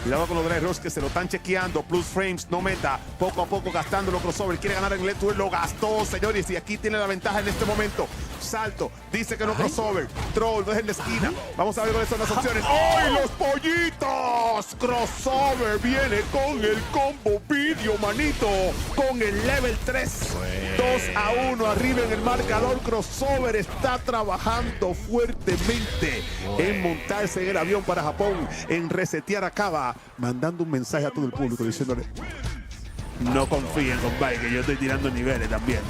Cuidado con los drive rush que se lo están chequeando. Plus frames, no meta. Poco a poco gastándolo Crossover. Quiere ganar en el tour. Lo gastó, señores. Y aquí tiene la ventaja en este momento. Salto. Dice que no Crossover. Troll, no es en la esquina. Vamos a ver cuáles son las opciones. ¡Ay, los pollitos! Crossover viene con el combo video, manito. Con el level 3. 2-1 arriba en el marcador. Crossover está trabajando fuertemente en montarse en el avión para Japón. En resetear a Cava. Mandando un mensaje a todo el público diciéndole: No confíen, compadre, que yo estoy tirando niveles también.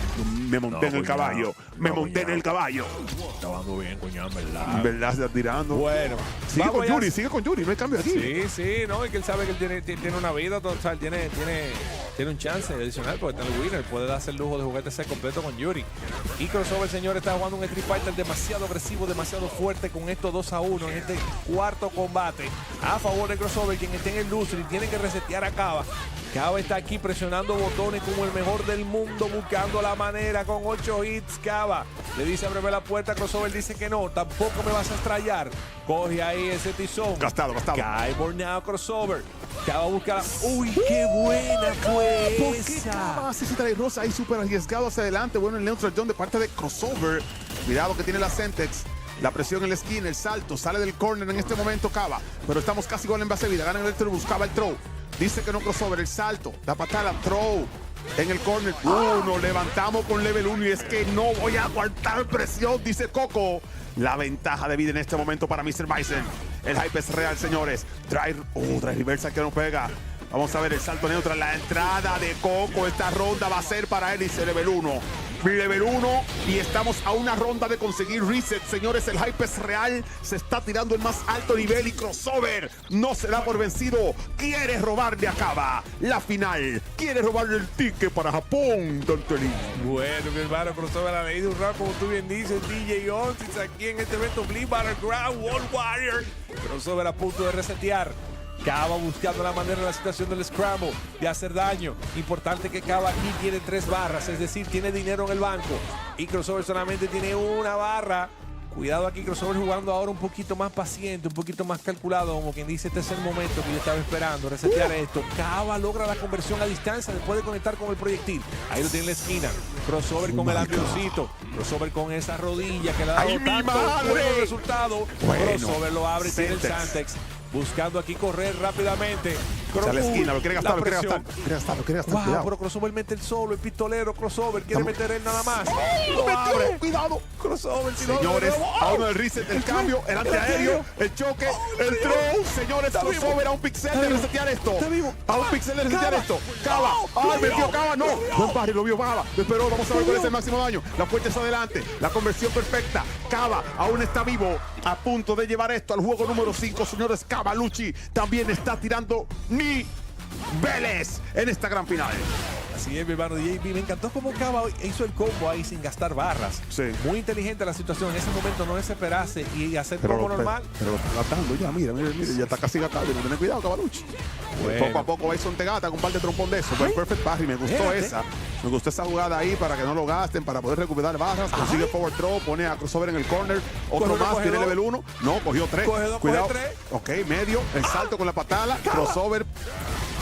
Me monté en el caballo. Me monté en el caballo. Está jugando bien, cuñado, en verdad. En verdad se está tirando. Bueno. Sigue con Yuri, sigue con Yuri, no hay cambio aquí. Sí, sí, no, y que él sabe que él tiene una vida, o sea, él tiene un chance adicional porque está en el winner. Puede darse el lujo de jugar ese completo con Yuri. Y Crossover, señor, está jugando un Street Fighter demasiado agresivo, demasiado fuerte con estos 2-1 en este cuarto combate. A favor de Crossover, quien esté en el lustre y tiene que resetear a Cava. Cava está aquí presionando botones como el mejor del mundo, buscando la manera con 8 hits. Cava le dice abreme la puerta, Crossover dice que no, tampoco me vas a estrellar. Coge ahí ese tizón. Gastado. Cae Borneo Crossover. Cava busca. ¡Uy, qué buena fue esa! Cava hace ese rosa ahí súper arriesgado hacia adelante. Bueno, el neutral jump de parte de Crossover. Cuidado que tiene la Sentex. La presión en la esquina, el salto, sale del corner en este momento Cava. Pero estamos casi igual en base de vida. Gana el electro, buscaba el throw. Dice que no Crossover, el salto, la patada, throw. En el corner, nos levantamos con level 1 y es que no voy a aguantar presión, dice Coco. La ventaja de vida en este momento para Mr. Bison. El hype es real, señores. Drive reversa que no pega. Vamos a ver el salto neutral, la entrada de Coco. Esta ronda va a ser para él, dice level 1. Level 1 y estamos a una ronda de conseguir reset, señores. El hype es real, se está tirando el más alto nivel y Crossover no se da por vencido. Quiere robarle a Cava la final, quiere robarle el ticket para Japón, Dantelín. Bueno, mi hermano, Crossover ha leído un rap, como tú bien dices, DJ Onsis aquí en este evento Bleed Battleground World Warrior. Crossover a punto de resetear. Cava buscando la manera en la situación del scramble de hacer daño. Importante que Cava aquí tiene 3 barras, es decir, tiene dinero en el banco. Y Crossover solamente tiene una barra. Cuidado aquí, Crossover jugando ahora un poquito más paciente, un poquito más calculado, como quien dice, este es el momento que yo estaba esperando, resetear esto. Cava logra la conversión a distancia después de conectar con el proyectil. Ahí lo tiene en la esquina. Crossover con el avioncito. Crossover con esa rodilla que le ha dado tanto buen resultado. Crossover lo abre y tiene el Santex. Buscando aquí correr rápidamente. A la esquina, lo quiere gastar, lo quiere gastar. Wow, pero Crossover mete el solo, el pistolero. Crossover quiere meter él nada más. Lo abre, cuidado. Crossover, señores, ahora el reset, el cambio, el antiaéreo, el choque, el throw. Señores, Crossover a un pixel de resetear esto. A un pixel de resetear esto. Cava. ¡Ay, metió Cava! No. Buen parry, lo vio Cava. Lo esperó, vamos a ver cuál es el máximo daño. La fuerte es adelante. La conversión perfecta. Cava aún está vivo. A punto de llevar esto al juego número 5, señores. Cavalucci también está tirando niveles en esta gran final. Así es, mi hermano JB. Me encantó cómo Cava hizo el combo ahí sin gastar barras. Sí. Muy inteligente la situación. En ese momento no desesperarse y hacer combo normal. Pero lo está gastando ya, mira, ya está casi gastando. Ten cuidado, Cavalucci. Bueno. Poco a poco Bison te gata con un par de trompón de eso. Buen perfect parry, me gustó esa. Me gustó esa jugada ahí para que no lo gasten, para poder recuperar barras. Consigue forward throw, pone a Crossover en el corner. Otro más, tiene level 1. No, cogió 3. Cuidado. Ok, medio. El salto con la patada. Crossover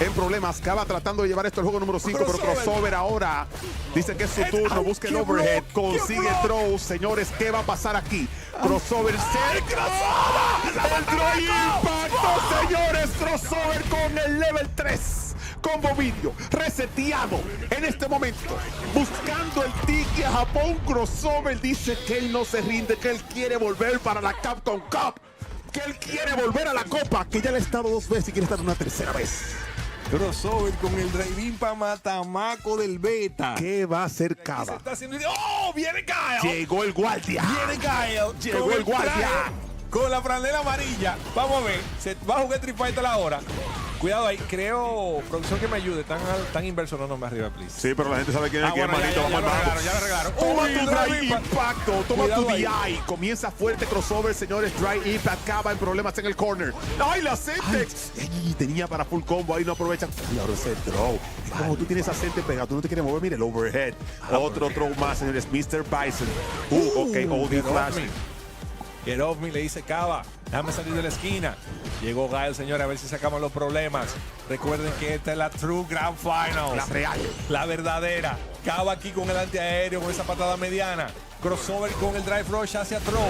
en problemas. Cava tratando de llevar esto al juego número 5, pero Crossover ahora dice que es su turno. Busca el overhead. Consigue throw. Señores, ¿qué va a pasar aquí? Crossover se cruzaba. El throw impacto, señores. Crossover con el level 3. Combo video reseteado en este momento, buscando el ticket a Japón. Crossover dice que él no se rinde, que él quiere volver para la Capcom Cup, que él quiere volver a la Copa, que ya le ha estado 2 veces y quiere estar una 3ª vez. Crossover con el drive-in para matamaco del beta. ¿Qué va a hacer Cava? ¡Oh! ¡Viene Kyle! Llegó el guardia. ¡Viene Kyle! Llegó el guardia. Con la franela amarilla. Vamos a ver. Se va a jugar Street Fighter ahora. Cuidado ahí, creo, producción que me ayude, tan inverso no me arriba, please. Sí, pero la gente sabe quién es quién, manito, vamos al banco. Ya lo arreglaron. Toma tu Dry Impacto, toma tu DI. Comienza fuerte Crossover, señores. Dry Impact acaba en problemas en el corner. ¡Ay, la Sentex! Tenía para full combo, ahí no aprovecha. Claro, ese throw. Como tú tienes a Sentex pegado, tú no te quieres mover, mire el overhead. Otro throw más, señores. Mr. Bison. Ok, oldie flash. Get off me, le dice Cava. Déjame salir de la esquina. Llegó Gael, señores, a ver si sacamos los problemas. Recuerden que esta es la True Grand Finals. La real. La verdadera. Cava aquí con el antiaéreo, con esa patada mediana. Crossover con el drive rush hacia throw.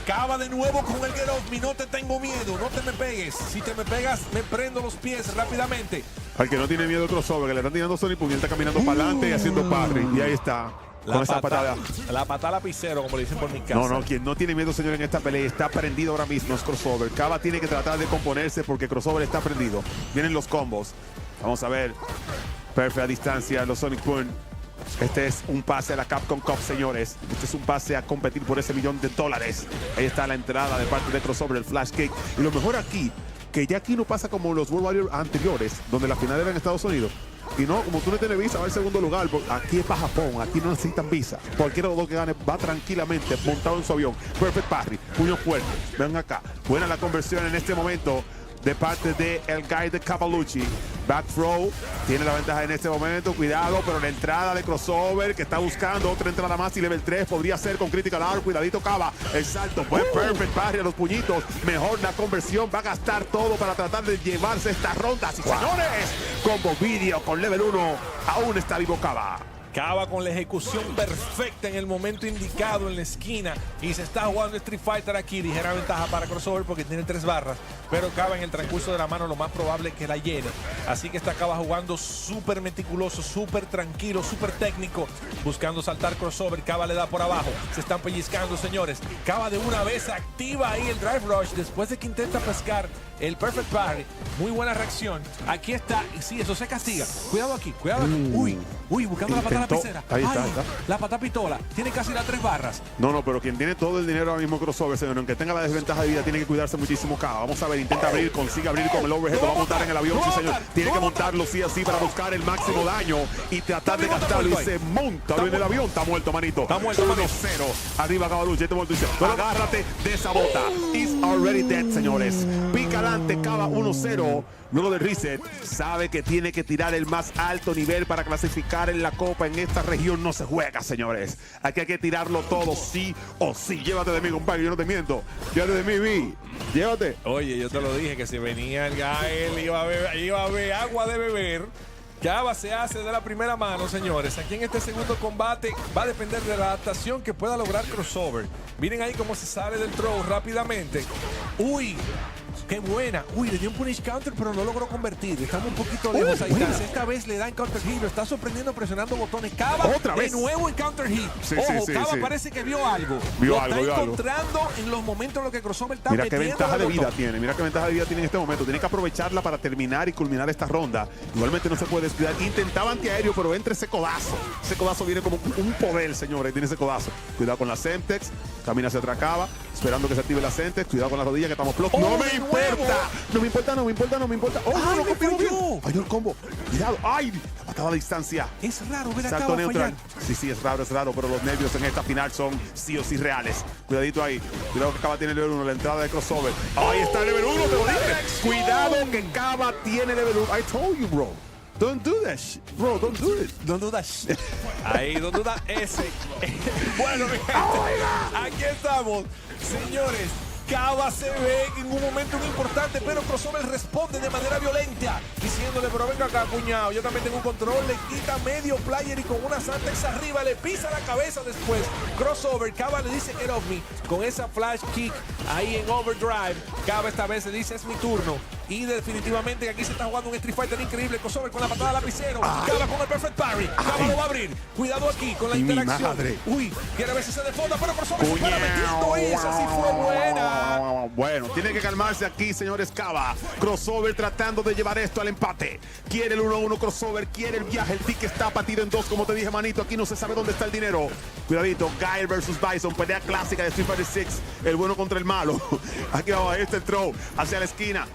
Cava de nuevo con el get off me. No te tengo miedo, no te me pegues. Si te me pegas, me prendo los pies rápidamente. Al que no tiene miedo Crossover, que le están tirando Sony Puñal, está caminando para adelante y haciendo parry. Y ahí está. Con esa patada. La patada lapicero, como le dicen por mi casa. No, quien no tiene miedo, señor, en esta pelea está prendido ahora mismo es Crossover. Cava tiene que tratar de componerse porque Crossover está prendido. Vienen los combos. Vamos a ver. Perfect a distancia, los Sonic Boom. Este es un pase a la Capcom Cup, señores. Este es un pase a competir por ese $1 millón. Ahí está la entrada de parte de Crossover, el Flash Kick. Y lo mejor aquí, que ya aquí no pasa como los World Warriors anteriores, donde la final era en Estados Unidos. Y no, como tú no tienes visa, va al segundo lugar. Aquí es para Japón, aquí no necesitan visa. Cualquiera de los dos que gane va tranquilamente montado en su avión. Perfect parry, puño fuerte. Ven acá. Buena la conversión en este momento de parte de el guy de Cavalucci. Back throw, tiene la ventaja en este momento, cuidado, pero la entrada de Crossover que está buscando otra entrada más y level 3 podría ser con Critical Hour, cuidadito Cava, el salto, buen perfect parry a los puñitos, mejor la conversión, va a gastar todo para tratar de llevarse esta ronda, sí señores, combo video con level 1, aún está vivo Cava. Cava con la ejecución perfecta en el momento indicado en la esquina y se está jugando Street Fighter aquí. Ligera ventaja para Crossover porque tiene 3 barras, pero Cava en el transcurso de la mano lo más probable es que la llene. Así que está Cava jugando súper meticuloso, súper tranquilo, súper técnico, buscando saltar Crossover. Cava le da por abajo, se están pellizcando, señores. Cava de una vez activa ahí el Drive Rush después de que intenta pescar el Perfect Parry. Muy buena reacción. Aquí está, sí, eso se castiga. Cuidado aquí, cuidado aquí. Uy, buscando la patada lapicera. Ahí está. La patada pistola. Tiene casi las 3 barras. No, pero quien tiene todo el dinero ahora mismo Crossover, señor, aunque tenga la desventaja de vida, tiene que cuidarse muchísimo Cava. Vamos a ver, intenta abrir, consigue abrir con el overhead, lo va a montar en el avión, sí señor. Tiene que montarlo sí así para buscar el máximo daño y tratar de gastarlo y se monta en el avión. Está muerto, manito. Está muerto, 1-0. Arriba Cavalucci, este muerto dice, agárrate de esa bota. Is already dead, señores. Pica adelante, Cava 1-0. Luego del reset, sabe que tiene que tirar el más alto nivel para clasificar en la Copa. En esta región no se juega, señores. Aquí hay que tirarlo todo, sí o sí. Llévate de mí, compadre, yo no te miento. Llévate de mí, Vi. Llévate. Oye, yo te lo dije, que si venía el Gael, iba a haber agua de beber. Cava se hace de la primera mano, señores. Aquí en este segundo combate va a depender de la adaptación que pueda lograr Crossover. Miren ahí cómo se sale del throw rápidamente. Uy, qué buena. Uy, le dio un punish counter, pero no logró convertir. Estamos un poquito lejos ahí. Esta vez le da en counter hit. Lo está sorprendiendo presionando botones. Cava otra vez de nuevo en counter hit. Ojo, Cava parece que vio algo. Vio lo algo, está encontrando en los momentos en los que Crossover está mira qué metiendo ventaja de el vida botón. tiene. Mira qué ventaja de vida tiene en este momento. Tiene que aprovecharla para terminar y culminar esta ronda. Igualmente no se puede descuidar. Intentaba antiaéreo, pero entre ese codazo. Ese codazo viene como un poder, señores. Tiene ese codazo. Cuidado con la Semtex. Camina hacia atrás Cava, esperando que se active la Semtex. Cuidado con la rodilla que estamos flojo. ¡No me importa! No me importa. ¡Oh, no lo confirmo bien! Falló el combo. Cuidado. ¡Ay! La patada a distancia. Es raro ver a Salto Cava neutral. fallar. Sí, es raro, pero los nervios en esta final son sí o sí reales. Cuidadito ahí. Cuidado que Cava tiene level 1, la entrada de Crossover. Ahí está el level 1, te lo dije. Cuidado que Cava tiene level 1. I told you, bro. Don't do that shit. Bro, don't do it. Don't do that shit. Ahí, don't do that ese. Bueno, mi gente, aquí estamos. Señores, Cava se ve en un momento muy importante, pero Crossover responde de manera violenta, diciéndole, pero venga acá, cuñado, yo también tengo un control, le quita medio player y con una Santex arriba le pisa la cabeza después. Crossover, Cava le dice, get off me, con esa flash kick ahí en overdrive. Cava esta vez le dice, es mi turno. Y definitivamente aquí se está jugando un Street Fighter increíble. Crossover con la patada lapicero. Cava con el perfect parry. Cava lo va a abrir. Cuidado aquí con la interacción. Uy, quiere ver si se defonda, pero Crossover se para metiendo esa. Sí fue buena. Bueno, tiene que calmarse aquí, señores. Cava. Crossover tratando de llevar esto al empate. Quiere el 1-1 Crossover. Quiere el viaje. El ticket está partido en 2, como te dije, manito. Aquí no se sabe dónde está el dinero. Cuidadito. Gael versus Bison. Pelea clásica de Street Fighter 6. El bueno contra el malo. Aquí abajo. Ahí está el throw. Hacia la esquina.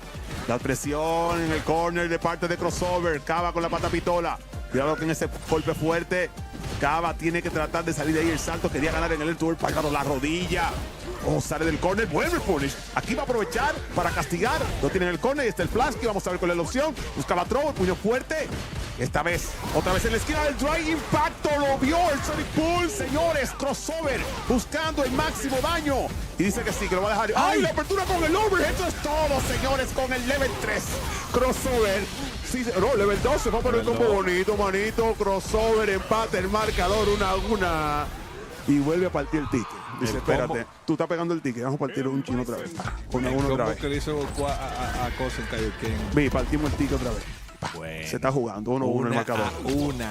La presión en el corner de parte de Crossover. Cava con la pata pistola. Cuidado que en ese golpe fuerte. Cava tiene que tratar de salir de ahí el salto. Quería ganar en el tour. Pagado la rodilla. Oh, sale del corner. Vuelve el punish. Aquí va a aprovechar para castigar. Lo tiene en el corner. Y está el flash. Que vamos a ver cuál es la opción. Buscaba throw. El puño fuerte. Esta vez, otra vez en la esquina del Dry Impacto. Lo vio el Sonic Boom, señores. Crossover buscando el máximo daño. Y dice que sí, que lo va a dejar. ¡Ay, la apertura con el overhead! Eso es todo, señores, con el level 3. Crossover. Sí, no, level 2 se va a poner un combo bonito, manito. Crossover, empate el marcador 1-1. Y vuelve a partir el ticket. Dice, espérate, tú estás pegando el ticket. Vamos a partir un chino otra vez. 1-1 otra vez. Que le hizo a Cosa en Kaioken. Vi, partimos el ticket otra vez. Bueno, se está jugando 1-1 el marcador.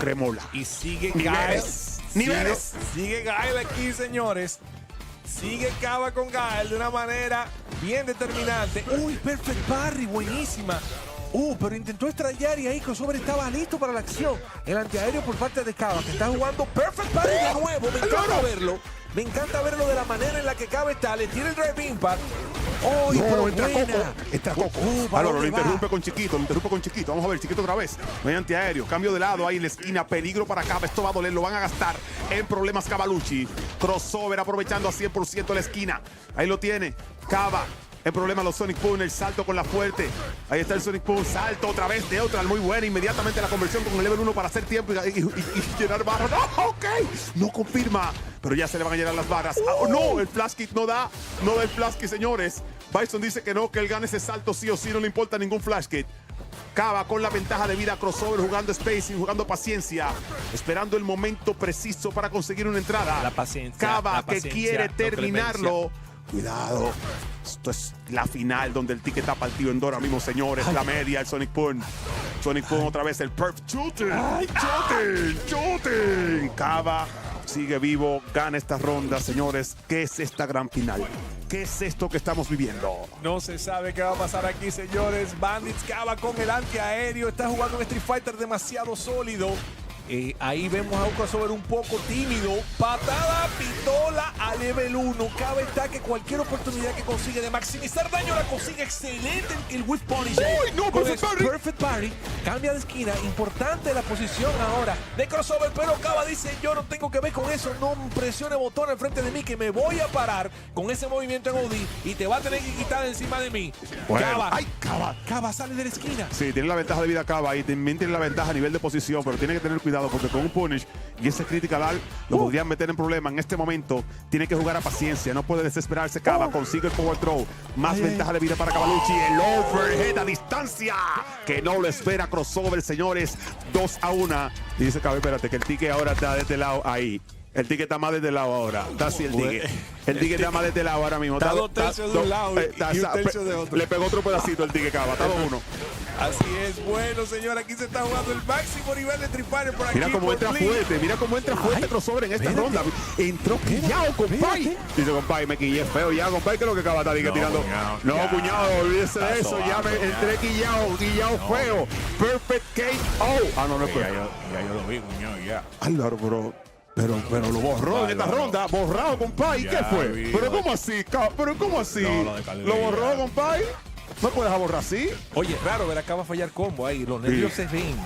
Cremola. Y sigue niveles. Niveles. Sigue Gael aquí, señores. Sigue Cava con Gael de una manera bien determinante. Uy, perfect parry, buenísima. Pero intentó estrellar y ahí Crossover estaba listo para la acción. El antiaéreo por parte de Cava, que está jugando Perfect Party de nuevo. Me encanta verlo. Me encanta verlo de la manera en la que Cava está. Le tira el Drive Impact. ¡Oh, pero entra buena! Coco. Entra Coco. Lo interrumpe con Chiquito. Lo interrumpe con Chiquito. Vamos a ver, Chiquito otra vez. No hay antiaéreo. Cambio de lado ahí en la esquina. Peligro para Cava. Esto va a doler. Lo van a gastar en problemas Cavalucci. Crossover aprovechando a 100% la esquina. Ahí lo tiene. Cava. El problema los Sonic Boom, el salto con la fuerte. Ahí está el Sonic Boom, salto otra vez neutral, muy buena. Inmediatamente la conversión con el level 1 para hacer tiempo y llenar barras. ¡Oh, ok! No confirma, pero ya se le van a llenar las barras. No, el flash kit no da el flash kit, señores. Bison dice que no, que él gane ese salto sí o sí, no le importa ningún flash kit. Cava con la ventaja de vida, Crossover jugando spacing, jugando paciencia, esperando el momento preciso para conseguir una entrada. La paciencia. Cava la paciencia, que quiere terminarlo. clemencia. Cuidado. Esto es la final donde el ticket está partido en dos ahora mismo, señores. La media, el Sonic Boom. Sonic Boom otra vez, el perfect shooting. Shooting. Cava sigue vivo, gana esta ronda, señores. ¿Qué es esta gran final? ¿Qué es esto que estamos viviendo? No se sabe qué va a pasar aquí, señores. Bandits Cava con el antiaéreo. Está jugando un Street Fighter demasiado sólido. Ahí vemos a un Crossover un poco tímido. Patada pistola a level 1. Cava está que cualquier oportunidad que consigue de maximizar daño la consigue. Excelente el Whip Punish. ¡Uy, no! Perfect Parry. Cambia de esquina. Importante la posición ahora de Crossover. Pero Cava dice, yo no tengo que ver con eso. No presione botón enfrente de mí que me voy a parar con ese movimiento en OD y te va a tener que quitar encima de mí. Bueno. Cava sale de la esquina. Sí, tiene la ventaja de vida Cava y también tiene la ventaja a nivel de posición, pero tiene que tener cuidado porque con un punish y ese critical art lo podrían meter en problema. En este momento tiene que jugar a paciencia, no puede desesperarse. Cava consigue el power throw, más ventaja de vida para Cavalucci, el overhead a distancia que no lo espera Crossover, señores. 2-1 y dice Cava, espérate que el ticket ahora está de este lado ahí. El ticket está más de este lado ahora. Está así el ticket. El ticket está más de este lado ahora mismo. Está 2 tercios de un lado y 1 tercio de otro. Le pegó otro pedacito el ticket Cava. Está 2-1. Así es, bueno, señor, aquí se está jugando el máximo nivel de Street Fighter por aquí. Mira cómo entra fuerte, mira cómo entra fuerte Crossover en esta ronda. Entró quillao, compay. Dice, compay, me quillé feo ya, compay, que es lo que acaba de estar tirando. Cuñado, no, cuñado, olvídese de eso, ya me entré quillao feo. Perfect KO. No es feo. Ya yo lo vi, cuñado, ya. Álvaro, pero lo borró en esta ronda, borrado, compay. ¿Qué fue? ¿Pero cómo así? ¿Lo borró, compay? ¿No puedes borrar así? Oye, raro ver acá va a fallar combo ahí. Los nervios se ven.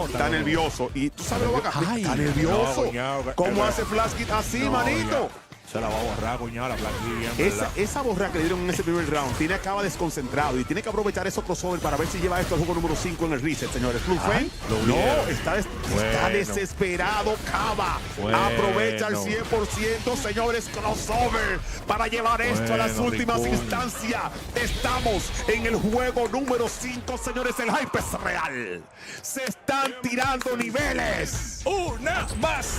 Está nervioso. Y tú sabes lo que está nervioso. ¿Cómo hace Flash Kid así, manito? Se la va a borrar, cuñado, la plantilla. Esa borra que le dieron en ese primer round tiene acaba desconcentrado y tiene que aprovechar esos Crossover para ver si lleva esto al juego número 5 en el reset, señores. Blue Flame, no, está desesperado Cava. Aprovecha al 100%, señores, Crossover para llevar esto a las últimas instancias. Estamos en el juego número 5, señores. El hype es real. Se están tirando niveles. Una más.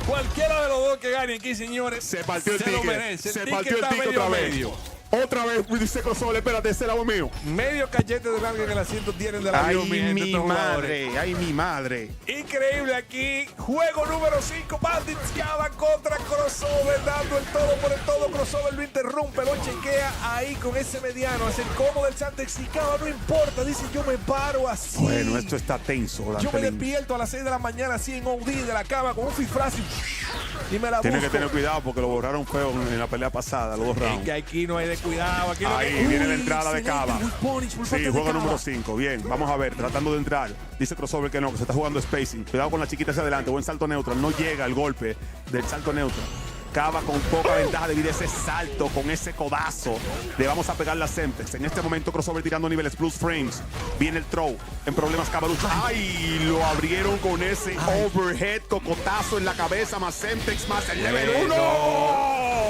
Cualquiera de los dos que gane aquí, señores, se partió el ticket. Lo merece. Se partió el ticket otra vez. Otra vez dice Crossover, espérate, ese era mío. Medio cachete de largo en el asiento tienen del avión. Ay, mi madre. Increíble aquí. Juego número 5. Bandits Cava contra Crossover. Dando el todo por el todo. Crossover lo interrumpe, lo chequea ahí con ese mediano. Hace el combo del Santex y Cava no importa. Dice, yo me paro así. Bueno, esto está tenso. Yo me despierto a las 6 de la mañana así en OD de la Cava con un fifraz y me la busco. Tiene que tener cuidado porque lo borraron feo en la pelea pasada, los dos rounds. Es que aquí no hay de cuidado. Aquí ahí viene la entrada de Cava. Sí, juego número 5. Bien, vamos a ver, tratando de entrar. Dice Crossover que no, que se está jugando spacing. Cuidado con la chiquita hacia adelante. Buen salto neutral. No llega el golpe del salto neutral. Cava con poca ventaja debido a ese salto, con ese codazo. Le vamos a pegar la Semtex. En este momento Crossover tirando niveles plus frames. Viene el throw. En problemas Cavalucci. ¡Ay! Lo abrieron con ese overhead, cocotazo en la cabeza, más Semtex, más el level 1.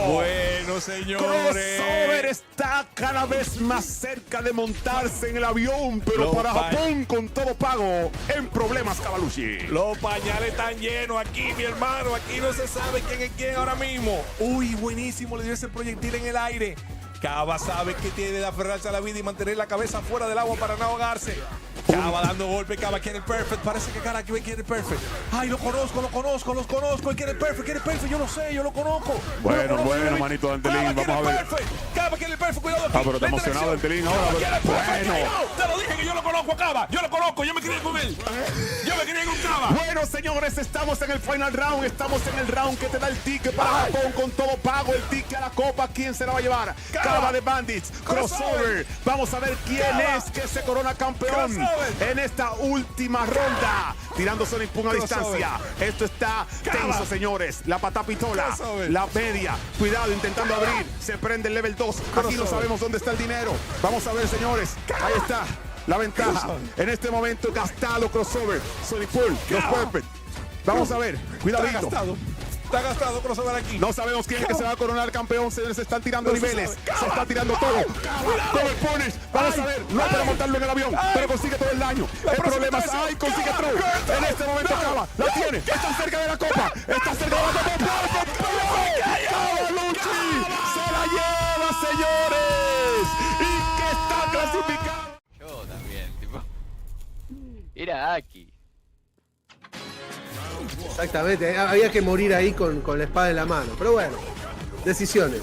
Bueno, señores. Crossover está cada vez más cerca de montarse en el avión, pero para Japón con todo pago. En problemas Cavalucci. Los pañales están llenos aquí, mi hermano. Aquí no se sabe quién es quién ahora mismo. Uy, buenísimo, le dio ese proyectil en el aire. Cava sabe que tiene de aferrarse a la vida y mantener la cabeza fuera del agua para no ahogarse. Cava dando golpe, Cava quiere el perfect. Parece que Cara quiere el perfect. Ay, lo conozco. Él quiere el perfect. Yo lo sé, yo lo conozco. Bueno, manito de Antelín. Vamos a ver. Cava quiere el perfect, cuidado aquí. Pero está emocionado Antelín ahora. Bueno. Te lo dije que yo lo conozco a Cava. Yo lo conozco, yo me crié con él. Yo me crié con Cava. Bueno, señores, estamos en el final round. Estamos en el round que te da el ticket para Japón con todo pago. El ticket a la copa. ¿Quién se la va a llevar? Cava de Bandits. Crossover. Vamos a ver quién es que se corona campeón en esta última ronda. Tirando Sonic Pum a distancia. Esto está tenso, señores. La patá pistola. La media. Cuidado, intentando abrir. Se prende el level 2. Aquí no sabemos dónde está el dinero. Vamos a ver, señores. Ahí está. La ventaja. En este momento gastado crossover. Sonic Pool. Los perfect. Vamos a ver. Cuidadito. Está gastado crossover aquí. No sabemos quién es que se va a coronar campeón. Se están tirando niveles. Se está tirando todo. Todo el punish. Vamos a ver. No para montarlo en el avión. Pero consigue todo el daño. El problema es. ¡Ay! Consigue throw. En este momento Cava. La tiene. Está cerca de la copa. Está cerca de la copa. ¡Cava Luchi! ¡Se la lleva, señores! ¡Y que está clasificado! Yo también, tipo. Era aquí. Exactamente, había que morir ahí con la espada en la mano. Pero bueno, decisiones.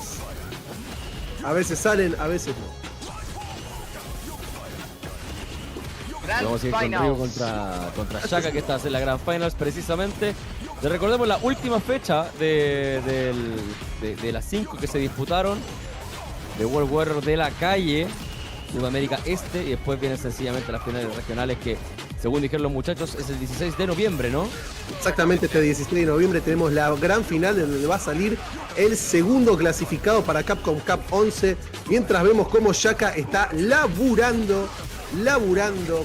A veces salen, a veces no. Vamos a ir con Ryu contra Shaka, que está en la Grand Finals precisamente. Le recordemos la última fecha de las 5 que se disputaron de World Warrior de la calle, Sudamérica Este, y después vienen sencillamente las finales regionales que, según dijeron los muchachos, es el 16 de noviembre, ¿no? Exactamente, este 16 de noviembre tenemos la gran final donde va a salir el segundo clasificado para Capcom Cup 11, mientras vemos cómo Shaka está laburando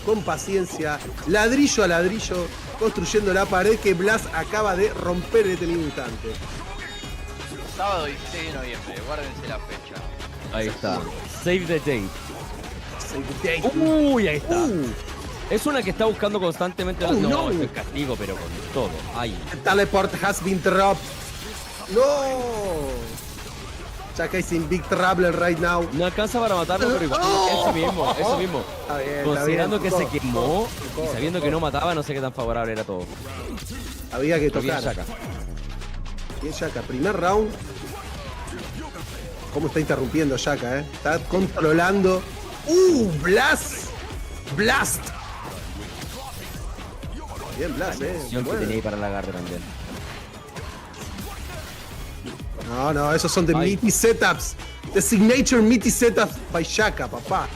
con paciencia, ladrillo a ladrillo, construyendo la pared que Blas acaba de romper en este instante. Sábado 16 de noviembre, guárdense la fecha. Ahí está. Save the date. Save the date. Uy, ahí está. Es una que está buscando constantemente. No, esto es castigo, pero con todo. Ahí. The teleport has been dropped. No. Shaka is in big trouble right now. No alcanza para matarlo, pero igual. Eso mismo. Está bien, considerando está bien, que se quemó y sabiendo que no mataba, no sé qué tan favorable era todo. Había que tocar. Shaka. Bien Shaka, primer round. ¿Cómo está interrumpiendo Shaka, Está controlando. Blast. Bien Blast, Bueno. Que tenía ahí para el agarre también. No, esos son the meaty setups. The signature meaty setups by Shaka, papá.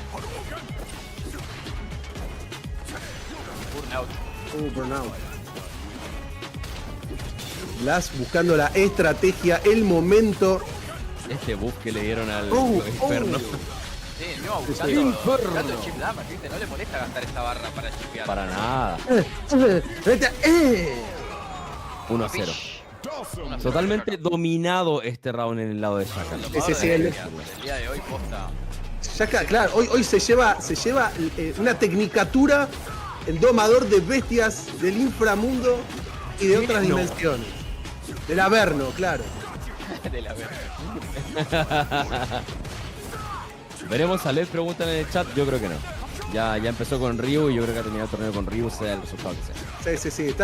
Burnout. Blast buscando la estrategia, el momento. Este buff que le dieron al Inferno. Sí, no, buscando el chip damage, ¿viste? No le molesta gastar esta barra para chipear. Para nada. 1-0. Totalmente dominado este round en el lado de Shaka. El día de hoy posta. Shaka, claro, hoy se lleva una tecnicatura, el domador de bestias del inframundo y de otras dimensiones. Del Averno, claro. Del Averno. Veremos a Led, preguntan en el chat, yo creo que no. Ya empezó con Ryu y yo creo que ha terminado el torneo con Ryu, sea el resultado que sea. Sí.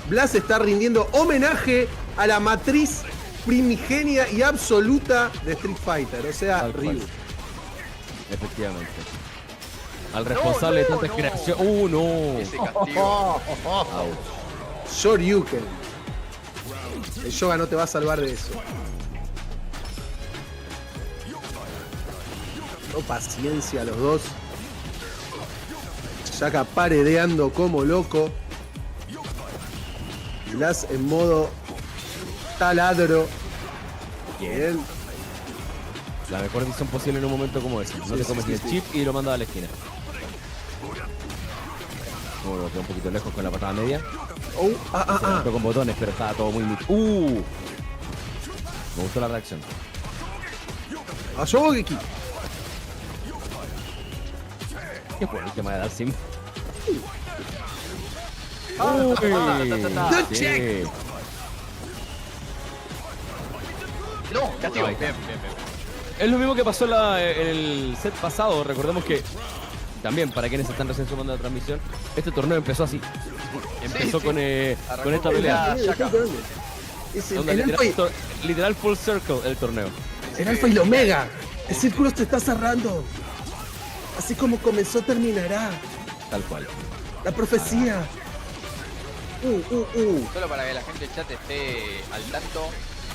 Blas está rindiendo homenaje a la matriz primigenia y absoluta de Street Fighter, o sea, Ryu. Efectivamente. Al responsable de tanta creación. No. Ese castigo. Shoryuken. El Yoga no te va a salvar de eso. No, paciencia los dos. Shaka paredeando como loco. Blas en modo taladro. Bien. La mejor decisión posible en un momento como ese. No te comes ni el chip y lo mandas a la esquina. Lo queda un poquito lejos con la patada media. Con botones, pero estaba todo muy... Me gustó la reacción. Ryogoku. Qué bueno el tema de dar sim. The check. No, castigo. Bien. Es lo mismo que pasó en el set pasado. Recordemos que también para quienes están recién sumando a la transmisión, este torneo empezó así. Empezó con esta pelea. Es Onda, el alfa y, literal full circle el torneo. el alfa y el omega. El círculo se está cerrando. Así como comenzó, terminará. Tal cual. La profecía. Solo para que la gente del chat esté al tanto,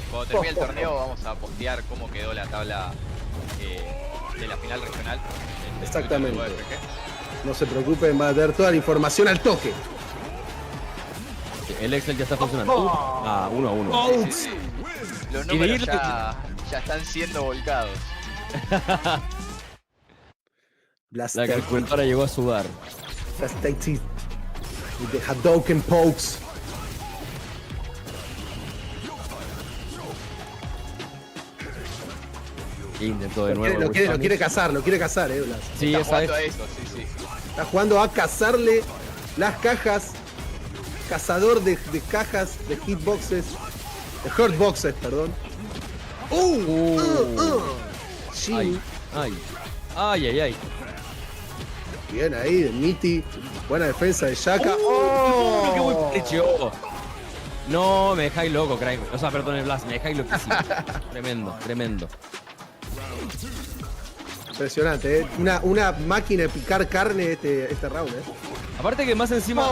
cuando termine el torneo vamos a postear cómo quedó la tabla de la final regional. Exactamente. No se preocupen, va a dar toda la información al toque. El Excel ya está funcionando. 1-1. Sí. Los números ya están siendo volcados. La calculadora llegó a sudar. With the Hadouken pokes. Intentó de nuevo. Lo quiere cazar, Blas. Sí, está jugando esa a es. eso, sí. Está jugando a cazarle las cajas. Cazador de cajas, de hitboxes. De hurtboxes, perdón. Ay. Bien ahí, de Mitty. Buena defensa de Shaka. ¡Qué buen pecho! No, me dejáis loco, Craig. O sea, perdón, el Blast, me dejáis loquísimo. Tremendo. Impresionante, ¿eh? Una máquina de picar carne este round, ¿eh? Aparte que más encima,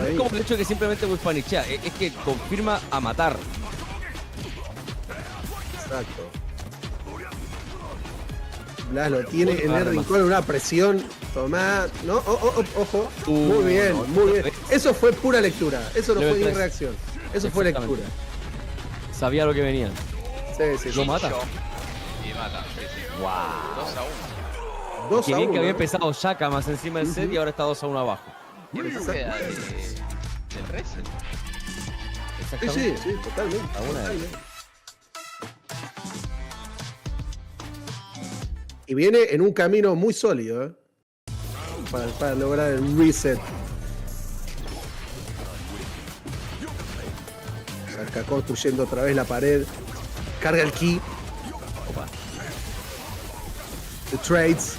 es como el hecho de que simplemente panichea, es que confirma a matar. Exacto. Blas lo tiene en el rincón, una presión. Tomá, no, ojo. Muy bien. Eso fue pura lectura. Eso no fue ni reacción. Eso fue lectura. Sabía lo que venía. Sí. Lo mata. Y mata. Wow. 2-1. Qué bien que había empezado Shaka más encima del set y ahora está 2-1 abajo. ¿Qué búsqueda del reset? Sí, totalmente. Y viene en un camino muy sólido, ¿eh? Para lograr el reset. Saca construyendo otra vez la pared. Carga el ki. The trades.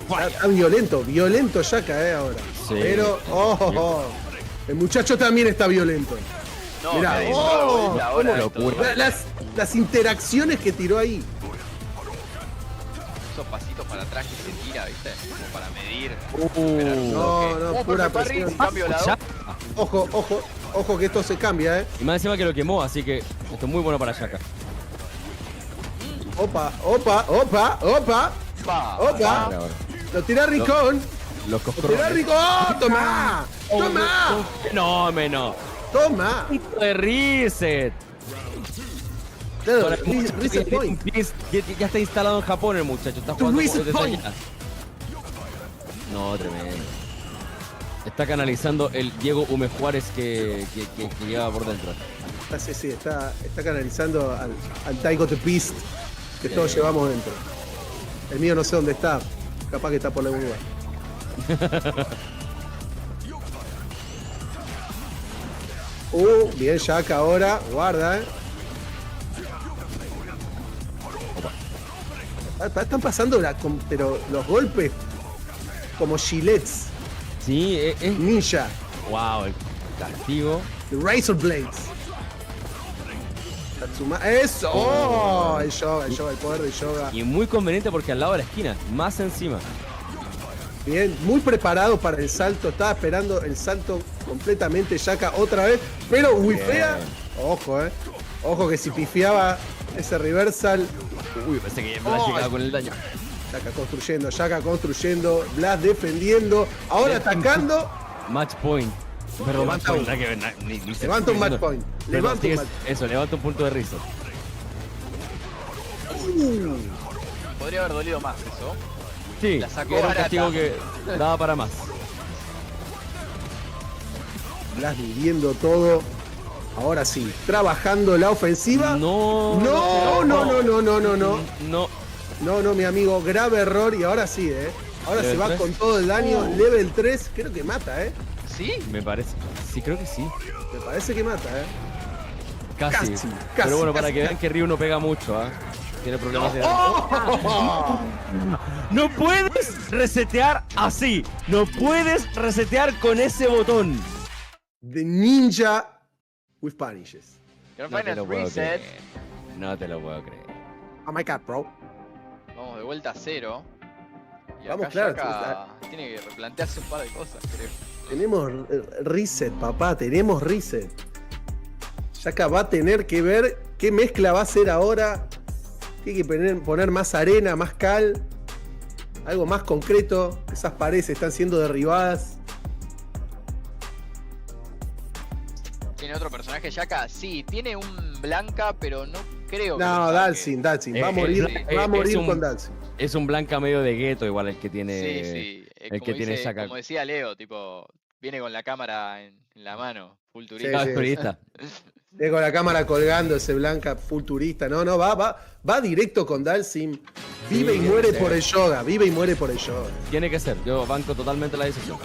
Está violento Shaka, ahora. Sí. Pero, el muchacho también está violento. No, mirá, las interacciones que tiró ahí. Esos pasitos para atrás que se tira, ¿viste? Como para medir. No, pura presión. Cambio lado. Ojo que esto se cambia, ¿eh? Y más encima que lo quemó, así que esto es muy bueno para Shaka. Opa. Lo tira Ricón. Los Lo tira Ricón. ¡Toma! ¡Fenómeno! ¡Toma! De reset. Claro, reset point. Ya está instalado en Japón el muchacho. Está jugando reset desde point. allá. No, tremendo. Está canalizando el Diego Hume Juárez que llegaba por dentro. Sí, está canalizando al Taigo the Beast que todos llevamos dentro. El mío no sé dónde está. Capaz que está por la uva. Bien Shaka ahora. Guarda, Están pasando pero los golpes como gilets. Sí, es ninja. Wow, el castigo. The Razor Blades. ¡Eso! El yoga, el poder de yoga. Y muy conveniente porque al lado de la esquina, más encima. Bien, muy preparado para el salto. Estaba esperando el salto completamente Shaka otra vez. Pero wifea. Ojo, Ojo que si pifiaba ese reversal. Uy, pensé que Blast llegaba con el daño. Shaka construyendo. Blast defendiendo. Ahora atacando. Match point. Perdón, Levanta un match point. Levanta un match point. Eso, levanta un punto de risa. Podría haber dolido más eso. Sí, la sacó era un barata. castigo que daba para más. Blast viviendo todo. Ahora sí, trabajando la ofensiva. No, mi amigo, grave error y ahora sí, Ahora se va 3. con todo el daño, level 3, creo que mata, ¿Sí? Me parece. Sí, creo que sí. Me parece que mata, Casi. Pero bueno, para que vean que Ryu no pega mucho, Tiene problemas de... No puedes resetear así. No puedes resetear con ese botón. The Ninja with punishes. Grand No te Finals lo puedo reset. creer. No te lo puedo creer. Oh my god, bro. Vamos de vuelta a 0. Y Vamos, acá claro, Shaka tiene que replantearse un par de cosas, creo. Tenemos reset, papá, tenemos reset. Shaka va a tener que ver qué mezcla va a hacer ahora. Tiene que poner más arena, más cal. Algo más concreto. Esas paredes están siendo derribadas. Tiene otro personaje Shaka. Sí, tiene un Blanca, pero no creo que. No, Dalsin. Va a morir con Dalsin. Es un Blanca medio de gueto, igual el que tiene. Sí. El que tiene Shaka. Como decía Leo, tipo, viene con la cámara en la mano. Full turista. Turista. Con la cámara colgando ese Blanca full turista. No, va directo con Dalsim. Vive y muere por el yoga. Vive y muere por el yoga. Tiene que ser. Yo banco totalmente la decisión.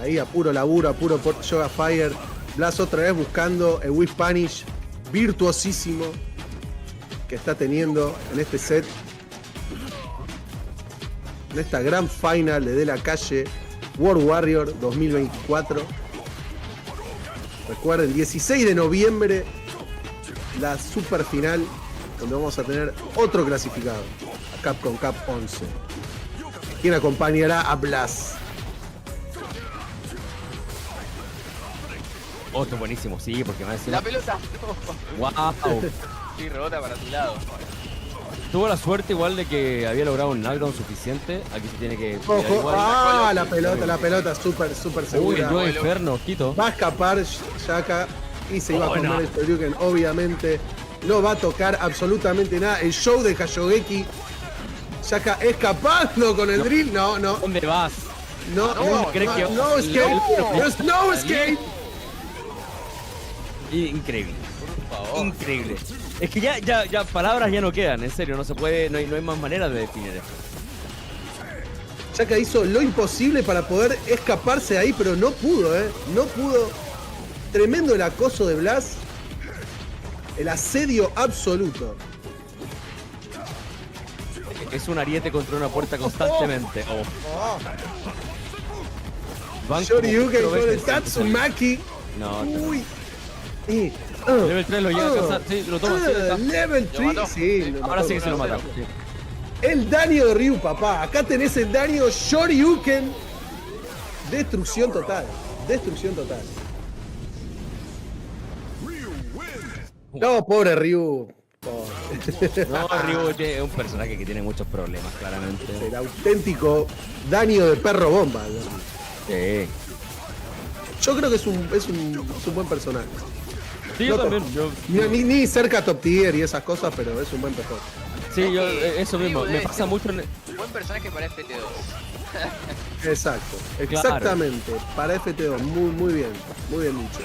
Ahí a puro laburo, a puro yoga fire. Blas otra vez buscando el whip punish virtuosísimo que está teniendo en este set. En esta gran final de la calle World Warrior 2024. Recuerden, 16 de noviembre, la super final, donde vamos a tener otro clasificado, a Capcom Cup 11. ¿Quién acompañará a Blas? Otro buenísimo, sí, porque va a decir. La pelota. ¡Wow! Sí, rebota para tu lado. Tuvo la suerte igual de que había logrado un knockdown suficiente. Aquí se tiene que... Ojo, la pelota, súper segura. Uy, el nuevo inferno, Quito. Va a escapar Shaka y se iba a comer el Shoryuken, obviamente. No va a tocar absolutamente nada. El show de Hayogeki. Shaka escapando con el drill. No. ¿Dónde vas? No escape. Increíble. Increíble. Es que ya palabras ya no quedan, en serio, no se puede, no hay más manera de definir esto. Shaka hizo lo imposible para poder escaparse ahí, pero no pudo, no pudo. Tremendo el acoso de Blas. El asedio absoluto. Es un ariete contra una puerta constantemente. Shoryuken con el Tatsumaki. No. Uy. Level 3 lo llega a alcanzar, sí, lo toma. Level 3, sí. Ahora sí que se lo mata. Sí. El daño de Ryu, papá. Acá tenés el daño Shoryuken. Destrucción total. No, pobre Ryu. No, Ryu es un personaje que tiene muchos problemas, claramente. El auténtico daño de perro bomba. Sí. Yo creo que es un buen personaje. Sí, yo también. Ni cerca top tier y esas cosas, pero es un buen personaje. Sí, eso mismo. Me pasa mucho en... Buen personaje para FT2. Exacto. Exactamente. Para FT2. Muy bien. Muy bien dicho.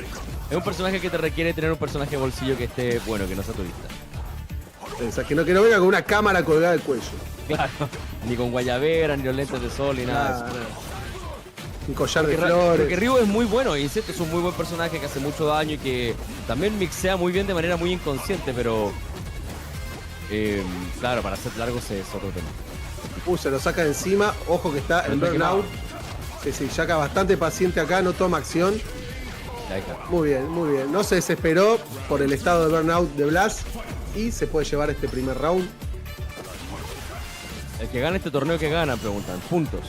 Es un personaje que te requiere tener un personaje de bolsillo que esté bueno, que no sea turista. Exacto. Que no venga con una cámara colgada del cuello. Claro. Ni con guayabera, ni los lentes de sol, ni nada de eso. Un collar de flores. Porque Ryu es muy bueno, y es un muy buen personaje que hace mucho daño y que también mixea muy bien de manera muy inconsciente, pero claro, para hacer largos es otro tema. Se lo saca de encima, ojo que está en burnout. Sí, Shaka bastante paciente acá, no toma acción. Muy bien. No se desesperó por el estado de burnout de Blas y se puede llevar este primer round. El que gana este torneo, ¿qué gana? Preguntan. Puntos.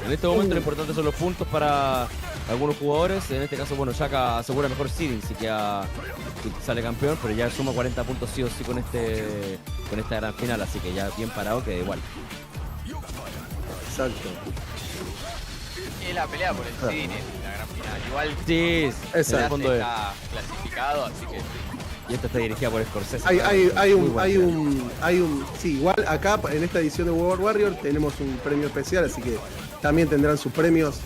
En este momento lo importante son los puntos para algunos jugadores. En este caso, bueno, Shaka asegura mejor seeding si sale campeón, pero ya suma 40 puntos sí o sí con esta gran final, así que ya bien parado queda igual. Exacto. Y la pelea por el seeding en la gran final. Igual sí, está clasificado, así que... Y esta está dirigida por Scorsese. Sí, igual acá en esta edición de World Warrior tenemos un premio especial, así que también tendrán sus premios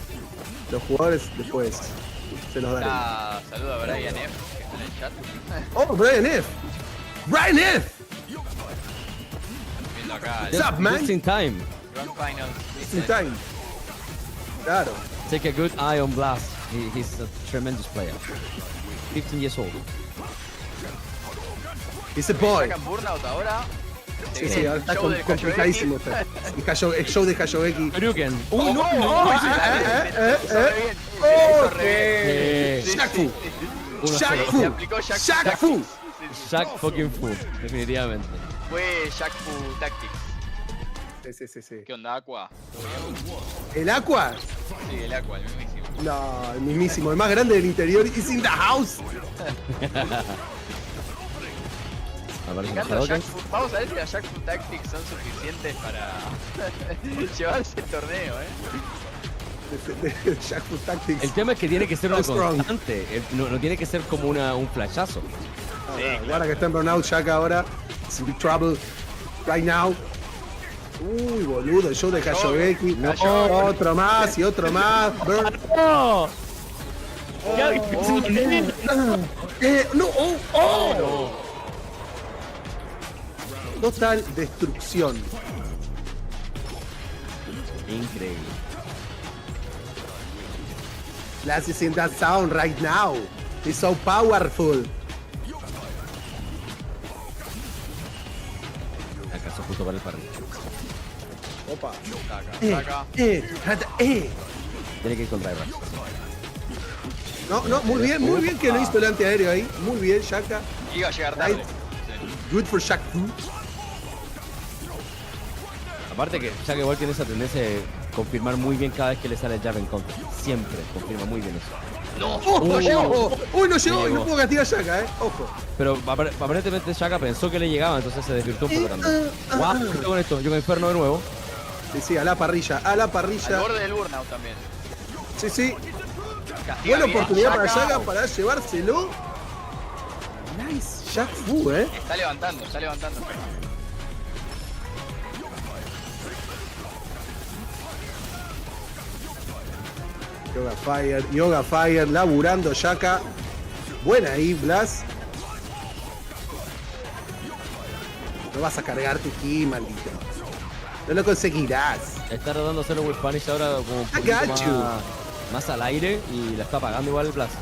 los jugadores, después se los daremos. Saluda a Brian F, que está en el chat. ¡Oh, Brian F! ¡Brian F! Viendo acá. What's up, man? Just in time. Grand Finals. Just in time. Claro. Take a good eye on Blast. He's a tremendous player. 15 years old. He's a boy. Sacan burnout ahora. Sí, ahora está complicadísimo. El show de Hayogeki. Ryugen. ¡Uy, no! Shaq Fu. Shaq Fu. Shaq fucking Fu, definitivamente. Fue Shaq Fu Tactics. Sí. ¿Qué onda, Aqua? ¿El Aqua? Sí, el Aqua, el mismísimo. No, el mismísimo, el más grande del interior. Is in the house. Me encanta Shaq Fu. Vamos a ver si las Shaq Fu Tactics son suficientes para llevarse el torneo, Shaq Fu Tactics. El tema es que tiene que ser una Strong. constante, no tiene que ser como un flashazo. Ahora que está en burnout, Shaq ahora. It's in big trouble. Right now. Uy, boludo, el show de Hayogeki. No, otro más y otro más. ¡No! No. Total destrucción. Increíble. Blast is in that sound right now. It's so powerful. ¿Acaso justo para el parry? Opa. Saca. Tiene que ir contra Irak. No, muy bien que no hizo el antiaéreo ahí. Muy bien, Shaka. Iba a llegar tarde. Good for Shaq Fu. Aparte que Shaq igual tiene esa tendencia de confirmar muy bien cada vez que le sale el jab en contra. Siempre confirma muy bien eso. No, no llegó. Uy, no llegó y no puedo castigar a Shaka, Ojo. Pero aparentemente Shaka pensó que le llegaba, entonces se desvirtuó un poco también. Guau, con esto, yo me inferno de nuevo. Sí, a la parrilla, Al borde del burnout también. Sí. Castiga Buena bien, oportunidad para Shaka. Shaka para llevárselo. Nice, Shaq Fu, Está levantando. Yoga Fire, laburando Shaka. Buena ahí, Blas. No vas a cargarte aquí, maldito. No lo conseguirás. Está tratando de hacerlo with Spanish ahora como un poquito más al aire y la está pagando igual el Blast.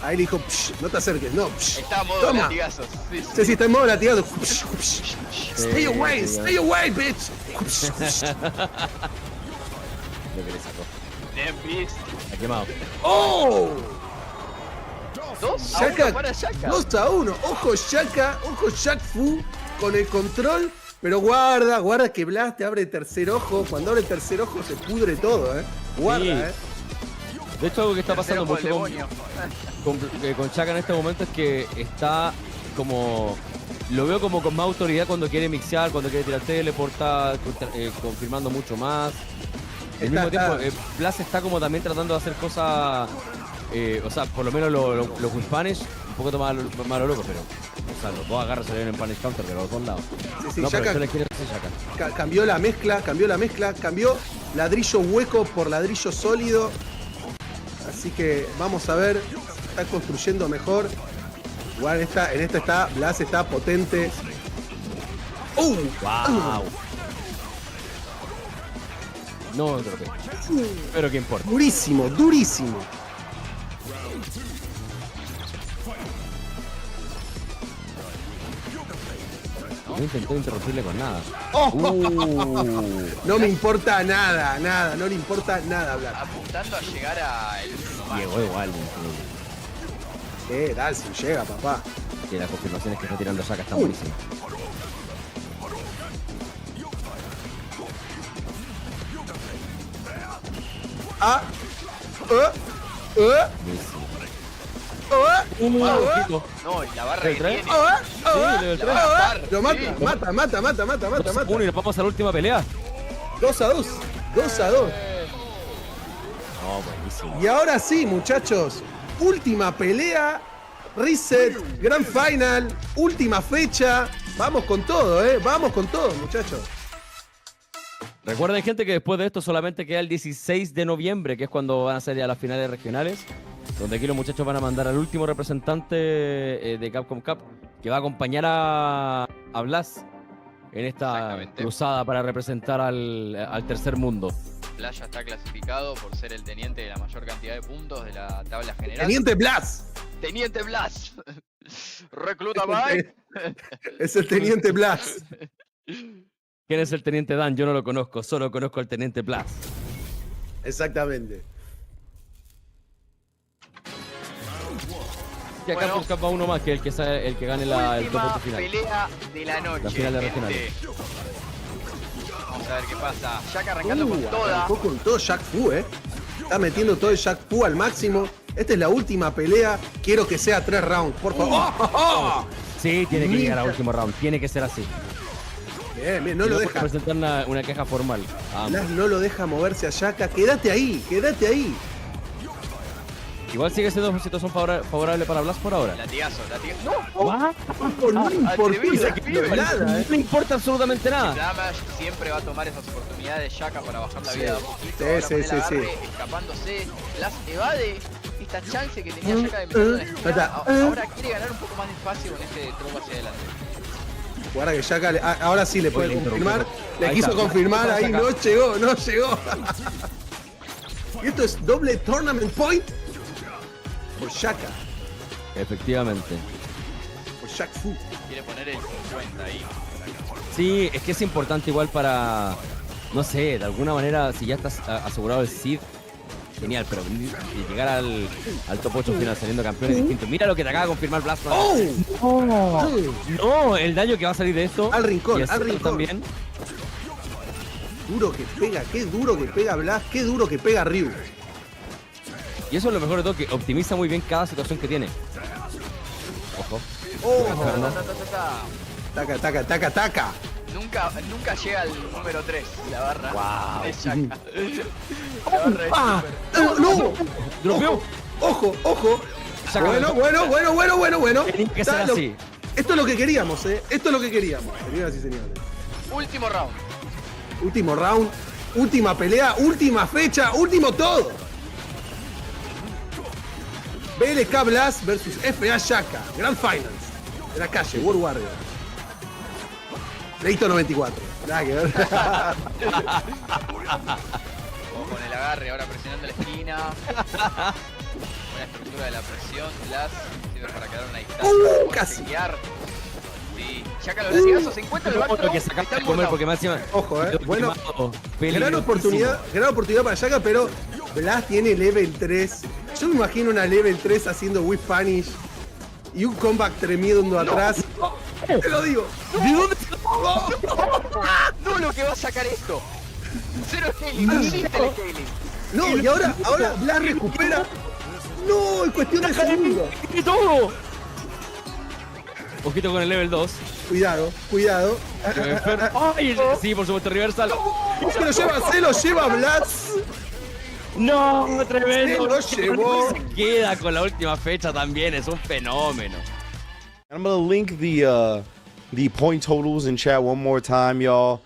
Ahí le dijo, no te acerques, no. Está a modo Toma. latigazos. Sí, está en modo latigazo. Stay away, bitch. Lo que le sacó. Bien visto. Ha quemado. ¡Oh! 2-1 para Shaka. 2-1. Ojo Shaq Fu con el control. Pero guarda que Blas te abre el tercer ojo. Cuando abre el tercer ojo se pudre todo, Guarda, Sí. De hecho, algo que está pasando mucho con Shaka en este momento es que está como... Lo veo como con más autoridad cuando quiere mixear, cuando quiere tirar teleportar, confirmando mucho más. Al mismo tiempo, Blas está como también tratando de hacer cosas... o sea, por lo menos los with Spanish, un poquito más lo loco, pero... O sea, los dos agarros se ven en Punish Counter de los dos lados. Sí, no, Shaka, pero eso le quiere hacer Shaka. Cambió la mezcla, cambió ladrillo hueco por ladrillo sólido. Así que vamos a ver, está construyendo mejor. Igual en esta está, Blas está potente. ¡Wow! No creo que. Pero qué importa. Durísimo. No intentó interrumpirle con nada. No me importa nada, no le importa nada hablar. Apuntando a llegar a el... Llegó igual. Dalsin llega, papá. Que las confirmaciones que está tirando Shaka están buenísimas. No, y la barra que tiene. Lo mata. Uno y nos vamos a la última pelea. 2-2. No, buenísimo. Y ahora sí, muchachos. Última pelea. Reset. Grand Final. Última fecha. Vamos con todo, Vamos con todo, muchachos. Recuerden, gente, que después de esto solamente queda el 16 de noviembre, que es cuando van a ser ya las finales regionales, donde aquí los muchachos van a mandar al último representante de Capcom Cup, que va a acompañar a Blas en esta cruzada para representar al tercer mundo. Blas ya está clasificado por ser el teniente de la mayor cantidad de puntos de la tabla general. ¡Teniente Blas! ¡Teniente Blas! ¡Recluta Mike! Es el Teniente Blas. ¿Quién es el Teniente Dan? Yo no lo conozco, solo conozco al Teniente Blas. Exactamente. Que acá por Cup va uno más que el que gane el top final. Pelea de la noche. La final de regional. Vamos a ver qué pasa. Jack arrancando con toda. Arrancó con todo Jack Fu, Está metiendo todo el Jack Fu al máximo. Esta es la última pelea. Quiero que sea 3 rounds, por favor. Sí, tiene que llegar al último round. Tiene que ser así. Bien, bien, no lo deja. Presentar una queja formal. Blas no lo deja moverse a Shaka. Quédate ahí, quédate ahí. Igual sigue siendo una situación favorable para Blas por ahora. Latigazo. No le importa absolutamente nada. Damage siempre va a tomar esas oportunidades Shaka para bajar la vida de a poquito. Sí. Escapándose. Blas evade esta chance que tenía Shaka de meterlo en la ahora quiere ganar un poco más de espacio con este drop hacia adelante. Guarda que Shaka ahora sí le puede confirmar. Le quiso confirmar ahí, no llegó. Y esto es doble tournament point por Shaka. Efectivamente. Por Shaq Fu. Quiere poner el 50 ahí. Sí, es que es importante igual para, no sé, de alguna manera, si ya estás asegurado el seed, genial, pero llegar al top 8 final saliendo campeón es distinto. Mira lo que te acaba de confirmar Blas. No, el daño que va a salir de esto. Al rincón también. Duro que pega, qué duro que pega Blas, qué duro que pega Ryu. Y eso es lo mejor de todo, que optimiza muy bien cada situación que tiene. Ojo. Taca. Nunca llega al número 3 la barra. Wow. De Shaka. La barra no. Dropeó. Ojo. Bueno. Tiene que ser así. Esto es lo que queríamos, Esto es lo que queríamos, señoras y señores. Último round, última pelea, última fecha, último todo. BLK Blas versus FA Shaka, Grand Finals de la calle, World Warrior. Leito 94. Nada que ver. Con el agarre, ahora presionando la esquina. Buena estructura de la presión. Blas sirve para quedar una distancia. Casi. Sí, Shaka los latigazos se encuentra el backthrow. Que sacaste de comer porque más encima. Ojo, bueno. Gran oportunidad para Shaka, pero Blas tiene level 3. Yo me imagino una level 3 haciendo whip punish y un comeback tremendo atrás. Te lo digo. ¿De dónde? No, lo que va a sacar esto. Cero scaling, no, y ahora Blas recupera. No, en cuestión de segundos. ¡Y todo! Ojito con el level 2. Cuidado. ¡Ay! Sí, por supuesto, reversal. Se lo lleva Blas. No, tremendo. Se lo llevó. Se queda con la última fecha también, es un fenómeno. I'm gonna link the point totals in chat one more time, y'all.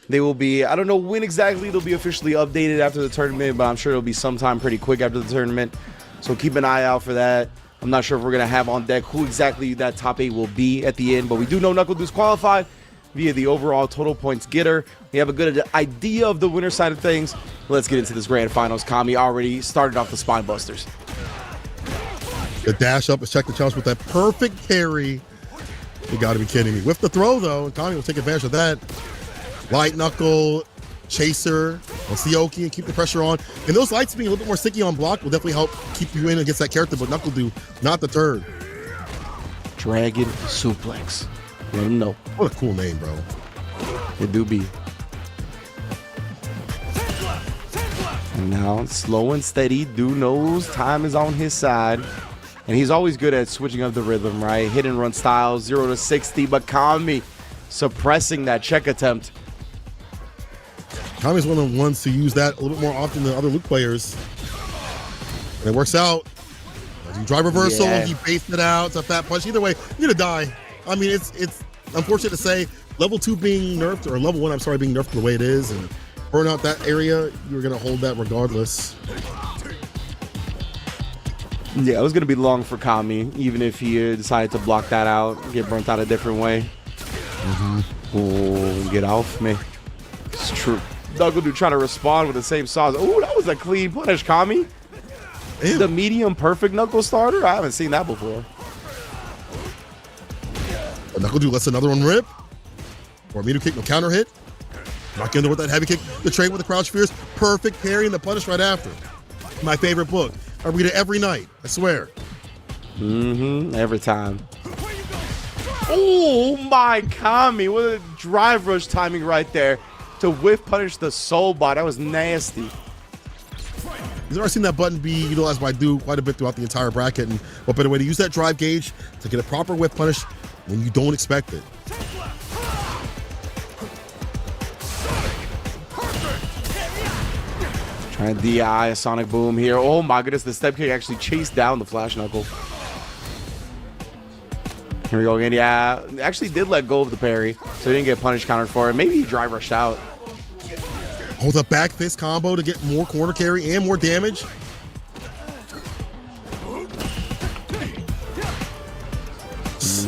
They will be, I don't know when exactly they'll be officially updated after the tournament, but I'm sure it'll be sometime pretty quick after the tournament. So keep an eye out for that. I'm not sure if we're gonna have on deck who exactly that top 8 will be at the end, but we do know NuckleDu's qualified via the overall total points getter. We have a good idea of the winner side of things. Let's get into this grand finals. Kami already started off the spine busters. The dash up is check the challenge with that perfect carry. You gotta be kidding me. With the throw though, and Kami will take advantage of that. Light knuckle, chaser on Sioki and keep the pressure on. And those lights being a little bit more sticky on block will definitely help keep you in against that character, but NuckleDu, not the third. Dragon Suplex. Let him know. What a cool name, bro. It do be. And now, slow and steady, Du knows time is on his side. And he's always good at switching up the rhythm, right? Hit and run style, 0 to 60, but Kami suppressing that check attempt. Kami's one of the ones to use that a little bit more often than other Luke players. And it works out. You drive reversal, he based it out, it's a fat punch. Either way, you're gonna die. I mean, it's unfortunate to say, level 2 being nerfed, or level 1, I'm sorry, being nerfed the way it is, and burn out that area, you're gonna hold that regardless. Yeah, it was gonna be long for Kami, even if he decided to block that out, get burnt out a different way. Ooh, get off me. It's true. Knuckle trying to respond with the same sauce. Ooh, that was a clean punish, Kami. The medium perfect knuckle starter? I haven't seen that before. Knuckle lets another one rip. Or a meter kick, no counter hit. Knock in there with that heavy kick. The trade with the crouch fierce. Perfect parry and the punish right after. My favorite book. I read it every night. I swear. Every time. Oh my Kami. What a drive rush timing right there to whiff punish the soul bot. That was nasty. You've already seen that button be utilized by Du quite a bit throughout the entire bracket. And what better way to use that drive gauge to get a proper whiff punish when you don't expect it. Trying to DI a Sonic Boom here. Oh my goodness, the step kick actually chased down the Flash Knuckle. Here we go again. Yeah, actually did let go of the parry, so he didn't get punish countered for it. Maybe he drive rushed out. Hold a back fist combo to get more corner carry and more damage.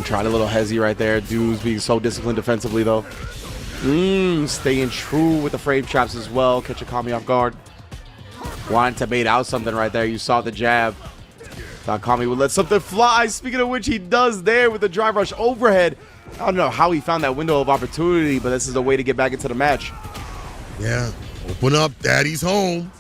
Tried a little hezzy right there. Dude's being so disciplined defensively though. Staying true with the frame traps as well. Catch a Kami off guard. Wanted to bait out something right there. You saw the jab. Thought Kami would let something fly. Speaking of which, he does there with the drive rush overhead. I don't know how he found that window of opportunity, but this is a way to get back into the match. Yeah, open up, daddy's home.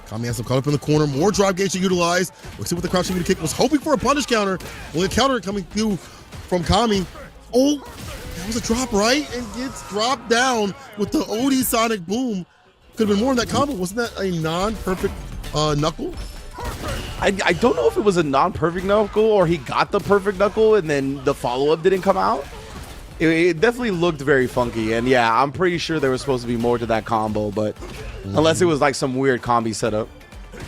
Kami has him caught up in the corner. More drive gauge to utilize. Let's see what the crouching kick was hoping for a punish counter. Only a counter coming through from Kami. Oh, that was a drop right and gets dropped down with the OD Sonic Boom. Could have been more in that combo. Wasn't that a non-perfect knuckle? I don't know if it was a non-perfect knuckle or he got the perfect knuckle and then the follow-up didn't come out. It definitely looked very funky. And yeah, I'm pretty sure there was supposed to be more to that combo, but unless it was like some weird combi setup.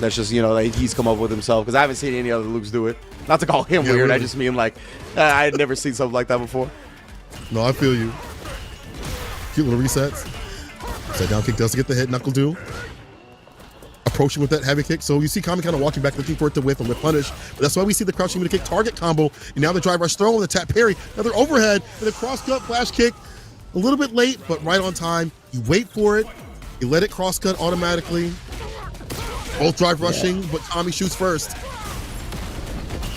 That's just, you know, like he's come up with himself because I haven't seen any other Lukes do it. Not to call him weird, really. I just mean like I had never seen something like that before. No, I feel you. Cute little resets. That down kick does get the hit. Knuckle do. Approaching with that heavy kick. So you see Kami kind of walking back, looking for it to whiff and whiff punish. But that's why we see the crouching middle kick target combo. And now the drive rush throw and the tap parry. Another overhead and a cross cut flash kick. A little bit late, but right on time. You wait for it. You let it cross cut automatically. Both drive rushing, but Kami shoots first.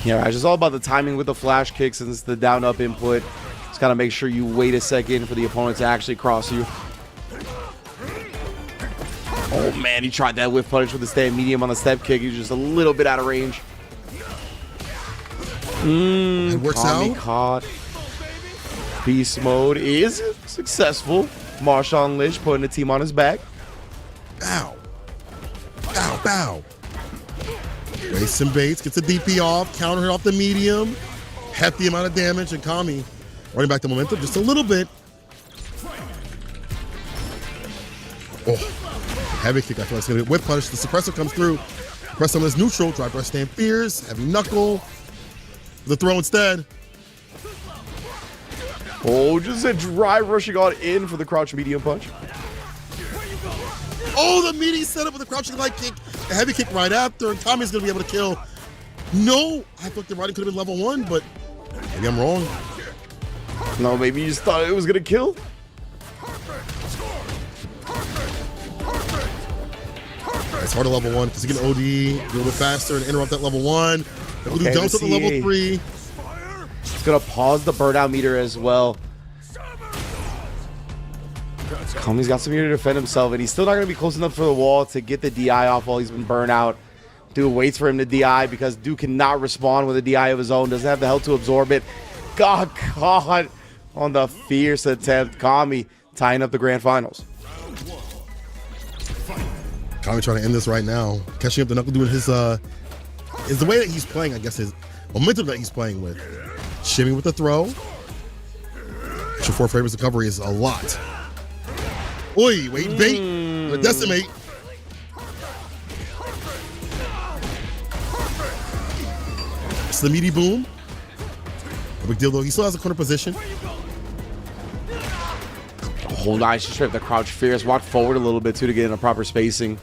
Yeah, it's just all about the timing with the flash kicks and it's the down up input. Just gotta make sure you wait a second for the opponent to actually cross you. Oh man, he tried that whiff punish with the stand medium on the step kick. He's just a little bit out of range. It works Kami out. Caught. Beast mode is successful. Marshawn Lynch putting the team on his back. Bow. Bow, bow. Race and baits, gets a DP off, counter hit off the medium. Hefty amount of damage, and Kami running back the momentum just a little bit. Oh, heavy kick. I feel like it's going to be whip punish. The suppressor comes through. Press on his neutral. Drive rush stand fierce. Heavy knuckle. The throw instead. Oh, just a dry rushing on in for the crouch medium punch. Oh, the meaty setup with the crouching light kick. A heavy kick right after, and Kami's going to be able to kill. No, I thought the riding could have been level 1, but maybe I'm wrong. No, maybe you just thought it was going to kill. It's hard to level 1 because you can OD a little bit faster and interrupt that level 1. Okay, Dumps at the level 3. It's going to pause the burnout meter as well. Kami's got some here to defend himself, and he's still not going to be close enough for the wall to get the DI off while he's been burnt out. Dude waits for him to DI because Dude cannot respond with a DI of his own. Doesn't have the health to absorb it. God, on the fierce attempt. Kami tying up the grand finals. Kami trying to end this right now. Catching up the knuckle, doing his is the way that he's playing, I guess, his momentum that he's playing with. Shimmy with the throw. Extra 4 frames recovery is a lot. Oi, wait, bait. Gonna decimate. It's the meaty boom. No big deal though. He still has a corner position. Oh, nice. Just straight up the crouch fierce. Walk forward a little bit too to get in a proper spacing.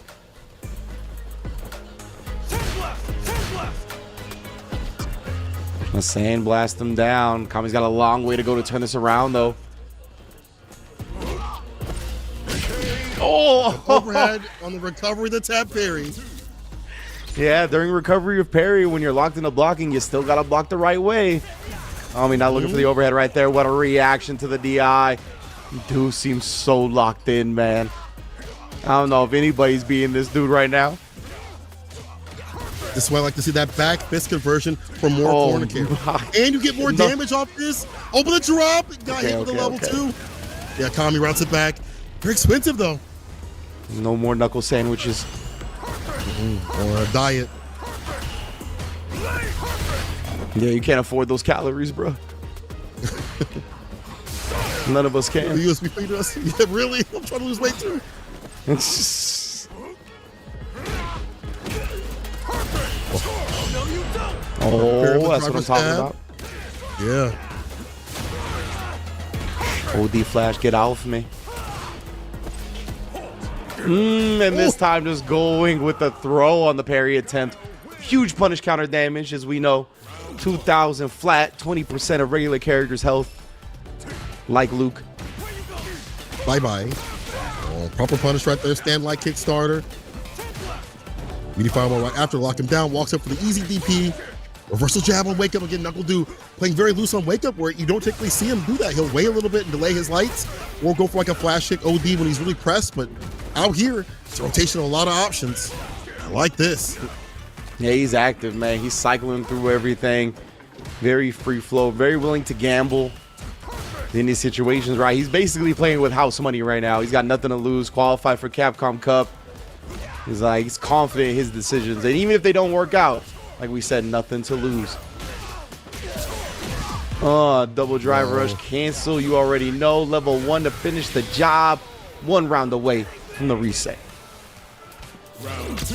Gonna sandblast him down. Kami's got a long way to go to turn this around though. Oh! Overhead on the recovery, the tap parry. Yeah, during recovery of parry, when you're locked into blocking, you still got to block the right way. I mean, not looking for the overhead right there. What a reaction to the DI. Dude seems so locked in, man. I don't know if anybody's beating this dude right now. This is why I like to see that back fist conversion for more corner carry. And you get more damage off this. Open the drop. Got hit with a level 2. Yeah, Kami routes it back. Very expensive, though. No more knuckle sandwiches. Or a diet. Yeah, you can't afford those calories, bro. None of us can. The USB feed us. Yeah, really? I'm trying to lose weight, too. Oh, that's what I'm talking about. Yeah. OD flash, get off me. And this time just going with the throw on the parry attempt. Huge punish counter damage, as we know. 2,000 flat, 20% of regular characters' health. Like Luke. Bye-bye. Oh, proper punish right there. Stand like Kickstarter. Meaty fireball right after, lock him down. Walks up for the easy DP. Reversal jab on Wake Up again. Knuckle Do playing very loose on Wake Up, where you don't typically see him do that. He'll wait a little bit and delay his lights, or go for like a flash kick OD when he's really pressed. But out here, it's a rotation of a lot of options. I like this. Yeah, he's active, man. He's cycling through everything. Very free flow, very willing to gamble in these situations, right? He's basically playing with house money right now. He's got nothing to lose, qualified for Capcom Cup. He's confident in his decisions. And even if they don't work out, like we said, nothing to lose. Double drive rush cancel. You already know. Level 1 to finish the job. 1 round away from the reset. Round 2.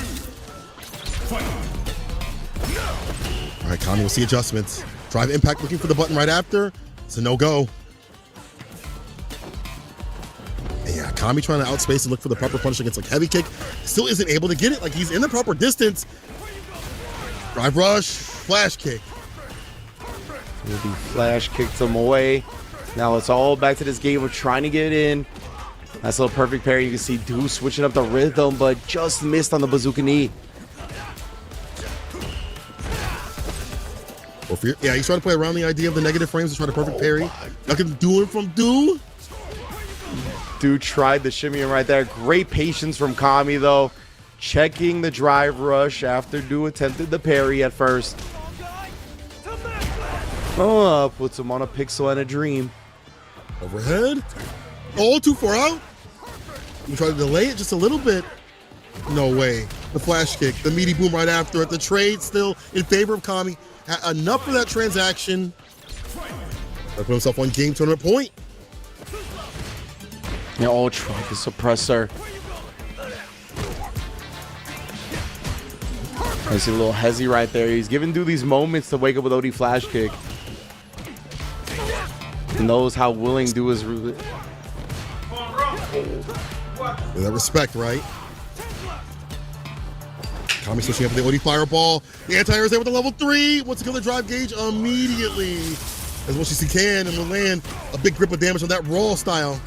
All right, Kami will see adjustments. Drive impact looking for the button right after. It's a no-go. Yeah, Kami trying to outspace and look for the proper punish against like heavy kick. Still isn't able to get it. Like he's in the proper distance. Drive rush, flash kick. Will be flash kicked him away. Now it's all back to this game of trying to get in. Nice little perfect parry. You can see Deuce switching up the rhythm, but just missed on the bazooka knee. Yeah, he's trying to play around the idea of the negative frames to try to perfect parry. Nothing doing from Do. Dude tried the shimmy right there. Great patience from Kami, though. Checking the drive rush after Do attempted the parry at first. Puts him on a pixel and a dream. Overhead. Oh, too far out. You try to delay it just a little bit. No way. The flash kick, the meaty boom right after it. The trade still in favor of Kami. Enough for that transaction. Put himself on game tournament point. Yeah, tried the suppressor. I see a little hezzy right there. He's giving Do these moments to wake up with OD flash kick. He knows how willing Do is. With that respect, right? Kami switching up with the OD fireball. The anti-air is there with the level 3. Wants to kill the drive gauge immediately. As much as he can, and will land a big grip of damage on that raw style.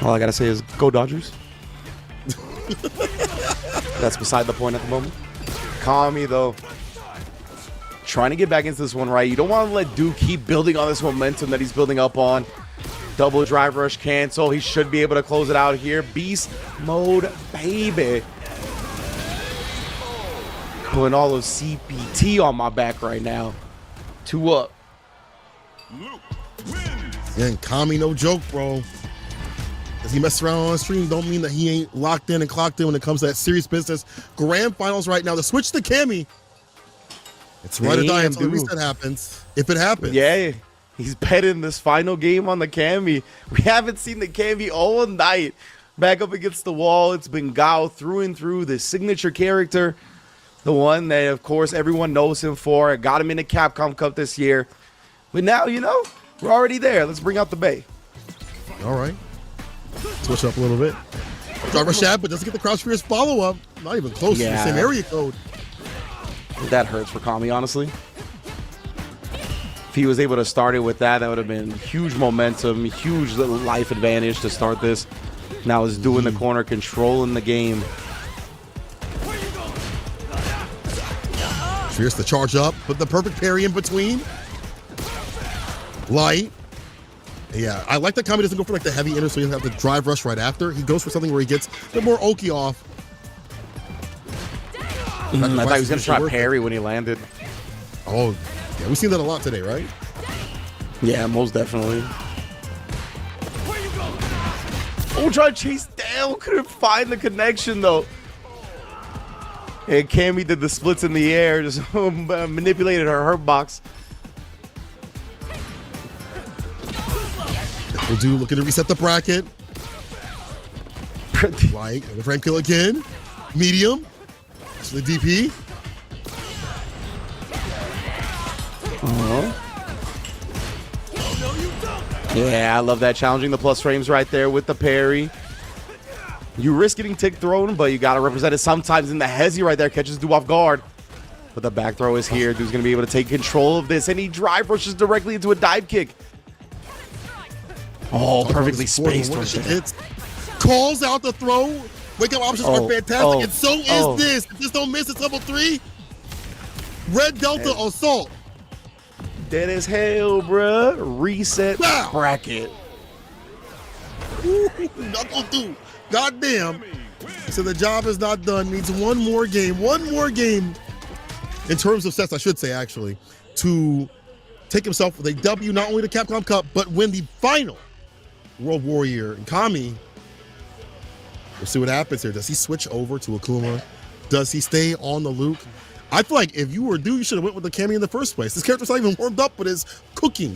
All I gotta say is go Dodgers. That's beside the point at the moment. Kami, though, trying to get back into this one, right? You don't want to let Duke keep building on this momentum that he's building up on. Double drive rush cancel. He should be able to close it out here. Beast mode, baby. Putting all of CPT on my back right now. 2 up. Yeah, and Kami, no joke, bro. As he messes around on stream, don't mean that he ain't locked in and clocked in when it comes to that serious business. Grand finals right now. The switch to Kami. It's right or die until the reset happens. If it happens. Yeah, he's betting this final game on the Kami. We haven't seen the Kami all night. Back up against the wall. It's been Gao through and through. The signature character. The one that, of course, everyone knows him for. It got him in the Capcom Cup this year. But now, you know, we're already there. Let's bring out the Bay. All right. Switch up a little bit. Driver shab, but doesn't get the crouch fierce follow-up. Not even close to the same area code. That hurts for Kami, honestly. If he was able to start it with that, that would have been huge momentum, huge little life advantage to start this. Now he's doing the corner, controlling the game. Fierce to charge up, put the perfect parry in between. Light. Yeah, I like that Kami doesn't go for like the heavy inner, so he doesn't have to drive rush right after. He goes for something where he gets a bit more Oki off. I thought he was going to try parry when he landed. Oh, yeah, we've seen that a lot today, right? Yeah, most definitely. Oh, try to chase down. Couldn't find the connection, though. And Cammy did the splits in the air, just manipulated her hurt box. We'll do looking to reset the bracket. Like the frame kill again. Medium. To the DP. Yeah, I love that. Challenging the plus frames right there with the parry. You risk getting tick thrown, but you got to represent it sometimes. In the hezzy right there catches Du off guard. But the back throw is here. Du's going to be able to take control of this, and he drive rushes directly into a dive kick. Oh, perfectly spaced. Calls out the throw. Wake up options are fantastic, and so is this. If this don't miss, it's level 3. Red Delta Assault. Dead as hell, bruh. Reset bracket. Knuckle do. Goddamn. So the job is not done. Needs one more game. One more game. In terms of sets, I should say, actually, to take himself with a W, not only the Capcom Cup, but win the final World Warrior. And Kami, we'll see what happens here. Does he switch over to Akuma? Does he stay on the Luke? I feel like if you were due, you should have went with the Kami in the first place. This character's not even warmed up, but is cooking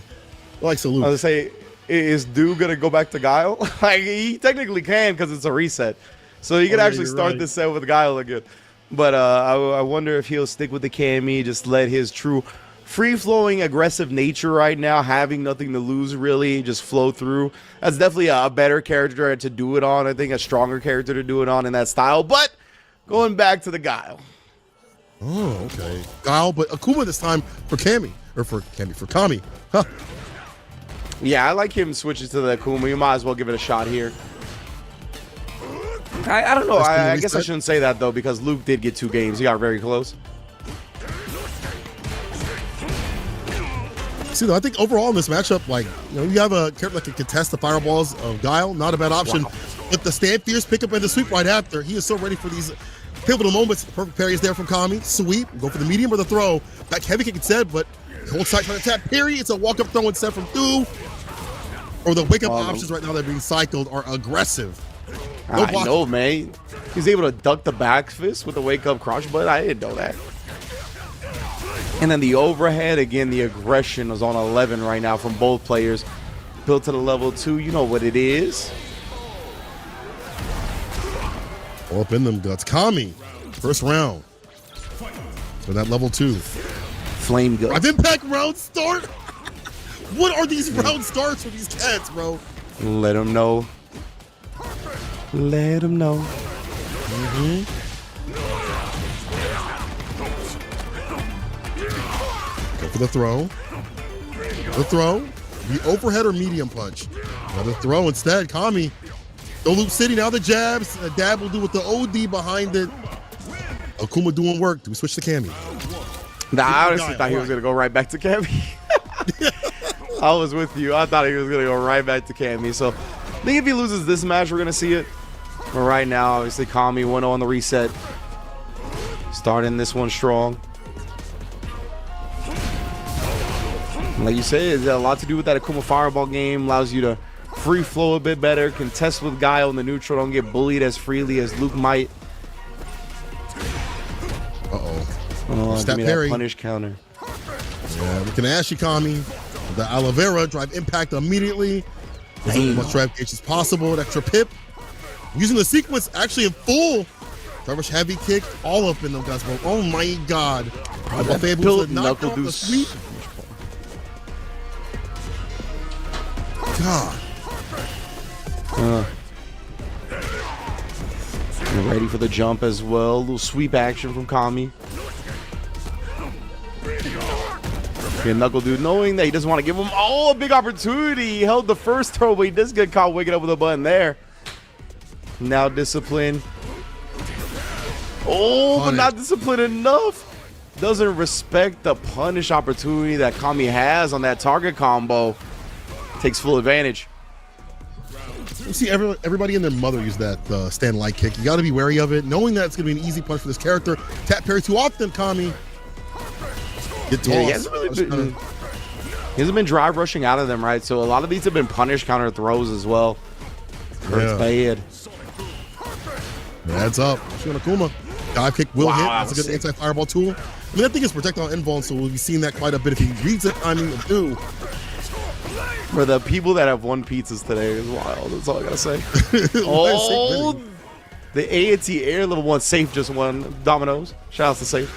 like salute. I was gonna say, is Du gonna go back to Guile? Like, he technically can because it's a reset, so he can actually start this set with Guile again. But I wonder if he'll stick with the Kami, just let his true free-flowing, aggressive nature right now, having nothing to lose really, just flow through. That's definitely a better character to do it on. I think a stronger character to do it on in that style. But going back to the Guile. Oh, okay. Guile, but Akuma this time for Kami. Or for Kami. Huh. Yeah, I like him switching to the Akuma. You might as well give it a shot here. I don't know. I guess I shouldn't say that, though, because Luke did get 2 games. He got very close. See, though, I think overall in this matchup, like, you know, you have a character that can contest the fireballs of Guile. Not a bad option. Wow. But the stand fierce pick up and the sweep right after. He is so ready for these pivotal moments. Perfect parry is there from Kami. Sweep. Go for the medium or the throw. Back heavy kick instead, but hold tight trying to tap parry. It's a walk-up throw instead from Du. Or the wake-up options right now that are being cycled are aggressive. No I know, man. He's able to duck the back fist with the wake-up crush, but I didn't know that. And then the overhead, again, the aggression is on 11 right now from both players. Built to the level 2, you know what it is. All up in them guts. Kami, first round. For that level 2. Flame guts. I've impact round start? What are these round starts for these cats, bro? Let them know. Let them know. Go for the throw. The throw. The overhead or medium punch. Another throw instead. Kami. No Loop City. Now the jabs. A dab will do with the OD behind it. Akuma doing work. Do we switch to Kami? Nah, I honestly thought he was going to go right back to Kami. I was with you. I thought he was going to go right back to Kami. So I think if he loses this match, we're going to see it. But right now, obviously, Kami 1-0 on the reset. Starting this one strong. Like you said, it's got a lot to do with that Akuma Fireball game. Allows you to free flow a bit better. Contest with Guile in the neutral. Don't get bullied as freely as Luke might. Uh-oh. Give me that punish counter. Yeah, we can ask you, Kami. The aloe vera, drive impact immediately. As much drive gauge as possible. An extra pip. Using the sequence actually in full. Drive rush heavy kick. All up in them guys, bro. Oh my god. Built knuckle do sweep. God. Ready for the jump as well. A little sweep action from Kami. And Knuckle Dude, knowing that he doesn't want to give him a big opportunity. He held the first throw, but he does get caught waking up with a button there. Now discipline. Oh, but not disciplined enough. Doesn't respect the punish opportunity that Kami has on that target combo. Takes full advantage. You see everybody and their mother use that stand light kick. You got to be wary of it, knowing that it's going to be an easy punch for this character. Tap parry too often, Kami. Get tossed. Yeah, he hasn't been drive rushing out of them, right? So a lot of these have been punish counter throws as well. Hurts bad. Adds up. Akuma. Dive kick will hit. That's a good anti-fireball tool. I mean, that thing is projectile invuln, so we'll be seeing that quite a bit if he reads the timing of do. For the people that have won pizzas today is wild. That's all I gotta say. Oh, the A&T Air level 1 safe just won Domino's. Shout out to safe.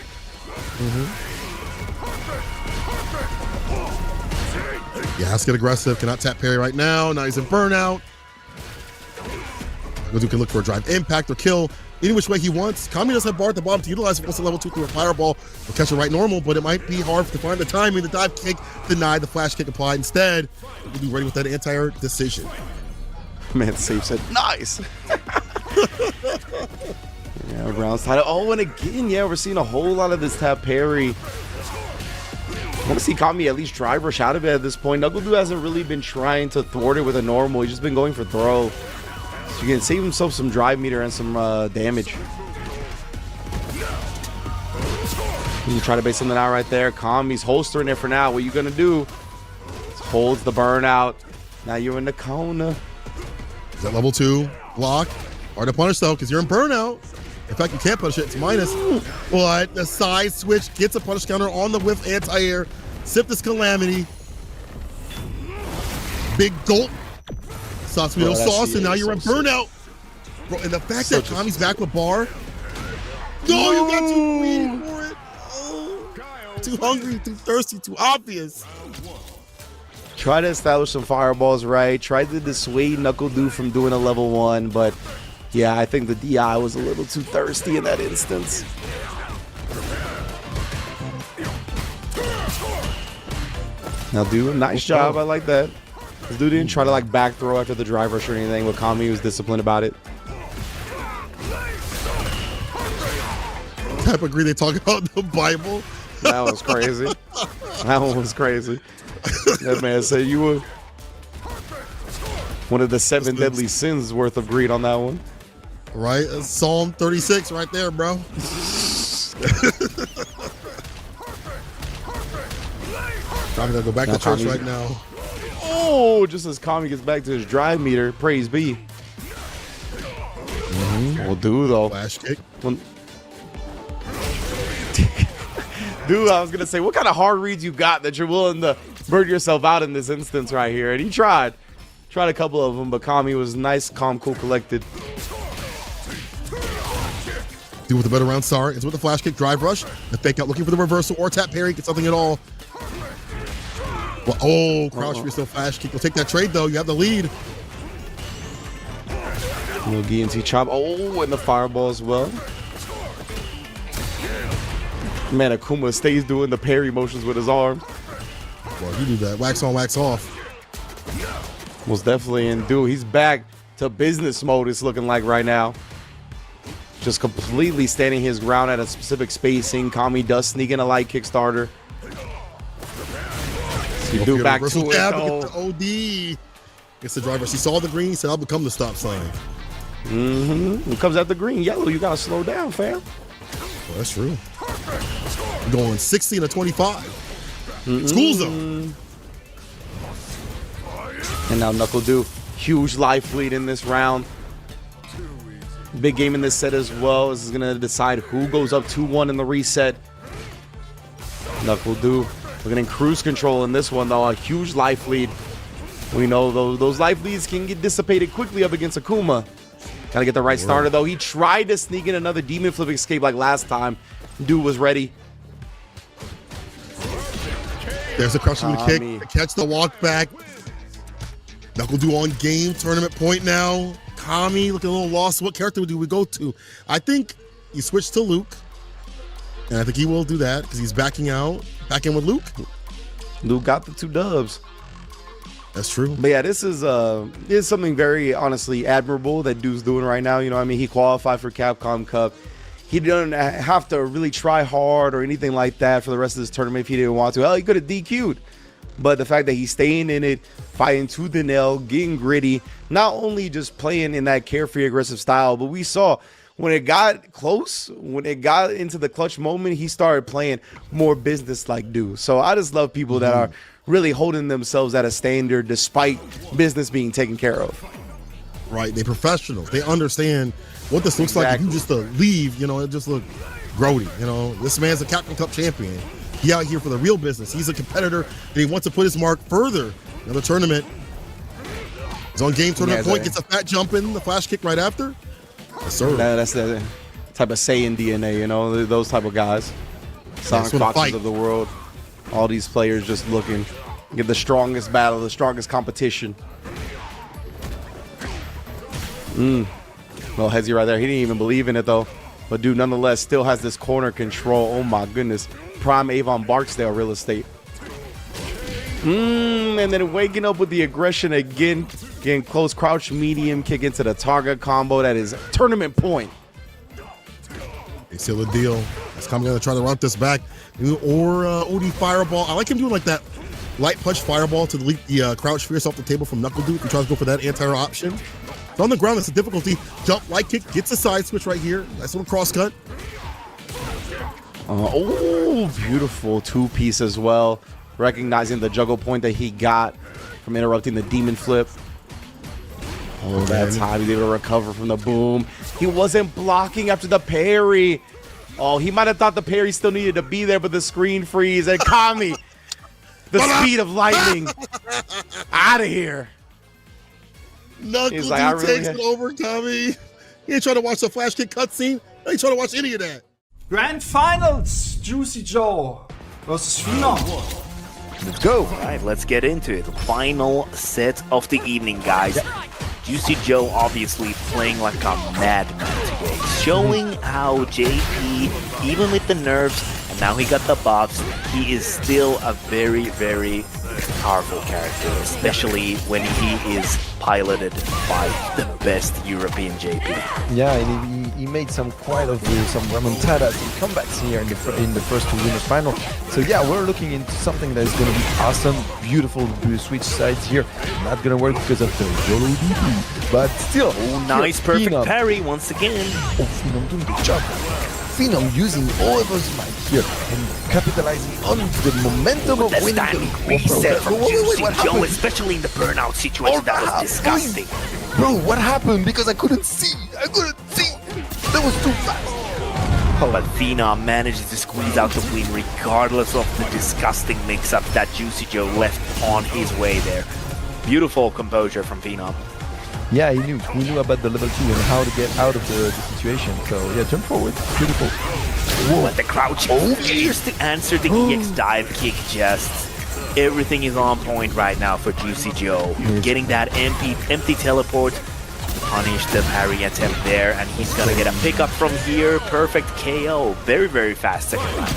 Yeah, has to get aggressive. Cannot tap parry right now. Now he's in burnout. Goku can look for a drive impact or kill any which way he wants. Kami does have bar at the bottom to utilize it once a level 2 through a fireball or catch it right normal, but it might be hard to find the timing. The dive kick denied, the flash kick applied instead. We'll be ready with that anti-air decision. Man, safe said, nice. Yeah, rounds title. Oh, and again, yeah, we're seeing a whole lot of this tap parry. I want to see Kami at least drive rush out of it at this point. Knuckle Dude hasn't really been trying to thwart it with a normal. He's just been going for throw. So you can save himself some drive meter and some damage. You try to base something out right there. Kami's holstering it for now. What you gonna do? Holds the burnout. Now you're in the corner. Is that level 2 block? Hard to punish though, because you're in burnout. In fact, you can't punish it. It's minus. But the side switch gets a punish counter on the whiff anti-air. Sip this calamity. Big gulp. Sauce sauce, and now you're in burnout. Bro, and the fact that Kami's back with bar. No, you got too greedy for it. Oh, too hungry, too thirsty, too obvious. Try to establish some fireballs, right? Tried to dissuade Knuckle Dude from doing a level 1, but yeah, I think the DI was a little too thirsty in that instance. Now, Dude, nice job. I like that. This dude didn't try to like back throw after the drive rush or anything, but Kami was disciplined about it. Type agree they talk about the Bible. That was crazy. That one was crazy. That man said you were one of the 7 deadly sins worth of greed on that one. Right? Psalm 36 right there, bro. I'm gonna go back to church right now. Oh, just as Kami gets back to his drive meter, praise be. Will do though. Flash kick. Dude, I was gonna say, what kind of hard reads you got that you're willing to burn yourself out in this instance right here? And he tried a couple of them, but Kami was nice, calm, cool, collected. Do with the better round, sorry. It's with the flash kick, drive rush, the fake out, looking for the reversal or tap parry, get something at all. Well, oh, crouch for yourself, flash kick. You'll take that trade though. You have the lead. Little guillotine chop. Oh, and the fireball as well. Man, Akuma stays doing the parry motions with his arms. Well, you do that. Wax on, wax off. Most definitely. And dude, he's back to business mode, it's looking like right now. Just completely standing his ground at a specific spacing. Kami does sneak in a light Kickstarter. You do back to it, though. The OD. Gets the driver. He saw the green, said, I'll become the stop sign. It comes out the green. Yellow, you got to slow down, fam. Well, that's true. Going 60 to 25. School zone. And now Knuckle Dude, huge life lead in this round. Big game in this set as well. This is going to decide who goes up 2-1 in the reset. Knuckle Dude looking in cruise control in this one, though. A huge life lead. We know those life leads can get dissipated quickly up against Akuma. Gotta get the right starter, though. He tried to sneak in another demon flip escape like last time. Dude was ready. There's a crushing kick to catch the walk back. Knuckle Dude on game tournament point now. Kami looking a little lost. What character do we go to? I think you switch to Luke. And I think he will do that because he's backing out. Back in with Luke. Luke got the 2 dubs. That's true. But yeah, this is something very honestly admirable that dude's doing right now. You know what I mean? He qualified for Capcom Cup. He didn't have to really try hard or anything like that for the rest of this tournament if he didn't want to. Hell, he could have DQ'd. But the fact that he's staying in it, fighting tooth and nail, getting gritty, not only just playing in that carefree, aggressive style, but we saw when it got close, when it got into the clutch moment, he started playing more business-like dude. So I just love people that are really holding themselves at a standard despite business being taken care of. Right, they're professionals. They understand what this looks like. If you just leave, you know, it just look grody. You know, this man's a Capcom Cup champion. He out here for the real business. He's a competitor, and he wants to put his mark further in the tournament. He's on game tournament point, gets a fat jump in, the flash kick right after. Yes, sir. That's the type of Saiyan DNA, you know, those type of guys. Sonic Foxes of the world. All these players just looking, get the strongest battle, the strongest competition. Well, Hezzy right there. He didn't even believe in it, though. But dude, nonetheless, still has this corner control. Oh, my goodness. Prime Avon Barksdale real estate. And then waking up with the aggression again. Getting close, crouch, medium, kick into the target combo. That is tournament point. They seal the deal. That's coming going to try to route this back. Or OD Fireball. I like him doing like that light punch Fireball to delete the crouch fierce off the table from Knuckle Duke. He tries to go for that anti-air option. So on the ground, that's a difficulty. Jump, light kick, gets a side switch right here. Nice little cross cut. Oh, beautiful 2-piece as well. Recognizing the juggle point that he got from interrupting the demon flip. Oh, that time he's able to recover from the boom. He wasn't blocking after the parry. Oh, he might have thought the parry still needed to be there, but the screen freeze and Kami, the speed of lightning, out of here. Knuckle like, takes it over, Kami. He ain't trying to watch the flash kick cutscene. I ain't trying to watch any of that. Grand Finals, Juicy Joe versus Phenom. Let's go. All right, let's get into it. Final set of the evening, guys. Juicy Joe obviously playing like a madman today, showing how JP, even with the nerfs, and now he got the buffs, he is still a very, very powerful character, especially when he is piloted by the best European JP. Yeah, and he made some remontadas and comebacks here in the first 2 winners final. So yeah, we're looking into something that is going to be awesome, beautiful. To switch sides here, not going to work because of the YOLO DP, but still. Oh, nice, perfect Phenom. Parry once again. Oh, Phenom doing the job. Phenom using all of his might here and capitalizing on the momentum of winning the reset from Juicy Joe, especially in the burnout situation. That was disgusting. Bro, what happened? Because I couldn't see. That was too fast. But Phenom manages to squeeze out the win regardless of the disgusting mix-up that Juicy Joe left on his way there. Beautiful composure from Phenom. Yeah, he knew about the level 2 and how to get out of the situation. So yeah, jump forward. Beautiful. Whoa. But the crouch fears to answer the EX dive kick. Just everything is on point right now for Juicy Joe. Yes. Getting that empty teleport to punish the parry attempt there, and he's gonna get a pickup from here. Perfect KO. Very, very fast second round.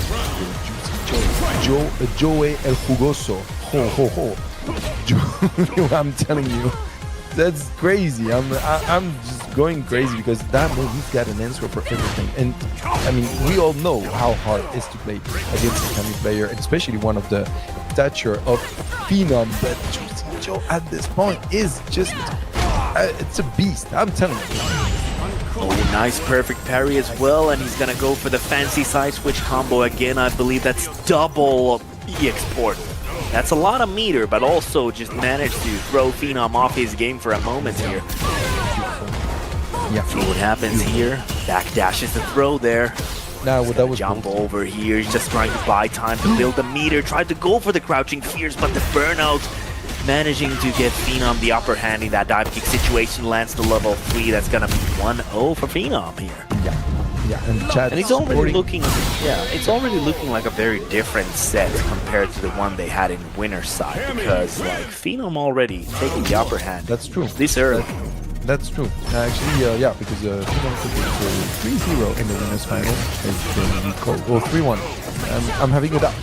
Joey el Jugoso. Ho ho ho. I'm telling you. That's crazy. I'm just going crazy because that move, he's got an answer for everything. And I mean, we all know how hard it is to play against a Kami player, especially one of the stature of Phenom. But Juicy Joe at this point is just, it's a beast. I'm telling you. Oh, nice perfect parry as well, and he's gonna go for the fancy side switch combo again. I believe that's double EX port. That's a lot of meter, but also just managed to throw Phenom off his game for a moment here. Yeah. See what happens here. Backdashes the throw there. Now that was jump over here. He's just trying to buy time to build the meter. Tried to go for the crouching fears, but the burnout managing to get Phenom the upper hand in that dive kick situation. Lands the level 3. That's gonna be 1-0 for Phenom here. Yeah, and it's already looking, it's already looking like a very different set compared to the one they had in winner's side, because like Phenom already taking the upper hand. That's true. This early. That's true. Actually, yeah, because Phenom took it 3-0 in the winners final. Or 3-1. I'm having a doubt.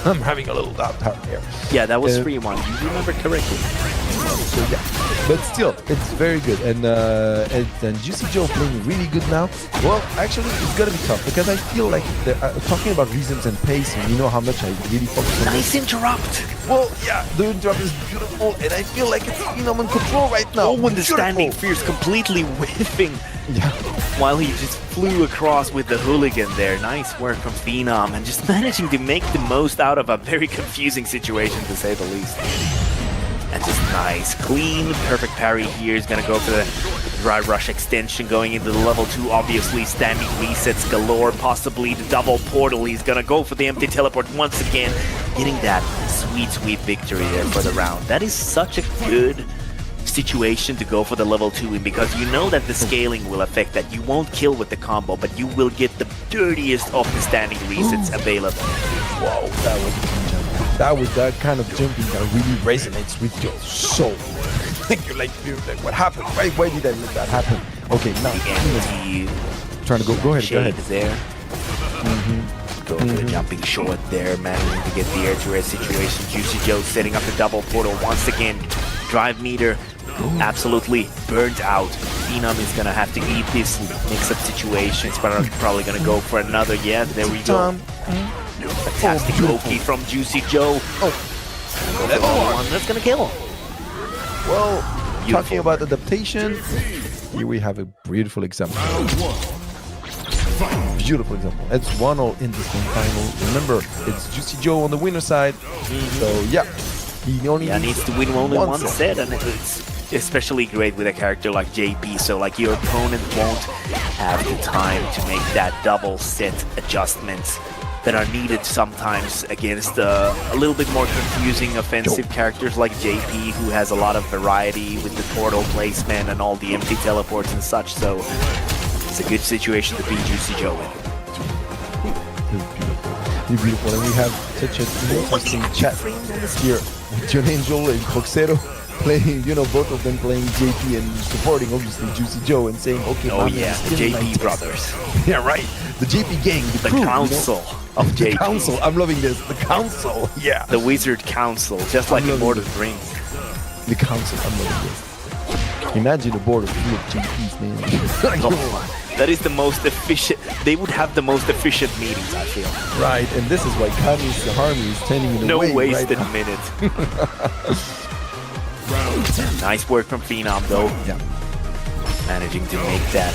I'm having a little doubt here. Yeah, that was 3-1. You remember correctly. So yeah, but still, it's very good. And Juicy Joe playing really good now. Well, actually, it's gonna be tough because I feel like talking about reasons and pacing. You know how much I really focus on. Nice interrupt. Well, yeah, the interrupt is beautiful, and I feel like it's Phenom in control right now. Oh, when the standing fierce completely whiffing. Yeah. While he just flew across with the hooligan there. Nice work from Phenom and just managing to make the most out of a very confusing situation, to say the least. And just nice, clean, perfect parry here. He's gonna go for the dry rush extension going into the level 2. Obviously, standing resets galore, possibly the double portal. He's gonna go for the empty teleport once again, getting that sweet, sweet victory there for the round. That is such a good situation to go for the level 2 in, because you know that the scaling will affect that. You won't kill with the combo, but you will get the dirtiest of the standing resets available. Wow, that kind of jumping that really resonates with your soul. You're like, what happened? Why did I let that happen? Okay, now trying to go ahead. There. Go for the jumping short there, managing to get the air-to-air situation. Juicy Joe setting up the double portal once again. Drive meter absolutely burnt out. Phenom is gonna have to eat this mix-up situation. It's probably gonna go for another. Yeah, there we go. Fantastic Loki from Juicy Joe. That's gonna kill him. Well, talking about adaptation, here we have a beautiful example. Beautiful example. It's 1-0 in this game final. Remember, it's Juicy Joe on the winner side. So yeah, he only needs to win only one set, and it's especially great with a character like JP. So like your opponent won't have the time to make that double set adjustments that are needed sometimes against a little bit more confusing offensive characters like JP, who has a lot of variety with the portal placement and all the empty teleports and such. So it's a good situation to be Juicy Joe in. You're beautiful, and we have such an interesting chat here. John Angel and Coxero playing, both of them playing JP and supporting obviously Juicy Joe and saying, okay, oh yeah, the JP brothers. Yeah, right. The JP gang, the crew, council of JP. The council, I'm loving this. The council, yeah. The wizard council, just like in Lord of the Rings. The council, I'm loving this. Imagine a board of JPs, man. That is the most efficient. They would have the most efficient meetings, I feel. Right, and this is why Kami Saharmi is standing in the way. No wasted minute. Nice work from Phenom, though. Yeah. Managing to make that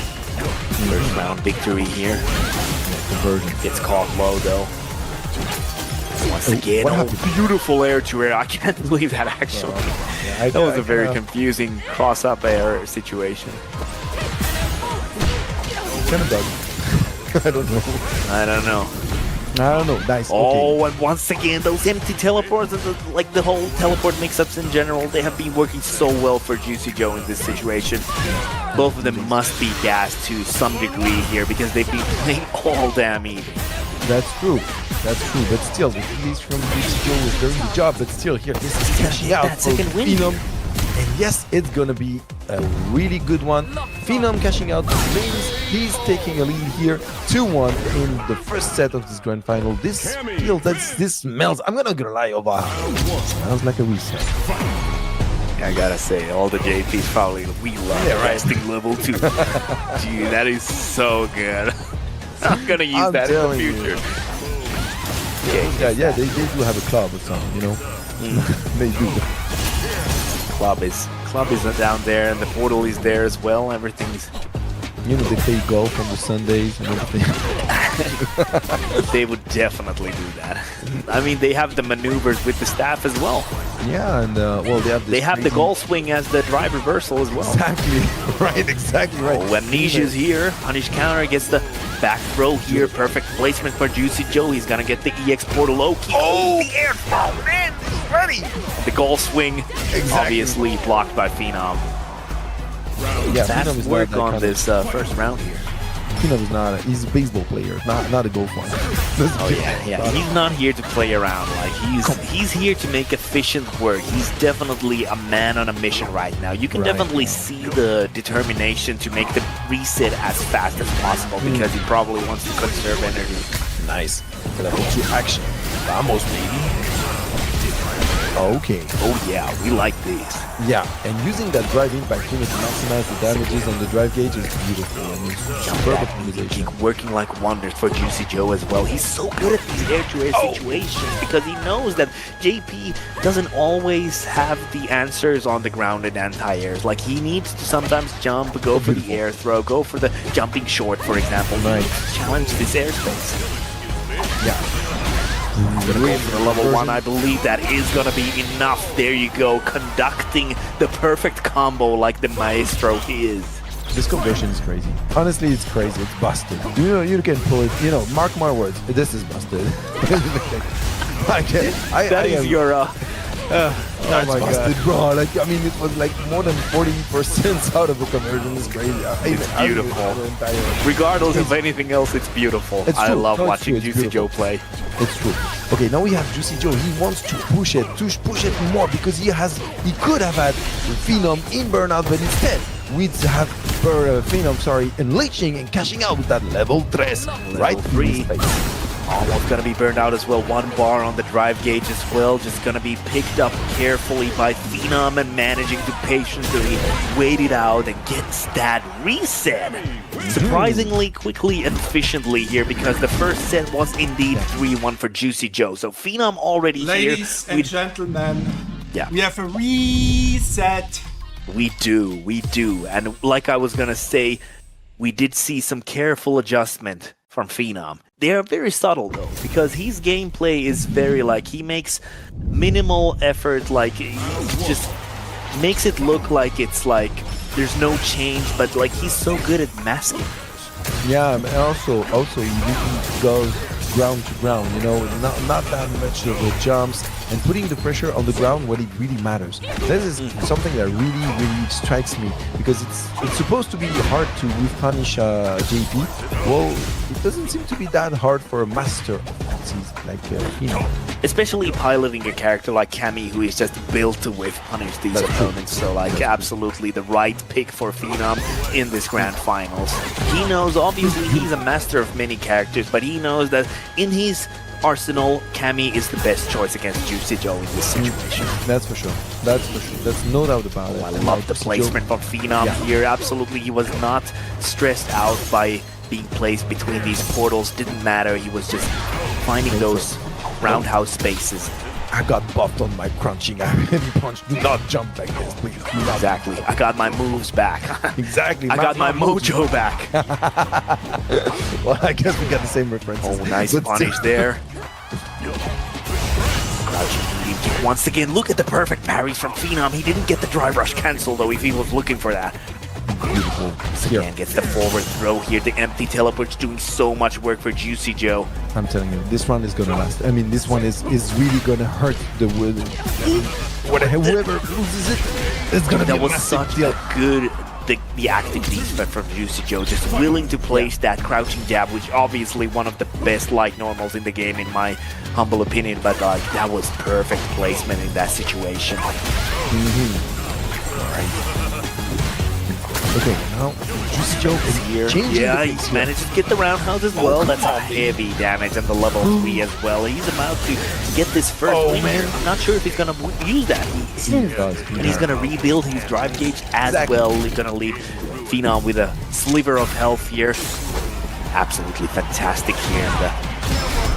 first round victory here. Conversion. Gets caught low, though. Once again, beautiful air-to-air. I can't believe that, actually. That was a very confusing cross-up air situation. Kind of bug. I don't know. Nice. Oh, and once again, those empty teleports, like the whole teleport mix-ups in general, they have been working so well for Juicy Joe in this situation. Both of them must be gassed to some degree here because they've been playing all damn even. That's true. But still, the release from Juicy Joe is doing the job. But still, here, this is cashing out for Phenom. And yes, it's gonna be a really good one. Phenom cashing out means he's taking a lead here, 2-1 in the first set of this grand final. This feels, this smells, I'm not gonna lie, smells like a reset. I gotta say, all the JPs probably, we love resting level 2. Gee, that is so good. I'm gonna use that in the future. Yeah, they do have a club or something, They do. Club is down there, and the portal is there as well. Everything's... they play golf on the Sundays and everything. They would definitely do that. I mean, they have the maneuvers with the staff as well. Yeah, and they have the goal swing as the drive reversal as well. Exactly right. Oh, Amnesia's here. Punish counter gets the back throw here. Perfect placement for Juicy Joe. He's gonna get the EX portal low key. Oh, the air ball, man, he's ready. The goal swing, obviously blocked by Phenom. Yeah, fast work on this first round here. Phenom is not. He's a baseball player, not a golf one. Yeah. He's not here to play around. Like he's here to make efficient work. He's definitely a man on a mission right now. You can definitely see the determination to make the reset as fast as possible because he probably wants to conserve energy. Nice. For that action. Vamos, baby. Okay. Oh yeah, we like these. Yeah, and using that drive impact unit to maximize the damages on the drive gauge is beautiful. I mean, superb optimization. Working like wonders for Juicy Joe as well. He's so good at these air-to-air situations because he knows that JP doesn't always have the answers on the ground and anti-airs. Like, he needs to sometimes jump, go for the air throw, go for the jumping short, for example. Right. Challenge this airspace. Yeah. Gonna go for the level 1. I believe that is gonna be enough. There you go, conducting the perfect combo like the maestro is. This conversion is crazy. Honestly, it's crazy. It's busted. You know, you can pull it. You know, mark my words. This is busted. That is your that's my busted, God. bro. Like, I mean, it was like more than 40% out of the conversion. It's crazy. It's beautiful. Regardless of anything else, it's beautiful. I love watching Juicy Joe play. It's true. Okay, now we have Juicy Joe. He wants to push it more because he could have had Phenom in Burnout, but instead we have Phenom, unleashing and cashing out with that level 3 right 3. Almost gonna be burned out as well. 1 bar on the drive gauge as well. Just gonna be picked up carefully by Phenom and managing to patiently wait it out and get that reset. Surprisingly quickly and efficiently here because the first set was indeed 3-1 for Juicy Joe. So Phenom already here. Ladies and gentlemen, yeah, we have a reset. We do. And like I was gonna say, we did see some careful adjustment from Phenom. They are very subtle though, because his gameplay is very like, he makes minimal effort, like he just makes it look like it's like there's no change, but like he's so good at masking. Yeah, and also he goes ground to ground, you know, not that much of the jumps, and putting the pressure on the ground when it really matters. This is something that really strikes me, because it's supposed to be hard to punish JP. Well, it doesn't seem to be that hard for a master of fancies like Phenom. Especially piloting a character like Cammy, who is just built to whiff punish these opponents. So like absolutely the right pick for Phenom in this grand finals. He knows, obviously he's a master of many characters, but he knows that in his arsenal, Cammy is the best choice against Juicy Joe in this situation. That's for sure. That's no doubt about it. I love the placement from Phenom here. Absolutely, he was not stressed out by being placed between these portals. Didn't matter. He was just finding those roundhouse spaces. I got buffed on my crunching. I really punched. Do not jump like this, please. Exactly. I got my moves back. Exactly. I got my mojo back. Well, I guess we got the same references. Oh, nice punish there. Once again, look at the perfect parries from Phenom. He didn't get the drive rush cancel though if he was looking for that. Beautiful. Again, gets the forward throw here. The empty teleport's doing so much work for Juicy Joe. I'm telling you, this one is gonna last. I mean, this one is really gonna hurt the whoever loses it. It's gonna be that was such a good the active defense from Juicy Joe, just willing to place that crouching jab, which obviously one of the best light normals in the game in my humble opinion, but like that was perfect placement in that situation. Okay, now Juicy Joe is here. Yeah, he's managed to get the roundhouse as well. That's a heavy damage on the level 3 as well. He's about to get this first win. I'm not sure if he's gonna use that. And he's gonna rebuild his drive gauge as well. He's gonna leave Phenom with a sliver of health here. Absolutely fantastic here.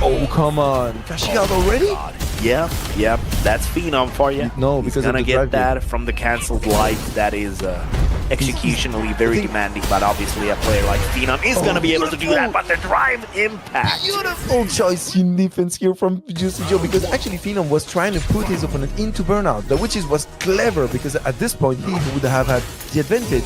Oh, come on. Cashing out already? Yep, that's Phenom for you. No, he's because gonna of the get that from the cancelled light. That is executionally very demanding, but obviously a player like Phenom is gonna be able to do that. But the drive impact. Beautiful choice in defense here from Juicy Joe, because actually Phenom was trying to put his opponent into burnout, which was clever because at this point he would have had the advantage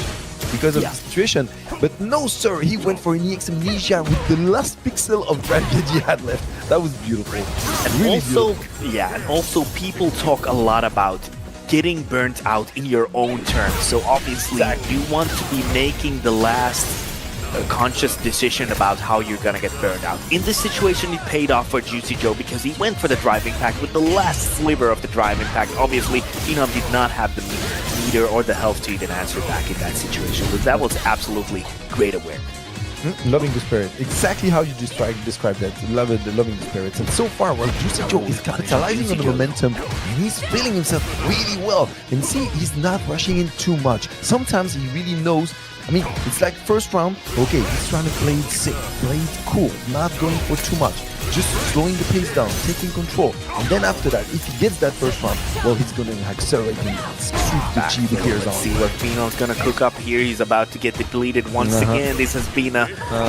because of the situation. But no, sir, he went for an EX Amnesia with the last pixel of drive gauge he had left. That was beautiful. And really also, beautiful. and also people talk a lot about getting burnt out in your own terms. So obviously you want to be making the last conscious decision about how you're gonna get burned out. In this situation, it paid off for Juicy Joe because he went for the drive impact with the last sliver of the drive impact. Obviously, Phenom did not have the meter or the health to even answer back in that situation, but that was absolutely great awareness. Loving the spirit. Exactly how you described that. Loving the spirits. And so far, well, Juicy Joe is capitalizing on the momentum and he's feeling himself really well. And see, he's not rushing in too much. Sometimes he really knows. I mean, it's like first round, okay, he's trying to play it safe, play it cool, not going for too much. Just slowing the pace down, taking control. And then after that, if he gets that first round, well, he's going to accelerate and sweep the G, the gears on. See what Pheno's going to cook up here. He's about to get depleted once again. This has been a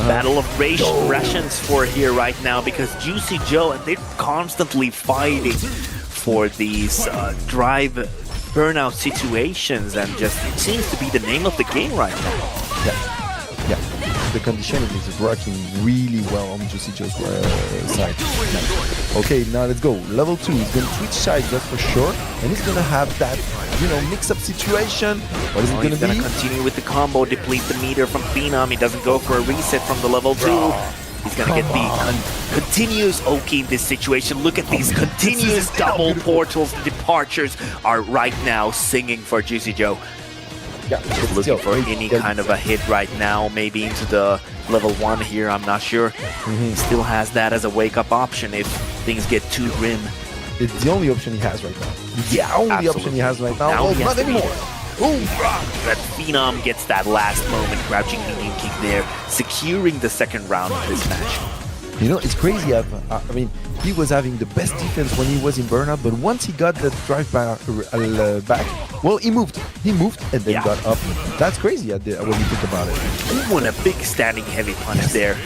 battle of rations for here right now because Juicy Joe, and they're constantly fighting for these drive burnout situations, and just it seems to be the name of the game right now. Yeah. The conditioning is working really well on Juicy Joe's side. Nice. Okay, now let's go. Level 2, he's going to switch sides, that's for sure. And he's going to have that, mix-up situation. What is it going to be? He's going to continue with the combo, deplete the meter from Phenom. He doesn't go for a reset from the level 2. He's going to get the continuous Oki in this situation. Look at these continuous double portals. The departures are right now singing for Juicy Joe. Yeah, just looking for any kind of a hit right now, maybe into the level 1 here, I'm not sure. He still has that as a wake-up option if things get too grim. It's the only option he has right now. Yeah, the only option he has right now. Now not anymore. That Phenom gets that last moment, crouching medium kick there, securing the second round of this match. It's crazy. I mean, he was having the best defense when he was in burnout, but once he got that drive back, well, he moved and then got up. That's crazy when you think about it. And a big standing heavy punch there.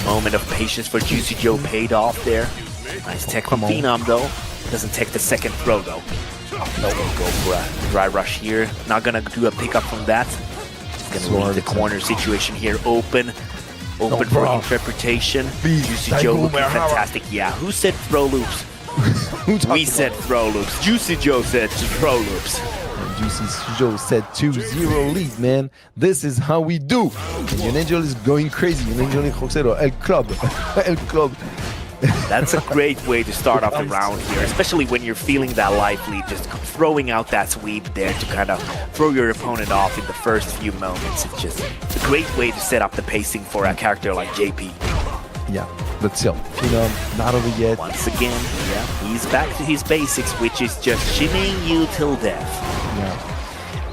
Moment of patience for Juicy Joe paid off there. Nice tech from Phenom though. Doesn't take the second throw though. No, go for a dry rush here. Not gonna do a pickup from that. He's gonna leave the corner situation here open for interpretation. Juicy Joe looking fantastic. Yeah, who said throw loops? We said throw loops. Juicy Joe said throw loops. Juicy Joe said 2-0 lead, man. This is how we do. And Yon Angel is going crazy. Yon Angel y Joxero, El Club. El Club. That's a great way to start off the round here, especially when you're feeling that life lead, just throwing out that sweep there to kind of throw your opponent off in the first few moments. It's just a great way to set up the pacing for a character like JP. Yeah, but still, not over yet. Once again, he's back to his basics, which is just shimmying you till death. Yeah.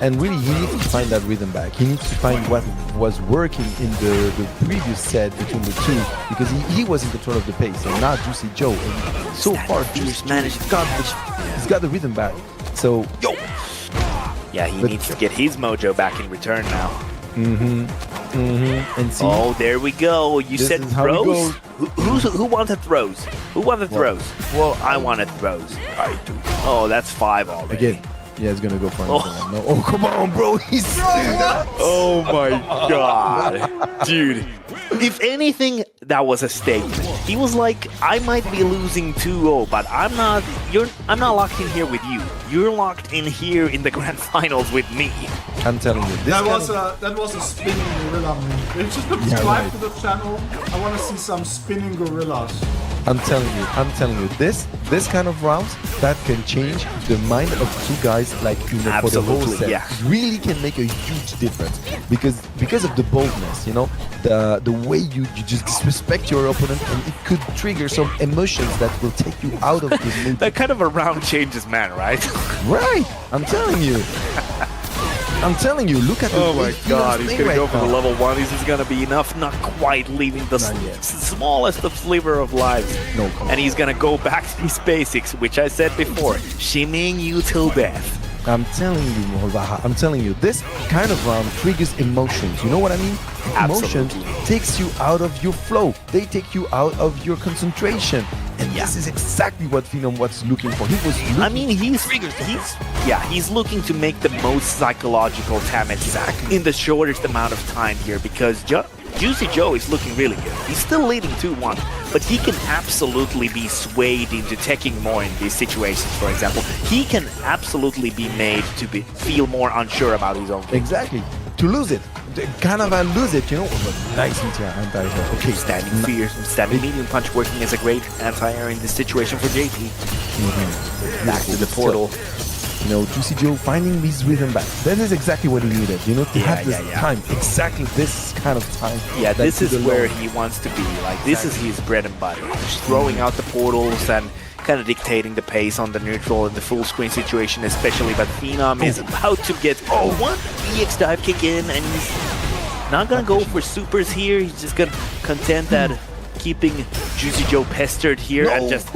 And really, he needs to find that rhythm back. He needs to find what was working in the previous set between the two, because he was in control of the pace, and now Juicy Joe. And so far, he's got the rhythm back. So, yeah, he needs to get his mojo back in return now. And see, oh, there we go. You said throws? Who wanted throws? Who wanted throws? Well, I wanted throws. I do. Oh, that's 5 already. Again. Yeah, he's gonna go for another one. No. Oh, come on, bro. Oh my god. Dude. If anything, that was a statement. He was like, I might be losing 2-0, but I'm not locked in here with you. You're locked in here in the grand finals with me. I'm telling you. That was a spinning gorilla move. If you subscribe to the channel, I want to see some spinning gorillas. I'm telling you, this kind of rounds that can change the mind of two guys like for the whole set. Yeah. Really can make a huge difference because of the boldness, the way you just disrespect your opponent, and it could trigger some emotions that will take you out of the mood. That kind of a round changes man, right? Right. I'm telling you. Look at the oh my god, he's gonna go for the now. level 1. This is gonna be enough, not quite leaving the smallest of sliver of lives. No, and he's gonna go back to his basics, which I said before, shimmying you till death. I'm telling you, Molvaha, I'm telling you, this kind of round triggers emotions. You know what I mean? Emotions takes you out of your flow. They take you out of your concentration. And this is exactly what Phenom was looking for. He was looking he's looking to make the most psychological damage in the shortest amount of time here, because Juicy Joe is looking really good. He's still leading 2-1, but he can absolutely be swayed into taking more in these situations, for example. He can absolutely be made to feel more unsure about his own game. Exactly. To lose it. Kind of lose it, Nice anti-air. Okay. Standing medium punch working as a great anti-air in this situation for JP. Back to the portal. You know, Juicy Joe finding his rhythm back. That is exactly what he needed. You know, to have this time, exactly this kind of time. Yeah, that this to is the where low. he wants to be. Like, this is his bread and butter. Just throwing out the portals and kind of dictating the pace on the neutral in the full screen situation, especially. But Phenom is about to get one EX dive kick in, and he's not gonna go for supers here. He's just gonna contend that keeping Juicy Joe pestered here and just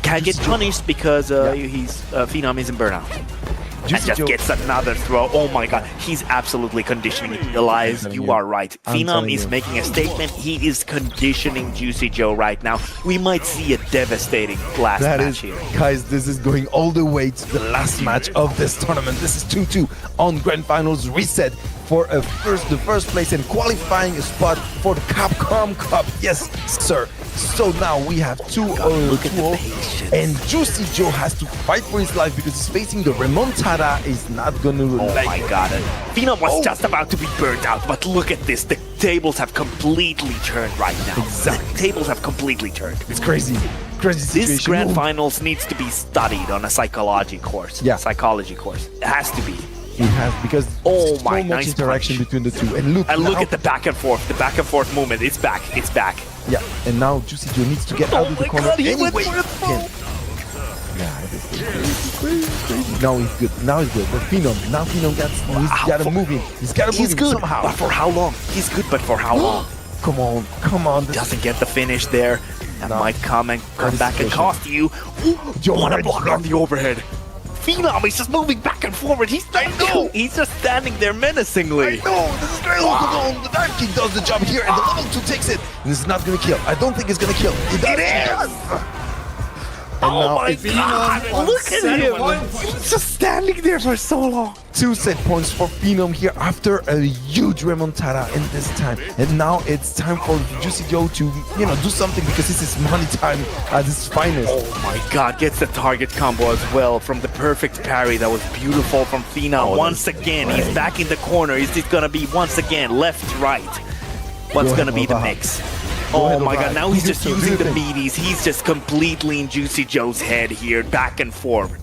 can't get punished because Phenom is in burnout. And just gets another throw. Oh my god, he's absolutely conditioning Elias. You are right. Phenom is making a statement. He is conditioning Juicy Joe right now. We might see a devastating last match here. Guys, this is going all the way to the last match of this tournament. This is 2-2 on Grand Finals reset for the first place and qualifying spot for the Capcom Cup. Yes, sir. So now we have 2-0, and Juicy Joe has to fight for his life because he's facing the remontada. Is not gonna. Oh my god! Phenom was just about to be burnt out, but look at this. The tables have completely turned right now. Exactly. The tables have completely turned. It's crazy. Crazy situation. This Grand Finals needs to be studied on a psychology course. Yeah. Psychology course. It has to be. He has, because oh my, so much interaction between the two. And look at the back and forth movement. It's back. It's back. Yeah, and now Juicy Joe needs to get out of the corner anyway. Yeah, this is crazy. Now he's good. Now he's good. But Phenom, now Phenom he's got to move him. He's got to move him good, somehow. but for how long? He's good, but for how long? Come on. Doesn't get the finish there. That might come back and cost you. What a block on the overhead. Phenom is just moving back and forward. He's just standing there menacingly. I know. This is great. The dive kick does the job here, and the level 2 takes it. And it's not gonna kill. I don't think it's gonna kill. It is. Oh my god! Look at him! He's just standing there for so long. 2 set points for Phenom here after a huge remontada in this time. And now it's time for Juicy Joe to, do something because this is money time at its finest. Oh my god, gets the target combo as well from the perfect parry. That was beautiful from Phenom. Once again, he's back in the corner. Is it gonna be once again left, right? What's gonna be the mix? Oh my god, now he's just using the meaties. He's just completely in Juicy Joe's head here, back and forward.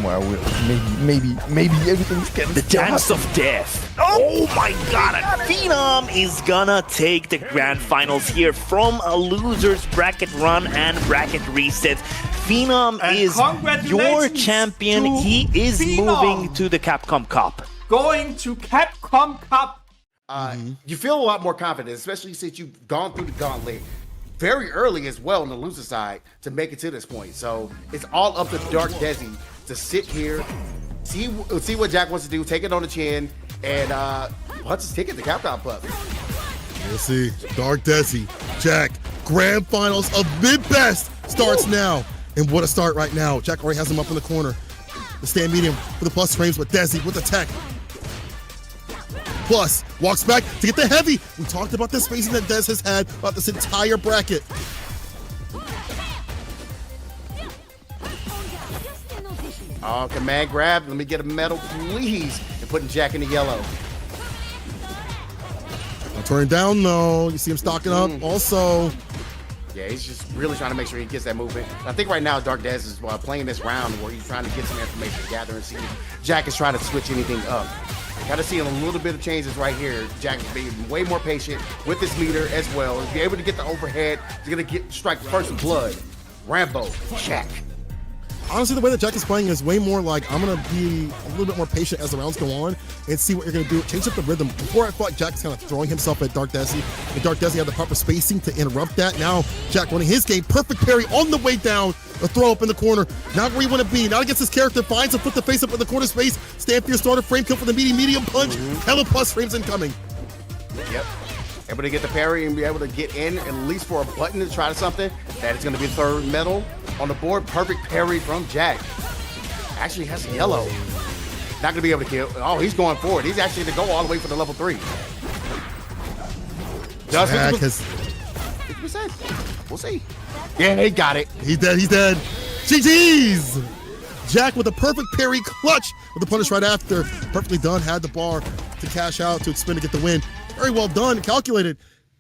Well, maybe everything's getting the dance of death. Oh my god, and Phenom is gonna take the Grand Finals here from a loser's bracket run and bracket reset. Phenom is your champion. He is moving to the Capcom Cup. Going to Capcom Cup. You feel a lot more confident, especially since you've gone through the gauntlet very early as well on the loser side to make it to this point. So it's all up to Dark Desi to sit here, see what Jack wants to do, take it on the chin, and punch his ticket to Capcom Cup. We'll see. Dark Desi, Jack, Grand Finals of Mid-Best starts now. And what a start right now. Jack already has him up in the corner. The stand medium for the plus frames with Desi with the tech. Plus, walks back to get the heavy. We talked about the spacing that Dez has had about this entire bracket. Oh, command grab. Let me get a medal, please. And putting Jack in the yellow. I'll turn down, though. You see him stocking up also. Yeah, he's just really trying to make sure he gets that movement. I think right now Dark Dez is playing this round where he's trying to get some information, gather, and see if Jack is trying to switch anything up. Got to see a little bit of changes right here. Jack is being way more patient with his meter as well. He's be able to get the overhead. He's going to strike first blood. Rambo, check. Honestly, the way that Jack is playing is way more like, I'm going to be a little bit more patient as the rounds go on and see what you're going to do. Change up the rhythm. Before, I felt like Jack's kind of throwing himself at Dark Desi, and Dark Desi had the proper spacing to interrupt that. Now, Jack running his game. Perfect parry on the way down. A throw up in the corner. Not where you want to be. Not against his character. Finds a foot to face up in the corner space. Stand for your starter. Frame kill for the medium punch. Hella plus frames incoming. Yep. Able to get the parry and be able to get in at least for a button to try something. That is going to be the third medal on the board. Perfect parry from Jack. Actually has yellow. Not going to be able to kill. Oh, he's going forward. He's actually going to go all the way for the level 3. Jack has... 50%. We'll see. Yeah, he got it. He's dead. He's dead. GG's! Jack with a perfect parry clutch with the punish right after. Perfectly done. Had the bar to cash out, to expend to get the win. Very well done, calculated.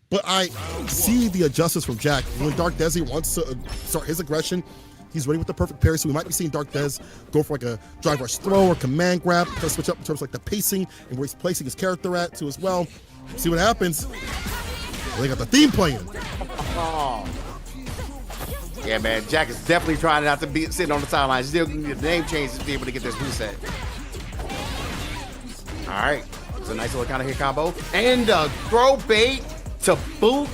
But I see the adjustments from Jack. When Dark Desi wants to start his aggression, He's ready with the perfect parry, so we might be seeing Dark Dez go for like a drive rush throw or command grab. Kind of switch up in terms of like the pacing and where he's placing his character at too as well. See what happens. Well, they got the theme playing. Yeah, man, Jack is definitely trying not to be sitting on the sidelines. He's still need the name change to be able to get this reset. All right, it's a nice little counter hit combo. And a throw bait to boot.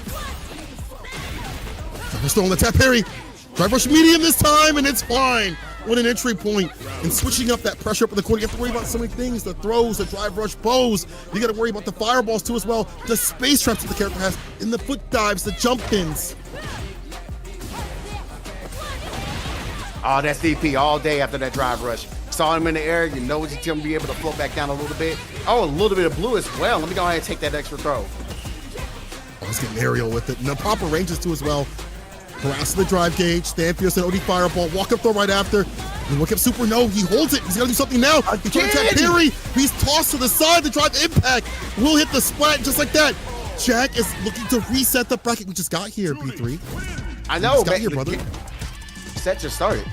We're still on the tap parry. Drive rush medium this time, and it's fine. What an entry point. And switching up that pressure up in the corner, you have to worry about so many things. The throws, the drive rush bows. You got to worry about the fireballs too as well. The space traps that the character has, and the foot dives, the jump ins. Oh, that's DP all day after that drive rush. Saw him in the air. You know he's going to be able to float back down a little bit. Oh, a little bit of blue as well. Let me go ahead and take that extra throw. Oh, he's getting aerial with it. And the proper ranges too as well. Harassing the drive gauge, stand fierce and OD fireball, walk up throw right after. And look up super, no, he holds it. He's got to do something now. He's trying to tap parry. He's tossed to the side. The drive impact will hit the splat just like that. Jack is looking to reset the bracket we just got here, P3. I know, got here, brother. Set just started.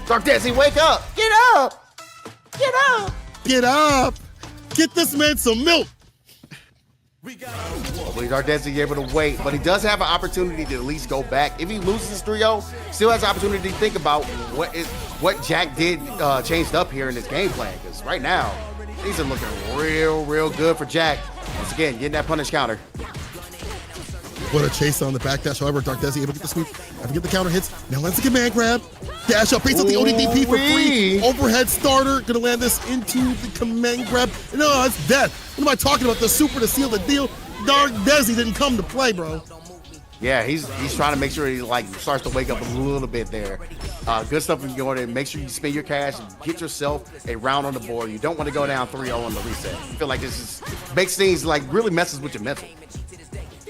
Dark Desi, wake up! Get up! Get up! Get up! Get this man some milk! Hopefully Dark Desi able to wait, but he does have an opportunity to at least go back. If he loses 3-0, still has an opportunity to think about what Jack did changed up here in his game plan. Because right now, things are looking real good for Jack. Once again, getting that punish counter. What a chase on the back dash. However, Dark Desi able to get the sweep. After get the counter hits. Now lands a command grab. Dash up, face up the ODDP for free. Overhead starter. Gonna land this into the command grab. No, it's death. What am I talking about? The super to seal the deal. Dark Desi didn't come to play, bro. Yeah, he's trying to make sure he like starts to wake up a little bit there. Good stuff in going in. Make sure you spend your cash and get yourself a round on the board. You don't want to go down 3-0 on the reset. I feel like this makes things like really messes with your mental.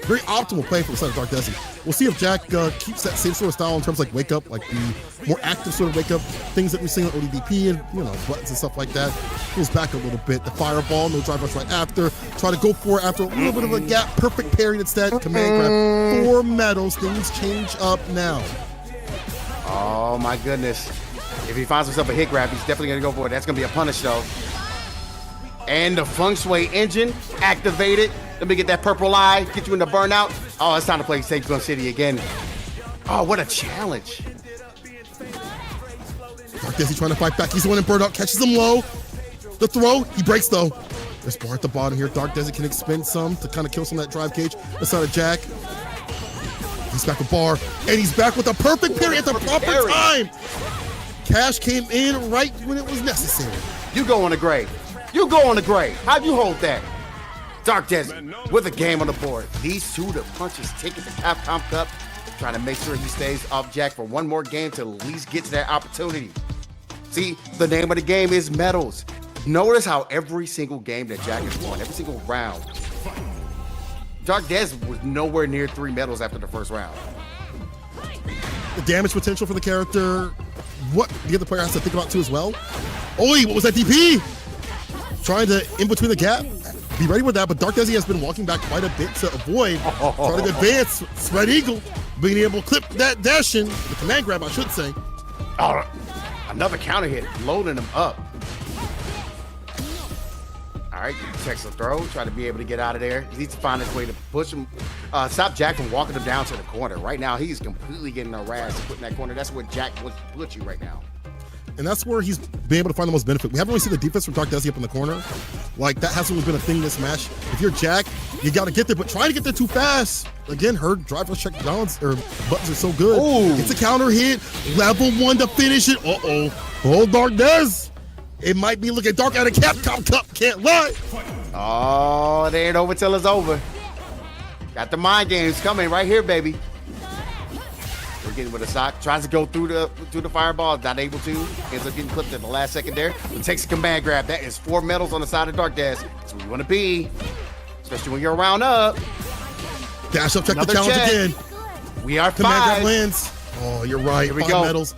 Very optimal play for the side of Dark Desi. We'll see if Jack keeps that same sort of style in terms of like wake up, like the more active sort of wake up things that we've seen on ODDP and buttons and stuff like that. Pulls back a little bit. The fireball, no drive rush right after. Try to go for it after a little bit of a gap. Perfect parry instead. Command grab. 4 medals. Things change up now. Oh my goodness. If he finds himself a hit grab, he's definitely gonna go for it. That's gonna be a punish though. And the Feng Shui engine activated. Let me get that purple eye, get you in the burnout. Oh, it's time to play Safe Gun City again. Oh, what a challenge. Dark Desi trying to fight back. He's the one in burnout, catches him low. The throw, he breaks though. There's bar at the bottom here. Dark Desi can expend some to kind of kill some of that drive cage. That's not a Jack. He's back with bar, and he's back with a perfect parry at the proper time. Cash came in right when it was necessary. You go on the grave. You go on the grave. How'd you hold that? Dark Desi with a game on the board. These two, the punches taking the Capcom Cup, trying to make sure he stays off Jack for one more game to at least get to that opportunity. See, the name of the game is medals. Notice how every single game that Jack has won, every single round, Dark Desi was nowhere near 3 medals after the first round. The damage potential for the character, what the other player has to think about too as well. Oi, what was that DP? Trying to in between the gap. Be ready with that, but Dark Desi has been walking back quite a bit to avoid. Trying to advance, spread eagle, being able to clip that dash in, the command grab, I should say. Oh, another counter hit, loading him up. All right, he checks the throw, try to be able to get out of there. He needs to find his way to push him, stop Jack from walking him down to the corner. Right now, he's completely getting harassed to put in that corner. That's where Jack wants to put you right now. And that's where he's been able to find the most benefit. We haven't really seen the defense from Dark Desi up in the corner. Like, that hasn't really been a thing this match. If you're Jack, you got to get there, but trying to get there too fast. Again, her drive rush check balance, or buttons are so good. Ooh. It's a counter hit, level 1 to finish it. Oh, Dark Desi. It might be looking dark at a Capcom Cup, can't lie. Oh, it ain't over till it's over. Got the mind games coming right here, baby. We're getting with a stock. Tries to go through the fireball. Not able to. Ends up getting clipped at the last second there. But takes a command grab. That is 4 medals on the side of Dark Desi. That's where you want to be. Especially when you're round up. Dash up, check the challenge again. We are command 5. Grab lands. Oh, you're right. Here we 5 go. medals.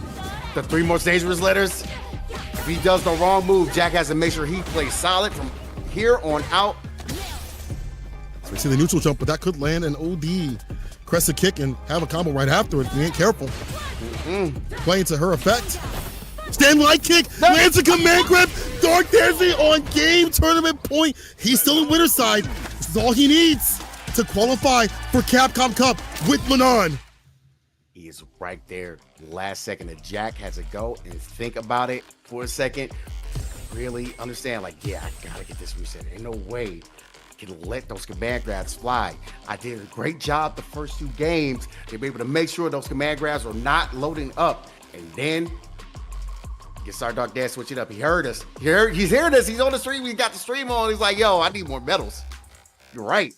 The 3 most dangerous letters. If he does the wrong move, Jack has to make sure he plays solid from here on out. So we see the neutral jump, but that could land an OD. Crescent kick and have a combo right after it if we ain't careful. Playing to her effect. Stand light kick, lands a command grab. Dark Desi on game tournament point. He's still in winner's side. This is all he needs to qualify for Capcom Cup with Manon. He is right there. Last second that Jack has to go and think about it for a second. Really understand, like, yeah, I gotta get this reset. Ain't no way I can let those command grabs fly. I did a great job the first 2 games to be able to make sure those command grabs are not loading up. And then gets our Dark Dad switch it up. He heard us. He's hearing us. He's on the stream. We got the stream on. He's like, yo, I need more medals. You're right.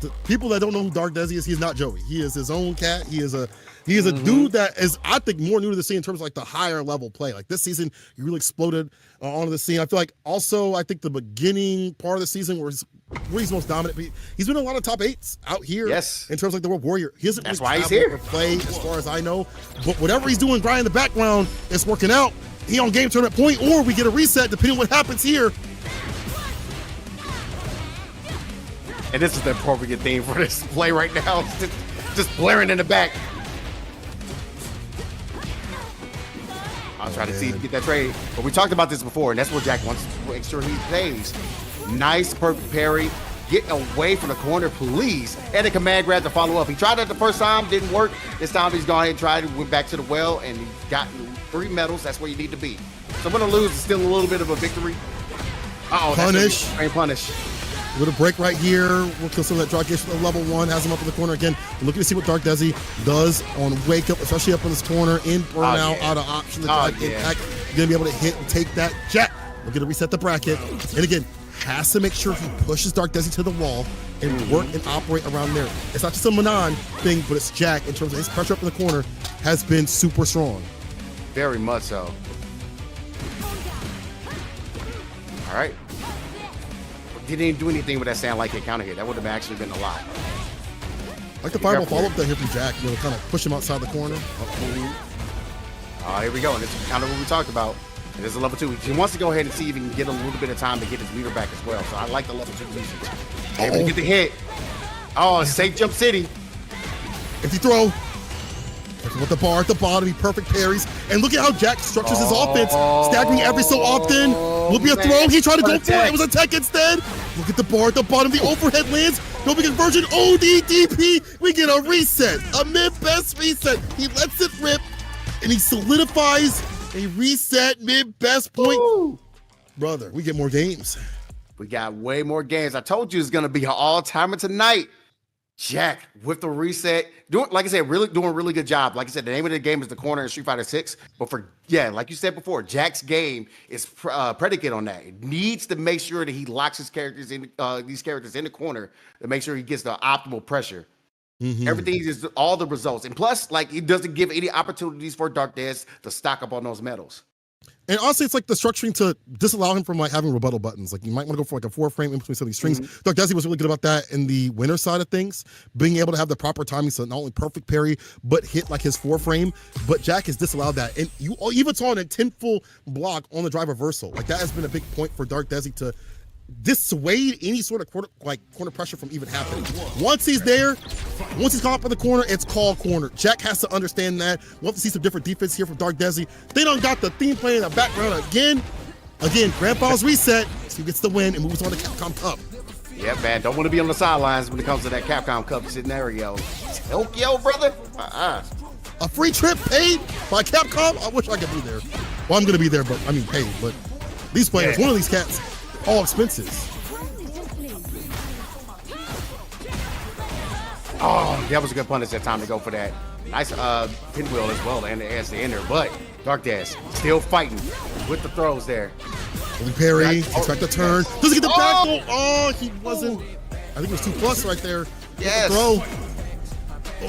The people that don't know who Dark Desi is, he's not Joey. He is his own cat. He is a dude that is, I think, more new to the scene in terms of like the higher level play. Like this season, he really exploded onto the scene. I feel like also, I think the beginning part of the season where he's most dominant. He's been in a lot of top 8s out here. Yes. In terms of like the World Warrior. He hasn't That's really why he's here. to play as far as I know. But whatever he's doing, Brian, in the background, it's working out. He on game tournament point, or we get a reset depending on what happens here. And this is the appropriate theme for this play right now. Just blaring in the back. I'll try to see if we get that trade. But we talked about this before, and that's what Jack wants to make sure he plays. Nice perfect parry. Get away from the corner, please. And a command grab to follow up. He tried that the first time, didn't work. This time he's gone ahead and tried, went back to the well, and he's gotten 3 medals. That's where you need to be. So when to lose is still a little bit of a victory. Punish. Punish. A little break right here. We'll kill some of that Dark Desi level 1. Has him up in the corner again. We're looking to see what Dark Desi does on Wake Up, especially up in this corner. In burnout, out of option. Impact. Gonna be able to hit and take that. Jack, we're gonna reset the bracket. And again, has to make sure he pushes Dark Desi to the wall and work and operate around there. It's not just a Manon thing, but it's Jack in terms of his pressure up in the corner has been super strong. Very much so. All right. Didn't even do anything with that sound like it counter here. That would have actually been a lot. Like the fireball follow-up there here from Jack, you know, kind of push him outside the corner. Here we go. And this is kind of what we talked about. And this is a level 2. He wants to go ahead and see if he can get a little bit of time to get his meter back as well. So I like the level 2 usage. Able to get the hit. Oh, safe jump city. Empty throw. With the bar at the bottom, he perfect parries. And look at how Jack structures his offense. Staggering every so often. Will be a throw. He tried to go for it. It was a tech instead. Look at the bar at the bottom. The overhead lands. No big conversion. ODDP. We get a reset. A mid-best reset. He lets it rip. And he solidifies a reset mid-best point. Woo. Brother, we get more games. We got way more games. I told you it's going to be an all-timer tonight. Jack with the reset, like I said, doing a really good job. Like I said, the name of the game is The Corner in Street Fighter 6. But like you said before, Jack's game is predicate on that. It needs to make sure that he locks his characters in these characters in the corner to make sure he gets the optimal pressure. Everything is all the results, and plus, like, it doesn't give any opportunities for Dark Dez to stock up on those medals. And honestly, it's like the structuring to disallow him from like having rebuttal buttons. Like you might want to go for like a 4-frame in between some of these strings. Dark Desi was really good about that in the winner side of things, being able to have the proper timing so not only perfect parry, but hit like his 4-frame. But Jack has disallowed that. And you even saw an intentful block on the drive reversal. Like that has been a big point for Dark Desi to dissuade any sort of corner pressure from even happening. Once he's there, once he's caught up in the corner, it's called corner. Jack has to understand that. We'll have to see some different defense here from Dark Desi. They done got the theme playing in the background again. Grandpa's reset, so he gets the win and moves on to Capcom Cup. Yeah, man, don't want to be on the sidelines when it comes to that Capcom Cup scenario. Tokyo, brother. A free trip paid by Capcom? I wish I could be there. Well, I'm going to be there, but I mean paid. But these players, one of these cats, all expenses. Oh, that was a good punish that time to go for that. Nice pinwheel as well, and as the ender. But Dark Dash still fighting with the throws there. Holy parry, expect the turn. Does he get the back throw? Oh, he wasn't. I think it was 2+ right there. Yes. The throw.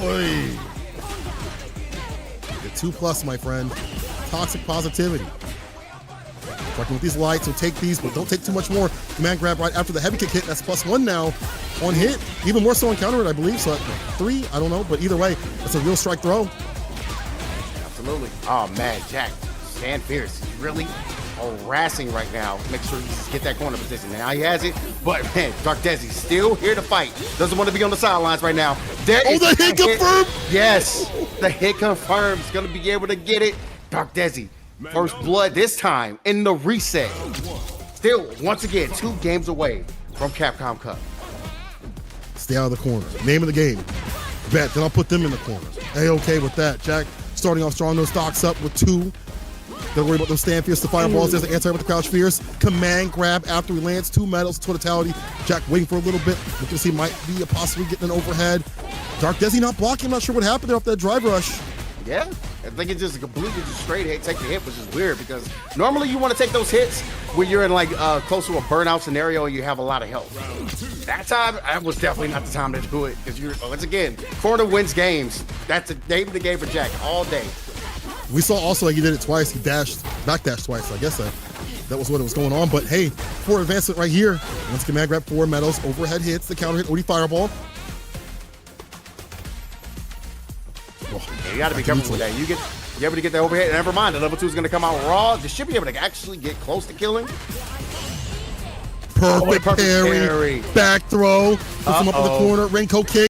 Oy. The 2+, my friend. Toxic positivity. Working with these lights, so take these, but don't take too much more. Command grab right after the heavy kick hit. That's +1 now on hit. Even more so on counter it, I believe. So at 3, I don't know. But either way, that's a real strike throw. Absolutely. Oh, man, Jack, stand fierce. He's really harassing right now. Make sure he just get that corner position. Now he has it. But, man, Dark Desi still here to fight. Doesn't want to be on the sidelines right now. The hit confirmed. Yes. The hit confirms. Gonna be able to get it. Dark Desi. First blood this time in the reset. Still, once again, 2 games away from Capcom Cup. Stay out of the corner. Name of the game. Bet. Then I'll put them in the corner. A-okay with that. Jack starting off strong. Those stocks up with 2. Don't worry about those stand fierce to fireballs. There's the anti with the crouch fierce. Command grab after he lands 2 medals to totality. Jack waiting for a little bit. Looking to see might be possibly getting an overhead. Dark Desi not blocking. I'm not sure what happened there off that drive rush. Yeah, I think it's just a completely just straight hit, take the hit, which is weird because normally you want to take those hits when you're in like close to a burnout scenario and you have a lot of health. That time, that was definitely not the time to do it because you're, once again, corner wins games. That's the name of the game for Jack all day. We saw also like he did it twice. He backdashed twice. So I guess that was what was going on. But hey, 4 advancement right here. Once command grab 4 medals, overhead hits, the counter hit, OD fireball. Yeah, you got to be careful with that. You're able to get the overhead. Never mind, the level 2 is going to come out raw. They should be able to actually get close to killing. Perfect parry. Back throw. Puts him up in the corner. Renko kick.